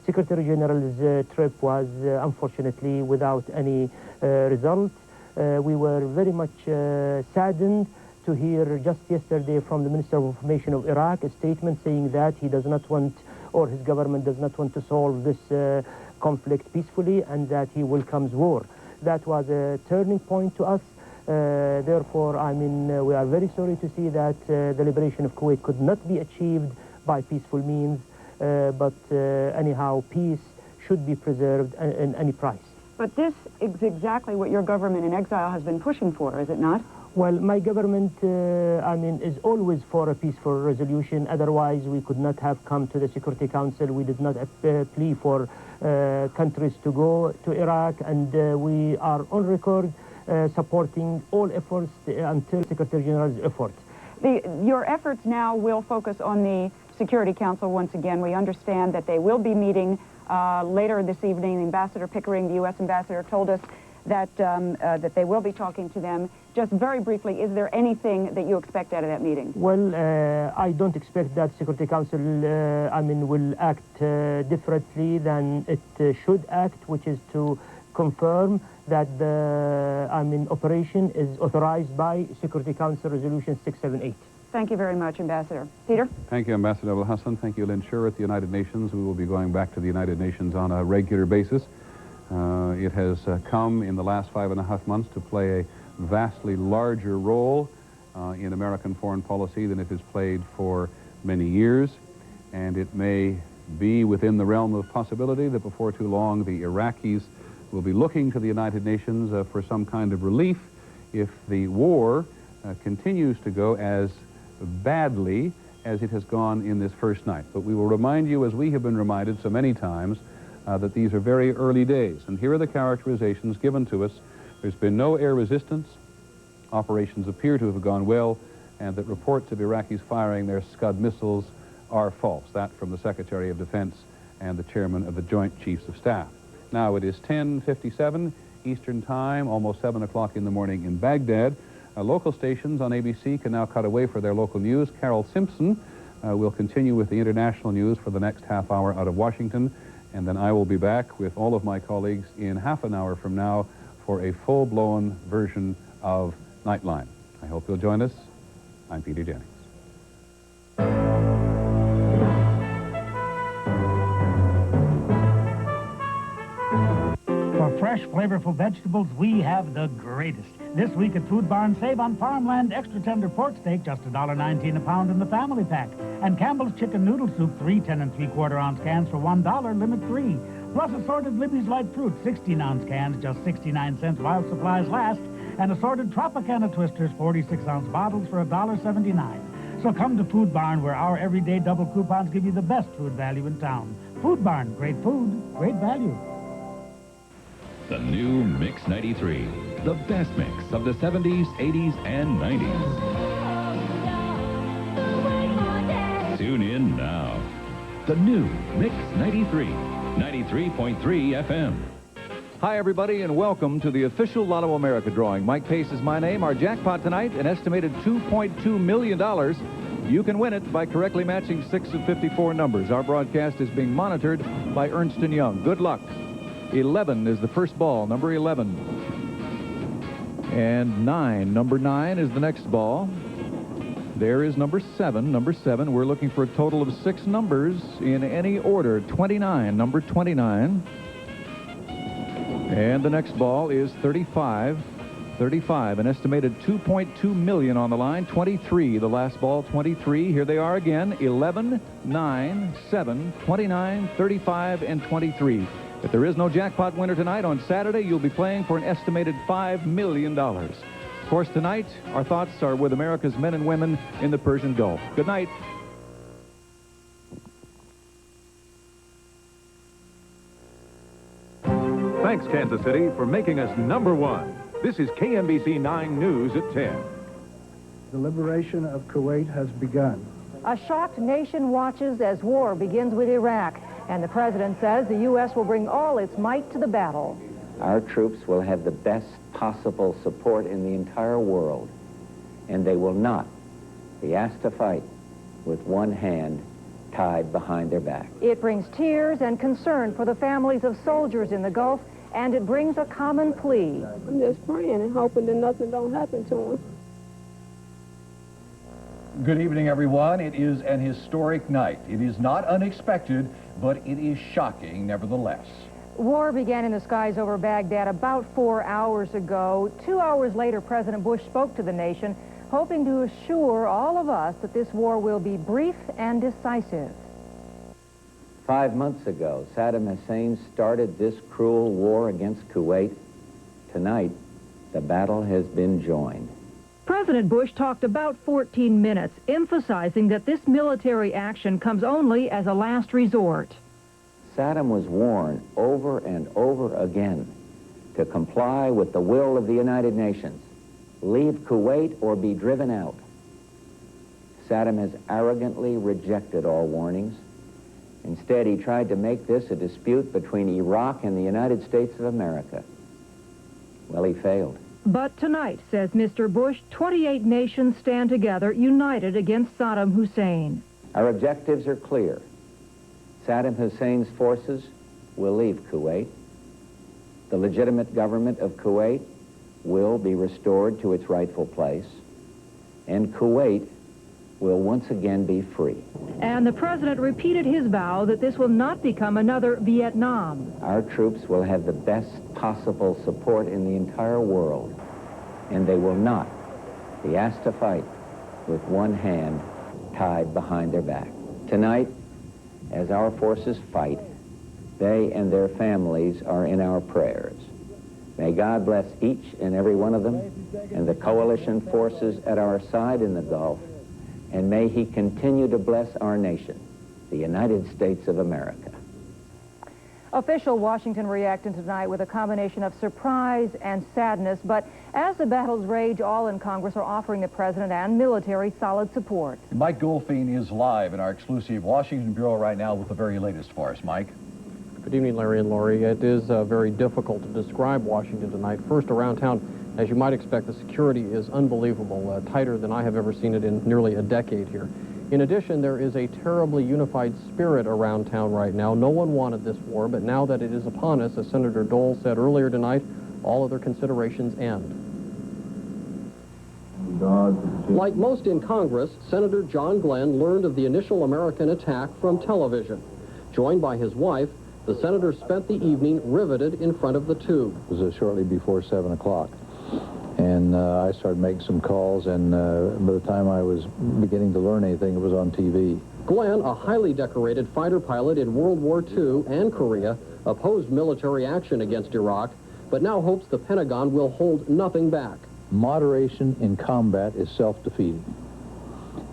Secretary General's trip was unfortunately without any result. We were very much saddened to hear just yesterday from the Minister of Information of Iraq a statement saying that he does not want, or his government does not want to solve this conflict peacefully, and that he welcomes war. That was a turning point to us. Therefore, I mean, we are very sorry to see that the liberation of Kuwait could not be achieved by peaceful means, but anyhow, peace should be preserved at any price. But this is exactly what your government in exile has been pushing for, is it not? Well, my government, I mean, is always for a peaceful resolution. Otherwise, we could not have come to the Security Council. We did not plea for countries to go to Iraq, and we are on record supporting all efforts until Secretary General's efforts. Your efforts now will focus on the Security Council once again. We understand that they will be meeting later this evening. Ambassador Pickering, the U.S. ambassador, told us that that they will be talking to them. Just very briefly, is there anything that you expect out of that meeting? Well, I don't expect that Security Council, I mean, will act differently than it should act, which is to confirm that the, I mean, operation is authorized by Security Council Resolution 678. Thank you very much, Ambassador. Peter? Thank you, Ambassador Abul Hassan. Thank you, Lynn Sher at the United Nations. We will be going back to the United Nations on a regular basis. It has come in the last 5.5 months to play a vastly larger role in American foreign policy than it has played for many years, and it may be within the realm of possibility that before too long the Iraqis will be looking to the United Nations for some kind of relief if the war continues to go as badly as it has gone in this first night. But we will remind you, as we have been reminded so many times, that these are very early days. And here are the characterizations given to us. There's been no air resistance. Operations appear to have gone well, and that reports of Iraqis firing their Scud missiles are false. That from the Secretary of Defense and the Chairman of the Joint Chiefs of Staff. Now it is 10:57 Eastern Time, almost 7 o'clock in the morning in Baghdad. Local stations on ABC can now cut away for their local news. Carol Simpson will continue with the international news for the next half hour out of Washington, and then I will be back with all of my colleagues in half an hour from now for a full-blown version of Nightline. I hope you'll join us. I'm Peter Jennings. For fresh, flavorful vegetables, we have the greatest. This week at Food Barn, save on Farmland extra tender pork steak, just $1.19 a pound in the family pack. And Campbell's chicken noodle soup, 3 10 3/4 ounce cans for $1, limit 3. Plus assorted Libby's light fruit, 16-ounce cans, just 69 cents while supplies last. And assorted Tropicana twisters, 46-ounce bottles for $1.79. So come to Food Barn, where our everyday double coupons give you the best food value in town. Food Barn, great food, great value. The new Mix 93, the best mix of the 70s, 80s, and 90s. Tune in now. The new Mix 93, 93.3 FM. Hi, everybody, and welcome to the official Lotto America drawing. Mike Pace is my name. Our jackpot tonight, an estimated $2.2 million. You can win it by correctly matching 6 of 54 numbers. Our broadcast is being monitored by Ernst & Young. Good luck. 11 is the first ball, number 11. And 9, number 9 is the next ball. There is number 7. Number 7, we're looking for a total of 6 numbers in any order. 29, number 29. And the next ball is 35. 35, an estimated $2.2 million on the line. 23, the last ball, 23. Here they are again, 11, 9, 7, 29, 35, and 23. If there is no jackpot winner tonight, on Saturday, you'll be playing for an estimated $5 million. Of course, tonight, our thoughts are with America's men and women in the Persian Gulf. Good night. Thanks, Kansas City, for making us #1. This is KMBC 9 News at 10. The liberation of Kuwait has begun. A shocked nation watches as war begins with Iraq, and the president says the U.S. will bring all its might to the battle. Our troops will have the best possible support in the entire world, and they will not be asked to fight with one hand tied behind their back. It brings tears and concern for the families of soldiers in the Gulf, and it brings a common plea. I'm just praying and hoping that nothing don't happen to them. Good evening, everyone. It is an historic night. It is not unexpected, but it is shocking nevertheless. War began in the skies over Baghdad about 4 hours ago. 2 hours later, President Bush spoke to the nation, hoping to assure all of us that this war will be brief and decisive. 5 months ago, Saddam Hussein started this cruel war against Kuwait. Tonight, the battle has been joined. President Bush talked about 14 minutes, emphasizing that this military action comes only as a last resort. Saddam was warned over and over again to comply with the will of the United Nations. Leave Kuwait or be driven out. Saddam has arrogantly rejected all warnings. Instead, he tried to make this a dispute between Iraq and the United States of America. Well, he failed. But tonight, says Mr. Bush, 28 nations stand together, united against Saddam Hussein. Our objectives are clear. Saddam Hussein's forces will leave Kuwait. The legitimate government of Kuwait will be restored to its rightful place. And Kuwait will once again be free. And the president repeated his vow that this will not become another Vietnam. Our troops will have the best possible support in the entire world, and they will not be asked to fight with one hand tied behind their back. Tonight, as our forces fight, they and their families are in our prayers. May God bless each and every one of them and the coalition forces at our side in the Gulf, and may He continue to bless our nation, the United States of America. Official Washington reacted tonight with a combination of surprise and sadness, but as the battles rage, all in Congress are offering the president and military solid support. Mike Goldfein is live in our exclusive Washington Bureau right now with the very latest for us. Mike? Good evening, Larry and Lori. It is very difficult to describe Washington tonight. First, around town, as you might expect, the security is unbelievable, tighter than I have ever seen it in nearly a decade here. In addition, there is a terribly unified spirit around town right now. No one wanted this war, but now that it is upon us, as Senator Dole said earlier tonight, all other considerations end. Like most in Congress, Senator John Glenn learned of the initial American attack from television. Joined by his wife, the senator spent the evening riveted in front of the tube. It was shortly before 7 o'clock. And I started making some calls, and by the time I was beginning to learn anything, it was on TV. Glenn, a highly decorated fighter pilot in World War II and Korea, opposed military action against Iraq, but now hopes the Pentagon will hold nothing back. Moderation in combat is self-defeating.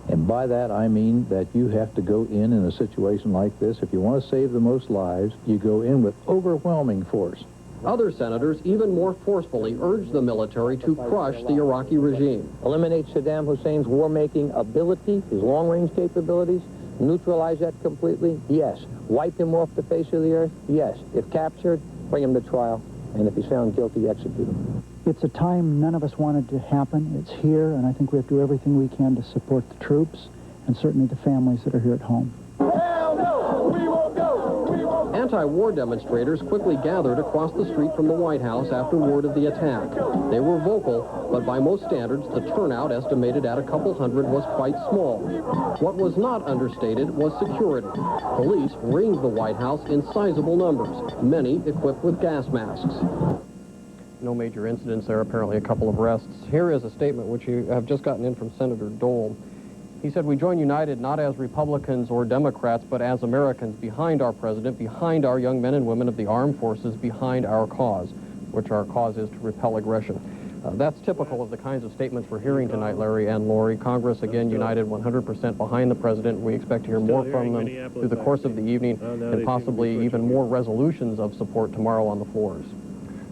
And by that, I mean that you have to go in a situation like this. If you want to save the most lives, you go in with overwhelming force. Other senators even more forcefully urged the military to crush the Iraqi regime. Eliminate Saddam Hussein's war-making ability, his long-range capabilities, neutralize that completely, yes. Wipe him off the face of the earth, yes. If captured, bring him to trial, and if he's found guilty, execute him. It's a time none of us wanted to happen. It's here, and I think we have to do everything we can to support the troops and certainly the families that are here at home. Anti-war demonstrators quickly gathered across the street from the White House after word of the attack. They were vocal, but by most standards, the turnout, estimated at a couple hundred, was quite small. What was not understated was security. Police ringed the White House in sizable numbers, many equipped with gas masks. No major incidents there, apparently a couple of arrests. Here is a statement which you have just gotten in from Senator Dole. He said, "We join united not as Republicans or Democrats, but as Americans behind our president, behind our young men and women of the armed forces, behind our cause," which our cause is to repel aggression. That's typical of the kinds of statements we're hearing tonight, Larry and Lori. Congress, again, united 100% behind the president. We expect to hear more from them through the course of the evening and possibly even more resolutions of support tomorrow on the floors.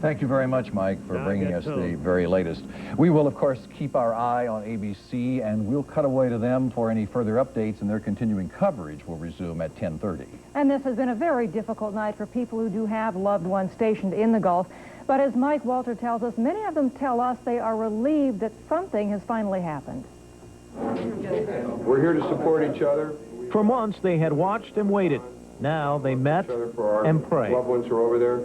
Thank you very much, Mike, for bringing us the very latest. We will, of course, keep our eye on ABC, and we'll cut away to them for any further updates, and their continuing coverage will resume at 10:30. And this has been a very difficult night for people who do have loved ones stationed in the Gulf. But as Mike Walter tells us, many of them tell us they are relieved that something has finally happened. We're here to support each other. For months, they had watched and waited. Now they met and prayed. Loved ones are over there.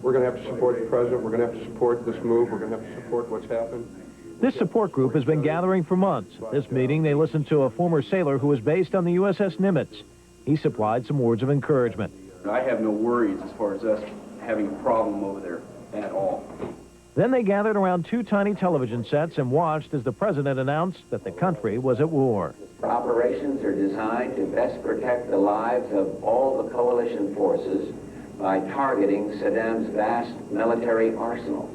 We're going to have to support the president. We're going to have to support this move. We're going to have to support what's happened. This support group has been gathering for months. This meeting, they listened to a former sailor who was based on the USS Nimitz. He supplied some words of encouragement. I have no worries as far as us having a problem over there at all. Then they gathered around two tiny television sets and watched as the president announced that the country was at war. Operations are designed to best protect the lives of all the coalition forces by targeting Saddam's vast military arsenal.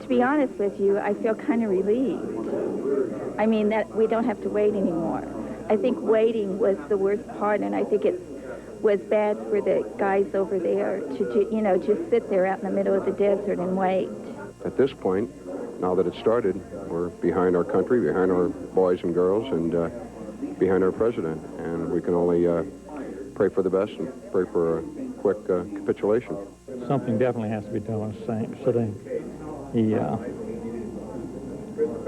To be honest with you, I feel kind of relieved. I mean, that we don't have to wait anymore. I think waiting was the worst part, and I think it was bad for the guys over there to, you know, just sit there out in the middle of the desert and wait. At this point, now that it started, we're behind our country, behind our boys and girls, and behind our president. And we can only pray for the best and pray for a quick capitulation. Something definitely has to be done with Saddam.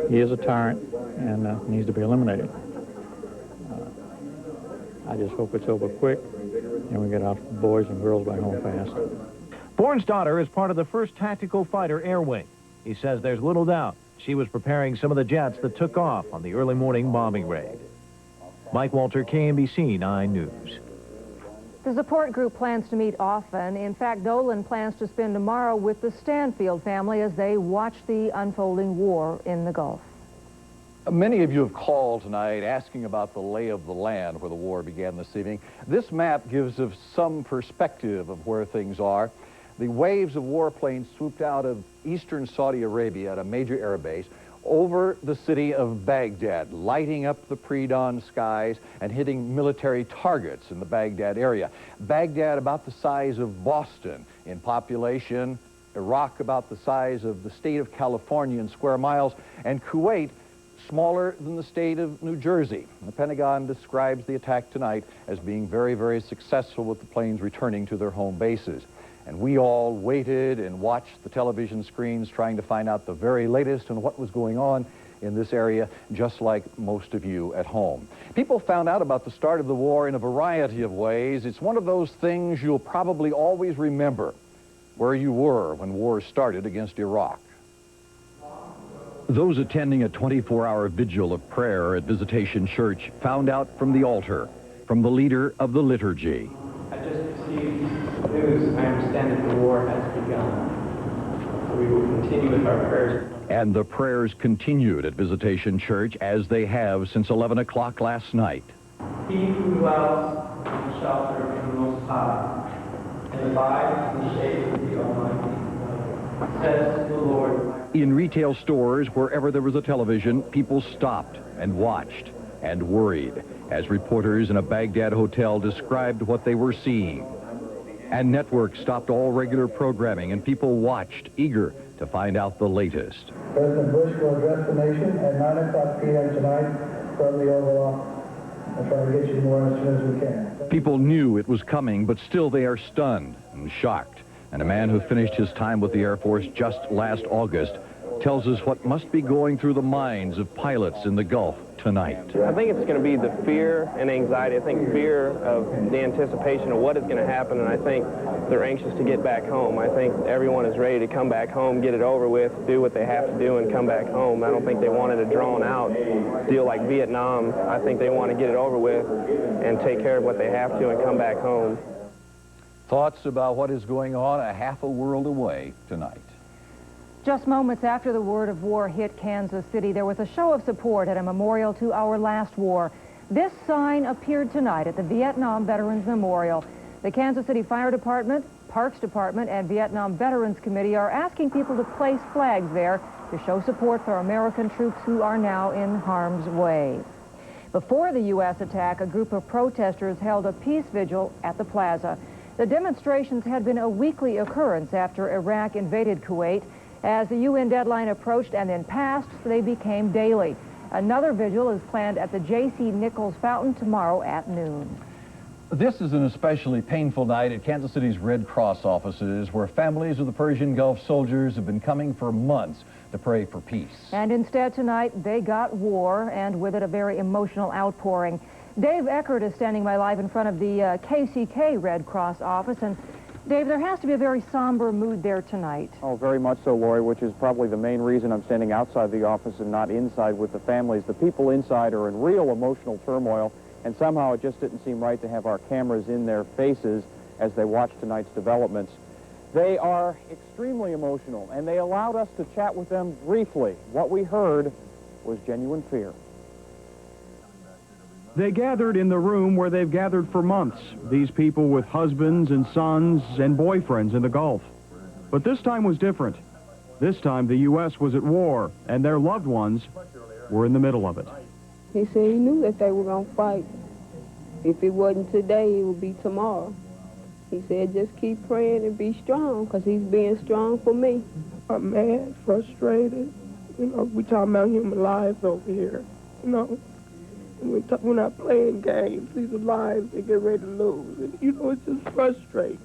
He is a tyrant and needs to be eliminated. I just hope it's over quick and we get our boys and girls back home fast. Bourne's daughter is part of the 1st Tactical Fighter Air Wing. He says there's little doubt she was preparing some of the jets that took off on the early morning bombing raid. Mike Walter, KMBC 9 News. The support group plans to meet often. In fact, Dolan plans to spend tomorrow with the Stanfield family as they watch the unfolding war in the Gulf. Many of you have called tonight asking about the lay of the land where the war began this evening. This map gives us some perspective of where things are. The waves of warplanes swooped out of eastern Saudi Arabia at a major air base over the city of Baghdad, lighting up the pre-dawn skies and hitting military targets in the Baghdad area. Baghdad about the size of Boston in population, Iraq about the size of the state of California in square miles, and Kuwait smaller than the state of New Jersey. The Pentagon describes the attack tonight as being very, very successful with the planes returning to their home bases. And we all waited and watched the television screens trying to find out the very latest on what was going on in this area, just like most of you at home. People found out about the start of the war in a variety of ways. It's one of those things you'll probably always remember, where you were when war started against Iraq. Those attending a 24-hour vigil of prayer at Visitation Church found out from the altar, from the leader of the liturgy. I just received news. I understand that the war has begun. We will continue with our prayers. And the prayers continued at Visitation Church as they have since 11 o'clock last night. He who dwells in the shelter of the Most High and abides in the shade of the Almighty, says the Lord. In retail stores, wherever there was a television, people stopped and watched and worried as reporters in a Baghdad hotel described what they were seeing. And networks stopped all regular programming and people watched, eager to find out the latest. President Bush will address the nation at 9 o'clock p.m. tonight from the Oval Office. I'll try to get you more as soon as we can. People knew it was coming, but still they are stunned and shocked. And a man who finished his time with the Air Force just last August tells us what must be going through the minds of pilots in the Gulf tonight. I think it's going to be the fear and anxiety. I think fear of the anticipation of what is going to happen, and I think they're anxious to get back home. I think everyone is ready to come back home, get it over with, do what they have to do, and come back home. I don't think they wanted a drawn-out deal like Vietnam. I think they want to get it over with and take care of what they have to and come back home. Thoughts about what is going on a half a world away tonight. Just moments after the word of war hit Kansas City, there was a show of support at a memorial to our last war. This sign appeared tonight at the Vietnam Veterans Memorial. The Kansas City Fire Department, Parks Department, and Vietnam Veterans Committee are asking people to place flags there to show support for American troops who are now in harm's way. Before the U.S. attack, a group of protesters held a peace vigil at the plaza. The demonstrations had been a weekly occurrence after Iraq invaded Kuwait. As the UN deadline approached and then passed, they became daily. Another vigil is planned at the J.C. Nichols Fountain tomorrow at noon. This is an especially painful night at Kansas City's Red Cross offices, where families of the Persian Gulf soldiers have been coming for months to pray for peace. And instead tonight, they got war, and with it a very emotional outpouring. Dave Eckert is standing by live in front of the KCK Red Cross office, and Dave, there has to be a very somber mood there tonight. Oh, very much so, Lori, which is probably the main reason I'm standing outside the office and not inside with the families. The people inside are in real emotional turmoil, and somehow it just didn't seem right to have our cameras in their faces as they watch tonight's developments. They are extremely emotional, and they allowed us to chat with them briefly. What we heard was genuine fear. They gathered in the room where they've gathered for months, these people with husbands and sons and boyfriends in the Gulf. But this time was different. This time the U.S. was at war, and their loved ones were in the middle of it. He said he knew that they were going to fight. If it wasn't today, it would be tomorrow. He said, just keep praying and be strong, because he's being strong for me. I'm mad, frustrated. You know, we talking about human lives over here, you know. We're not playing games. These are lives they get ready to lose. And, you know, it's just frustrating.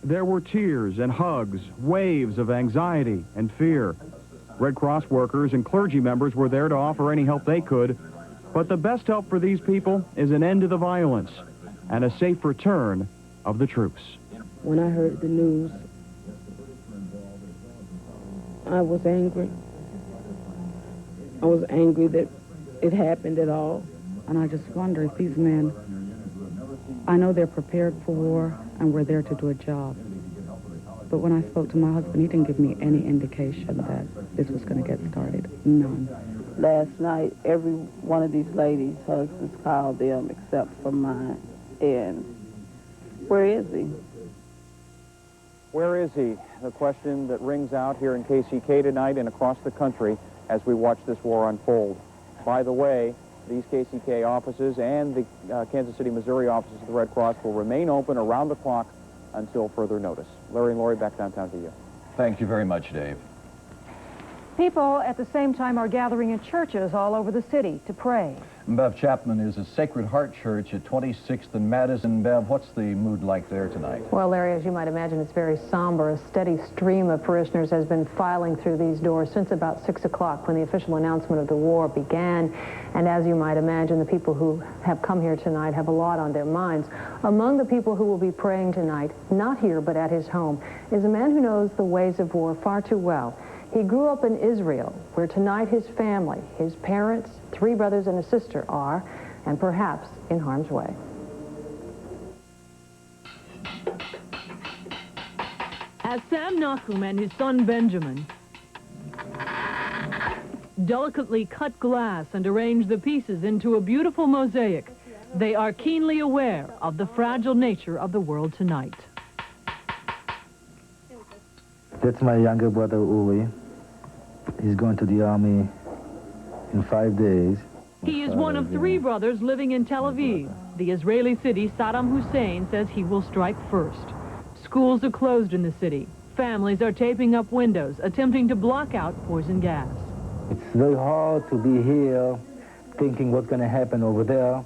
There were tears and hugs, waves of anxiety and fear. Red Cross workers and clergy members were there to offer any help they could. But the best help for these people is an end to the violence and a safe return of the troops. When I heard the news, I was angry. I was angry that it happened at all. And I just wonder if these men I know they're prepared for war, and we're there to do a job. But when I spoke to my husband, he didn't give me any indication that this was going to get started. None. Last night, every one of these ladies' husbands called them except for mine. And where is he? Where is he? The question that rings out here in KCK tonight and across the country as we watch this war unfold. By the way, these KCK offices and the Kansas City, Missouri offices of the Red Cross will remain open around the clock until further notice. Larry and Lori, back downtown to you. Thank you very much, Dave. People at the same time are gathering in churches all over the city to pray. Bev Chapman is at Sacred Heart Church at 26th and Madison. Bev, what's the mood like there tonight? Well, Larry, as you might imagine, it's very somber. A steady stream of parishioners has been filing through these doors since about 6 o'clock when the official announcement of the war began. And as you might imagine, the people who have come here tonight have a lot on their minds. Among the people who will be praying tonight, not here but at his home, is a man who knows the ways of war far too well. He grew up in Israel, where tonight his family, his parents, 3 brothers and a sister are, and perhaps in harm's way. As Sam Nachum and his son Benjamin delicately cut glass and arrange the pieces into a beautiful mosaic, they are keenly aware of the fragile nature of the world tonight. That's my younger brother, Uri. He's going to the army in 5 days. He is one of 3 brothers living in Tel Aviv. The Israeli city Saddam Hussein says he will strike first. Schools are closed in the city. Families are taping up windows, attempting to block out poison gas. It's very hard to be here thinking what's going to happen over there.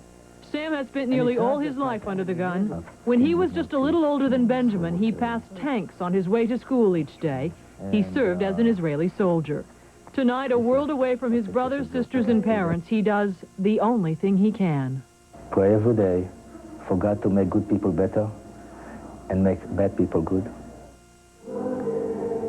Sam has spent nearly all his life under the gun. When he was just a little older than Benjamin, he passed tanks on his way to school each day. He served as an Israeli soldier. Tonight, a world away from his brothers, sisters, and parents, he does the only thing he can. Pray every day for God to make good people better and make bad people good.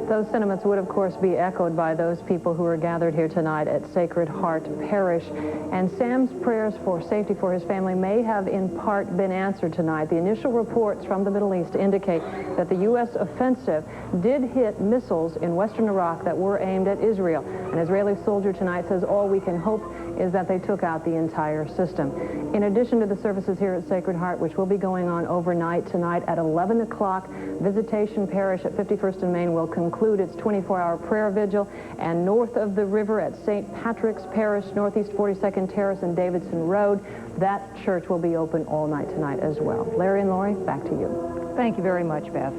Those sentiments would, of course, be echoed by those people who are gathered here tonight at Sacred Heart Parish. And Sam's prayers for safety for his family may have in part been answered tonight. The initial reports from the Middle East indicate that the U.S. offensive did hit missiles in western Iraq that were aimed at Israel. An Israeli soldier tonight says all we can hope is that they took out the entire system. In addition to the services here at Sacred Heart, which will be going on overnight tonight at 11 o'clock, Visitation Parish at 51st and Main will conclude its 24-hour prayer vigil, and north of the river at St. Patrick's Parish, Northeast 42nd Terrace and Davidson Road, that church will be open all night tonight as well. Larry and Lori, back to you. Thank you very much, Beth.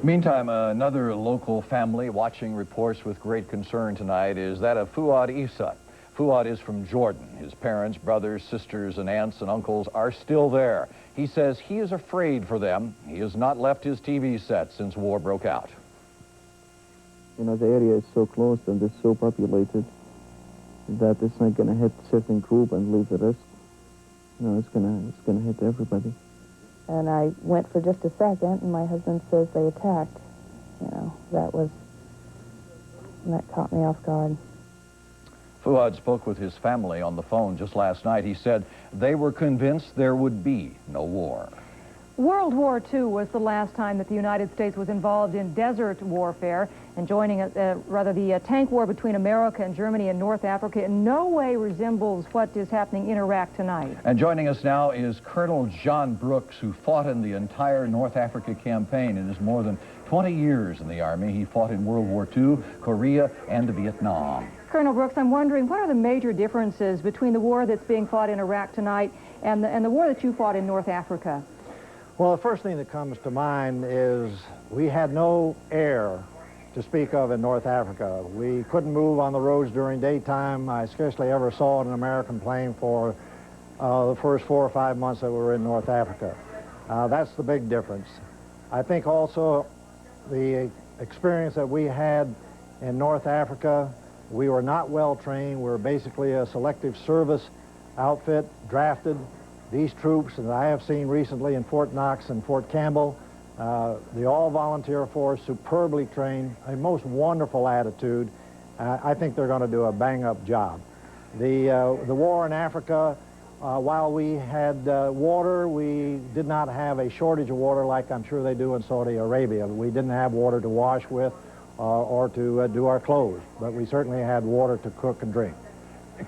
Meantime, another local family watching reports with great concern tonight is that of Fuad Isat. Fuad is from Jordan. His parents, brothers, sisters, and aunts and uncles are still there. He says he is afraid for them. He has not left his TV set since war broke out. You know, the area is so close and it's so populated that it's not going to hit a certain group and leave the rest. You know, it's gonna hit everybody. And I went for just a second, and my husband says they attacked. You know, that caught me off guard. Fuad spoke with his family on the phone just last night. He said they were convinced there would be no war. World War II was the last time that the United States was involved in desert warfare, and joining the tank war between America and Germany in North Africa in no way resembles what is happening in Iraq tonight. And joining us now is Colonel John Brooks, who fought in the entire North Africa campaign in his more than 20 years in the Army. He fought in World War II, Korea, and Vietnam. Colonel Brooks, I'm wondering, what are the major differences between the war that's being fought in Iraq tonight and the war that you fought in North Africa? Well, the first thing that comes to mind is we had no air to speak of in North Africa. We couldn't move on the roads during daytime. I scarcely ever saw an American plane for the first 4 or 5 months that we were in North Africa. That's the big difference. I think also the experience that we had in North Africa, we were not well trained. We were basically a selective service outfit, drafted. These troops that I have seen recently in Fort Knox and Fort Campbell, the all-volunteer force, superbly trained, a most wonderful attitude. I think they're going to do a bang-up job. The war in Africa, while we had water, we did not have a shortage of water like I'm sure they do in Saudi Arabia. We didn't have water to wash with or to do our clothes, but we certainly had water to cook and drink.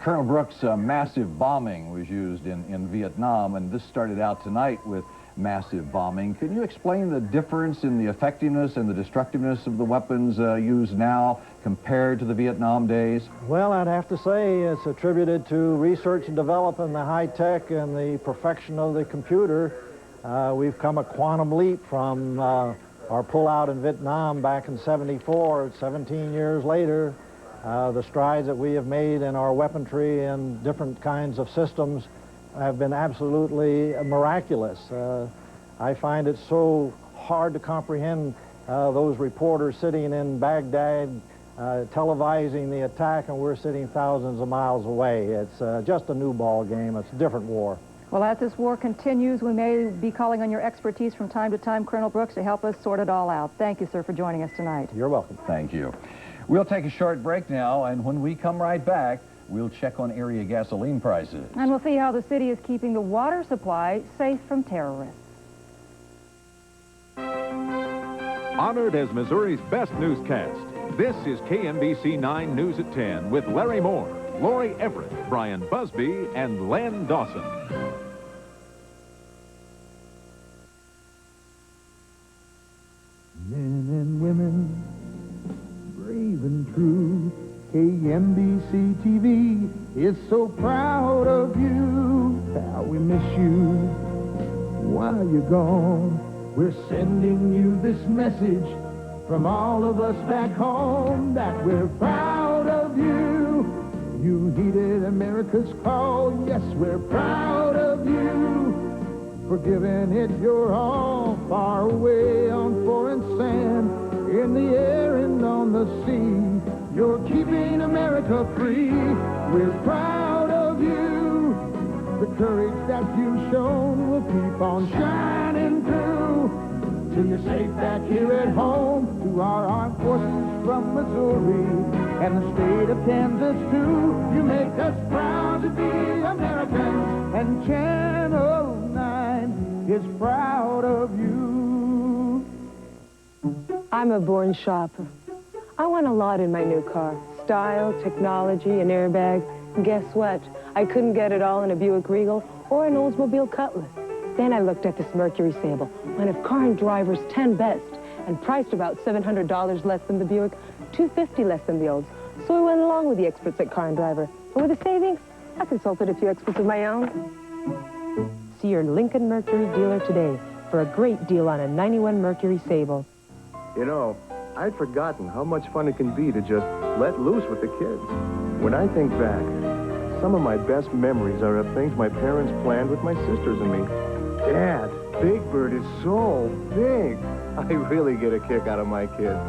Colonel Brooks, massive bombing was used in Vietnam, and this started out tonight with massive bombing. Can you explain the difference in the effectiveness and the destructiveness of the weapons used now compared to the Vietnam days? Well, I'd have to say it's attributed to research and development, the high tech and the perfection of the computer. We've come a quantum leap from our pullout in Vietnam back in '74, 17 years later. The strides that we have made in our weaponry and different kinds of systems have been absolutely miraculous. I find it so hard to comprehend those reporters sitting in Baghdad televising the attack, and we're sitting thousands of miles away. It's just a new ball game. It's a different war. Well, as this war continues, we may be calling on your expertise from time to time, Colonel Brooks, to help us sort it all out. Thank you, sir, for joining us tonight. You're welcome. Thank you. We'll take a short break now, and when we come right back, we'll check on area gasoline prices. And we'll see how the city is keeping the water supply safe from terrorists. Honored as Missouri's best newscast, this is KMBC 9 News at 10 with Larry Moore, Lori Everett, Brian Busby, and Len Dawson. Men and women, brave and true, KMBC TV is so proud of you. How we miss you while you're gone. We're sending you this message from all of us back home, that we're proud of you. You heeded America's call. Yes, we're proud of you for giving it your all, far away on foreign sand, in the air and on the sea. You're keeping America free. We're proud of you. The courage that you've shown will keep on shining through till you're safe back here at home. To our armed forces from Missouri and the state of Kansas too, you make us proud to be Americans, and Channel 9 is proud of you. I'm a born shopper. I want a lot in my new car. Style, technology, an airbag. Guess what? I couldn't get it all in a Buick Regal or an Oldsmobile Cutlass. Then I looked at this Mercury Sable, one of Car and Driver's 10 best, and priced about $700 less than the Buick, $250 less than the Olds. So I went along with the experts at Car and Driver. And with the savings, I consulted a few experts of my own. See your Lincoln Mercury dealer today for a great deal on a '91 Mercury Sable. You know, I'd forgotten how much fun it can be to just let loose with the kids. When I think back, some of my best memories are of things my parents planned with my sisters and me. Dad, Big Bird is so big. I really get a kick out of my kids.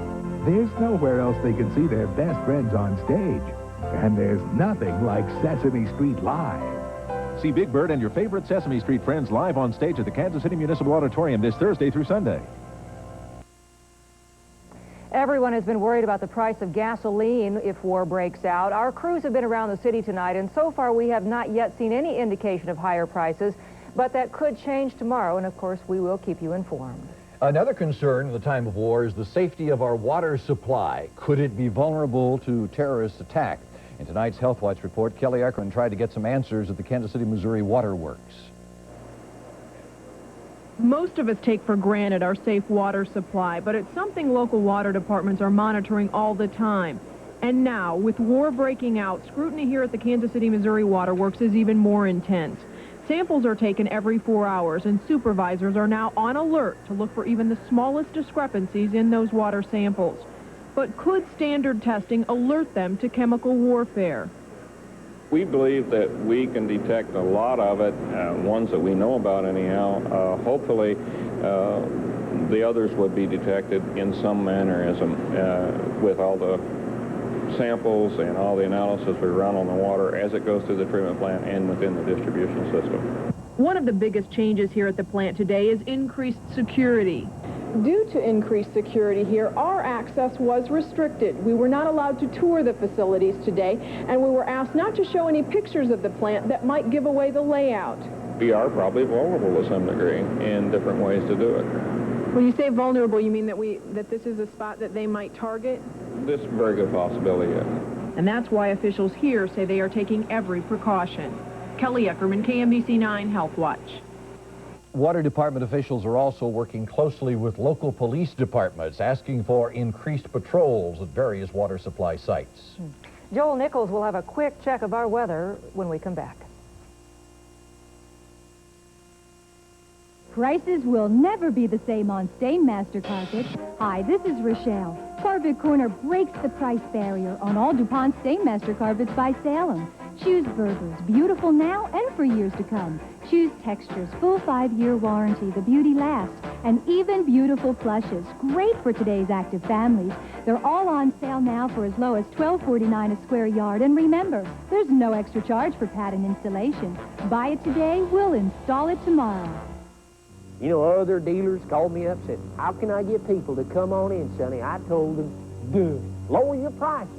There's nowhere else they can see their best friends on stage. And there's nothing like Sesame Street Live. See Big Bird and your favorite Sesame Street friends live on stage at the Kansas City Municipal Auditorium this Thursday through Sunday. Everyone has been worried about the price of gasoline if war breaks out. Our crews have been around the city tonight, and so far we have not yet seen any indication of higher prices, but that could change tomorrow, and of course we will keep you informed. Another concern at the time of war is the safety of our water supply. Could it be vulnerable to terrorist attack? In tonight's Health Watch report, Kelly Ackerman tried to get some answers at the Kansas City, Missouri Water Works. Most of us take for granted our safe water supply, but it's something local water departments are monitoring all the time. And now, with war breaking out, scrutiny here at the Kansas City, Missouri Water Works is even more intense. Samples are taken every 4 hours, and supervisors are now on alert to look for even the smallest discrepancies in those water samples. But could standard testing alert them to chemical warfare? We believe that we can detect a lot of it, ones that we know about anyhow. Hopefully, the others would be detected in some manner with all the samples and all the analysis we run on the water as it goes through the treatment plant and within the distribution system. One of the biggest changes here at the plant today is increased security. Due to increased security here, our access was restricted. We were not allowed to tour the facilities today, and we were asked not to show any pictures of the plant that might give away the layout. We are probably vulnerable to some degree in different ways to do it. When you say vulnerable, you mean that this is a spot that they might target? This is a very good possibility, yes. And that's why officials here say they are taking every precaution. Kelly Eckerman, KMBC 9 Health Watch. Water department officials are also working closely with local police departments, asking for increased patrols at various water supply sites. Joel Nichols will have a quick check of our weather when we come back. Prices will never be the same on Stainmaster carpet. Hi, this is Rochelle. Carpet Corner breaks the price barrier on all DuPont Stainmaster carpets by Salem. Choose Berger's, beautiful now and for years to come. Choose Texture's full 5-year warranty, the beauty lasts. And even beautiful plushes, great for today's active families. They're all on sale now for as low as $12.49 a square yard. And remember, there's no extra charge for pattern installation. Buy it today, we'll install it tomorrow. You know, other dealers called me up and said, how can I get people to come on in, Sonny? I told them, good. Lower your prices.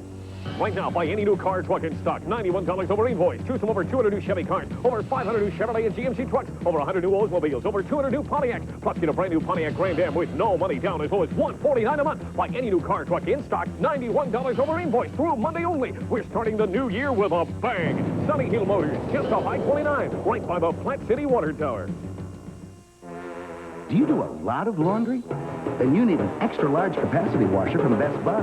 Right now, buy any new car, truck in stock. $91 over invoice. Choose from over 200 new Chevy cars, over 500 new Chevrolet and GMC trucks, over 100 new Oldsmobiles, over 200 new Pontiacs. Plus, get a brand new Pontiac Grand Am with no money down as low as $149 a month. Buy any new car, truck in stock. $91 over invoice through Monday only. We're starting the new year with a bang. Sunny Hill Motors, just off I-29, right by the Plant City Water Tower. Do you do a lot of laundry? Then you need an extra-large capacity washer from Best Buy.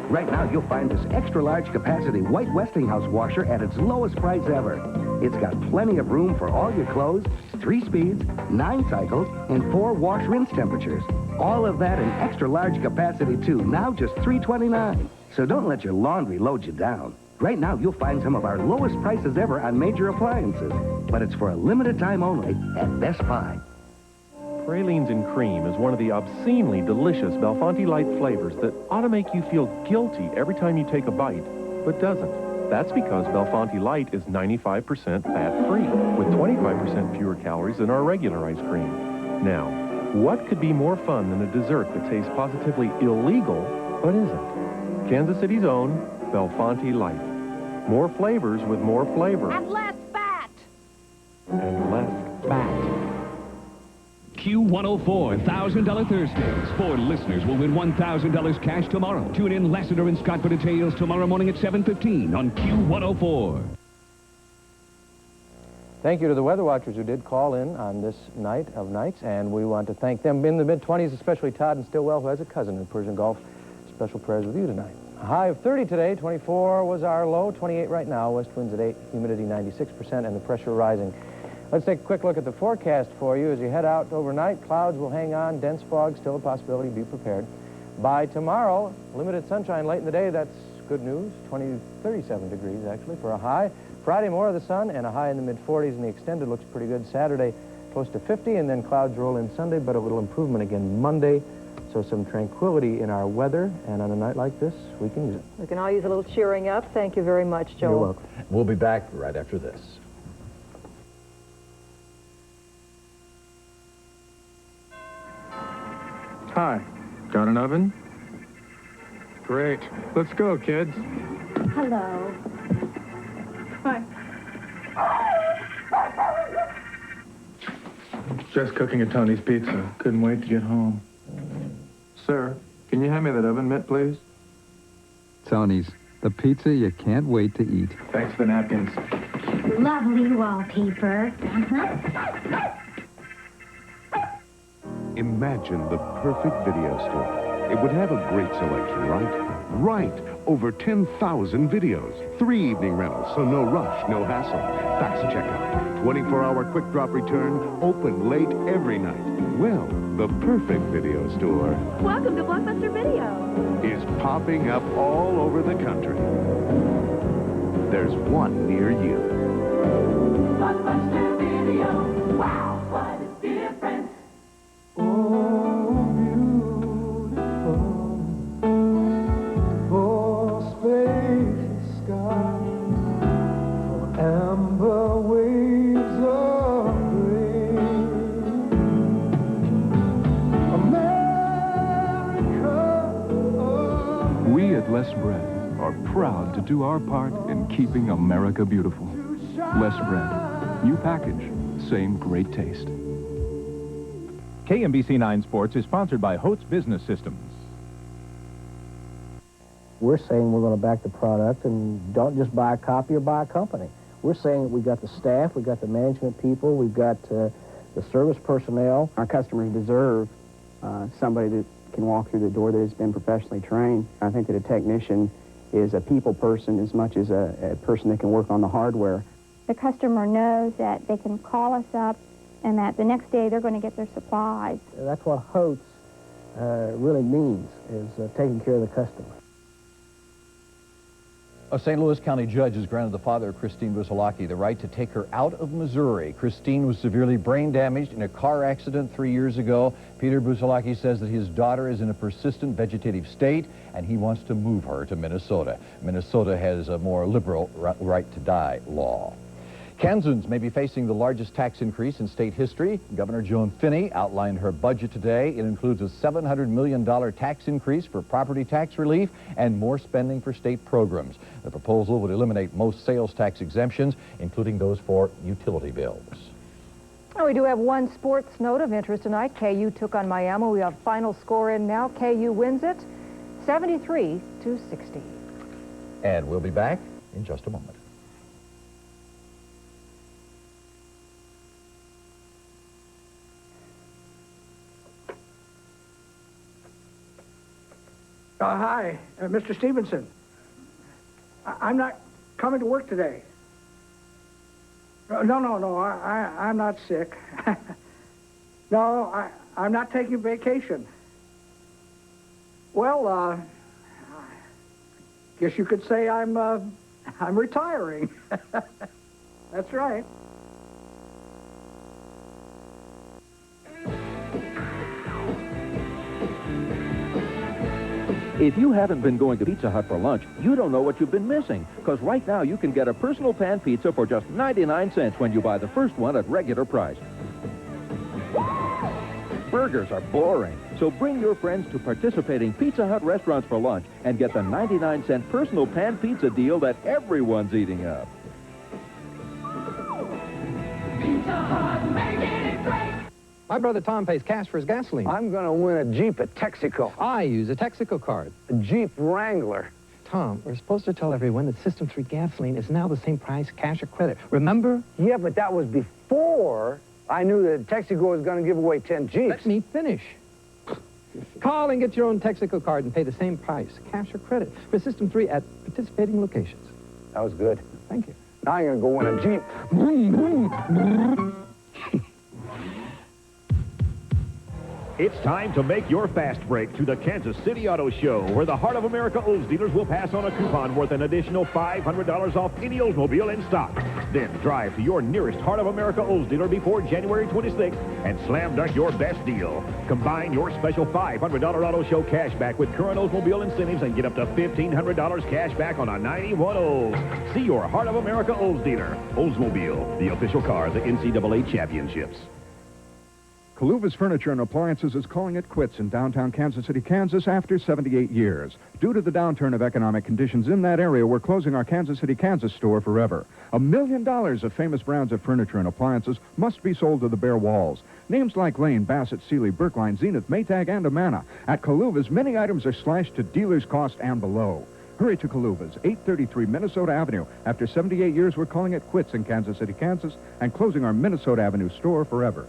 Right now, you'll find this extra-large capacity white Westinghouse washer at its lowest price ever. It's got plenty of room for all your clothes, 3 speeds, 9 cycles, and 4 wash-rinse temperatures. All of that in extra-large capacity, too, now just $329. So don't let your laundry load you down. Right now, you'll find some of our lowest prices ever on major appliances. But it's for a limited time only at Best Buy. Pralines and cream is one of the obscenely delicious Belfonte Light flavors that ought to make you feel guilty every time you take a bite, but doesn't. That's because Belfonte Light is 95% fat-free, with 25% fewer calories than our regular ice cream. Now, what could be more fun than a dessert that tastes positively illegal, but isn't? Kansas City's own Belfonte Light. More flavors with more flavor. And less fat. And less fat. Q104 $1,000 Thursdays. 4 listeners will win $1,000 cash tomorrow. Tune in Lassiter and Scott for details tomorrow morning at 7:15 on Q104. Thank you to the weather watchers who did call in on this night of nights, and we want to thank them in the mid-20s, especially Todd and Stillwell, who has a cousin in Persian Gulf. Special prayers with you tonight. A high of 30 today, 24 was our low, 28 right now, west winds at 8, humidity 96%, and the pressure rising. Let's take a quick look at the forecast for you. As you head out overnight, clouds will hang on, dense fog, still a possibility, be prepared. By tomorrow, limited sunshine late in the day, that's good news, 37 degrees actually for a high. Friday, more of the sun and a high in the mid-40s, and the extended looks pretty good. Saturday, close to 50, and then clouds roll in Sunday, but a little improvement again Monday. So some tranquility in our weather, and on a night like this, we can use it. We can all use a little cheering up. Thank you very much, Joel. You're welcome. We'll be back right after this. Hi. Got an oven? Great. Let's go, kids. Hello. Hi. Just cooking a Tony's pizza. Couldn't wait to get home. Sir, can you hand me that oven mitt, please? Tony's, the pizza you can't wait to eat. Thanks for the napkins. Lovely wallpaper. Imagine the perfect video store. It would have a great selection, right? Right! Over 10,000 videos. 3 evening rentals, so no rush, no hassle. Fast checkout. 24-hour quick drop return. Open late every night. Well, the perfect video store Welcome to Blockbuster Video. is popping up all over the country. There's one near you. Blockbuster Video. Wow, what a difference. Amber waves of grain. America, oh, bread are proud to do our part in keeping America beautiful. Less bread, new package, same great taste. KMBC 9 Sports is sponsored by Holtz Business Systems. We're saying we're going to back the product and don't just buy a copy or buy a company. We're saying that we've got the staff, we've got the management people, we've got the service personnel. Our customers deserve somebody that can walk through the door that has been professionally trained. I think that a technician is a people person as much as a person that can work on the hardware. The customer knows that they can call us up and that the next day they're going to get their supplies. That's what Holtz really means, is taking care of the customer. A St. Louis County judge has granted the father of Christine Busalaki the right to take her out of Missouri. Christine was severely brain damaged in a car accident 3 years ago. Peter Busalaki says that his daughter is in a persistent vegetative state and he wants to move her to Minnesota. Minnesota has a more liberal right to die law. Kansans may be facing the largest tax increase in state history. Governor Joan Finney outlined her budget today. It includes a $700 million tax increase for property tax relief and more spending for state programs. The proposal would eliminate most sales tax exemptions, including those for utility bills. Now we do have one sports note of interest tonight. KU took on Miami. We have final score in now. KU wins it 73-60. And we'll be back in just a moment. Hi, Mr. Stevenson. I'm not coming to work today. No, I'm not sick. No, I'm not taking vacation. Well, guess you could say I'm retiring. That's right. If you haven't been going to Pizza Hut for lunch, you don't know what you've been missing. Because right now you can get a personal pan pizza for just 99 cents when you buy the first one at regular price. Burgers are boring, so bring your friends to participating Pizza Hut restaurants for lunch and get the 99-cent personal pan pizza deal that everyone's eating up. Pizza Hut, making it great. My brother Tom pays cash for his gasoline. I'm going to win a Jeep at Texaco. I use a Texaco card. A Jeep Wrangler. Tom, we're supposed to tell everyone that System 3 gasoline is now the same price, cash or credit. Remember? Yeah, but that was before I knew that Texaco was going to give away 10 Jeeps. Let me finish. Call and get your own Texaco card and pay the same price, cash or credit, for System 3 at participating locations. That was good. Thank you. Now I'm going to go win a Jeep. Vroom, vroom, vroom. It's time to make your fast break to the Kansas City Auto Show, where the Heart of America Olds dealers will pass on a coupon worth an additional $500 off any Oldsmobile in stock. Then drive to your nearest Heart of America Olds dealer before January 26th and slam dunk your best deal. Combine your special $500 Auto Show cash back with current Oldsmobile incentives and get up to $1,500 cash back on a 91 Olds. See your Heart of America Olds dealer. Oldsmobile, the official car of the NCAA Championships. Kaluva's Furniture and Appliances is calling it quits in downtown Kansas City, Kansas after 78 years. Due to the downturn of economic conditions in that area, we're closing our Kansas City, Kansas store forever. $1 million of famous brands of furniture and appliances must be sold to the bare walls. Names like Lane, Bassett, Sealy, Brookline, Zenith, Maytag, and Amana. At Kaluva's, many items are slashed to dealer's cost and below. Hurry to Kaluva's, 833 Minnesota Avenue. After 78 years, we're calling it quits in Kansas City, Kansas, and closing our Minnesota Avenue store forever.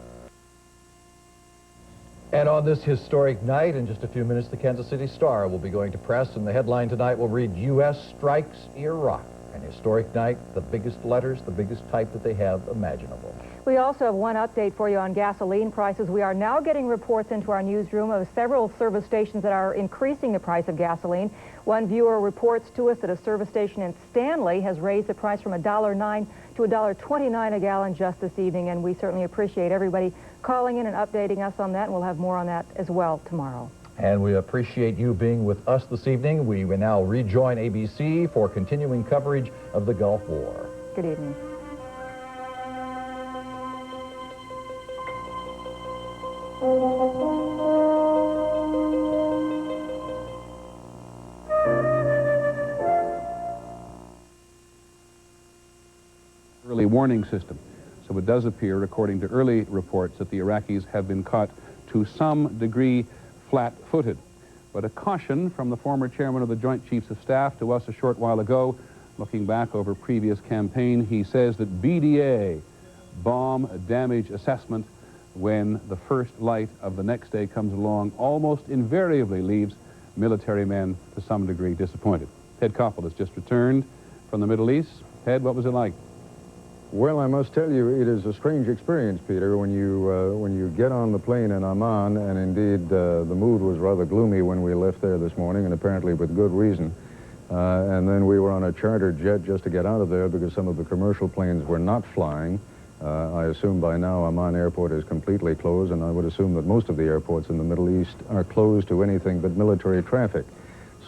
And on this historic night, in just a few minutes, the Kansas City Star will be going to press, and the headline tonight will read, U.S. Strikes Iraq. An historic night, the biggest letters, the biggest type that they have imaginable. We also have one update for you on gasoline prices. We are now getting reports into our newsroom of several service stations that are increasing the price of gasoline. One viewer reports to us that a service station in Stanley has raised the price from $1.09 to $1.29 a gallon just this evening, and we certainly appreciate everybody calling in and updating us on that, and we'll have more on that as well tomorrow. And we appreciate you being with us this evening. We will now rejoin ABC for continuing coverage of the Gulf War. Good evening. early warning system. So it does appear, according to early reports, that the Iraqis have been caught to some degree flat-footed. But a caution from the former chairman of the Joint Chiefs of Staff to us a short while ago, looking back over previous campaign, he says that BDA, bomb damage assessment, when the first light of the next day comes along, almost invariably leaves military men to some degree disappointed. Ted Koppel has just returned from the Middle East. Ted, what was it like? Well, I must tell you, it is a strange experience, Peter, when you get on the plane in Amman, and indeed the mood was rather gloomy when we left there this morning, and apparently with good reason. And then we were on a charter jet just to get out of there because some of the commercial planes were not flying. I assume by now Amman Airport is completely closed, and I would assume that most of the airports in the Middle East are closed to anything but military traffic.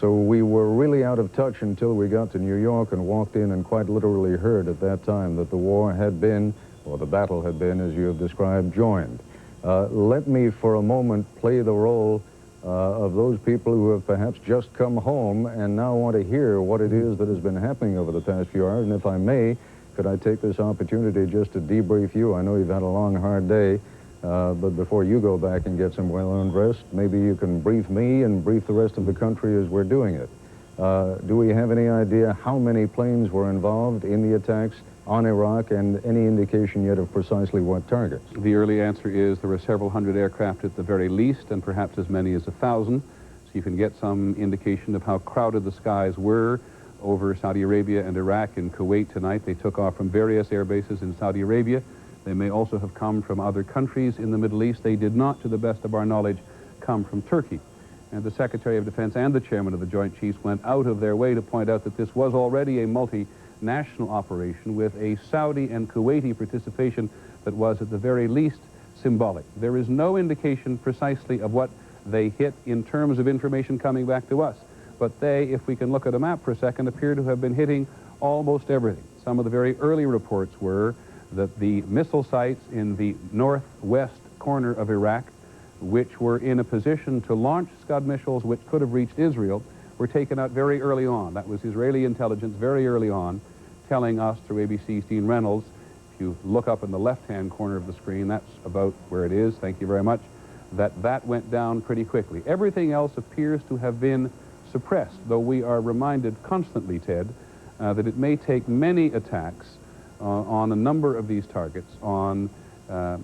So we were really out of touch until we got to New York and walked in and quite literally heard at that time that the war had been, or the battle had been, as you have described, joined. Let me for a moment play the role of those people who have perhaps just come home and now want to hear what it is that has been happening over the past few hours. And if I may, could I take this opportunity just to debrief you? I know you've had a long, hard day. But before you go back and get some well-earned rest, maybe you can brief me and brief the rest of the country as we're doing it. Do we have any idea how many planes were involved in the attacks on Iraq, and any indication yet of precisely what targets? The early answer is there were several hundred aircraft at the very least, and perhaps as many as 1,000. So you can get some indication of how crowded the skies were over Saudi Arabia and Iraq and Kuwait tonight. They took off from various air bases in Saudi Arabia. They may also have come from other countries in the Middle East. They did not, to the best of our knowledge, come from Turkey. And the Secretary of Defense and the Chairman of the Joint Chiefs went out of their way to point out that this was already a multinational operation with a Saudi and Kuwaiti participation that was at the very least symbolic. There is no indication precisely of what they hit in terms of information coming back to us. But they, if we can look at a map for a second, appear to have been hitting almost everything. Some of the very early reports were that the missile sites in the northwest corner of Iraq, which were in a position to launch Scud missiles which could have reached Israel, were taken out very early on. That was Israeli intelligence very early on, telling us through ABC's Dean Reynolds. If you look up in the left-hand corner of the screen, that's about where it is, thank you very much, that went down pretty quickly. Everything else appears to have been suppressed, though we are reminded constantly, Ted, that it may take many attacks on a number of these targets, on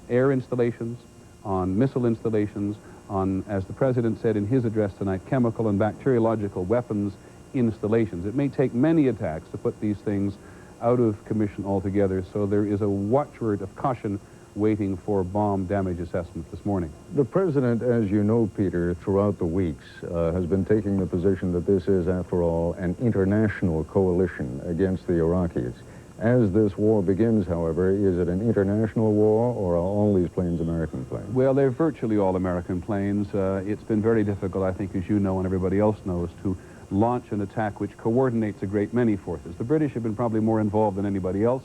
air installations, on missile installations, on, as the President said in his address tonight, chemical and bacteriological weapons installations. It may take many attacks to put these things out of commission altogether, so there is a watchword of caution waiting for bomb damage assessment this morning. The President, as you know, Peter, throughout the weeks, has been taking the position that this is, after all, an international coalition against the Iraqis. As this war begins, however, is it an international war, or are all these planes American planes? Well, they're virtually all American planes. It's been very difficult, I think, as you know and everybody else knows, to launch an attack which coordinates a great many forces. The British have been probably more involved than anybody else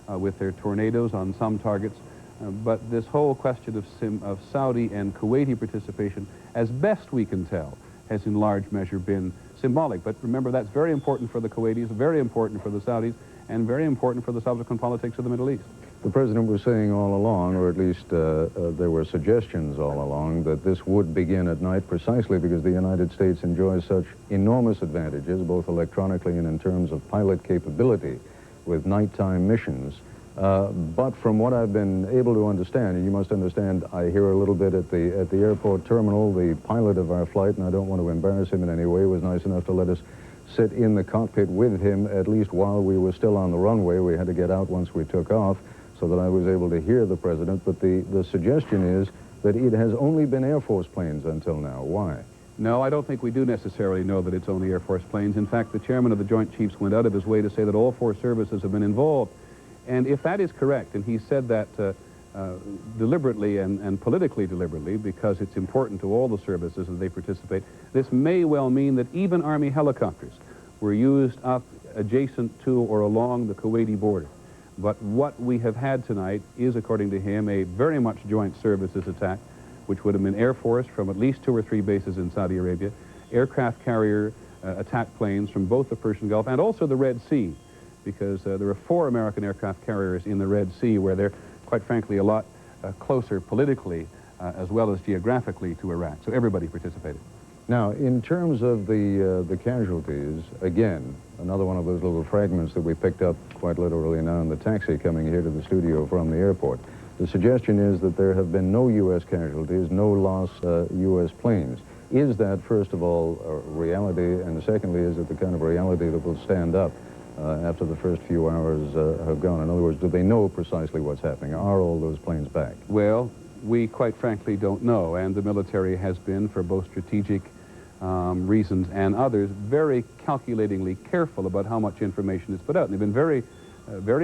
with their tornadoes on some targets. But this whole question of Saudi and Kuwaiti participation, as best we can tell, has in large measure been symbolic. But remember, that's very important for the Kuwaitis, very important for the Saudis, and very important for the subsequent politics of the Middle East. The President was saying all along, or at least there were suggestions all along, that this would begin at night precisely because the United States enjoys such enormous advantages, both electronically and in terms of pilot capability, with nighttime missions. But from what I've been able to understand, and you must understand, I hear a little bit at the airport terminal, the pilot of our flight, and I don't want to embarrass him in any way, was nice enough to let us sit in the cockpit with him, at least while we were still on the runway. We had to get out once we took off so that I was able to hear the President. But the suggestion is that it has only been Air Force planes until now. Why? No, I don't think we do necessarily know that it's only Air Force planes. In fact, the Chairman of the Joint Chiefs went out of his way to say that all four services have been involved. And if that is correct, and he said that deliberately and politically deliberately, because it's important to all the services that they participate, this may well mean that even Army helicopters were used up adjacent to or along the Kuwaiti border. But what we have had tonight is, according to him, a very much joint services attack, which would have been Air Force from at least 2 or 3 bases in Saudi Arabia, aircraft carrier attack planes from both the Persian Gulf and also the Red Sea. because there are 4 American aircraft carriers in the Red Sea where they're, quite frankly, a lot closer politically as well as geographically to Iraq. So everybody participated. Now, in terms of the casualties, again, another one of those little fragments that we picked up quite literally now in the taxi coming here to the studio from the airport. The suggestion is that there have been no U.S. casualties, no lost U.S. planes. Is that, first of all, a reality, and secondly, is it the kind of reality that will stand up after the first few hours have gone? In other words, do they know precisely what's happening? Are all those planes back? Well, we quite frankly don't know, and the military has been, for both strategic reasons and others, very calculatingly careful about how much information is put out. And they've been very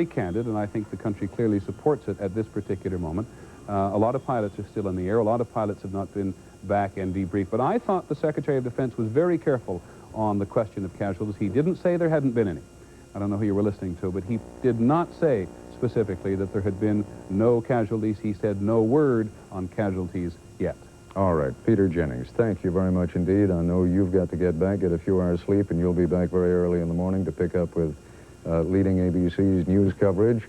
candid, and I think the country clearly supports it at this particular moment. A lot of pilots are still in the air. A lot of pilots have not been back and debriefed. But I thought the Secretary of Defense was very careful on the question of casualties. He didn't say there hadn't been any. I don't know who you were listening to, but he did not say specifically that there had been no casualties. He said no word on casualties yet. All right, Peter Jennings, thank you very much indeed. I know you've got to get back, get a few hours sleep, and you'll be back very early in the morning to pick up with leading ABC's news coverage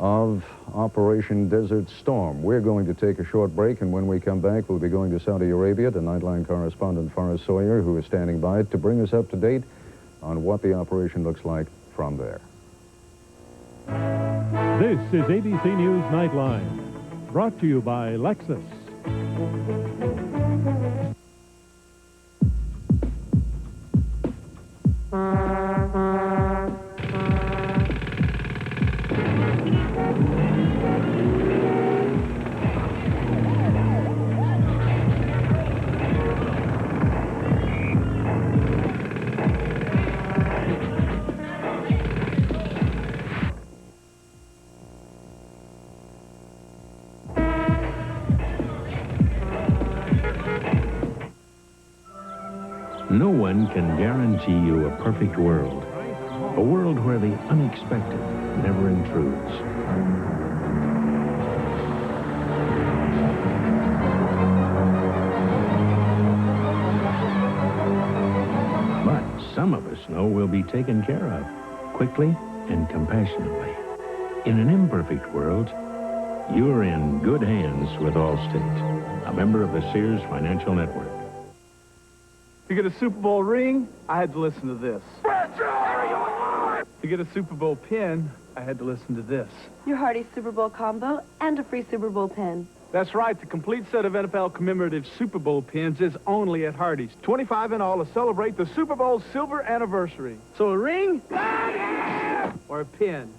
of Operation Desert Storm. We're going to take a short break, and when we come back, we'll be going to Saudi Arabia to Nightline correspondent Forrest Sawyer, who is standing by to bring us up to date on what the operation looks like from there. This is ABC News Nightline, brought to you by Lexus. No one can guarantee you a perfect world. A world where the unexpected never intrudes. But some of us know we'll be taken care of, quickly and compassionately. In an imperfect world, you're in good hands with Allstate, a member of the Sears Financial Network. To get a Super Bowl ring, I had to listen to this. To get a Super Bowl pin, I had to listen to this. Your Hardee's Super Bowl combo and a free Super Bowl pin. That's right, the complete set of NFL commemorative Super Bowl pins is only at Hardee's. 25 in all to celebrate the Super Bowl silver anniversary. So a ring or a pin,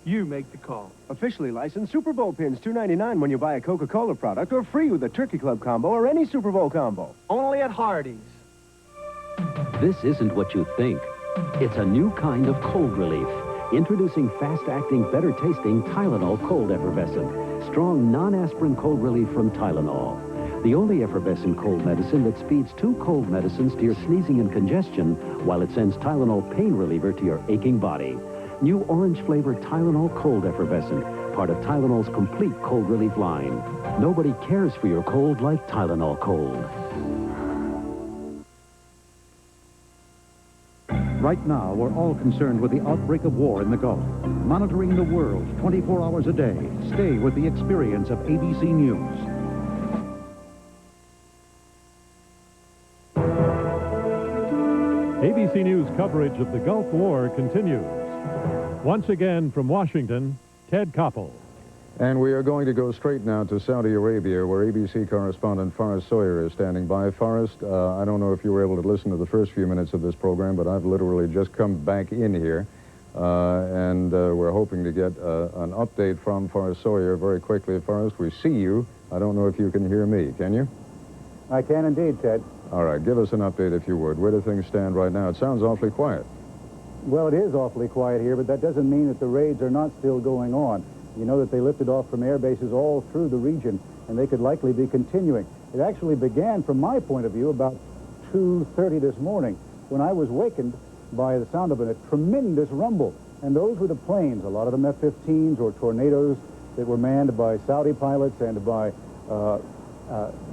you make the call. Officially licensed Super Bowl pins, $2.99 when you buy a Coca-Cola product, or free with a Turkey Club combo or any Super Bowl combo. Only at Hardee's. This isn't what you think. It's a new kind of cold relief. Introducing fast-acting, better-tasting Tylenol Cold Effervescent. Strong, non-aspirin cold relief from Tylenol. The only effervescent cold medicine that speeds 2 cold medicines to your sneezing and congestion, while it sends Tylenol pain reliever to your aching body. New orange-flavored Tylenol Cold Effervescent, part of Tylenol's complete cold relief line. Nobody cares for your cold like Tylenol Cold. Right now, we're all concerned with the outbreak of war in the Gulf. Monitoring the world 24 hours a day. Stay with the experience of ABC News. ABC News coverage of the Gulf War continues. Once again from Washington, Ted Koppel. And we are going to go straight now to Saudi Arabia, where ABC correspondent Forrest Sawyer is standing by. Forrest, I don't know if you were able to listen to the first few minutes of this program, but I've literally just come back in here, and we're hoping to get an update from Forrest Sawyer very quickly. Forrest, we see you. I don't know if you can hear me. Can you? I can indeed, Ted. All right, give us an update if you would. Where do things stand right now? It sounds awfully quiet. Well, it is awfully quiet here, but that doesn't mean that the raids are not still going on. You know that they lifted off from air bases all through the region, and they could likely be continuing. It actually began, from my point of view, about 2:30 this morning, when I was wakened by the sound of a tremendous rumble. And those were the planes, a lot of them F-15s or Tornadoes that were manned by Saudi pilots and by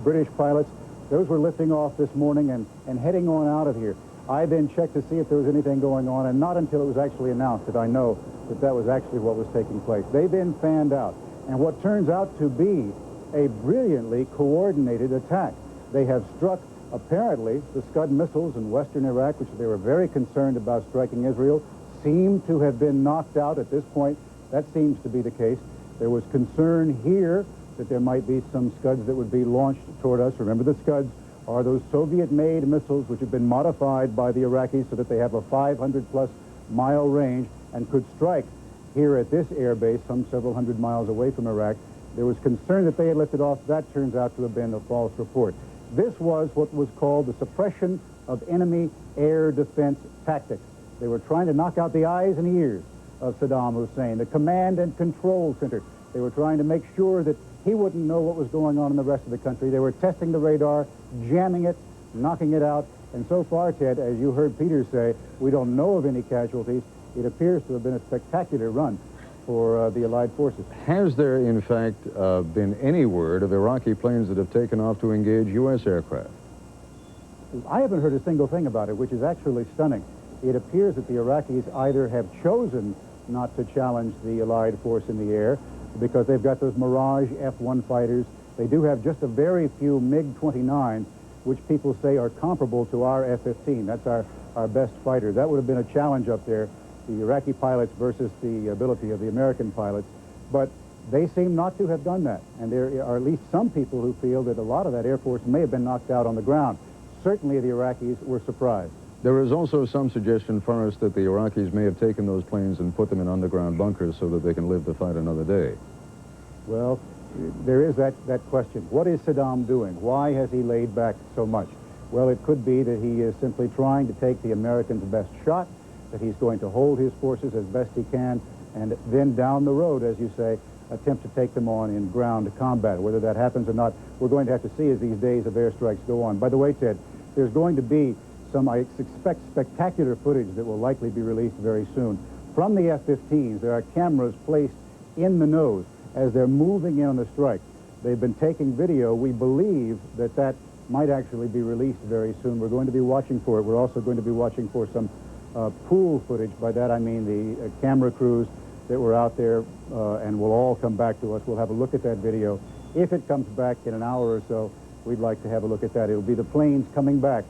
British pilots. Those were lifting off this morning and heading on out of here. I then checked to see if there was anything going on, and not until it was actually announced did I know that that was actually what was taking place. They then fanned out, and what turns out to be a brilliantly coordinated attack. They have struck, apparently, the Scud missiles in western Iraq, which they were very concerned about striking Israel, seem to have been knocked out at this point. That seems to be the case. There was concern here that there might be some Scuds that would be launched toward us. Remember, the Scuds are those Soviet-made missiles which have been modified by the Iraqis so that they have a 500-plus mile range and could strike here at this air base some several hundred miles away from Iraq. There was concern that they had lifted off. That turns out to have been a false report. This was what was called the suppression of enemy air defense tactics. They were trying to knock out the eyes and ears of Saddam Hussein, the command and control center. They were trying to make sure that he wouldn't know what was going on in the rest of the country. They were testing the radar, jamming it, knocking it out. And so far, Ted, as you heard Peter say, we don't know of any casualties. It appears to have been a spectacular run for the Allied forces. Has there, in fact, been any word of Iraqi planes that have taken off to engage U.S. aircraft? I haven't heard a single thing about it, which is actually stunning. It appears that the Iraqis either have chosen not to challenge the Allied force in the air because they've got those Mirage F-1 fighters. They do have just a very few MiG-29s, which people say are comparable to our F-15. That's our best fighter. That would have been a challenge up there, the Iraqi pilots versus the ability of the American pilots. But they seem not to have done that. And there are at least some people who feel that a lot of that Air Force may have been knocked out on the ground. Certainly the Iraqis were surprised. There is also some suggestion, Forrest, that the Iraqis may have taken those planes and put them in underground bunkers so that they can live to fight another day. Well, there is that question. What is Saddam doing? Why has he laid back so much? Well, it could be that he is simply trying to take the Americans' best shot, that he's going to hold his forces as best he can, and then down the road, as you say, attempt to take them on in ground combat. Whether that happens or not, we're going to have to see as these days of airstrikes go on. By the way, Ted, there's going to be some, I expect, spectacular footage that will likely be released very soon. From the F-15s, there are cameras placed in the nose as they're moving in on the strike. They've been taking video. We believe that that might actually be released very soon. We're going to be watching for it. We're also going to be watching for some pool footage. By that I mean the camera crews that were out there and will all come back to us. We'll have a look at that video. If it comes back in an hour or so, we'd like to have a look at that. It'll be the planes coming back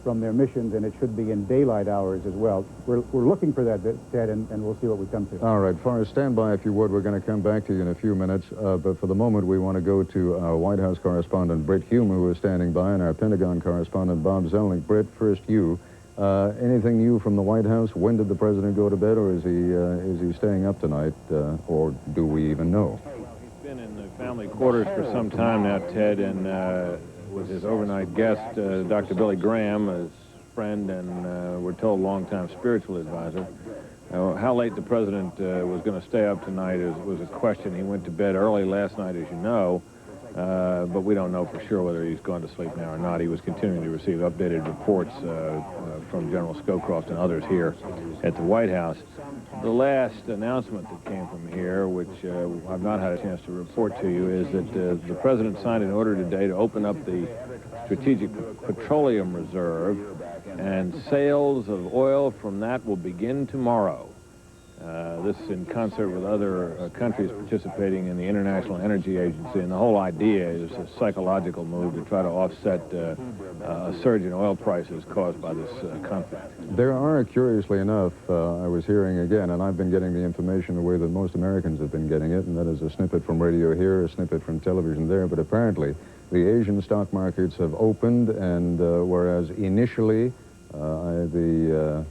from their missions, and it should be in daylight hours as well. We're looking for that, Ted, and we'll see what we come to. All right, Forrest, stand by if you would. We're going to come back to you in a few minutes, but for the moment, we want to go to our White House correspondent, Britt Hume, who is standing by, and our Pentagon correspondent, Bob Zelnick. Britt, first you. Anything new from the White House? When did the president go to bed, or is he staying up tonight, or do we even know? Well, he's been in the family quarters for some time now, Ted, and with his overnight guest, Dr. Billy Graham, his friend and, we're told, longtime spiritual advisor. How late the president was going to stay up tonight was a question. He went to bed early last night, as you know, but we don't know for sure whether he's gone to sleep now or not. He was continuing to receive updated reports from General Scowcroft and others here at the White House. The last announcement that came from here, which I've not had a chance to report to you, is that the president signed an order today to open up the Strategic Petroleum Reserve, and sales of oil from that will begin tomorrow. This in concert with other countries participating in the International Energy Agency, and the whole idea is a psychological move to try to offset a surge in oil prices caused by this conflict. There are, curiously enough, I was hearing again, and I've been getting the information the way that most Americans have been getting it, and that is a snippet from radio here, a snippet from television there, but apparently the Asian stock markets have opened, and whereas initially the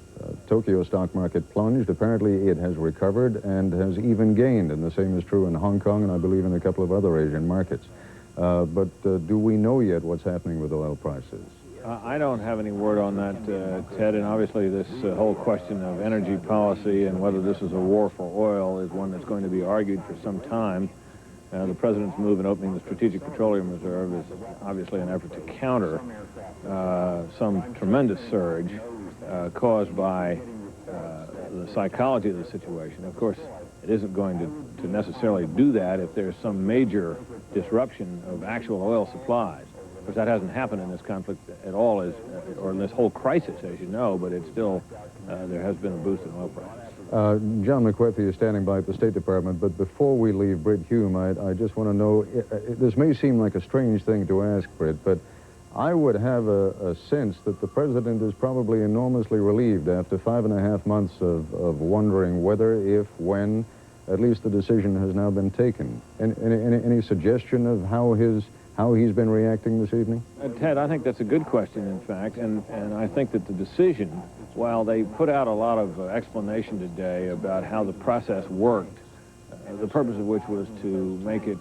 Tokyo stock market plunged, apparently it has recovered and has even gained, and the same is true in Hong Kong and I believe in a couple of other Asian markets. But do we know yet what's happening with oil prices? I don't have any word on that, Ted, and obviously this whole question of energy policy and whether this is a war for oil is one that's going to be argued for some time. The president's move in opening the Strategic Petroleum Reserve is obviously an effort to counter some tremendous surge caused by the psychology of the situation. Of course, it isn't going to necessarily do that if there's some major disruption of actual oil supplies. course, that hasn't happened in this conflict at all, or in this whole crisis, as you know, but it's still, there has been a boost in oil prices. John McWethy is standing by at the State Department, but before we leave Britt Hume, I just want to know, this may seem like a strange thing to ask, Britt, but I would have a sense that the President is probably enormously relieved after 5.5 months of wondering whether, if, when, at least the decision has now been taken. Any suggestion of how he's been reacting this evening? Ted, I think that's a good question, in fact, and I think that the decision, while they put out a lot of explanation today about how the process worked, the purpose of which was to make it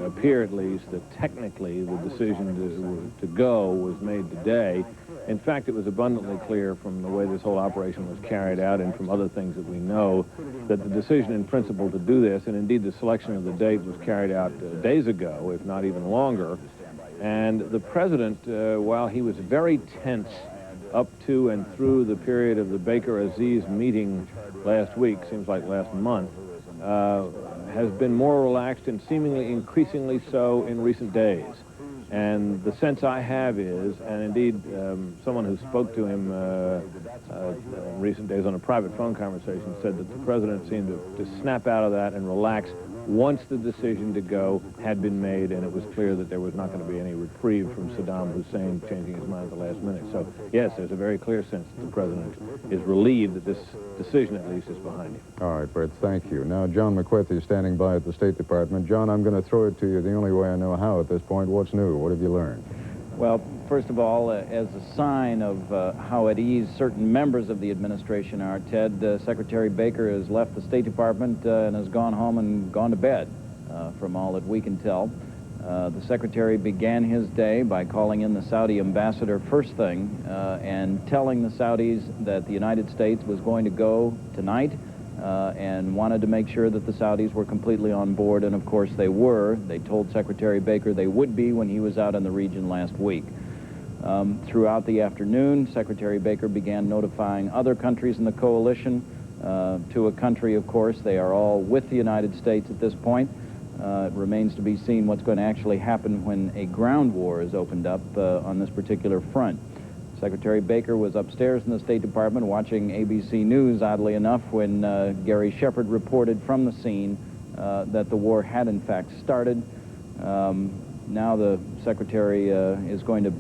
appear, at least, that technically the decision to go was made today. In fact, it was abundantly clear from the way this whole operation was carried out and from other things that we know that the decision in principle to do this, and indeed the selection of the date, was carried out days ago, if not even longer. And the President, while he was very tense up to and through the period of the Baker-Aziz meeting last week, seems like last month, has been more relaxed and seemingly increasingly so in recent days. And the sense I have is, and indeed someone who spoke to him in recent days on a private phone conversation said that the President seemed to snap out of that and relax once the decision to go had been made, and it was clear that there was not going to be any reprieve from Saddam Hussein changing his mind at the last minute. So, yes, there's a very clear sense that the President is relieved that this decision, at least, is behind him. All right, Brett, thank you. Now, John McWethy is standing by at the State Department. John, I'm going to throw it to you the only way I know how at this point. What's new? What have you learned? Well, first of all, as a sign of how at ease certain members of the administration are, Ted, Secretary Baker has left the State Department and has gone home and gone to bed, from all that we can tell. The Secretary began his day by calling in the Saudi ambassador first thing and telling the Saudis that the United States was going to go tonight and wanted to make sure that the Saudis were completely on board, and of course they were. They told Secretary Baker they would be when he was out in the region last week. Throughout the afternoon, Secretary Baker began notifying other countries in the coalition. To a country, of course, they are all with the United States at this point. It remains to be seen what's going to actually happen when a ground war is opened up on this particular front. Secretary Baker was upstairs in the State Department watching ABC News, oddly enough, when Gary Shepard reported from the scene that the war had in fact started. Now the Secretary is going to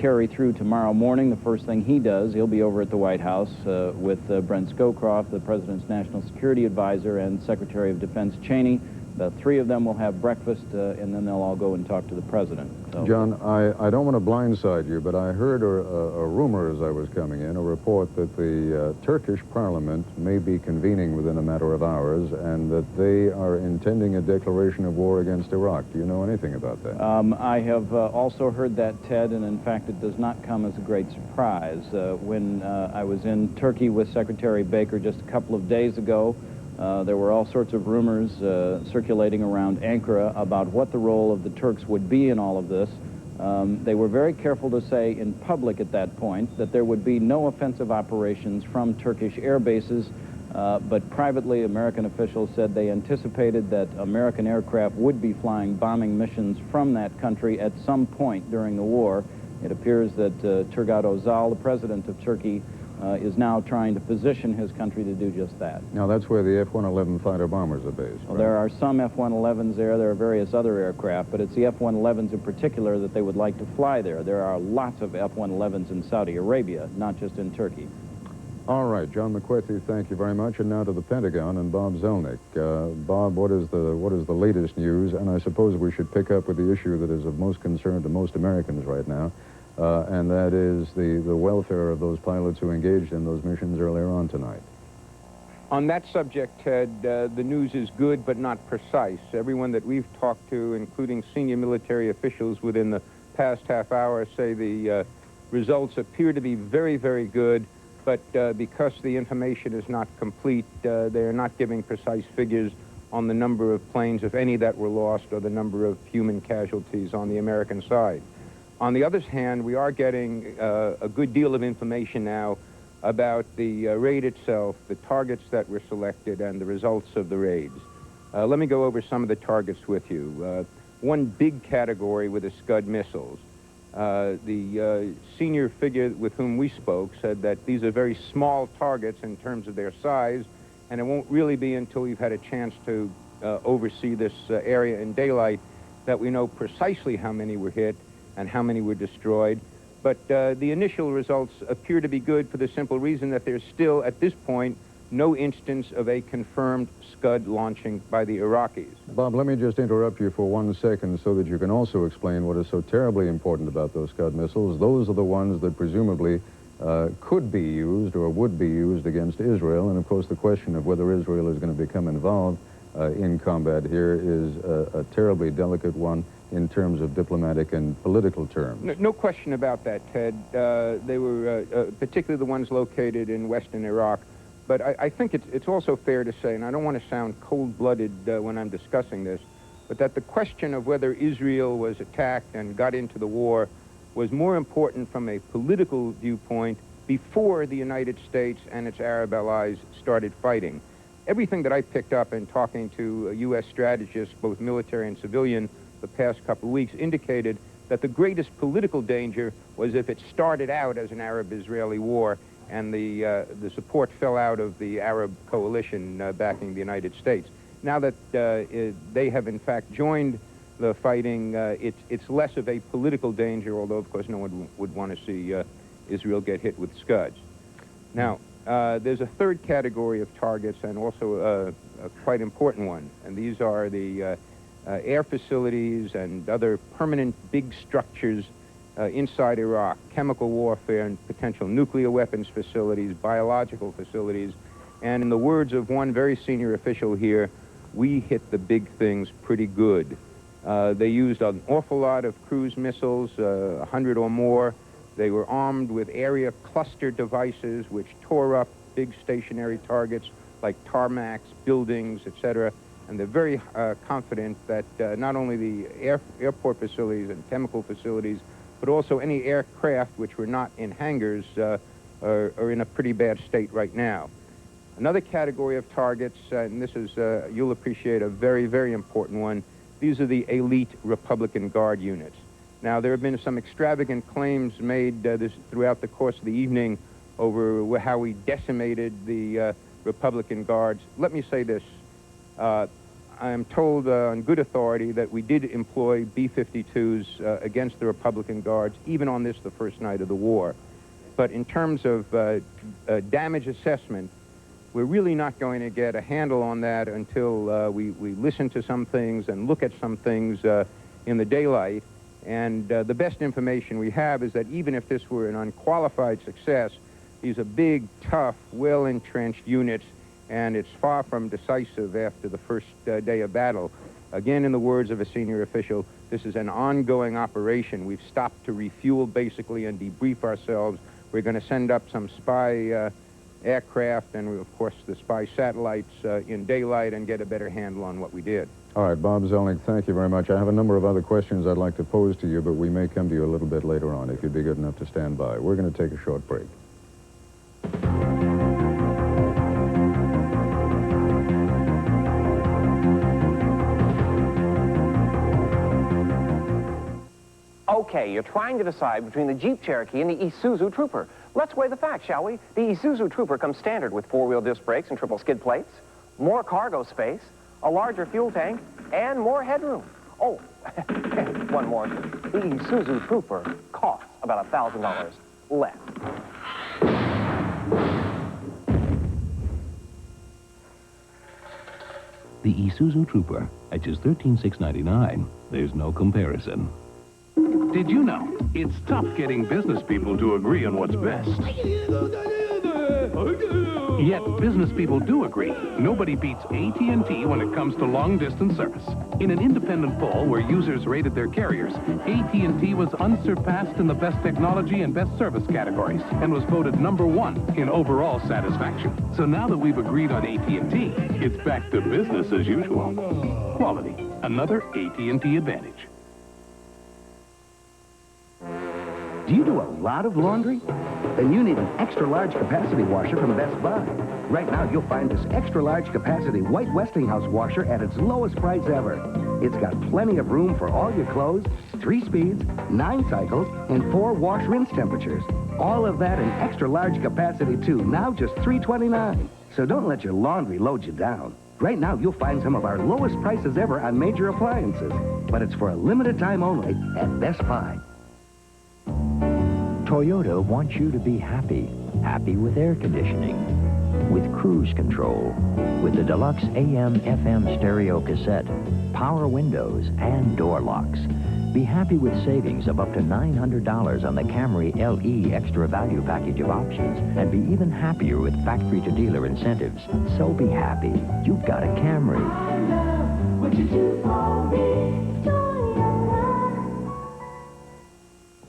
carry through tomorrow morning. The first thing he does, he'll be over at the White House with Brent Scowcroft, the President's National Security Advisor, and Secretary of Defense Cheney. The three of them will have breakfast, and then they'll all go and talk to the President. So. John, I don't want to blindside you, but I heard a rumor as I was coming in, a report that the Turkish Parliament may be convening within a matter of hours, and that they are intending a declaration of war against Iraq. Do you know anything about that? I have also heard that, Ted, and in fact it does not come as a great surprise. When I was in Turkey with Secretary Baker just a couple of days ago, there were all sorts of rumors circulating around Ankara about what the role of the Turks would be in all of this. They were very careful to say in public at that point that there would be no offensive operations from Turkish air bases, but privately American officials said they anticipated that American aircraft would be flying bombing missions from that country at some point during the war. It appears that Turgut Özal, the president of Turkey, is now trying to position his country to do just that. Now, that's where the F-111 fighter bombers are based, Well, right? there are some F-111s there. There are various other aircraft, but it's the F-111s in particular that they would like to fly there. There are lots of F-111s in Saudi Arabia, not just in Turkey. All right, John McWethy, thank you very much. And now to the Pentagon and Bob Zelnick. Bob, what is the latest news? And I suppose we should pick up with the issue that is of most concern to most Americans right now, and that is the welfare of those pilots who engaged in those missions earlier on tonight. On that subject, Ted, the news is good but not precise. Everyone that we've talked to, including senior military officials within the past half hour, say the results appear to be very, very good, but because the information is not complete, they're not giving precise figures on the number of planes, if any, that were lost, or the number of human casualties on the American side. On the other hand, we are getting a good deal of information now about the raid itself, the targets that were selected, and the results of the raids. Let me go over some of the targets with you. One big category were the Scud missiles. The senior figure with whom we spoke said that these are very small targets in terms of their size, and it won't really be until we've had a chance to oversee this area in daylight that we know precisely how many were hit and how many were destroyed. But the initial results appear to be good for the simple reason that there's still, at this point, no instance of a confirmed Scud launching by the Iraqis. Bob, let me just interrupt you for 1 second so that you can also explain what is so terribly important about those Scud missiles. Those are the ones that presumably could be used or would be used against Israel. And, of course, the question of whether Israel is going to become involved in combat here is a terribly delicate one in terms of diplomatic and political terms. No question about that, Ted. They were particularly the ones located in western Iraq. But I think it's also fair to say, and I don't want to sound cold-blooded when I'm discussing this, but that the question of whether Israel was attacked and got into the war was more important from a political viewpoint before the United States and its Arab allies started fighting. Everything that I picked up in talking to U.S. strategists, both military and civilian, the past couple of weeks indicated that the greatest political danger was if it started out as an Arab-Israeli war and the support fell out of the Arab coalition backing the United States. Now that they have in fact joined the fighting, it's less of a political danger, although of course no one would want to see Israel get hit with Scuds. Now, there's a third category of targets and also a quite important one, and these are the air facilities and other permanent big structures inside Iraq, chemical warfare and potential nuclear weapons facilities, biological facilities, and in the words of one very senior official here, we hit the big things pretty good. They used an awful lot of cruise missiles, 100 or more. They were armed with area cluster devices which tore up big stationary targets like tarmacs, buildings, etc. And they're very confident that not only the airport facilities and chemical facilities, but also any aircraft which were not in hangars are in a pretty bad state right now. Another category of targets, and this is, you'll appreciate, a very, very important one. These are the elite Republican Guard units. Now, there have been some extravagant claims made throughout the course of the evening over how we decimated the Republican Guards. Let me say this. I am told on good authority that we did employ B-52s against the Republican Guards, even on this, the first night of the war. But in terms of damage assessment, we're really not going to get a handle on that until we listen to some things and look at some things in the daylight. And the best information we have is that even if this were an unqualified success, these are big, tough, well-entrenched units, and it's far from decisive after the first day of battle. Again, in the words of a senior official, this is an ongoing operation. We've stopped to refuel, basically, and debrief ourselves. We're going to send up some spy aircraft and, of course, the spy satellites in daylight and get a better handle on what we did. All right, Bob Zelnick, thank you very much. I have a number of other questions I'd like to pose to you, but we may come to you a little bit later on if you'd be good enough to stand by. We're going to take a short break. Okay, you're trying to decide between the Jeep Cherokee and the Isuzu Trooper. Let's weigh the facts, shall we? The Isuzu Trooper comes standard with four-wheel disc brakes and triple skid plates, more cargo space, a larger fuel tank, and more headroom. Oh, one more. The Isuzu Trooper costs about $1,000 less. The Isuzu Trooper at just $13,699. There's no comparison. Did you know it's tough getting business people to agree on what's best? Yet business people do agree. Nobody beats AT&T when it comes to long-distance service. In an independent poll where users rated their carriers, AT&T was unsurpassed in the best technology and best service categories and was voted #1 in overall satisfaction. So now that we've agreed on AT&T, it's back to business as usual. Quality, another AT&T advantage. Do you do a lot of laundry? Then you need an extra-large capacity washer from Best Buy. Right now, you'll find this extra-large capacity white Westinghouse washer at its lowest price ever. It's got plenty of room for all your clothes, 3 speeds, 9 cycles, and 4 wash-rinse temperatures. All of that in extra-large capacity, too, now just $3.29. So don't let your laundry load you down. Right now, you'll find some of our lowest prices ever on major appliances. But it's for a limited time only at Best Buy. Toyota wants you to be happy. Happy with air conditioning, with cruise control, with the deluxe AM/FM stereo cassette, power windows, and door locks. Be happy with savings of up to $900 on the Camry LE Extra Value package of options, and be even happier with factory-to-dealer incentives. So be happy. You've got a Camry.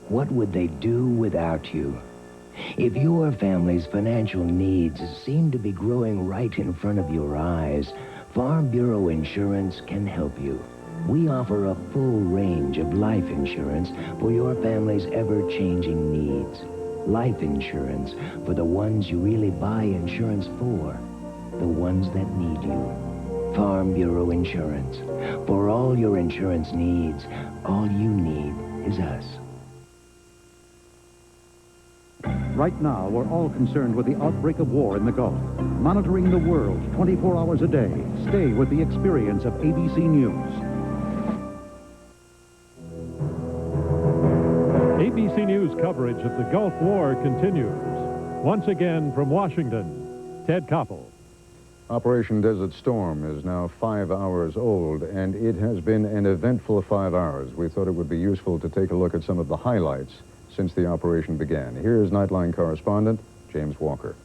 What would they do without you? If your family's financial needs seem to be growing right in front of your eyes, Farm Bureau Insurance can help you. We offer a full range of life insurance for your family's ever-changing needs. Life insurance for the ones you really buy insurance for, the ones that need you. Farm Bureau Insurance. For all your insurance needs, all you need is us. Right now, we're all concerned with the outbreak of war in the Gulf. Monitoring the world 24 hours a day. Stay with the experience of ABC News. ABC News coverage of the Gulf War continues. Once again from Washington, Ted Koppel. Operation Desert Storm is now 5 hours old, and it has been an eventful 5 hours. We thought it would be useful to take a look at some of the highlights since the operation began. Here's Nightline correspondent James Walker.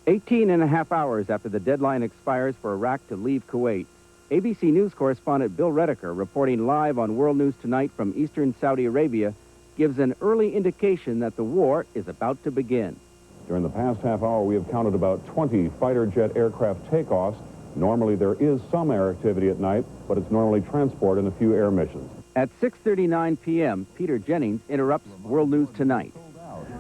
18 and a half hours after the deadline expires for Iraq to leave Kuwait, ABC News correspondent Bill Redeker, reporting live on World News Tonight from eastern Saudi Arabia, gives an early indication that the war is about to begin. During the past half hour, we have counted about 20 fighter jet aircraft takeoffs. Normally, there is some air activity at night, but it's normally transport and a few air missions. At 6:39 p.m., Peter Jennings interrupts World News Tonight.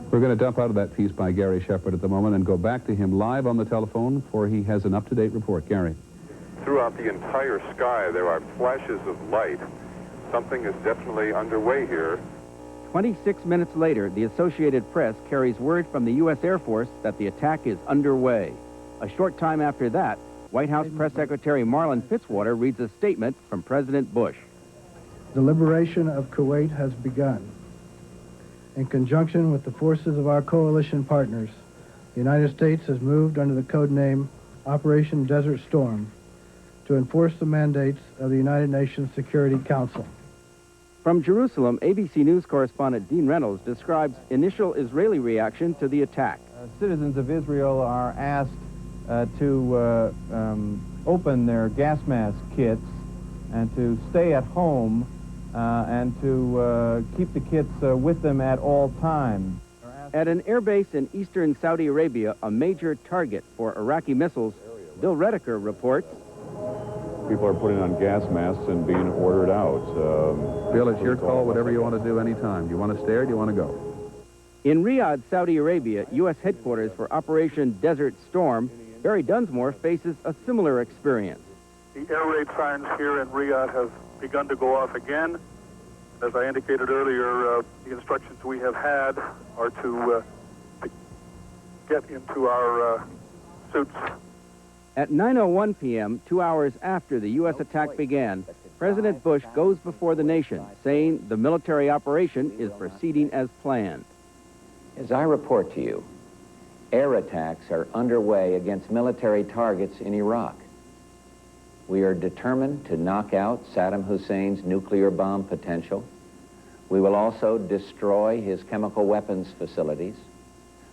We're going to dump out of that piece by Gary Shepard at the moment and go back to him live on the telephone, for he has an up-to-date report. Gary. Throughout the entire sky, there are flashes of light. Something is definitely underway here. 26 minutes later, the Associated Press carries word from the U.S. Air Force that the attack is underway. A short time after that, White House Press Secretary Marlin Fitzwater reads a statement from President Bush. The liberation of Kuwait has begun. In conjunction with the forces of our coalition partners, the United States has moved under the code name Operation Desert Storm to enforce the mandates of the United Nations Security Council. From Jerusalem, ABC News correspondent Dean Reynolds describes initial Israeli reaction to the attack. Citizens of Israel are asked to open their gas mask kits and to stay at home and to keep the kits with them at all times. At an airbase in eastern Saudi Arabia, a major target for Iraqi missiles, Bill Redeker reports. People are putting on gas masks and being ordered out. Bill, it's your call, whatever you want to do anytime. Do you want to stay or do you want to go? In Riyadh, Saudi Arabia, U.S. headquarters for Operation Desert Storm, Barry Dunsmore faces a similar experience. The air raid sirens here in Riyadh have begun to go off again. As I indicated earlier, the instructions we have had are to get into our suits. At 9:01 p.m., 2 hours after the U.S. attack began, President Bush goes before the nation, saying the military operation is proceeding as planned. As I report to you, air attacks are underway against military targets in Iraq. We are determined to knock out Saddam Hussein's nuclear bomb potential. We will also destroy his chemical weapons facilities.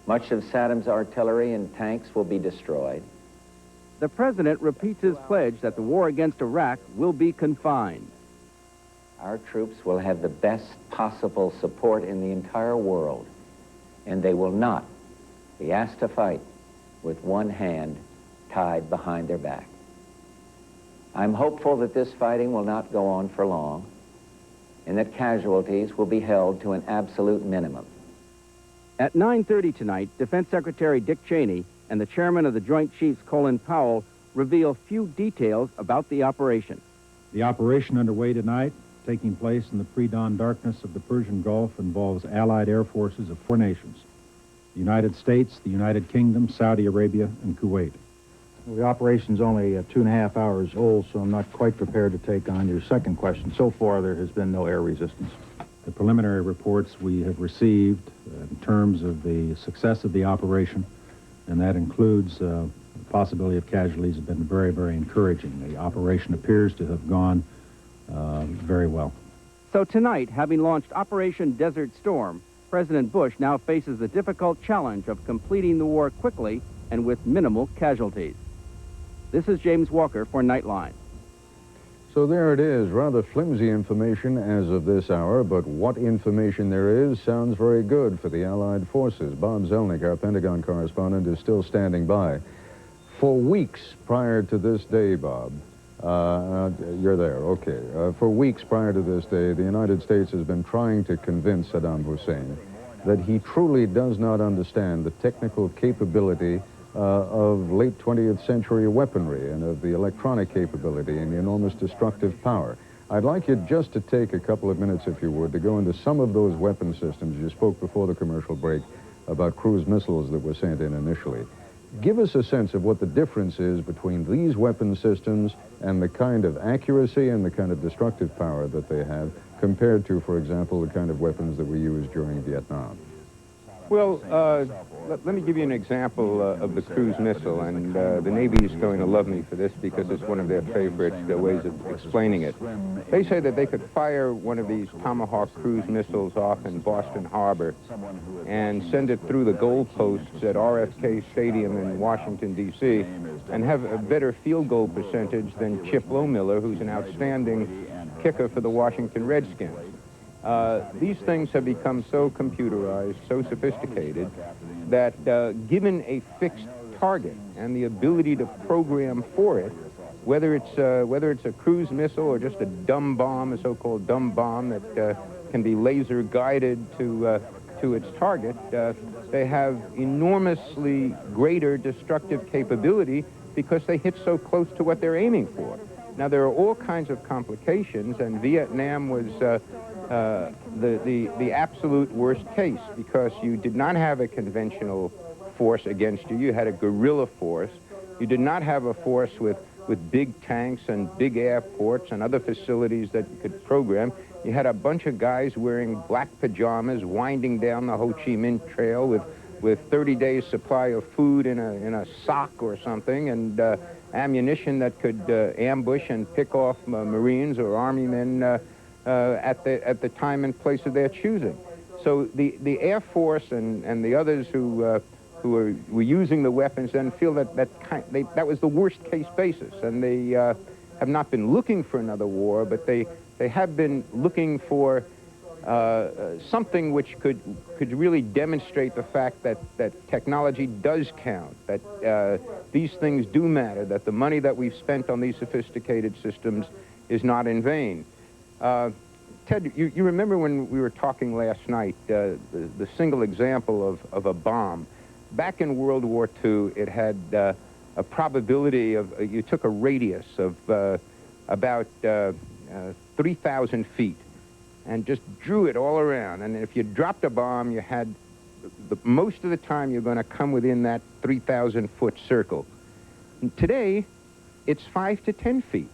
Much of Saddam's artillery and tanks will be destroyed. The president repeats his pledge that the war against Iraq will be confined. Our troops will have the best possible support in the entire world, and they will not be asked to fight with one hand tied behind their back. I'm hopeful that this fighting will not go on for long, and that casualties will be held to an absolute minimum. At 9:30 tonight, Defense Secretary Dick Cheney and the chairman of the Joint Chiefs, Colin Powell, reveal few details about the operation. The operation underway tonight, taking place in the pre-dawn darkness of the Persian Gulf, involves Allied air forces of 4 nations: the United States, the United Kingdom, Saudi Arabia, and Kuwait. Well, the operation's only 2.5 hours old, so I'm not quite prepared to take on your second question. So far, there has been no air resistance. The preliminary reports we have received in terms of the success of the operation, and that includes the possibility of casualties, have been very, very encouraging. The operation appears to have gone very well. So tonight, having launched Operation Desert Storm, President Bush now faces the difficult challenge of completing the war quickly and with minimal casualties. This is James Walker for Nightline. So there it is, rather flimsy information as of this hour, but what information there is sounds very good for the Allied forces. Bob Zelnick, our Pentagon correspondent, is still standing by. For weeks prior to this day, Bob, you're there, okay. For weeks prior to this day, the United States has been trying to convince Saddam Hussein that he truly does not understand the technical capability of late 20th century weaponry and of the electronic capability and the enormous destructive power. I'd like you just to take a couple of minutes, if you would, to go into some of those weapon systems. You spoke before the commercial break about cruise missiles that were sent in initially. Give us a sense of what the difference is between these weapon systems and the kind of accuracy and the kind of destructive power that they have compared to, for example, the kind of weapons that we used during Vietnam. Well, let me give you an example of the cruise missile, and the Navy is going to love me for this because it's one of their favorite ways of explaining it. They say that they could fire one of these Tomahawk cruise missiles off in Boston Harbor and send it through the goalposts at RFK Stadium in Washington, D.C., and have a better field goal percentage than Chip Lohmiller, who's an outstanding kicker for the Washington Redskins. These things have become so computerized, so sophisticated, that given a fixed target and the ability to program for it, whether it's a cruise missile or just a dumb bomb, a so-called dumb bomb that can be laser guided to its target, they have enormously greater destructive capability because they hit so close to what they're aiming for. Now, there are all kinds of complications, and Vietnam was the absolute worst case because you did not have a conventional force against you. You had a guerrilla force. You did not have a force with big tanks and big airports and other facilities that you could program. You had a bunch of guys wearing black pajamas winding down the Ho Chi Minh Trail with 30 days supply of food in a sock or something, and ammunition that could ambush and pick off Marines or Army men at the time and place of their choosing. So the Air Force and the others who were using the weapons then feel that was the worst case basis, and they have not been looking for another war, but they have been looking for something which could really demonstrate the fact that technology does count, that these things do matter, that the money that we've spent on these sophisticated systems is not in vain. Ted, you remember when we were talking last night, the single example of a bomb. Back in World War II, it had a probability of, you took a radius of about 3,000 feet and just drew it all around. And if you dropped a bomb, you had, most of the time, you're going to come within that 3,000-foot circle. And today, it's 5 to 10 feet.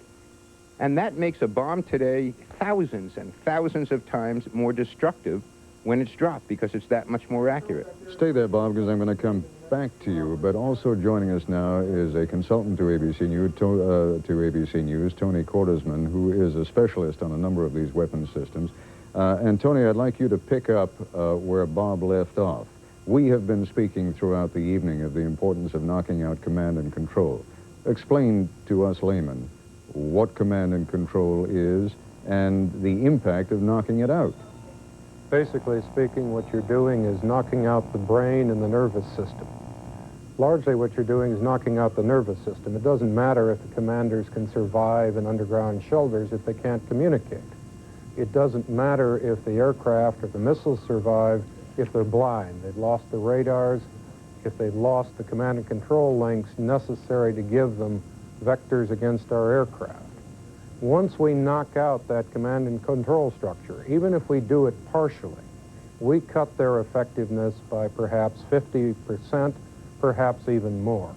And that makes a bomb today thousands and thousands of times more destructive when it's dropped because it's that much more accurate. Stay there, Bob, because I'm going to come back to you. But also joining us now is a consultant to ABC News, Tony Quartersman, who is a specialist on a number of these weapon systems. And Tony, I'd like you to pick up where Bob left off. We have been speaking throughout the evening of the importance of knocking out command and control. Explain to us laymen what command and control is and the impact of knocking it out. Basically speaking, what you're doing is knocking out the brain and the nervous system. Largely what you're doing is knocking out the nervous system. It doesn't matter if the commanders can survive in underground shelters if they can't communicate. It doesn't matter if the aircraft or the missiles survive if they're blind. They've lost the radars, if they've lost the command and control links necessary to give them vectors against our aircraft. Once we knock out that command and control structure, even if we do it partially, we cut their effectiveness by perhaps 50%, perhaps even more.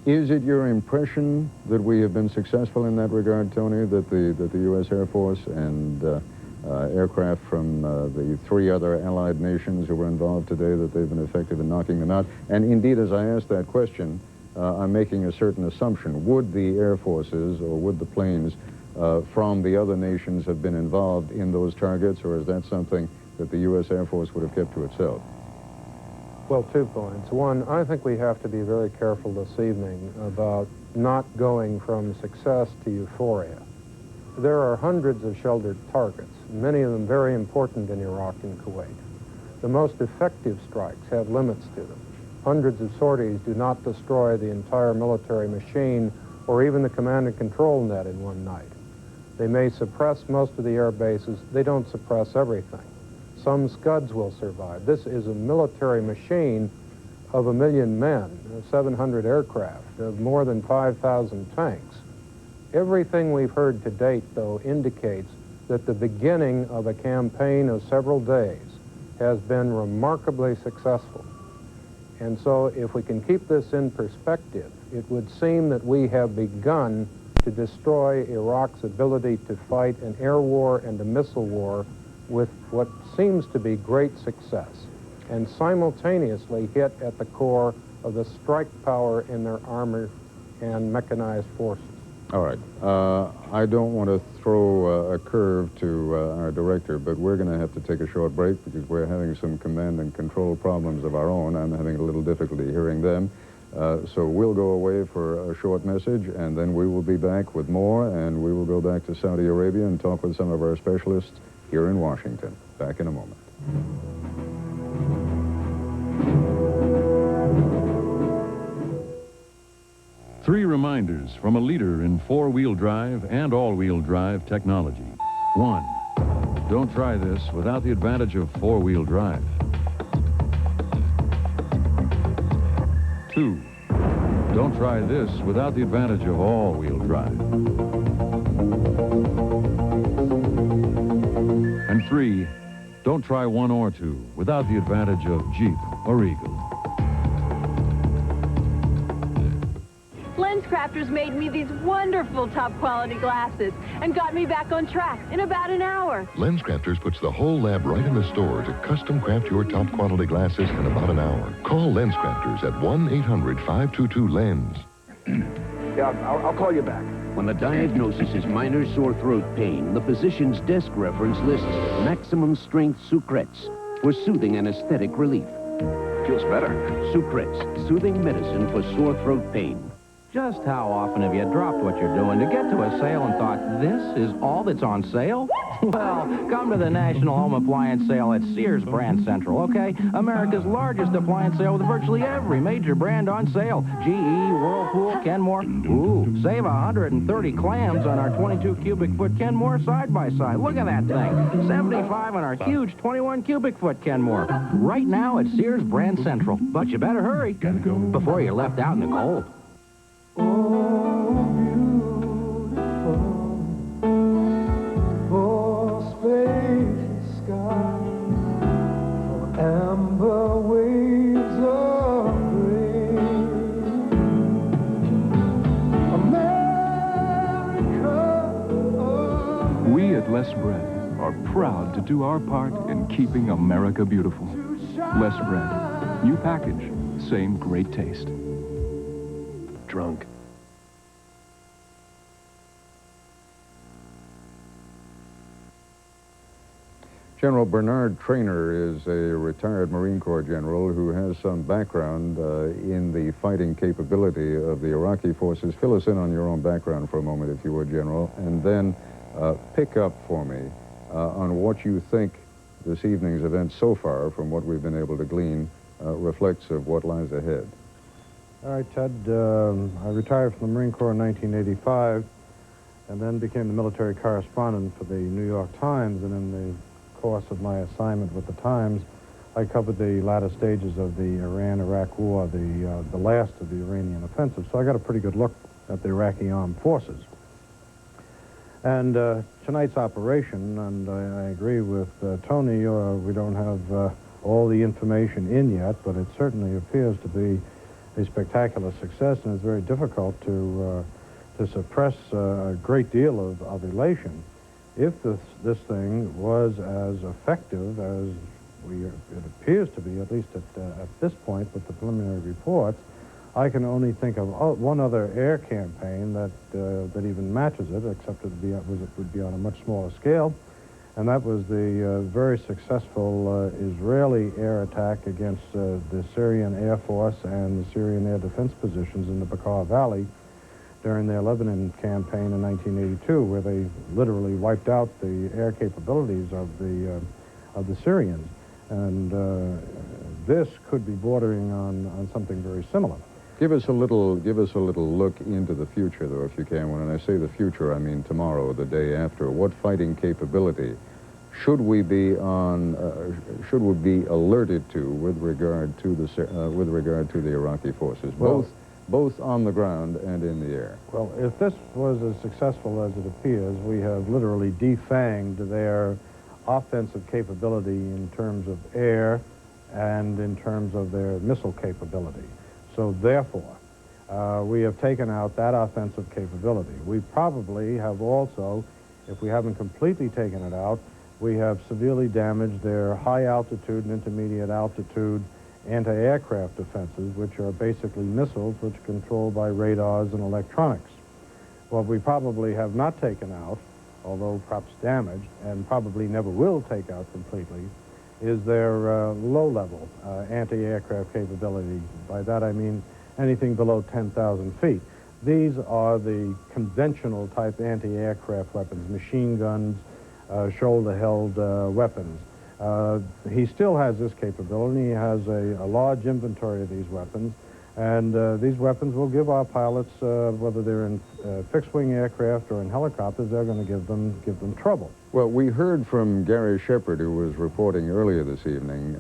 Is it your impression that we have been successful in that regard, Tony, that the U.S. Air Force and aircraft from the 3 other allied nations who were involved today, that they've been effective in knocking them out? And indeed, as I ask that question, I'm making a certain assumption. Would the air forces or would the planes from the other nations have been involved in those targets, or is that something that the U.S. Air Force would have kept to itself? Well, 2 points. One, I think we have to be very careful this evening about not going from success to euphoria. There are hundreds of sheltered targets, many of them very important in Iraq and Kuwait. The most effective strikes have limits to them. Hundreds of sorties do not destroy the entire military machine or even the command and control net in one night. They may suppress most of the air bases. They don't suppress everything. Some scuds will survive. This is a military machine of 1 million men, 700 aircraft, of more than 5,000 tanks. Everything we've heard to date, though, indicates that the beginning of a campaign of several days has been remarkably successful. And so if we can keep this in perspective, it would seem that we have begun to destroy Iraq's ability to fight an air war and a missile war with what seems to be great success, and simultaneously hit at the core of the strike power in their armored and mechanized forces. All right. I don't want to throw a curve to our director, but we're going to have to take a short break because we're having some command and control problems of our own. I'm having a little difficulty hearing them. So we'll go away for a short message, and then we will be back with more, and we will go back to Saudi Arabia and talk with some of our specialists here in Washington. Back in a moment. Three reminders from a leader in four-wheel drive and all-wheel drive technology. 1. Don't try this without the advantage of four-wheel drive. 2. Don't try this without the advantage of all-wheel drive. And 3. Don't try 1 or 2 without the advantage of Jeep or Eagle. LensCrafters made me these wonderful top-quality glasses and got me back on track in about an hour. LensCrafters puts the whole lab right in the store to custom craft your top-quality glasses in about an hour. Call LensCrafters at 1-800-522-LENS. Yeah, I'll call you back. When the diagnosis is minor sore throat pain, the physician's desk reference lists maximum strength Sucrets for soothing anesthetic relief. Feels better. Sucrets, soothing medicine for sore throat pain. Just how often have you dropped what you're doing to get to a sale and thought, this is all that's on sale? Well, come to the National Home Appliance Sale at Sears Brand Central, okay? America's largest appliance sale with virtually every major brand on sale. GE, Whirlpool, Kenmore. Ooh, save 130 clams on our 22 cubic foot Kenmore side-by-side. Look at that thing. 75 on our huge 21 cubic foot Kenmore. Right now at Sears Brand Central. But you better hurry before you're left out in the cold. We at Less Bread are proud to do our part in keeping America beautiful. Less Bread. New package. Same great taste. Drunk. General Bernard Traynor is a retired Marine Corps general who has some background in the fighting capability of the Iraqi forces. Fill us in on your own background for a moment, if you would, General, and then pick up for me on what you think this evening's event so far, from what we've been able to glean, reflects of what lies ahead. All right, Ted. I retired from the Marine Corps in 1985 and then became the military correspondent for the New York Times, and in the course of my assignment with the Times, I covered the latter stages of the Iran-Iraq war, the last of the Iranian offensive, so I got a pretty good look at the Iraqi armed forces. And tonight's operation, and I agree with Tony, we don't have all the information in yet, but it certainly appears to be a spectacular success, and it's very difficult to suppress a great deal of elation. If this thing was as effective as it appears to be, at least at this point with the preliminary reports, I can only think of one other air campaign that even matches it, except it would be on a much smaller scale, and that was the very successful Israeli air attack against the Syrian Air Force and the Syrian air defense positions in the Bekaa Valley during their Lebanon campaign in 1982, where they literally wiped out the air capabilities of the Syrians. And this could be bordering on something very similar. Give us a little look into the future, though, if you can. When I say the future, I mean tomorrow, the day after. What fighting capability should we be alerted to with regard to the Iraqi forces, both on the ground and in the air? Well, if this was as successful as it appears, we have literally defanged their offensive capability in terms of air and in terms of their missile capability. So therefore, we have taken out that offensive capability. We probably have also, if we haven't completely taken it out, we have severely damaged their high altitude and intermediate altitude anti-aircraft defenses, which are basically missiles which are controlled by radars and electronics. What we probably have not taken out, although perhaps damaged, and probably never will take out completely, is their low-level anti-aircraft capability. By that I mean anything below 10,000 feet. These are the conventional type anti-aircraft weapons, machine guns, shoulder-held weapons. He still has this capability. He has a large inventory of these weapons, and these weapons will give our pilots, whether they're in fixed-wing aircraft or in helicopters, they're going to give them trouble. Well, we heard from Gary Shepard, who was reporting earlier this evening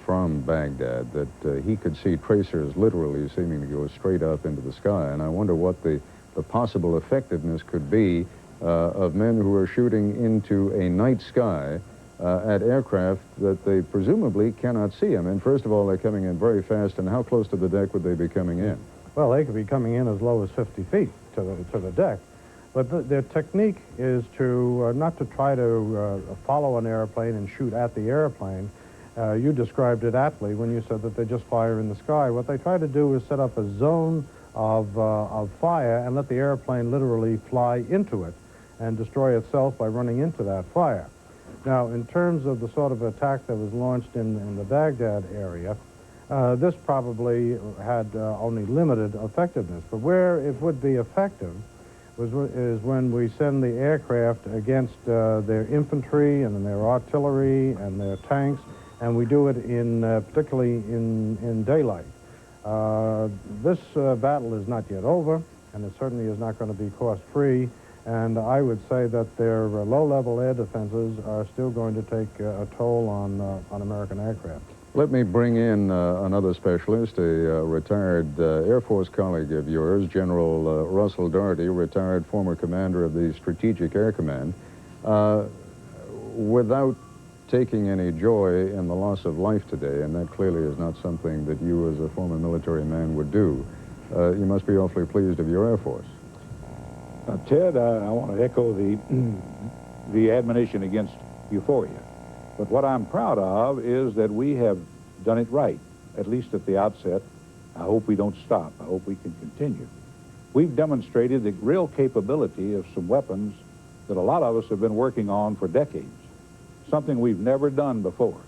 from Baghdad, that he could see tracers literally seeming to go straight up into the sky, and I wonder what the possible effectiveness could be of men who are shooting into a night sky at aircraft that they presumably cannot see. I mean, first of all, they're coming in very fast, and how close to the deck would they be coming in? Well, they could be coming in as low as 50 feet to the deck. But their technique is to not to try to follow an airplane and shoot at the airplane. You described it aptly when you said that they just fire in the sky. What they try to do is set up a zone of fire and let the airplane literally fly into it and destroy itself by running into that fire. Now, in terms of the sort of attack that was launched in the Baghdad area, this probably had only limited effectiveness. But where it would be effective is when we send the aircraft against their infantry and their artillery and their tanks, and we do it particularly in daylight. This battle is not yet over, and it certainly is not going to be cost-free. And I would say that their low-level air defenses are still going to take a toll on American aircraft. Let me bring in another specialist, a retired Air Force colleague of yours, General Russell Doherty, retired former commander of the Strategic Air Command. Without taking any joy in the loss of life today, and that clearly is not something that you as a former military man would do, you must be awfully pleased of your Air Force. Ted, I want to echo the admonition against euphoria. But what I'm proud of is that we have done it right, at least at the outset. I hope we don't stop. I hope we can continue. We've demonstrated the real capability of some weapons that a lot of us have been working on for decades, something we've never done before.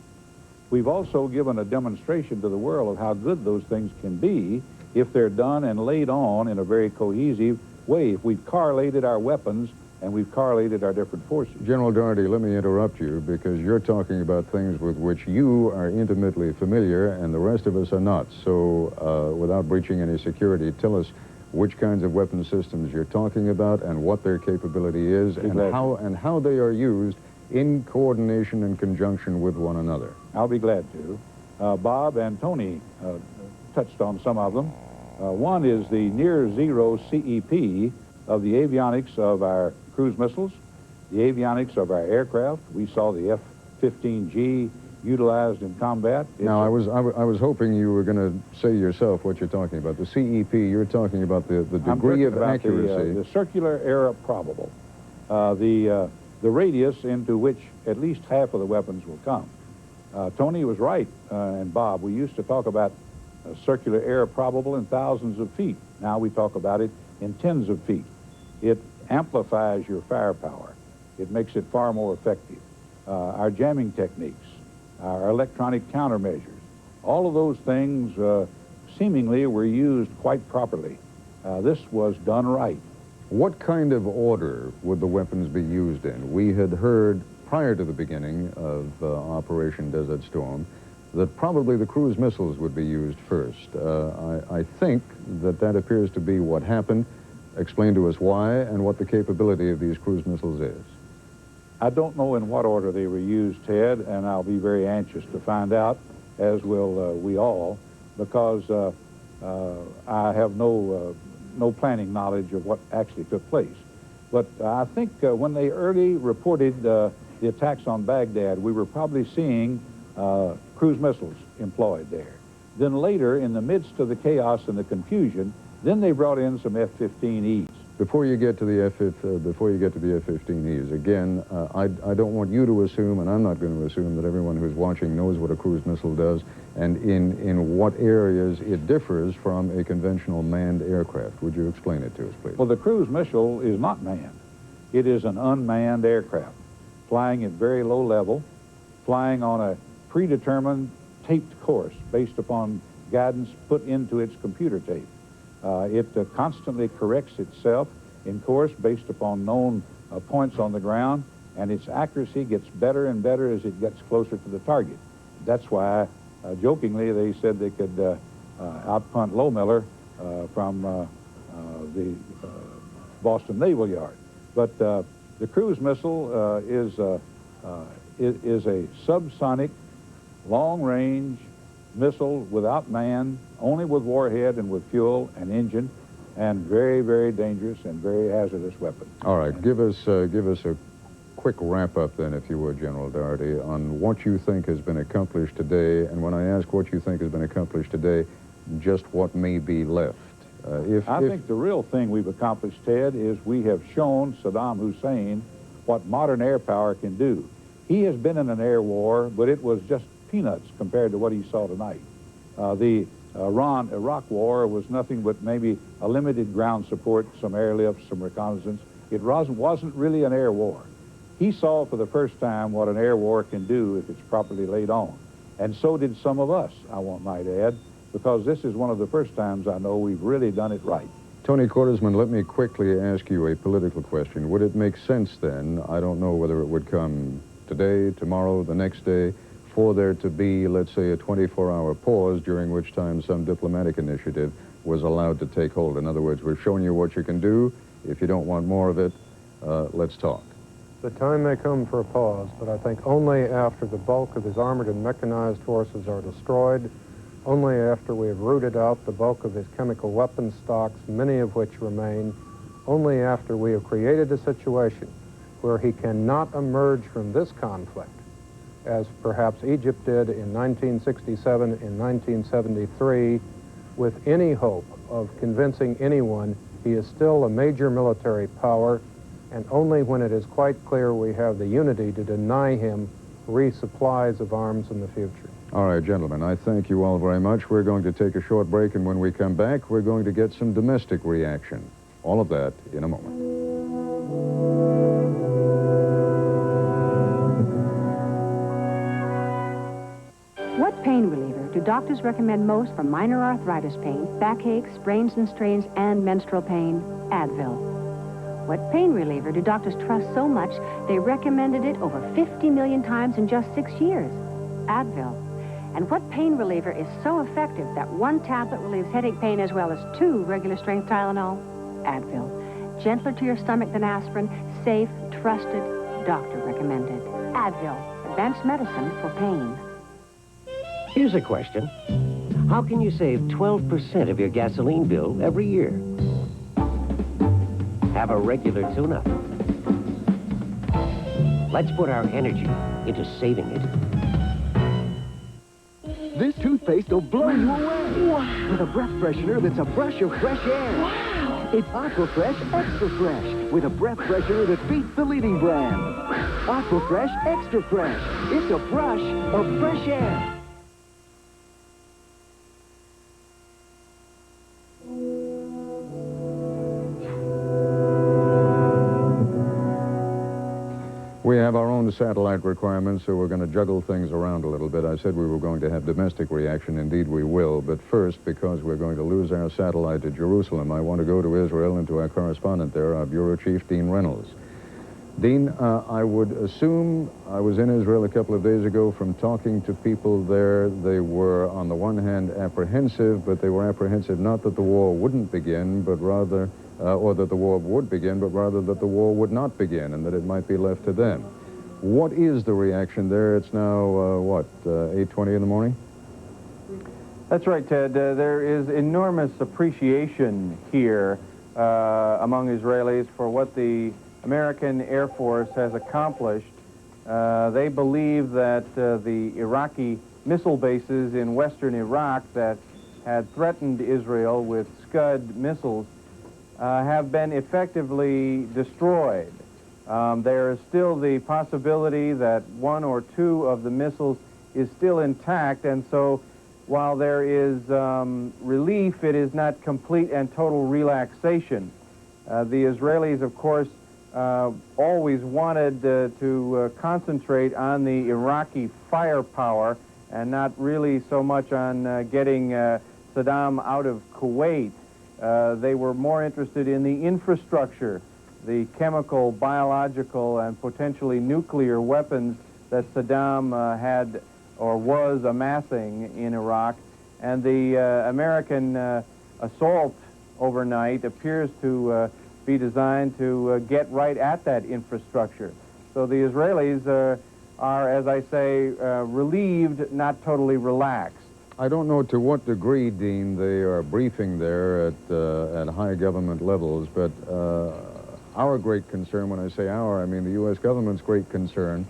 We've also given a demonstration to the world of how good those things can be if they're done and laid on in a very cohesive way, if we've correlated our weapons and we've correlated our different forces. General Doherty, let me interrupt you, because you're talking about things with which you are intimately familiar and the rest of us are not. So without breaching any security, tell us which kinds of weapon systems you're talking about and what their capability is and how they are used in coordination and conjunction with one another? I'll be glad to. Bob and Tony touched on some of them. One is the near-zero CEP of the avionics of our cruise missiles, the avionics of our aircraft. We saw the F-15G utilized in combat. Now, I was hoping you were going to say yourself what you're talking about. The CEP, you're talking about the degree of accuracy. The circular error probable, the radius into which at least half of the weapons will come. Tony was right, and Bob, we used to talk about circular error probable in thousands of feet. Now we talk about it in tens of feet. It amplifies your firepower. It makes it far more effective. Our jamming techniques, our electronic countermeasures, all of those things seemingly were used quite properly. This was done right. What kind of order would the weapons be used in? We had heard prior to the beginning of Operation Desert Storm that probably the cruise missiles would be used first. I think that appears to be what happened. Explain to us why and what the capability of these cruise missiles is. I don't know in what order they were used, Ted, and I'll be very anxious to find out, as will we all, because I have no planning knowledge of what actually took place. But I think when they early reported the attacks on Baghdad, we were probably seeing cruise missiles employed there. Then later, in the midst of the chaos and the confusion, then they brought in some F-15Es. Before you get to the F-15Es, again, I don't want you to assume, and I'm not going to assume, that everyone who's watching knows what a cruise missile does and in what areas it differs from a conventional manned aircraft. Would you explain it to us, please? Well, the cruise missile is not manned. It is an unmanned aircraft, flying at very low level, flying on a predetermined taped course based upon guidance put into its computer tape. It constantly corrects itself in course based upon known points on the ground, and its accuracy gets better and better as it gets closer to the target. That's why, jokingly, they said they could outpunt Lohmiller from the Boston Naval Yard. But the cruise missile is a subsonic, long-range missile without man, only with warhead and with fuel and engine, and very, very dangerous and very hazardous weapon. All right, give us a quick wrap-up then, if you would, General Doherty, on what you think has been accomplished today, and when I ask what you think has been accomplished today, just what may be left. I think the real thing we've accomplished, Ted, is we have shown Saddam Hussein what modern air power can do. He has been in an air war, but it was just peanuts compared to what he saw tonight. The Iran-Iraq war was nothing but maybe a limited ground support, some airlift, some reconnaissance. It wasn't really an air war. He saw for the first time what an air war can do if it's properly laid on. And so did some of us, I might add, because this is one of the first times I know we've really done it right. Tony Quartersman, let me quickly ask you a political question. Would it make sense then, I don't know whether it would come today, tomorrow, the next day, for there to be, let's say, a 24-hour pause during which time some diplomatic initiative was allowed to take hold? In other words, we've shown you what you can do. If you don't want more of it, let's talk. The time may come for a pause, but I think only after the bulk of his armored and mechanized forces are destroyed, only after we have rooted out the bulk of his chemical weapons stocks, many of which remain, only after we have created a situation where he cannot emerge from this conflict, as perhaps Egypt did in 1967, in 1973, with any hope of convincing anyone he is still a major military power, and only when it is quite clear we have the unity to deny him resupplies of arms in the future. All right, gentlemen, I thank you all very much. We're going to take a short break, and when we come back, we're going to get some domestic reaction. All of that in a moment. What pain reliever do doctors recommend most for minor arthritis pain, backaches, sprains and strains, and menstrual pain? Advil. What pain reliever do doctors trust so much they recommended it over 50 million times in just 6 years? Advil. And what pain reliever is so effective that one tablet relieves headache pain as well as 2 regular-strength Tylenol? Advil. Gentler to your stomach than aspirin, safe, trusted, doctor-recommended. Advil, advanced medicine for pain. Here's a question. How can you save 12% of your gasoline bill every year? Have a regular tune-up. Let's put our energy into saving it. This toothpaste will blow you away. Wow. With a breath freshener that's a brush of fresh air. Wow. It's Aqua Fresh Extra Fresh with a breath freshener that beats the leading brand. Aqua Fresh Extra Fresh. It's a brush of fresh air. We have our own satellite requirements, so we're going to juggle things around a little bit. I said we were going to have domestic reaction. Indeed, we will. But first, because we're going to lose our satellite to Jerusalem, I want to go to Israel and to our correspondent there, our bureau chief, Dean Reynolds. Dean, I would assume, I was in Israel a couple of days ago, from talking to people there, they were, on the one hand, apprehensive, but they were apprehensive not that the war wouldn't begin, but rather... or that the war would begin, but rather that the war would not begin and that it might be left to them. What is the reaction there? It's now, 8:20 in the morning? That's right, Ted. There is enormous appreciation here among Israelis for what the American Air Force has accomplished. They believe that the Iraqi missile bases in western Iraq that had threatened Israel with Scud missiles have been effectively destroyed. There is still the possibility that one or two of the missiles is still intact, and so while there is relief, it is not complete and total relaxation. The Israelis, of course, always wanted to concentrate on the Iraqi firepower and not really so much on getting Saddam out of Kuwait. They were more interested in the infrastructure, the chemical, biological, and potentially nuclear weapons that Saddam had or was amassing in Iraq. And the American assault overnight appears to be designed to get right at that infrastructure. So the Israelis are, as I say, relieved, not totally relaxed. I don't know to what degree, Dean, they are briefing there at high government levels, but our great concern, when I say our, I mean the U.S. government's great concern,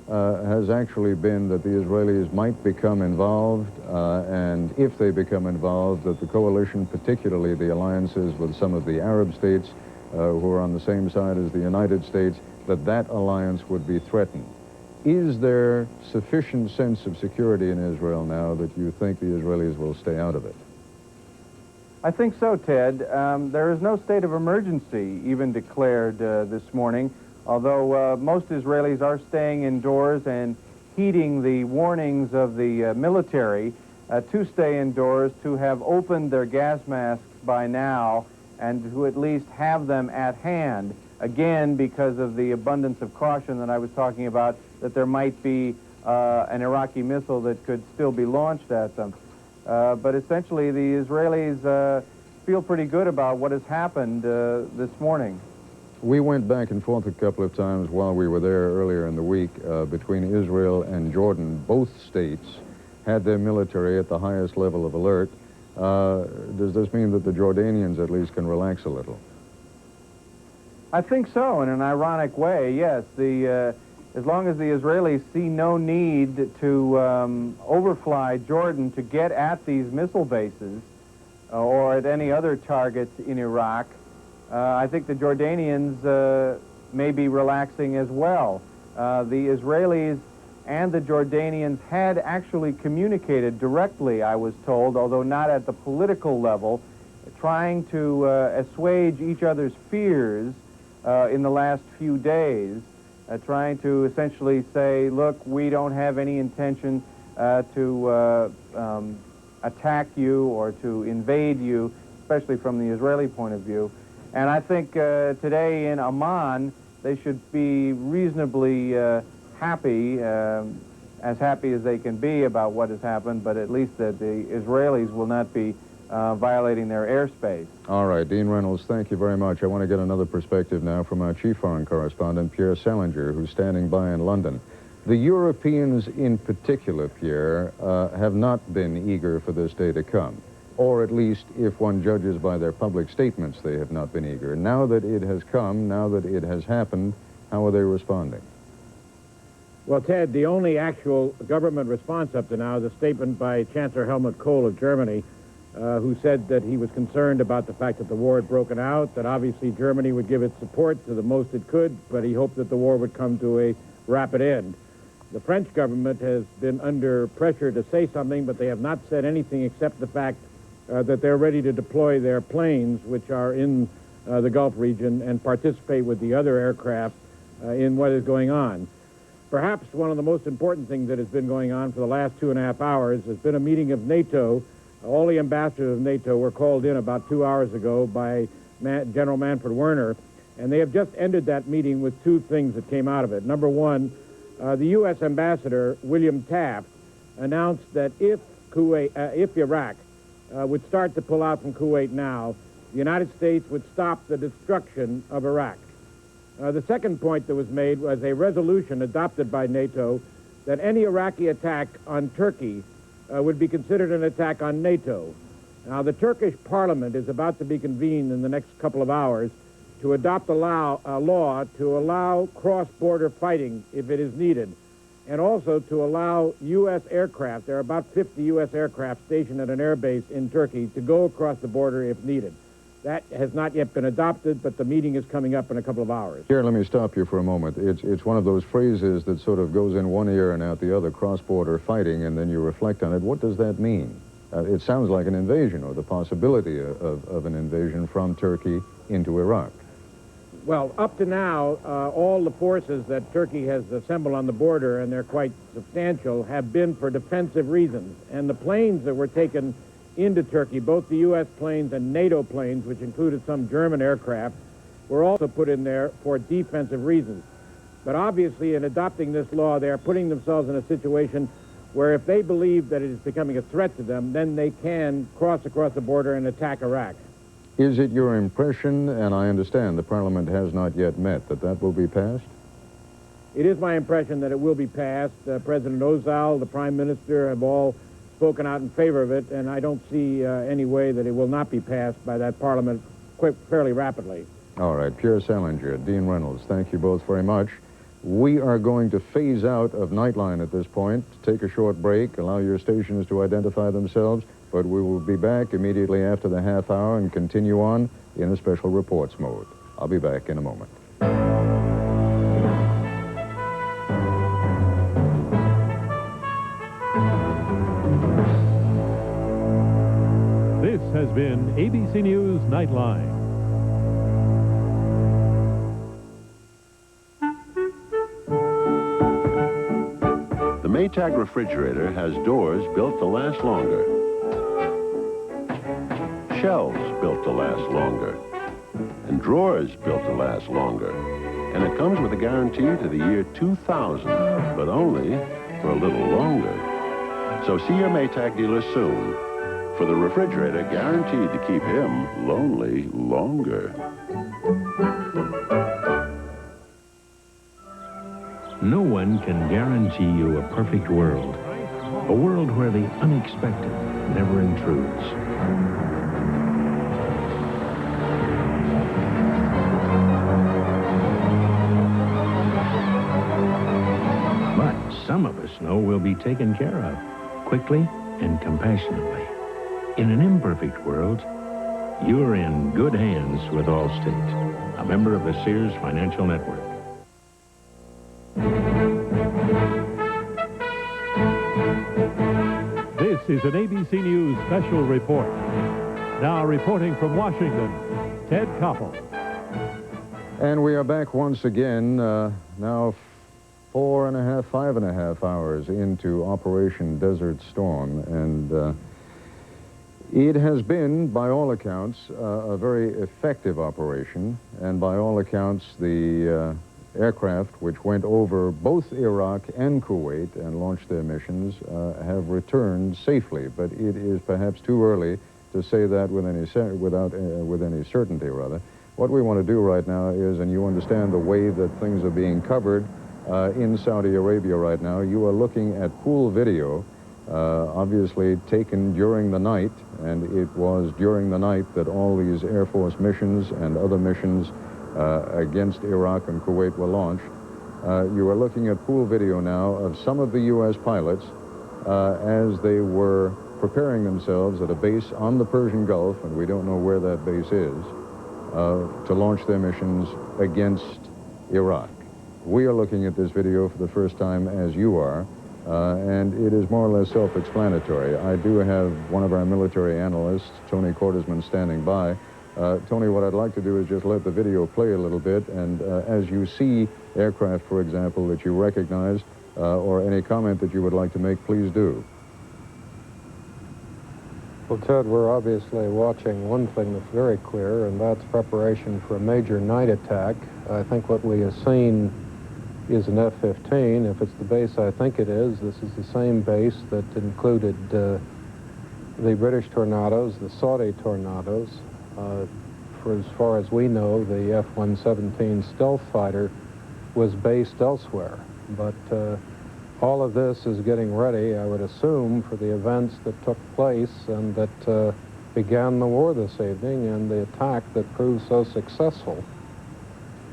has actually been that the Israelis might become involved, and if they become involved, that the coalition, particularly the alliances with some of the Arab states who are on the same side as the United States, that alliance would be threatened. Is there sufficient sense of security in Israel now that you think the Israelis will stay out of it? I think so, Ted. There is no state of emergency even declared this morning, although most Israelis are staying indoors and heeding the warnings of the military to stay indoors, to have opened their gas masks by now, and to at least have them at hand, again, because of the abundance of caution that I was talking about, that there might be an Iraqi missile that could still be launched at them. But essentially, the Israelis feel pretty good about what has happened this morning. We went back and forth a couple of times while we were there earlier in the week between Israel and Jordan. Both states had their military at the highest level of alert. Does this mean that the Jordanians at least can relax a little? I think so, in an ironic way, yes. As long as the Israelis see no need to overfly Jordan to get at these missile bases or at any other targets in Iraq, I think the Jordanians may be relaxing as well. The Israelis and the Jordanians had actually communicated directly, I was told, although not at the political level, trying to assuage each other's fears in the last few days, trying to essentially say, look, we don't have any intention to attack you or to invade you, especially from the Israeli point of view. And I think today in Amman, they should be reasonably happy, as happy as they can be about what has happened, but at least that the Israelis will not be violating their airspace. All right, Dean Reynolds, thank you very much. I want to get another perspective now from our chief foreign correspondent, Pierre Salinger, who's standing by in London. The Europeans in particular, Pierre, have not been eager for this day to come. Or at least, if one judges by their public statements, they have not been eager. Now that it has come, now that it has happened, how are they responding? Well, Ted, the only actual government response up to now is a statement by Chancellor Helmut Kohl of Germany, who said that he was concerned about the fact that the war had broken out, that obviously Germany would give its support to the most it could, but he hoped that the war would come to a rapid end. The French government has been under pressure to say something, but they have not said anything except the fact that they're ready to deploy their planes, which are in the Gulf region, and participate with the other aircraft in what is going on. Perhaps one of the most important things that has been going on for the last 2.5 hours has been a meeting of NATO. All the ambassadors of NATO were called in about 2 hours ago by General Manfred Werner, and they have just ended that meeting with two things that came out of it. Number one, the U.S. ambassador, William Taft, announced that if Iraq would start to pull out from Kuwait now, the United States would stop the destruction of Iraq. The second point that was made was a resolution adopted by NATO that any Iraqi attack on Turkey would be considered an attack on NATO. Now, the Turkish parliament is about to be convened in the next couple of hours to adopt a law to allow cross-border fighting if it is needed, and also to allow U.S. aircraft, there are about 50 U.S. aircraft stationed at an airbase in Turkey, to go across the border if needed. That has not yet been adopted, but the meeting is coming up in a couple of hours. Here, let me stop you for a moment. It's one of those phrases that sort of goes in one ear and out the other, cross-border fighting, and then you reflect on it. What does that mean? It sounds like an invasion, or the possibility of an invasion from Turkey into Iraq. Well, up to now, all the forces that Turkey has assembled on the border, and they're quite substantial, have been for defensive reasons. And the planes that were taken into Turkey, both the U.S. planes and NATO planes, which included some German aircraft, were also put in there for defensive reasons. But obviously, in adopting this law, they are putting themselves in a situation where if they believe that it is becoming a threat to them, then they can cross across the border and attack Iraq. Is it your impression, and I understand the Parliament has not yet met, that that will be passed? It is my impression that it will be passed. President Ozal, the Prime Minister, have all spoken out in favor of it, and I don't see any way that it will not be passed by that Parliament fairly rapidly. All right. Pierre Salinger, Dean Reynolds, thank you both very much. We are going to phase out of Nightline at this point, take a short break, allow your stations to identify themselves, but we will be back immediately after the half hour and continue on in a special reports mode. I'll be back in a moment. This has been ABC News Nightline. The Maytag refrigerator has doors built to last longer, shelves built to last longer, and drawers built to last longer. And it comes with a guarantee to the year 2000, but only for a little longer. So see your Maytag dealer soon for the refrigerator guaranteed to keep him lonely longer. No one can guarantee you a perfect world. A world where the unexpected never intrudes. But some of us know we'll be taken care of, quickly and compassionately. In an imperfect world, you're in good hands with Allstate, a member of the Sears Financial Network. This is an ABC News special report. Now reporting from Washington, Ted Koppel. And we are back once again, now 5.5 hours into Operation Desert Storm. And it has been, by all accounts, a very effective operation. And by all accounts, the aircraft which went over both Iraq and Kuwait and launched their missions have returned safely. But it is perhaps too early to say that with any certainty, rather. What we want to do right now is, and you understand the way that things are being covered, in Saudi Arabia right now. You are looking at pool video, obviously taken during the night, and it was during the night that all these Air Force missions and other missions against Iraq and Kuwait were launched. You are looking at pool video now of some of the U.S. pilots as they were preparing themselves at a base on the Persian Gulf, and we don't know where that base is, to launch their missions against Iraq. We are looking at this video for the first time as you are, and it is more or less self-explanatory. I do have one of our military analysts, Tony Quartersman, standing by. Tony, what I'd like to do is just let the video play a little bit, and as you see aircraft, for example, that you recognize, or any comment that you would like to make, please do. Well, Ted, we're obviously watching one thing that's very clear, and that's preparation for a major night attack. I think what we have seen is an F-15. If it's the base I think it is, this is the same base that included the British Tornadoes, the Saudi Tornadoes. For as far as we know, the F-117 stealth fighter was based elsewhere. But all of this is getting ready, I would assume, for the events that took place and that began the war this evening and the attack that proved so successful.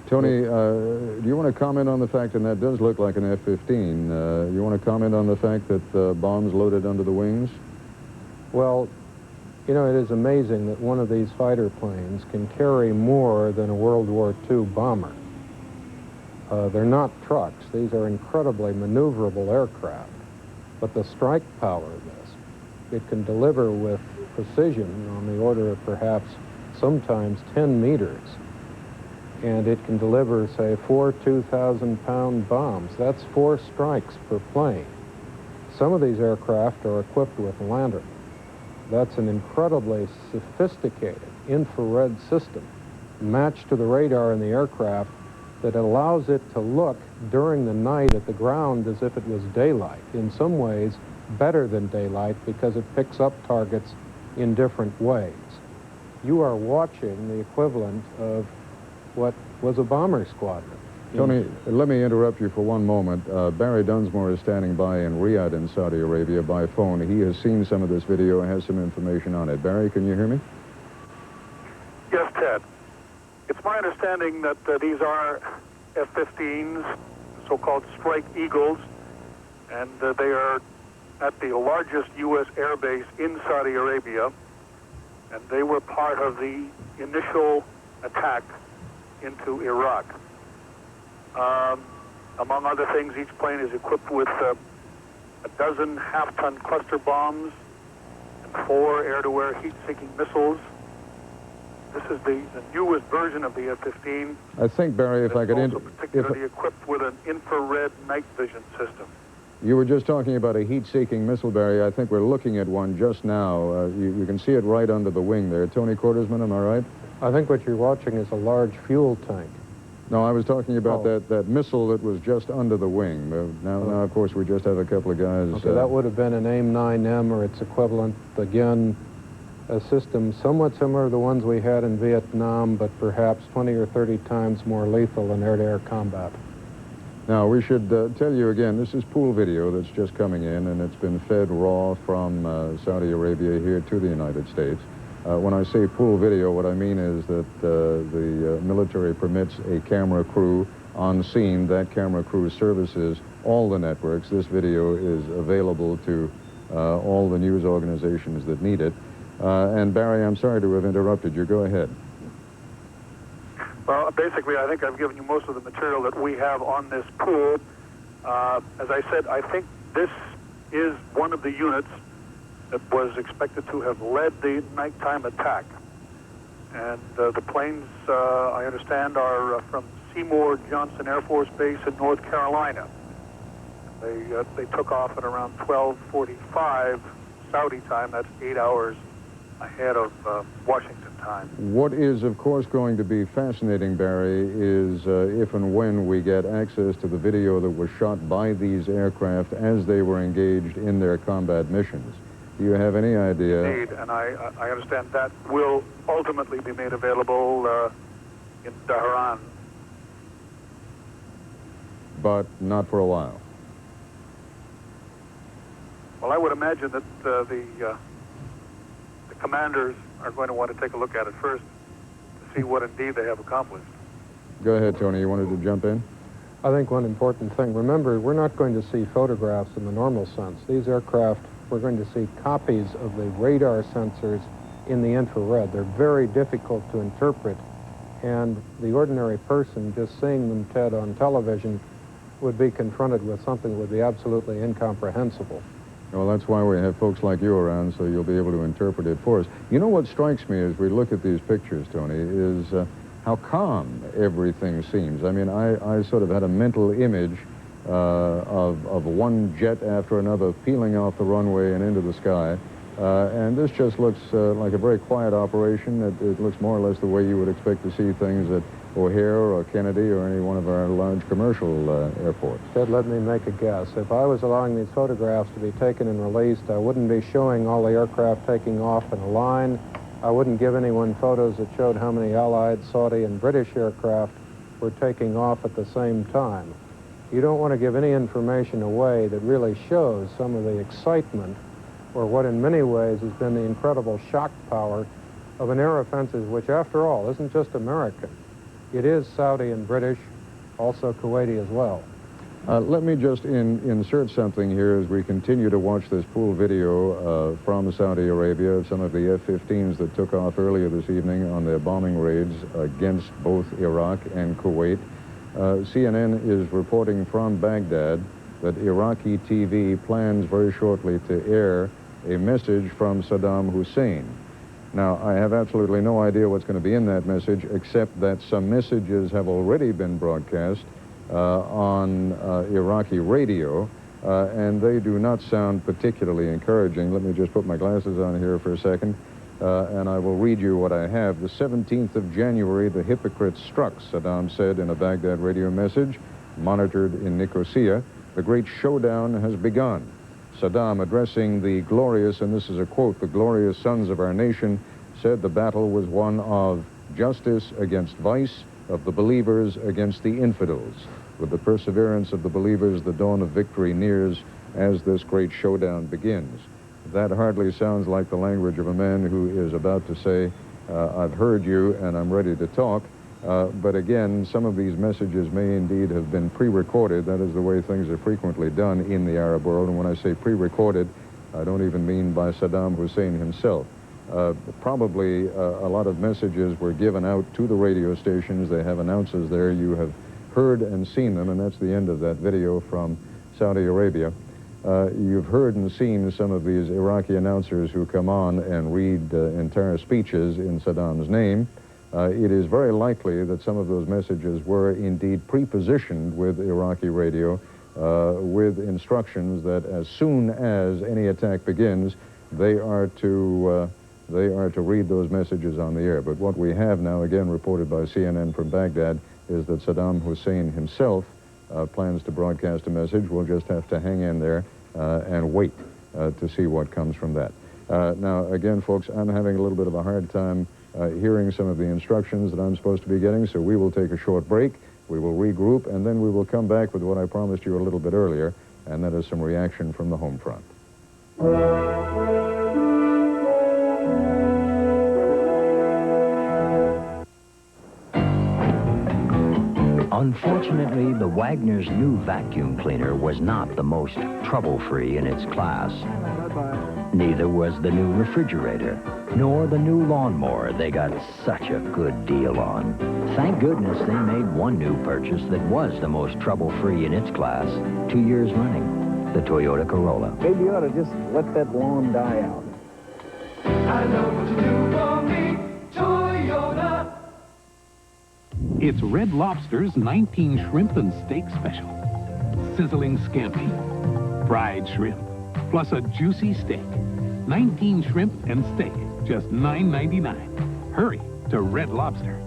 Tony, do you want to comment on the fact, and that does look like an F-15, you want to comment on the fact that bombs loaded under the wings? Well, you know, it is amazing that one of these fighter planes can carry more than a World War II bomber. They're not trucks. These are incredibly maneuverable aircraft. But the strike power of this, it can deliver with precision on the order of perhaps sometimes 10 meters. And it can deliver, say, 4 2,000-pound bombs. That's 4 strikes per plane. Some of these aircraft are equipped with lantern. That's an incredibly sophisticated infrared system matched to the radar in the aircraft that allows it to look during the night at the ground as if it was daylight. In some ways, better than daylight because it picks up targets in different ways. You are watching the equivalent of what was a bomber squadron. Tony, let me interrupt you for one moment. Barry Dunsmore is standing by in Riyadh in Saudi Arabia by phone. He has seen some of this video and has some information on it. Barry, can you hear me? Yes, Ted. It's my understanding that these are F-15s, so-called Strike Eagles, and they are at the largest U.S. air base in Saudi Arabia, and they were part of the initial attack into Iraq. Among other things, each plane is equipped with a dozen half-ton cluster bombs and 4 air-to-air heat-seeking missiles. This is the newest version of the F-15. I think, Barry, if I could... also particularly equipped with an infrared night vision system. You were just talking about a heat-seeking missile, Barry. I think we're looking at one just now. You can see it right under the wing there. Tony Quartersman, am I right? I think what you're watching is a large fuel tank. No, I was talking about that missile that was just under the wing. Now, of course, we just have a couple of guys... Okay, that would have been an AIM-9M or its equivalent. Again, a system somewhat similar to the ones we had in Vietnam, but perhaps 20 or 30 times more lethal in air-to-air combat. Now, we should tell you again, this is pool video that's just coming in, and it's been fed raw from Saudi Arabia here to the United States. When I say pool video, what I mean is that the military permits a camera crew on scene. That camera crew services all the networks. This video is available to all the news organizations that need it. And Barry, I'm sorry to have interrupted you. Go ahead. Well, basically, I think I've given you most of the material that we have on this pool. As I said, I think this is one of the units that was expected to have led the nighttime attack. And the planes, I understand, are from Seymour Johnson Air Force Base in North Carolina. They took off at around 12:45 Saudi time. That's 8 hours ahead of Washington time. What is, of course, going to be fascinating, Barry, is if and when we get access to the video that was shot by these aircraft as they were engaged in their combat missions. Do you have any idea? Indeed, and I understand that will ultimately be made available in Tehran. but not for a while. Well, I would imagine that the commanders are going to want to take a look at it first to see what indeed they have accomplished. Go ahead, Tony. You wanted to jump in? I think one important thing, remember, we're not going to see photographs in the normal sense. These aircraft, we're going to see copies of the radar sensors in the infrared. They're very difficult to interpret, and the ordinary person just seeing them, Ted, on television would be confronted with something that would be absolutely incomprehensible. Well, that's why we have folks like you around, so you'll be able to interpret it for us. You know what strikes me as we look at these pictures, Tony, is how calm everything seems. I mean, I sort of had a mental image of one jet after another peeling off the runway and into the sky. And this just looks like a very quiet operation. It looks more or less the way you would expect to see things at O'Hare or Kennedy or any one of our large commercial airports. Ted, let me make a guess. If I was allowing these photographs to be taken and released, I wouldn't be showing all the aircraft taking off in a line. I wouldn't give anyone photos that showed how many Allied, Saudi, and British aircraft were taking off at the same time. You don't want to give any information away that really shows some of the excitement or what in many ways has been the incredible shock power of an air offensive, which after all isn't just American. It is Saudi and British, also Kuwaiti as well. Let me just insert something here as we continue to watch this pool video from Saudi Arabia of some of the F-15s that took off earlier this evening on their bombing raids against both Iraq and Kuwait. CNN is reporting from Baghdad that Iraqi TV plans very shortly to air a message from Saddam Hussein. Now, I have absolutely no idea what's going to be in that message, except that some messages have already been broadcast on Iraqi radio, and they do not sound particularly encouraging. Let me just put my glasses on here for a second, and I will read you what I have. The 17th of January, the hypocrites struck, Saddam said in a Baghdad radio message, monitored in Nicosia. The great showdown has begun. Saddam, addressing the glorious, and this is a quote, the glorious sons of our nation, said the battle was one of justice against vice, of the believers against the infidels. With the perseverance of the believers, the dawn of victory nears as this great showdown begins. That hardly sounds like the language of a man who is about to say, I've heard you and I'm ready to talk. But again, some of these messages may indeed have been pre-recorded. That is the way things are frequently done in the Arab world. And when I say pre-recorded, I don't even mean by Saddam Hussein himself. Probably a lot of messages were given out to the radio stations. They have announcers there. You have heard and seen them, and that's the end of that video from Saudi Arabia. You've heard and seen some of these Iraqi announcers who come on and read entire speeches in Saddam's name. It is very likely that some of those messages were indeed pre-positioned with Iraqi radio with instructions that as soon as any attack begins, they are to read those messages on the air. But what we have now, again reported by CNN from Baghdad, is that Saddam Hussein himself plans to broadcast a message. We'll just have to hang in there and wait to see what comes from that. Now, again, folks, I'm having a little bit of a hard time hearing some of the instructions that I'm supposed to be getting, so we will take a short break. We will regroup, and then we will come back with what I promised you a little bit earlier, and that is some reaction from the home front. Unfortunately, the Wagner's new vacuum cleaner was not the most trouble-free in its class. Neither was the new refrigerator, nor the new lawnmower they got such a good deal on. Thank goodness they made one new purchase that was the most trouble-free in its class 2 years running, the Toyota Corolla. Maybe you ought to just let that lawn die out. I know what you do for me, Toyota. It's Red Lobster's 19 shrimp and steak special. Sizzling scampi, fried shrimp, plus a juicy steak. 19 shrimp and steak, just $9.99. Hurry to Red Lobster.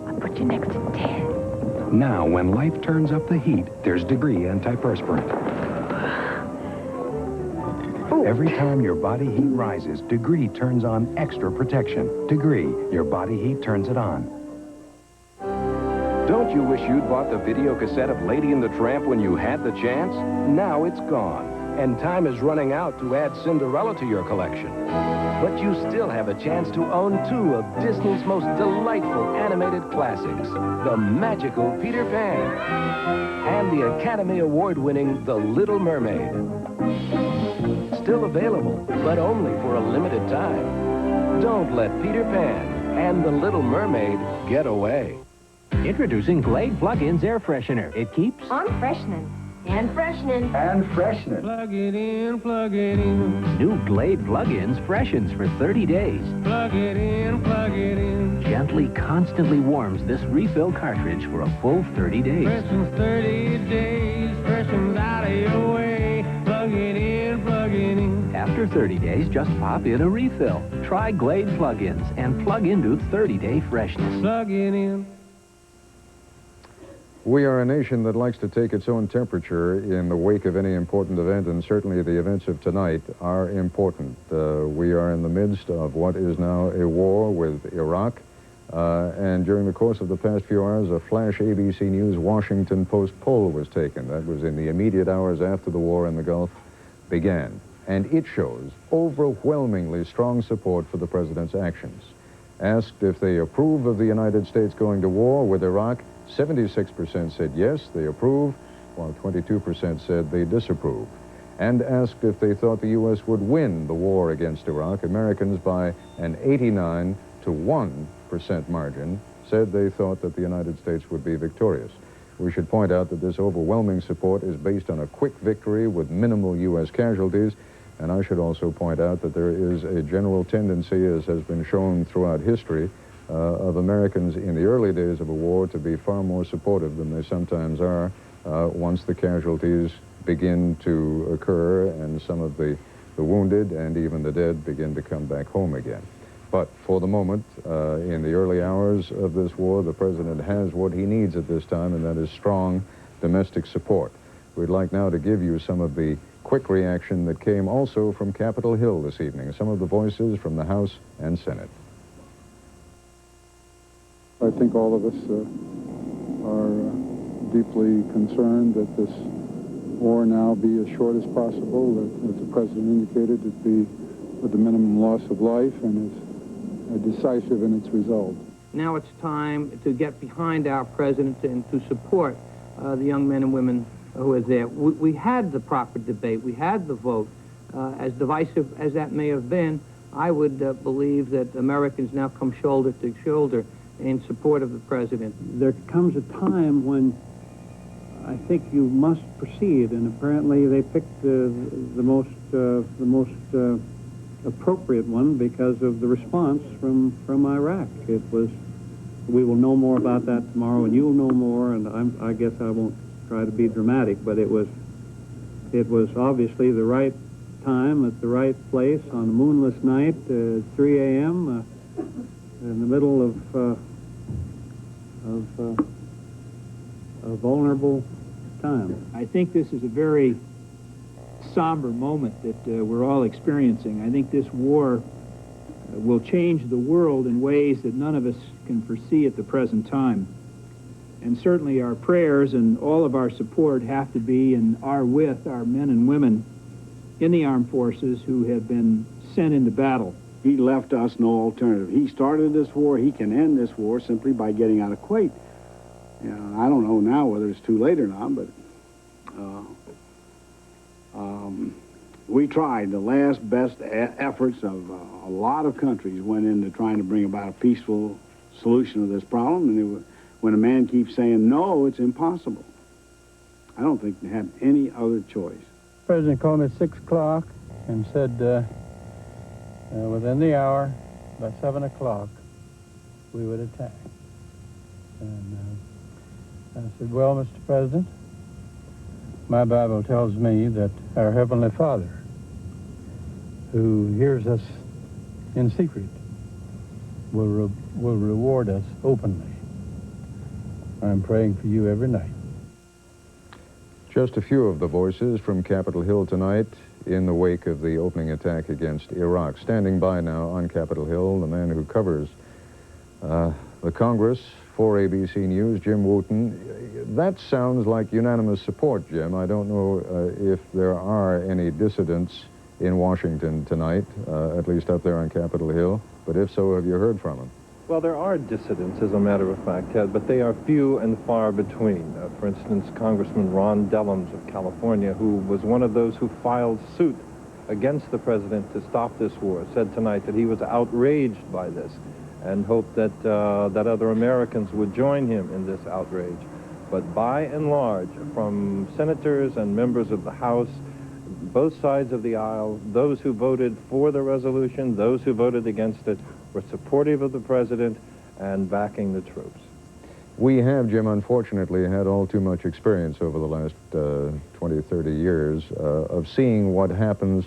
I'll put you next to Ted. Now, when life turns up the heat, there's Degree antiperspirant. Every time your body heat rises, Degree turns on extra protection. Degree, your body heat turns it on. Don't you wish you'd bought the video cassette of Lady and the Tramp when you had the chance? Now it's gone, and time is running out to add Cinderella to your collection. But you still have a chance to own 2 of Disney's most delightful animated classics, the magical Peter Pan and the Academy Award-winning The Little Mermaid. Still available, but only for a limited time. Don't let Peter Pan and The Little Mermaid get away. Introducing Glade Plug-ins Air Freshener. It keeps on freshening. And freshening. and freshening. Plug it in, plug it in. New Glade Plug-ins freshens for 30 days. Plug it in, plug it in. Gently, constantly warms this refill cartridge for a full 30 days. Freshens 30 days, freshens out of your way. Plug it in, plug it in. After 30 days, just pop in a refill. Try Glade Plug-ins and plug into 30-day freshness. Plug it in. We are a nation that likes to take its own temperature in the wake of any important event, and certainly the events of tonight are important. We are in the midst of what is now a war with Iraq, and during the course of the past few hours, a flash ABC News Washington Post poll was taken. That was in the immediate hours after the war in the Gulf began, and it shows overwhelmingly strong support for the president's actions. Asked if they approve of the United States going to war with Iraq, 76% said yes, they approve, while 22% said they disapprove. And asked if they thought the U.S. would win the war against Iraq, Americans by an 89 to 1% margin said they thought that the United States would be victorious. We should point out that this overwhelming support is based on a quick victory with minimal U.S. casualties, and I should also point out that there is a general tendency, as has been shown throughout history, of Americans in the early days of a war to be far more supportive than they sometimes are once the casualties begin to occur and some of the wounded and even the dead begin to come back home again. But for the moment, in the early hours of this war, the president has what he needs at this time, and that is strong domestic support. We'd like now to give you some of the quick reaction that came also from Capitol Hill this evening, some of the voices from the House and Senate. I think all of us are deeply concerned that this war now be as short as possible, that, as the president indicated, it be with the minimum loss of life and is decisive in its result. Now it's time to get behind our president and to support the young men and women who are there. We had the proper debate. We had the vote. As divisive as that may have been, I would believe that Americans now come shoulder to shoulder in support of the president. There comes a time when I think you must proceed, and apparently they picked the most appropriate one because of the response from Iraq. It was, we will know more about that tomorrow, and you'll know more. And I guess I won't try to be dramatic, but it was obviously the right time at the right place on a moonless night, 3 a.m. In the middle of a vulnerable time. I think this is a very somber moment that we're all experiencing. I think this war will change the world in ways that none of us can foresee at the present time. And certainly our prayers and all of our support have to be and are with our men and women in the armed forces who have been sent into battle. He left us no alternative. He started this war. He can end this war simply by getting out of Kuwait. I don't know now whether it's too late or not, but we tried. The last best efforts of a lot of countries went into trying to bring about a peaceful solution to this problem. And when a man keeps saying, no, it's impossible, I don't think they had any other choice. The president called me at 6 o'clock and said, within the hour, by 7 o'clock, we would attack. And I said, well, Mr. President, my Bible tells me that our Heavenly Father, who hears us in secret, will reward us openly. I'm praying for you every night. Just a few of the voices from Capitol Hill tonight in the wake of the opening attack against Iraq. Standing by now on Capitol Hill, the man who covers the Congress for ABC News, Jim Wooten. That sounds like unanimous support, Jim. I don't know if there are any dissidents in Washington tonight, at least up there on Capitol Hill. But if so, have you heard from them? Well, there are dissidents, as a matter of fact, Ted, but they are few and far between. For instance, Congressman Ron Dellums of California, who was one of those who filed suit against the president to stop this war, said tonight that he was outraged by this and hoped that, that other Americans would join him in this outrage. But by and large, from senators and members of the House, both sides of the aisle, those who voted for the resolution, those who voted against it, were supportive of the president and backing the troops. We have, Jim, unfortunately, had all too much experience over the last 20, 30 years of seeing what happens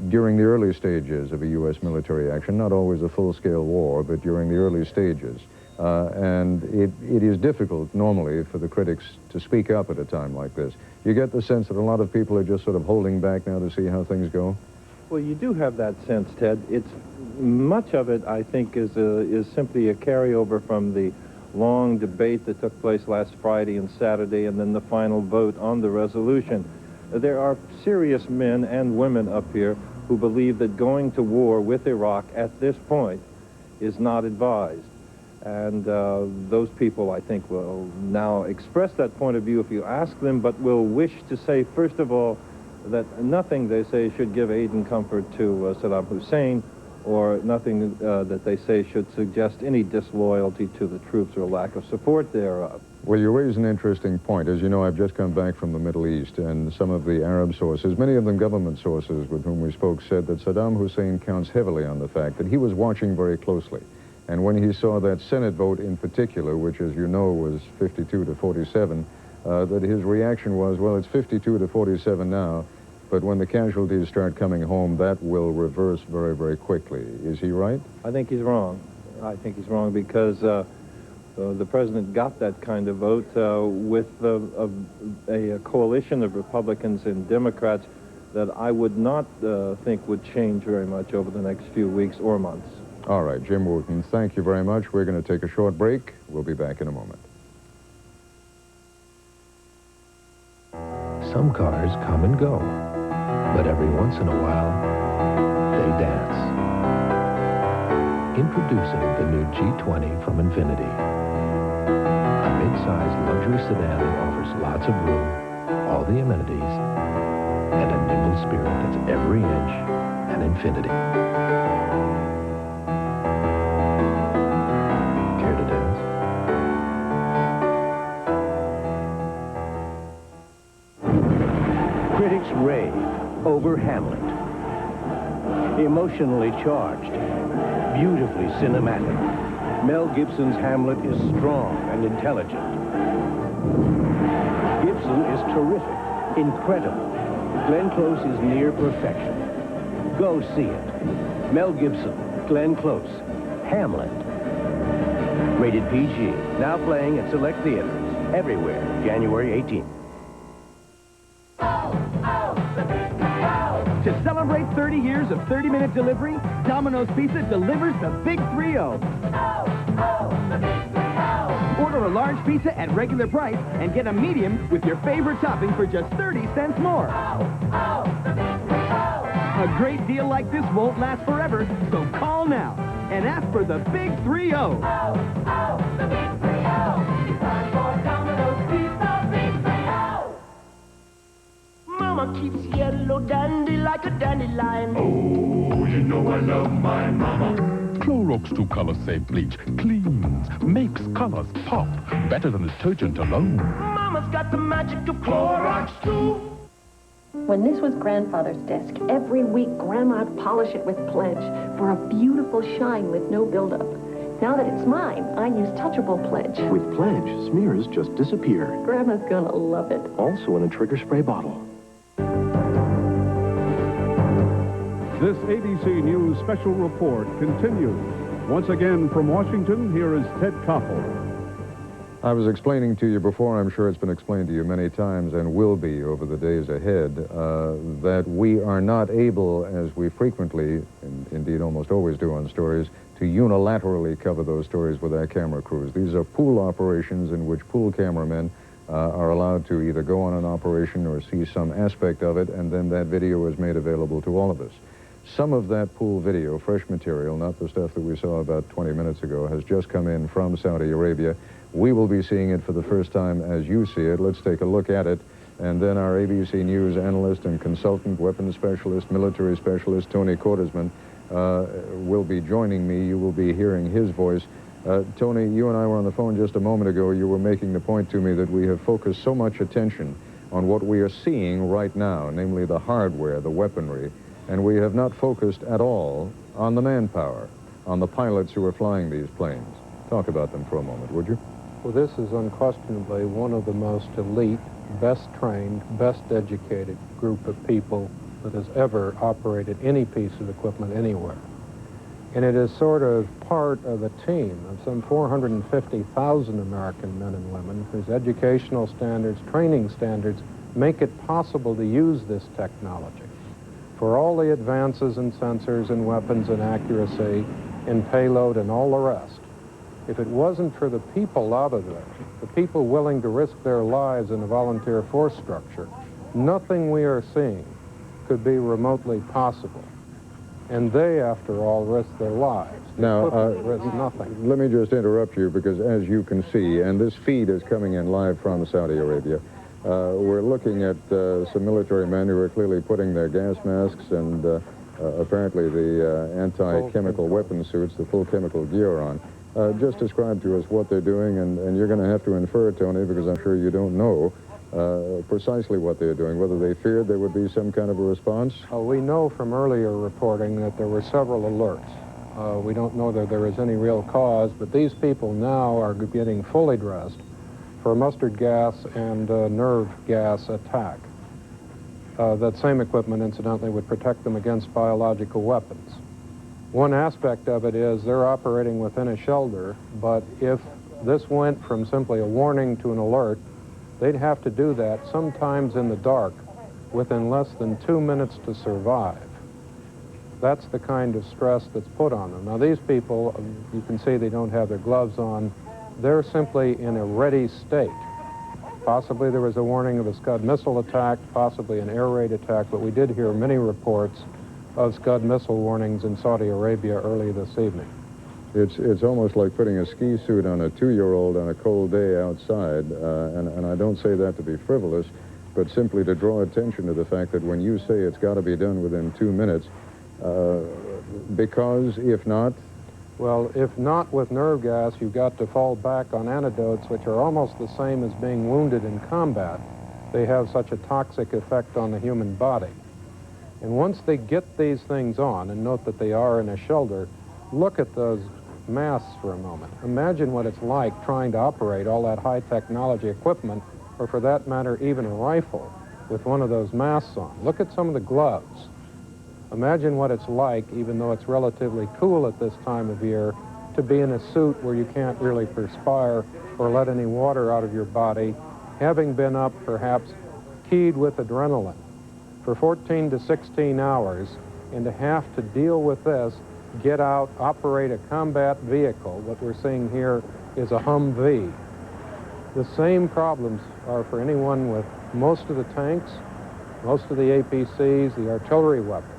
during the early stages of a U.S. military action, not always a full-scale war, but during the early stages. And it is difficult, normally, for the critics to speak up at a time like this. You get the sense that a lot of people are just sort of holding back now to see how things go? Well, you do have that sense, Ted. It's much of it, I think, is simply a carryover from the long debate that took place last Friday and Saturday, and then the final vote on the resolution. There are serious men and women up here who believe that going to war with Iraq at this point is not advised. And those people, I think, will now express that point of view if you ask them, but will wish to say, first of all, that nothing, they say, should give aid and comfort to Saddam Hussein, or nothing that they say should suggest any disloyalty to the troops or lack of support thereof. Well, you raise an interesting point. As you know, I've just come back from the Middle East, and some of the Arab sources, many of them government sources with whom we spoke, said that Saddam Hussein counts heavily on the fact that he was watching very closely. And when he saw that Senate vote in particular, which, as you know, was 52 to 47, that his reaction was, well, it's 52 to 47 now, but when the casualties start coming home, that will reverse very, very quickly. Is he right? I think he's wrong. I think he's wrong because the president got that kind of vote with a coalition of Republicans and Democrats that I would not think would change very much over the next few weeks or months. All right, Jim Wooten, thank you very much. We're going to take a short break. We'll be back in a moment. Some cars come and go, but every once in a while, they dance. Introducing the new G20 from Infiniti. A mid-sized luxury sedan that offers lots of room, all the amenities, and a nimble spirit that's every inch an Infiniti. Care to dance? Critics rave over Hamlet. Emotionally charged, beautifully cinematic, Mel Gibson's Hamlet is strong and intelligent. Gibson is terrific, incredible. Glenn Close is near perfection. Go see it. Mel Gibson, Glenn Close, Hamlet. Rated PG, now playing at select theaters, everywhere, January 18th. To celebrate 30 years of 30-minute delivery, Domino's Pizza delivers the Big 3-0. Order a large pizza at regular price and get a medium with your favorite topping for just 30 cents more. A great deal like this won't last forever, so call now and ask for the Big 3-0. The Big 3-0. It's time for Domino's Pizza Big 3-0. Mama keeps yellow dandy like a dandelion. Oh, you know I love my mama. Clorox 2-Color Safe Bleach cleans, makes colors pop, better than detergent alone. Mama's got the magic of Clorox 2. When this was Grandfather's desk, every week Grandma'd polish it with Pledge for a beautiful shine with no buildup. Now that it's mine, I use Touchable Pledge. With Pledge, smears just disappear. Grandma's gonna love it. Also in a trigger spray bottle. This ABC News special report continues. Once again from Washington, here is Ted Koppel. I was explaining to you before, I'm sure it's been explained to you many times and will be over the days ahead, that we are not able, as we frequently, and indeed almost always do on stories, to unilaterally cover those stories with our camera crews. These are pool operations in which pool cameramen are allowed to either go on an operation or see some aspect of it, and then that video is made available to all of us. Some of that pool video, fresh material, not the stuff that we saw about 20 minutes ago, has just come in from Saudi Arabia. We will be seeing it for the first time as you see it. Let's take a look at it. And then our ABC News analyst and consultant, weapons specialist, military specialist, Tony Quartersman, will be joining me. You will be hearing his voice. Tony, you and I were on the phone just a moment ago. You were making the point to me that we have focused so much attention on what we are seeing right now, namely the hardware, the weaponry, and we have not focused at all on the manpower, on the pilots who are flying these planes. Talk about them for a moment, would you? Well, this is unquestionably one of the most elite, best trained, best educated group of people that has ever operated any piece of equipment anywhere. And it is sort of part of a team of some 450,000 American men and women whose educational standards, training standards, make it possible to use this technology. For all the advances in sensors and weapons and accuracy, in payload and all the rest, if it wasn't for the people out of there, the people willing to risk their lives in a volunteer force structure, nothing we are seeing could be remotely possible. And they, after all, risk their lives. Now, risk nothing. Let me just interrupt you, because as you can see, and this feed is coming in live from Saudi Arabia, we're looking at some military men who are clearly putting their gas masks and apparently the anti-chemical weapon suits, the full chemical gear on. Just describe to us what they're doing, and you're going to have to infer, Tony, because I'm sure you don't know precisely what they're doing, whether they feared there would be some kind of a response. We know from earlier reporting that there were several alerts. We don't know that there is any real cause, but these people now are getting fully dressed for a mustard gas and nerve gas attack. That same equipment, incidentally, would protect them against biological weapons. One aspect of it is they're operating within a shelter, but if this went from simply a warning to an alert, they'd have to do that sometimes in the dark within less than 2 minutes to survive. That's the kind of stress that's put on them. Now, these people, you can see they don't have their gloves on. They're simply in a ready state. Possibly there was a warning of a Scud missile attack, possibly an air raid attack, but we did hear many reports of Scud missile warnings in Saudi Arabia early this evening. It's almost like putting a ski suit on a 2-year-old on a cold day outside, and I don't say that to be frivolous, but simply to draw attention to the fact that when you say it's got to be done within 2 minutes, because if not... Well, if not with nerve gas, you've got to fall back on antidotes, which are almost the same as being wounded in combat. They have such a toxic effect on the human body. And once they get these things on, and note that they are in a shelter, look at those masks for a moment. Imagine what it's like trying to operate all that high technology equipment, or for that matter, even a rifle, with one of those masks on. Look at some of the gloves. Imagine what it's like, even though it's relatively cool at this time of year, to be in a suit where you can't really perspire or let any water out of your body, having been up perhaps keyed with adrenaline for 14 to 16 hours, and to have to deal with this, get out, operate a combat vehicle. What we're seeing here is a Humvee. The same problems are for anyone with most of the tanks, most of the APCs, the artillery weapons.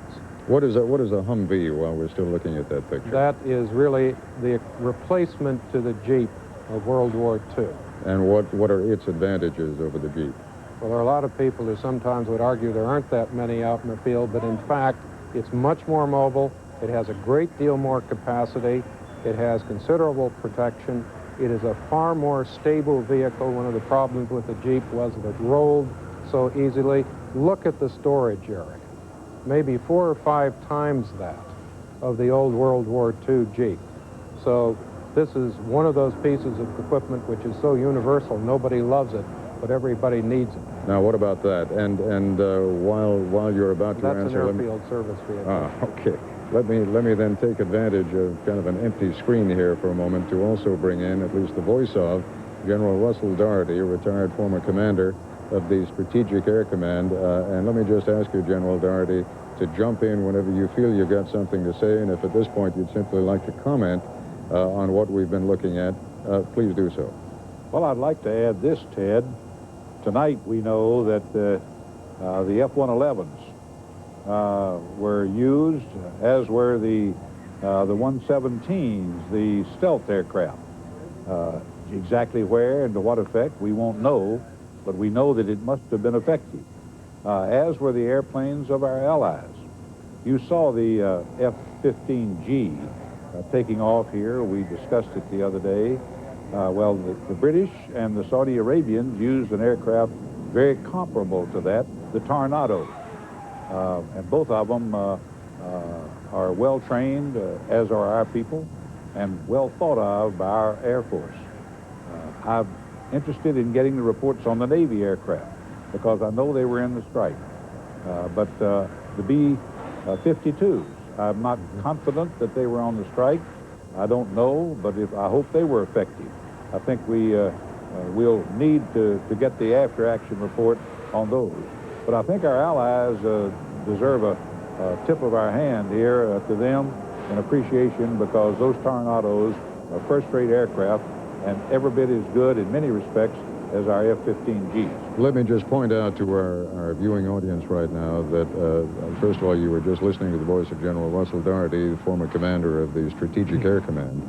What is a Humvee while we're still looking at that picture? That is really the replacement to the Jeep of World War II. And what are its advantages over the Jeep? Well, there are a lot of people who sometimes would argue there aren't that many out in the field, but in fact, it's much more mobile. It has a great deal more capacity. It has considerable protection. It is a far more stable vehicle. One of the problems with the Jeep was that it rolled so easily. Look at the storage area. Maybe 4 or 5 times that of the old World War II Jeep. So this is one of those pieces of equipment which is so universal, nobody loves it, but everybody needs it. Now, what about that? And while you're about to answer... That's an airfield service vehicle. Ah, okay. Let me then take advantage of kind of an empty screen here for a moment to also bring in at least the voice of General Russell Doherty, a retired former commander of the Strategic Air Command. And let me just ask you, General Doherty, to jump in whenever you feel you've got something to say, and if at this point you'd simply like to comment on what we've been looking at, please do so. Well, I'd like to add this, Ted. Tonight we know that the F-111s were used, as were the 117s, the stealth aircraft. Exactly where and to what effect, we won't know, but we know that it must have been effective, as were the airplanes of our allies. You saw the F-15G taking off here. We discussed it the other day. Well, the British and the Saudi Arabians used an aircraft very comparable to that, the Tornado. And both of them are well trained, as are our people, and well thought of by our Air Force. I'm interested in getting the reports on the Navy aircraft because I know they were in the strike. But the B-52s, I'm not confident that they were on the strike. I don't know, but I hope they were effective. I think we'll need to get the after-action report on those. But I think our allies deserve a tip of our hand here to them in appreciation, because those Tornadoes are first-rate aircraft and every bit as good in many respects as our F-15Gs. Let me just point out to our viewing audience right now that, first of all, you were just listening to the voice of General Russell Doherty, the former commander of the Strategic Air Command.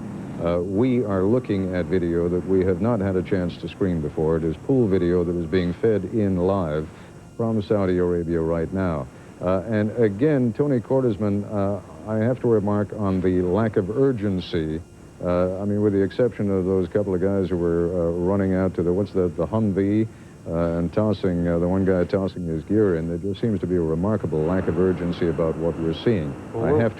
We are looking at video that we have not had a chance to screen before. It is pool video that is being fed in live from Saudi Arabia right now. And again, Tony Cordesman, I have to remark on the lack of urgency. I mean, with the exception of those couple of guys who were running out to the Humvee and tossing, the one guy tossing his gear in, there just seems to be a remarkable lack of urgency about what we're seeing. I have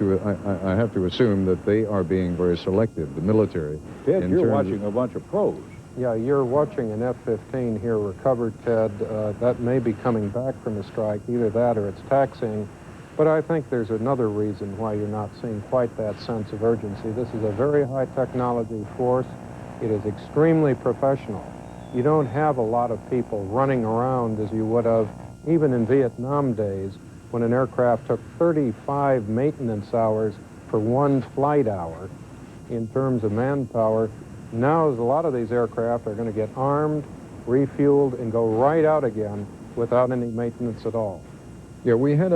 to assume that they are being very selective, the military. Ted, you're watching a bunch of pros. Yeah, you're watching an F-15 here recovered, Ted. That may be coming back from a strike, either that or it's taxiing. But I think there's another reason why you're not seeing quite that sense of urgency. This is a very high technology force. It is extremely professional. You don't have a lot of people running around as you would have even in Vietnam days, when an aircraft took 35 maintenance hours for one flight hour in terms of manpower. Now, a lot of these aircraft are going to get armed, refueled, and go right out again without any maintenance at all. Yeah, we had